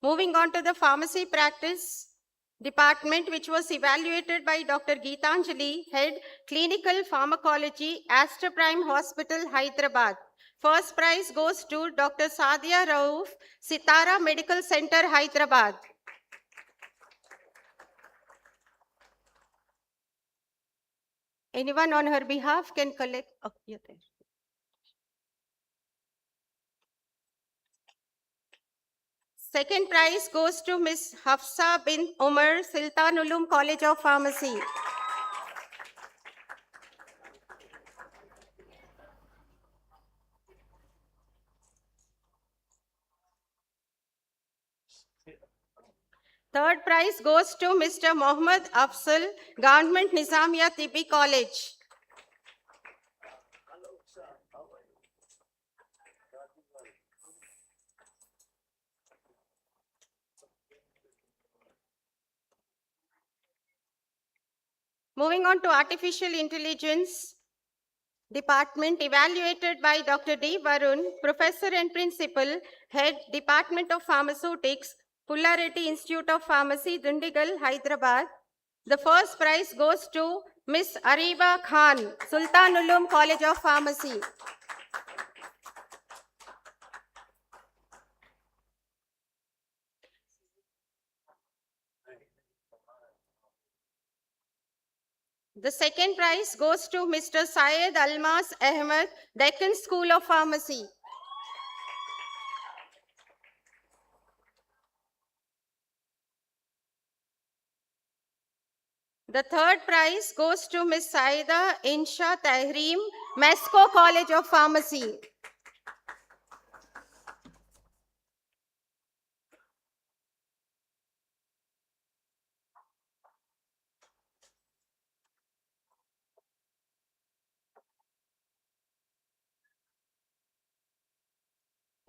Moving on to the pharmacy practice department, which was evaluated by Dr. Geetanjali, Head Clinical Pharmacology, Aster Prime Hospital, Hyderabad. First prize goes to Dr. Sadia Rauf, Sitara Medical Center, Hyderabad. Anyone on her behalf can collect. Oh, you're there. Second prize goes to Ms. Hafsa bin Umar, Sultan-ul-Uloom College of Pharmacy. Third prize goes to Mr. Mohammad Afzal, Government Nizamia TB College. Moving on to artificial intelligence department, evaluated by Dr. D. Varun, Professor and Principal, Head Department of Pharmaceutics, Pullareddy Institute of Pharmacy, Dundigal, Hyderabad. The first prize goes to Miss Ariba Khan, Sultan-ul-Uloom College of Pharmacy. The second prize goes to Mr. Syed Almas Ahmed, Deccan School of Pharmacy. The third prize goes to Ms. Saida Insha Tahreem, Mesco College of Pharmacy.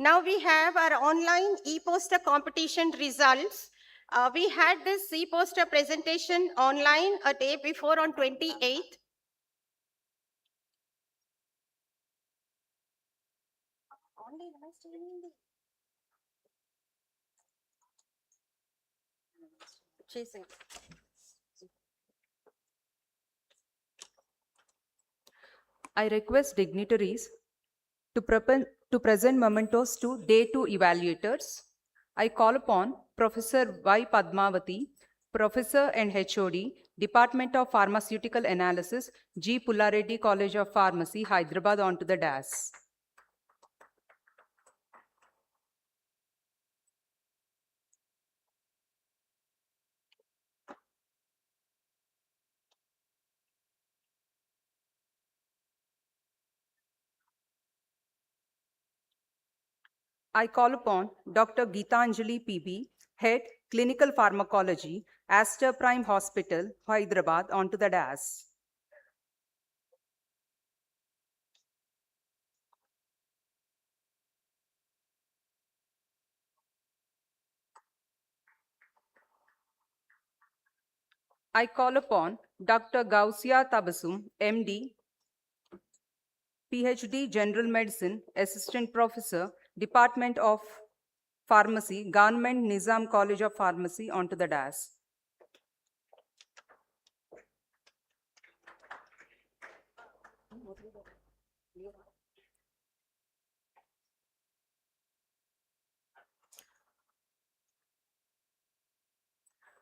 Now we have our online e-poster competition results. We had this e-poster presentation online a day before on 28th. Chasing. I request dignitaries to present mementos to Day 2 evaluators. I call upon Professor Y. Padmavati, Professor and HOD, Department of Pharmaceutical Analysis, G. Pullareddy College of Pharmacy, Hyderabad, onto the dais. I call upon Dr. Geetanjali PB, Head, Clinical Pharmacology, Aster Prime Hospital, Hyderabad, onto the dais. I call upon Dr. Gausia Tabassum, MD, PhD, General Medicine, Assistant Professor, Department of Pharmacy, Government Nizam College of Pharmacy, onto the dais.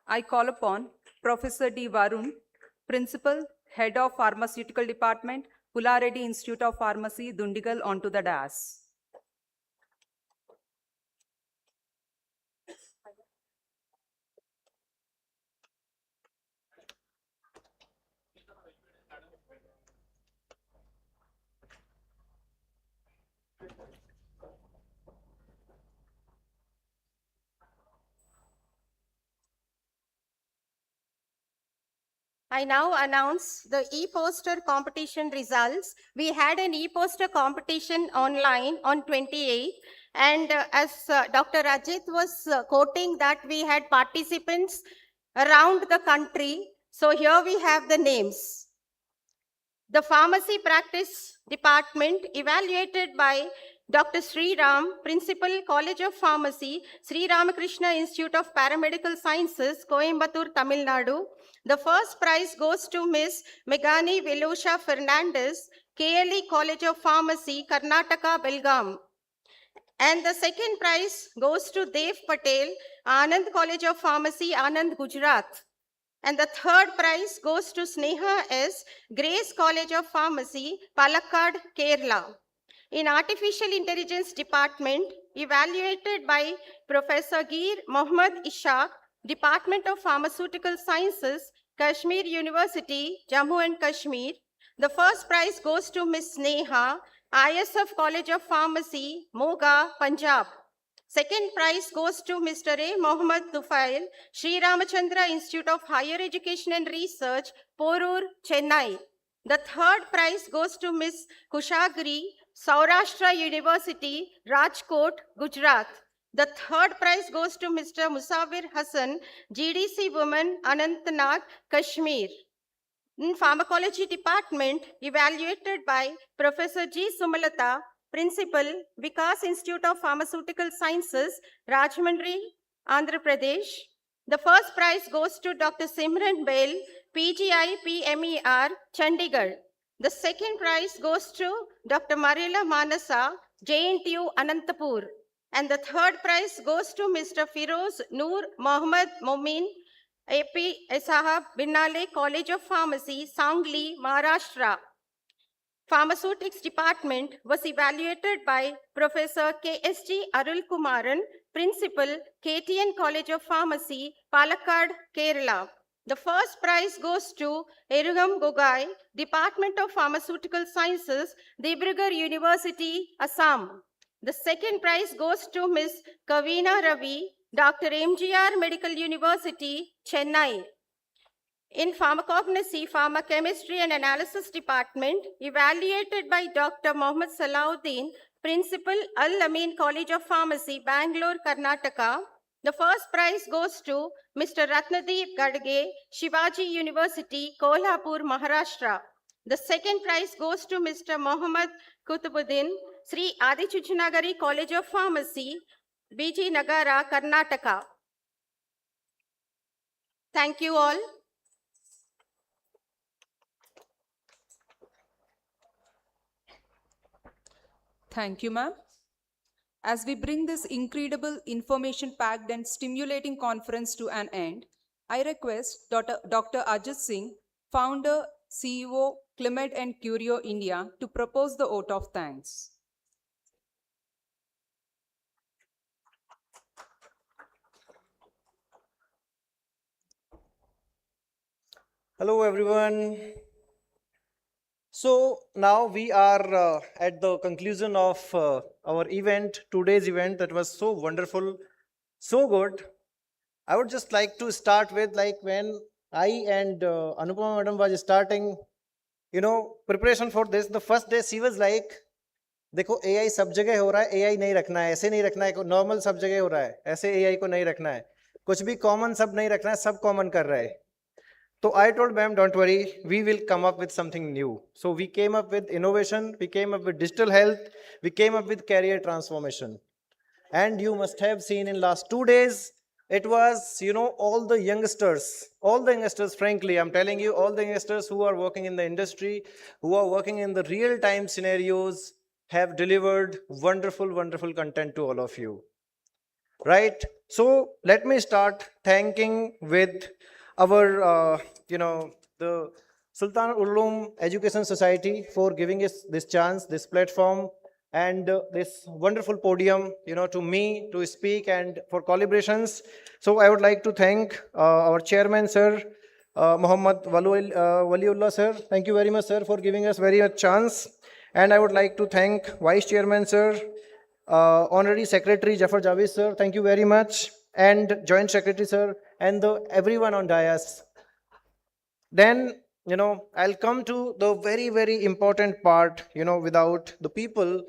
I call upon Professor D. Varun, Principal, Head of Pharmaceutical Department, Pullareddy Institute of Pharmacy, Dundigal, onto the dais. I now announce the e-poster competition results. We had an e-poster competition online on 28th, and as Dr. Ajit was quoting that we had participants around the country. So here we have the names. The Pharmacy Practice Department, evaluated by Dr. Sri Ram, Principal, College of Pharmacy, Sri Ramakrishna Institute of Paramedical Sciences, Coimbatore, Tamil Nadu. The first prize goes to Ms. Megani Velusha Fernandez, KLE College of Pharmacy, Karnataka, Belgaum. And the second prize goes to Dev Patel, Anand College of Pharmacy, Anand, Gujarat. And the third prize goes to Sneha S., Grace College of Pharmacy, Palakkad, Kerala. In Artificial Intelligence Department, evaluated by Professor Gir Mohammad Ishaq, Department of Pharmaceutical Sciences, Kashmir University, Jammu and Kashmir. The first prize goes to Ms. Sneha, ISF College of Pharmacy, Moga, Punjab. Second prize goes to Mr. A. Mohammad Tufail, Sri Ramachandra Institute of Higher Education and Research, Porur, Chennai. The third prize goes to Ms. Kushagri, Saurashtra University, Rajkot, Gujarat. The third prize goes to Mr. Musawir Hassan, GDC Women, Anantnag, Kashmir. In Pharmacology Department, evaluated by Professor G. Sumalata, Principal, Vikas Institute of Pharmaceutical Sciences, Rajahmundry, Andhra Pradesh. The first prize goes to Dr. Simran Bail, PGI PMER, Chandigarh. The second prize goes to Dr. Marila Manasa, JNTU, Anantapur. And the third prize goes to Mr. Firoz Noor Mohammad Momin, AP Sahab Binnale College of Pharmacy, Sangli, Maharashtra. Pharmaceutics Department was evaluated by Professor KSG Arul Kumaran, Principal, KTN College of Pharmacy, Palakkad, Kerala. The first prize goes to Erugam Gogai, Department of Pharmaceutical Sciences, Dibrugarh University, Assam. The second prize goes to Ms. Kavina Ravi, Dr. MGR Medical University, Chennai. In Pharmacognosy, Pharmacochemistry and Analysis Department, evaluated by Dr. Mohammad Salahuddin, Principal, Al-Amin College of Pharmacy, Bangalore, Karnataka. The first prize goes to Mr. Ratnadeep Gadge, Shivaji University, Kolhapur, Maharashtra. The second prize goes to Mr. Mohammad Kutubuddin, Sri Adi Chuchanagari College of Pharmacy, BG Nagara, Karnataka. Thank you all. Thank you, ma'am. As we bring this incredible information-packed and stimulating conference to an end, I request Dr. Ajit Singh, founder, CEO, CliMed and Curio India, to propose the vote of thanks. Hello, everyone. So now we are at the conclusion of our event, today's event that was so wonderful, so good. I would just like to start with like when I and Anupama madam was starting, preparation for this, the first day she was like, देखो AI सब जगह हो रहा है, AI नहीं रखना है, ऐसे नहीं रखना है, नॉर्मल सब जगह हो रहा है, ऐसे AI को नहीं रखना है, कुछ भी कॉमन सब नहीं रखना है, सब कॉमन कर रहा है. So I told ma'am, don't worry, we will come up with something new. So we came up with innovation, we came up with digital health, we came up with career transformation. And you must have seen in last 2 days, it was, all the youngsters, frankly, I'm telling you, all the youngsters who are working in the industry, who are working in the real-time scenarios, have delivered wonderful, wonderful content to all of you. Right? So let me start thanking with our, the Sultan-ul-Uloom Education Society for giving us this chance, this platform, and this wonderful podium, to me to speak and for collaborations. So I would like to thank our chairman, sir, Muhammad Waliullah, sir. Thank you very much, sir, for giving us very much chance. And I would like to thank vice chairman, sir, honorary secretary Jafar Javis, sir. Thank you very much. And joint secretary, sir, and everyone on dais. Then, I'll come to the very, very important part, without the people,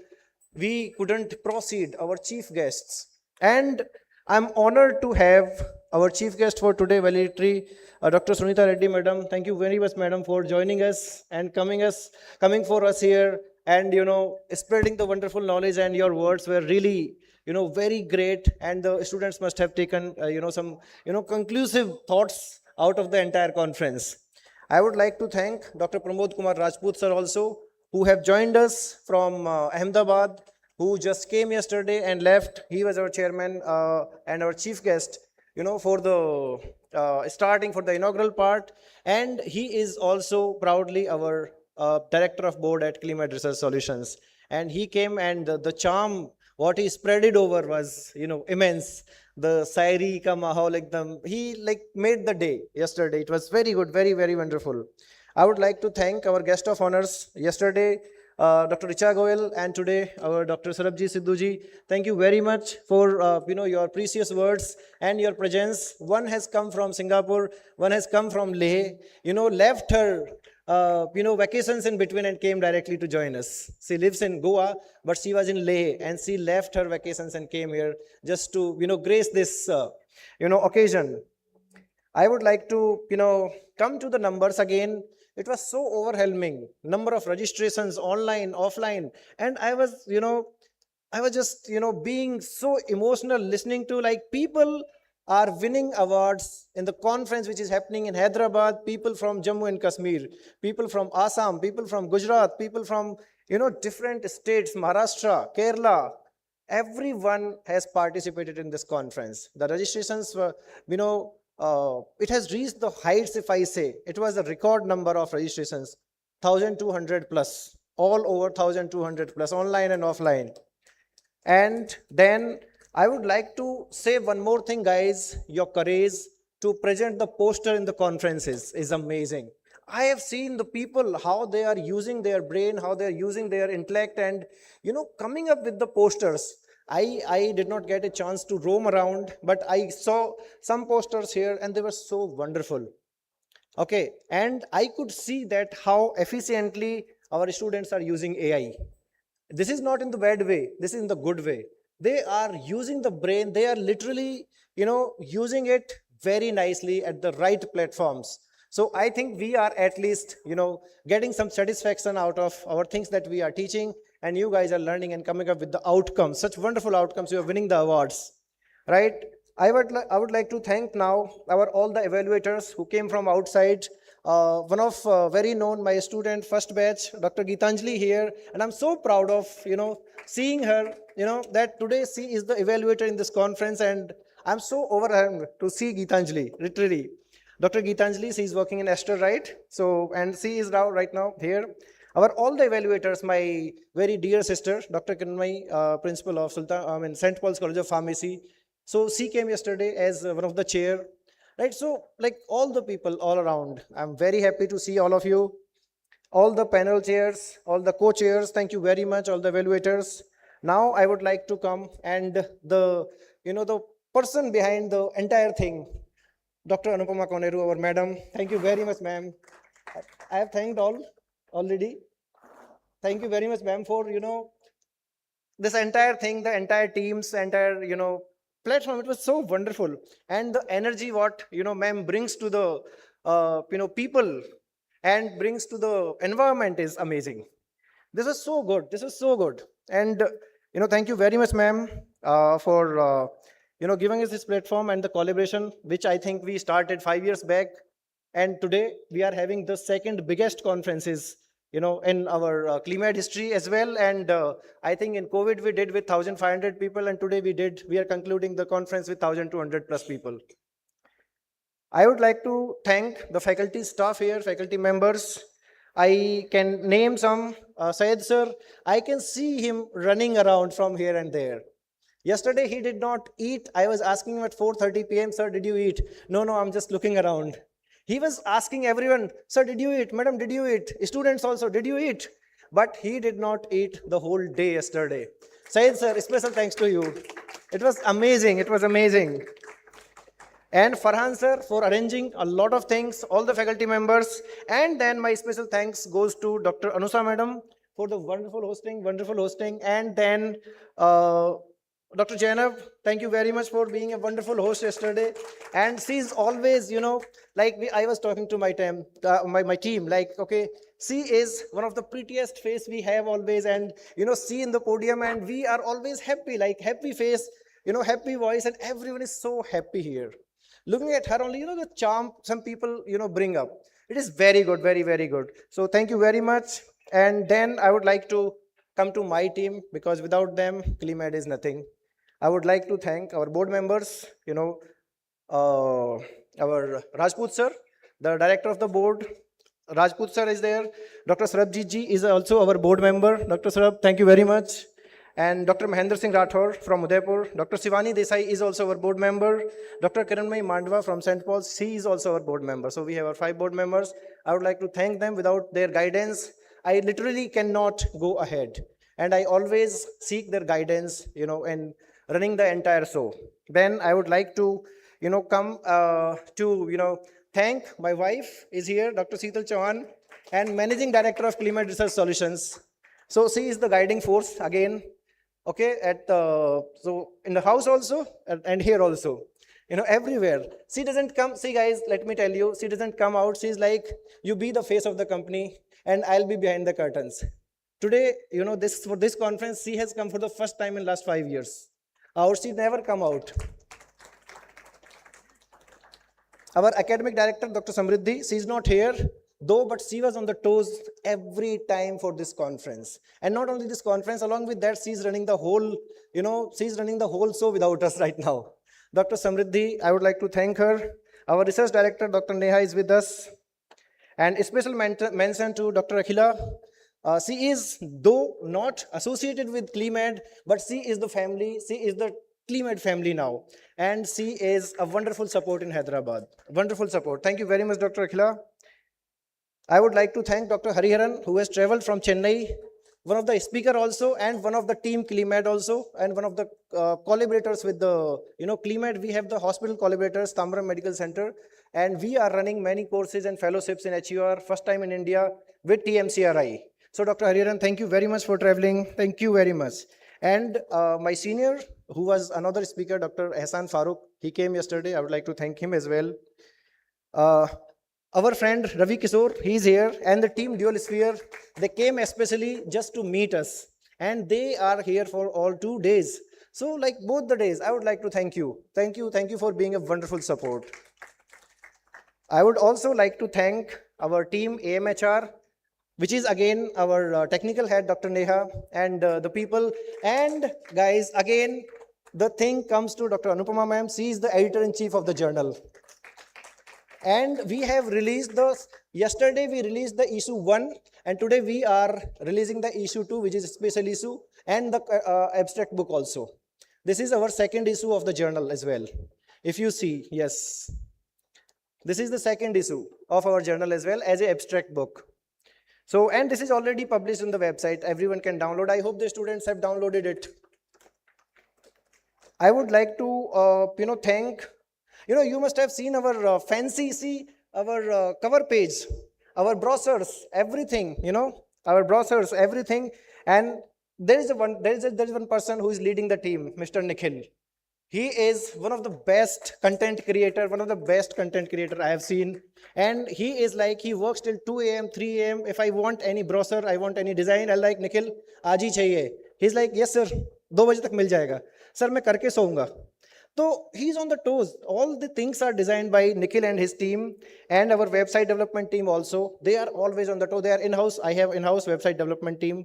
we couldn't proceed, our chief guests. And I'm honored to have our chief guest for today, valedictory, Dr. Sunita Reddy, madam. Thank you very much, madam, for joining us and coming for us here and, spreading the wonderful knowledge, and your words were really, very great. And the students must have taken, some, conclusive thoughts out of the entire conference. I would like to thank Dr. Pramod Kumar Rajput, sir, also, who have joined us from Ahmedabad, who just came yesterday and left. He was our chairman and our chief guest, for the starting for the inaugural part. And he is also proudly our director of board at CliMed Research Solutions. And he came, and the charm, what he spread it over was, immense. The Sairi ka mahal ekdam, he made the day yesterday. It was very good, very, very wonderful. I would like to thank our guest of honors yesterday, Dr. Richa Goyal, and today our Dr. Sarabji Sidhuji. Thank you very much for your precious words and your presence. One has come from Singapore, one has come from Leh, left her vacations in between and came directly to join us. She lives in Goa, but she was in Leh, and she left her vacations and came here just to, grace this, occasion. I would like to, come to the numbers again. It was so overwhelming, number of registrations online, offline, and I was just, being so emotional listening to people are winning awards in the conference which is happening in Hyderabad, people from Jammu and Kashmir, people from Assam, people from Gujarat, people from, different states, Maharashtra, Kerala. Everyone has participated in this conference. The registrations were, it has reached the heights, if I say. It was a record number of registrations, 1,200 plus, all over 1,200 plus, online and offline. And then I would like to say one more thing, guys. Your courage to present the poster in the conferences is amazing. I have seen the people, how they are using their brain, how they are using their intellect, and, coming up with the posters. I did not get a chance to roam around, but I saw some posters here and they were so wonderful. Okay, and I could see that how efficiently our students are using AI. This is not in the bad way, this is in the good way. They are using the brain, they are literally, using it very nicely at the right platforms. So I think we are at least, getting some satisfaction out of our things that we are teaching. and you guys are learning and coming up with the outcomes, such wonderful outcomes. You are winning the awards, right? I would like to thank now all the evaluators who came from outside. One of very known, my student, first batch, Dr. Geetanjali here, and I'm so proud of, seeing her, that today she is the evaluator in this conference, and I'm so overwhelmed to see Geetanjali, literally. Dr. Geetanjali, she is working in Esther, right? So, and she is now, right now, here. All the evaluators, my very dear sister, Dr. Kinmay, principal of St. Paul's College of Pharmacy. So she came yesterday as one of the chair, right? So like all the people all around, I'm very happy to see all of you, all the panel chairs, all the co-chairs. Thank you very much, all the evaluators. Now I would like to come and the person behind the entire thing, Dr. Anupama Koneru, our madam. Thank you very much, ma'am. I have thanked all already. Thank you very much, ma'am, for, this entire thing, the entire team's entire, platform. It was so wonderful. And the energy what, ma'am brings to the, people and brings to the environment is amazing. This is so good. This is so good. And, thank you very much, ma'am, for, giving us this platform and the collaboration, which I think we started 5 years back. And today we are having the second biggest conferences, in our CliMed history as well. And I think in COVID we did with 1,500 people, and today we are concluding the conference with 1,200 plus people. I would like to thank the faculty staff here, faculty members. I can name some. Syed sir, I can see him running around from here and there. Yesterday he did not eat. I was asking him at 4:30 p.m., sir, did you eat? No, I'm just looking around. He was asking everyone, sir, did you eat? Madam, did you eat? Students also, did you eat? But he did not eat the whole day yesterday. Syed sir, special thanks to you. It was amazing. It was amazing. And Farhan sir for arranging a lot of things, all the faculty members. And then my special thanks goes to Dr. Anusa madam for the wonderful hosting. And then Dr. Jainab, thank you very much for being a wonderful host yesterday. And she's always, I was talking to my team, okay, she is one of the prettiest face we have always. And, she in the podium, and we are always happy, happy face, happy voice, and everyone is so happy here. Looking at her only, the charm some people, bring up. It is very good, very, very good. So thank you very much. And then I would like to come to my team, because without them, CliMed is nothing. I would like to thank our board members, our Rajput sir, the director of the board. Rajput sir is there. Dr. Sarabjit ji is also our board member. Dr. Sarab, thank you very much. And Dr. Mahendra Singh Rathore from Udaipur. Dr. Shivani Desai is also our board member. Dr. Kiranmay Mandwa from St. Paul's, she is also our board member. So we have our 5 board members. I would like to thank them. Without their guidance, I literally cannot go ahead. And I always seek their guidance, in running the entire show. Then I would like to, come to, thank my wife is here, Dr. Seetal Chauhan, and Managing Director of CliMed Research Solutions. So she is the guiding force again, okay, so in the house also, and here also, everywhere. She doesn't come, see guys, let me tell you, she doesn't come out. She's like, you be the face of the company, and I'll be behind the curtains. Today, for this conference, she has come for the first time in last 5 years. Or she never come out. Our academic director, Dr. Samriddhi, she is not here, though, but she was on the toes every time for this conference. And not only this conference, along with that, she's running the whole, she's running the whole show without us right now. Dr. Samriddhi, I would like to thank her. Our research director, Dr. Neha, is with us. And a special mention to Dr. Akhila. She is, though not associated with CliMed, but she is the family, she is the CliMed family now. And she is a wonderful support in Hyderabad. Wonderful support. Thank you very much, Dr. Akhila. I would like to thank Dr. Hariharan, who has traveled from Chennai, one of the speaker also, and one of the team CliMed also, and one of the collaborators with the, CliMed. We have the hospital collaborators, Tamram Medical Center, and we are running many courses and fellowships in HUR, first time in India with TMCRI. So Dr. Hariharan, thank you very much for traveling. Thank you very much. And my senior, who was another speaker, Dr. Ehsan Farooq, he came yesterday. I would like to thank him as well. Our friend Ravi Kishore, he's here, and the team Dual Sphere, they came especially just to meet us. and they are here for all 2 days. So like both the days, I would like to thank you. Thank you for being a wonderful support. I would also like to thank our team AMHR, which is again our technical head, Dr. Neha, and the people. And guys, again, the thing comes to Dr. Anupama ma'am. She is the editor-in-chief of the journal. And we have released yesterday we released the issue 1, and today we are releasing the issue 2, which is a special issue, and the abstract book also. This is our second issue of the journal as well. If you see, yes. This is the second issue of our journal as well as an abstract book. So, and this is already published on the website. Everyone can download. I hope the students have downloaded it. I would like to, thank, you must have seen our our cover page, our brochures, everything, our brochures, everything. And there is one person who is leading the team, Mr. Nikhil. He is one of the best content creator I have seen. And he is like, he works till 2 a.m., 3 a.m. If I want any brochure, I want any design, I like, Nikhil, aaj hi chahiye. He's like, yes, sir, 2 baje tak mil jayega. Sir, main karke sounga. So he's on the toes. All the things are designed by Nikhil and his team, and our website development team also. They are always on the toe. They are in-house. I have in-house website development team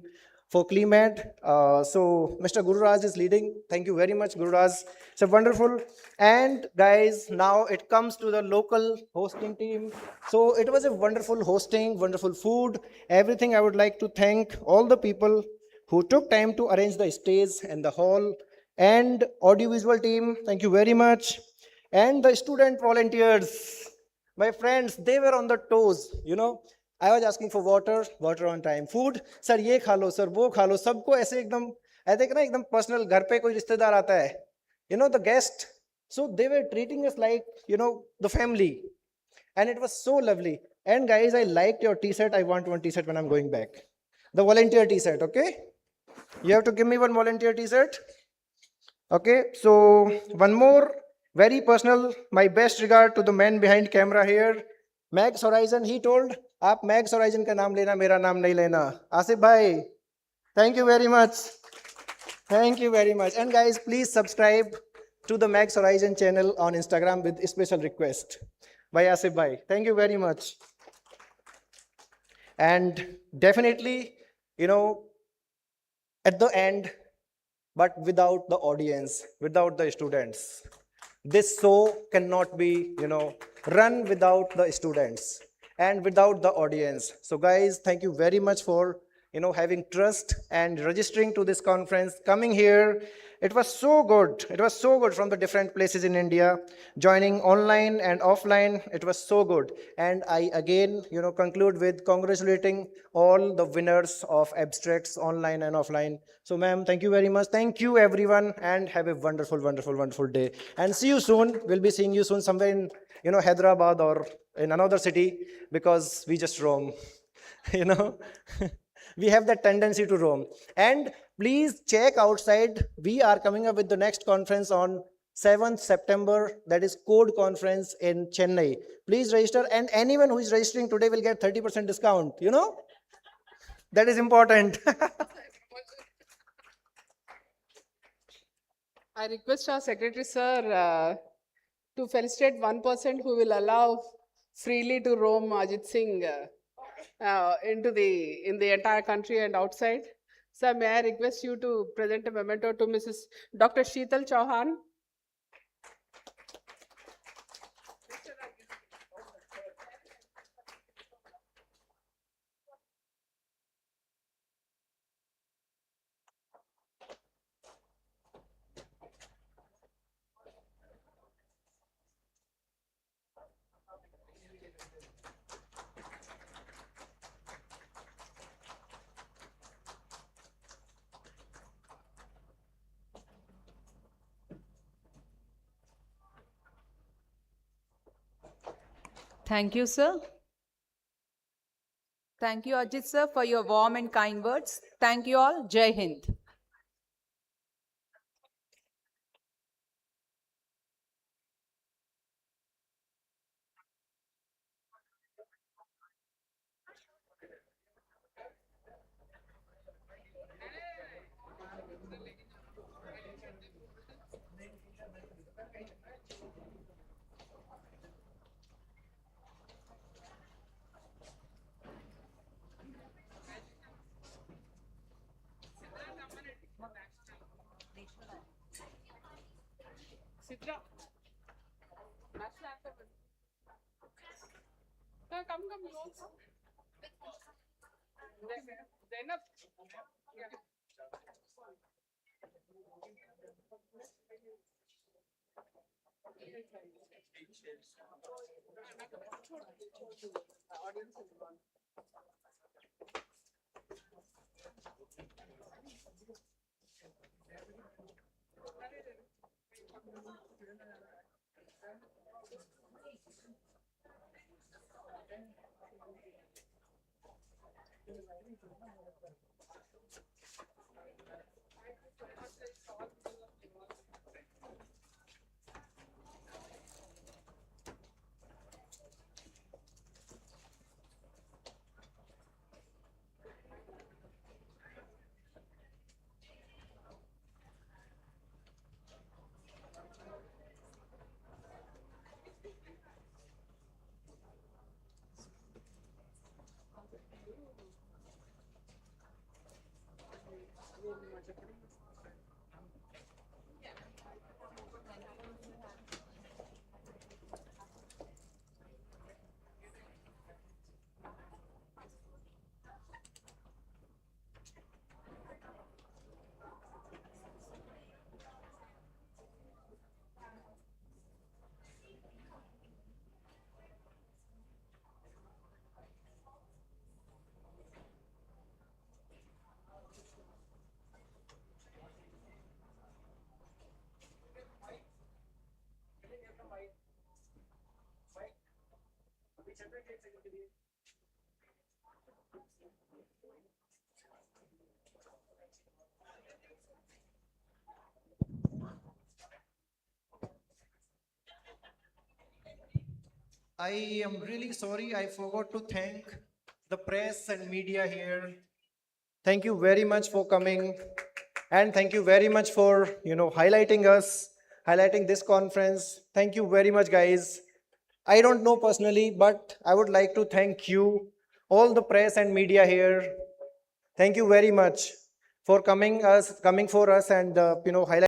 for CliMed. So Mr. Gururaj is leading. Thank you very much, Gururaj. It's a wonderful. And guys, now it comes to the local hosting team. So it was a wonderful hosting, wonderful food, everything. I would like to thank all the people who took time to arrange the stage and the hall, and audiovisual team. Thank you very much. And the student volunteers, my friends, they were on the toes, I was asking for water on time, food, sir ye kha lo, sir wo kha lo, sabko aise ekdam, I think na ekdam personal, ghar pe koi rishtedar aata hai, the guest. So they were treating us like, the family, and it was so lovely. And guys, I liked your t-shirt. I want one t-shirt when I'm going back, the volunteer t-shirt. Okay, you have to give me one volunteer t-shirt. Okay, so one more very personal, my best regard to the man behind camera here, Max Horizon. He told, "Aap Max Horizon ka naam lena, mera naam nahi lena." Asif bhai, thank you very much. Thank you very much. And guys, please subscribe to the Max Horizon channel on Instagram with a special request by Asif bhai. Thank you very much. And definitely, at the end, but without the audience, without the students, this show cannot be, run without the students and without the audience. So guys, thank you very much for, having trust and registering to this conference, coming here. It was so good. It was so good from the different places in India, joining online and offline. It was so good. And I again, conclude with congratulating all the winners of abstracts online and offline. So ma'am, thank you very much. Thank you everyone, and have a wonderful, wonderful, wonderful day. And see you soon. We'll be seeing you soon somewhere in, Hyderabad or in another city, because we just roam, we have that tendency to roam. And please check outside. We are coming up with the next conference on 7th September. That is Code Conference in Chennai. Please register, and anyone who is registering today will get 30% discount. That is important. I request our secretary, sir, to felicitate one person who will allow freely to roam Ajit Singh in the entire country and outside. Sir, may I request you to present a memento to Mrs. Dr. Sheetal Chauhan? Thank you, sir. Thank you, Ajit sir, for your warm and kind words. Thank you all. Jai Hind. Chitra. National anthem. Come, you also. Zainab. Yeah. Audience is gone. I am really sorry, I forgot to thank the press and media here. Thank you very much for coming, and thank you very much for, highlighting us, highlighting this conference. Thank you very much, guys. I don't know personally, but I would like to thank you, all the press and media here. Thank you very much for coming for us and, highlighting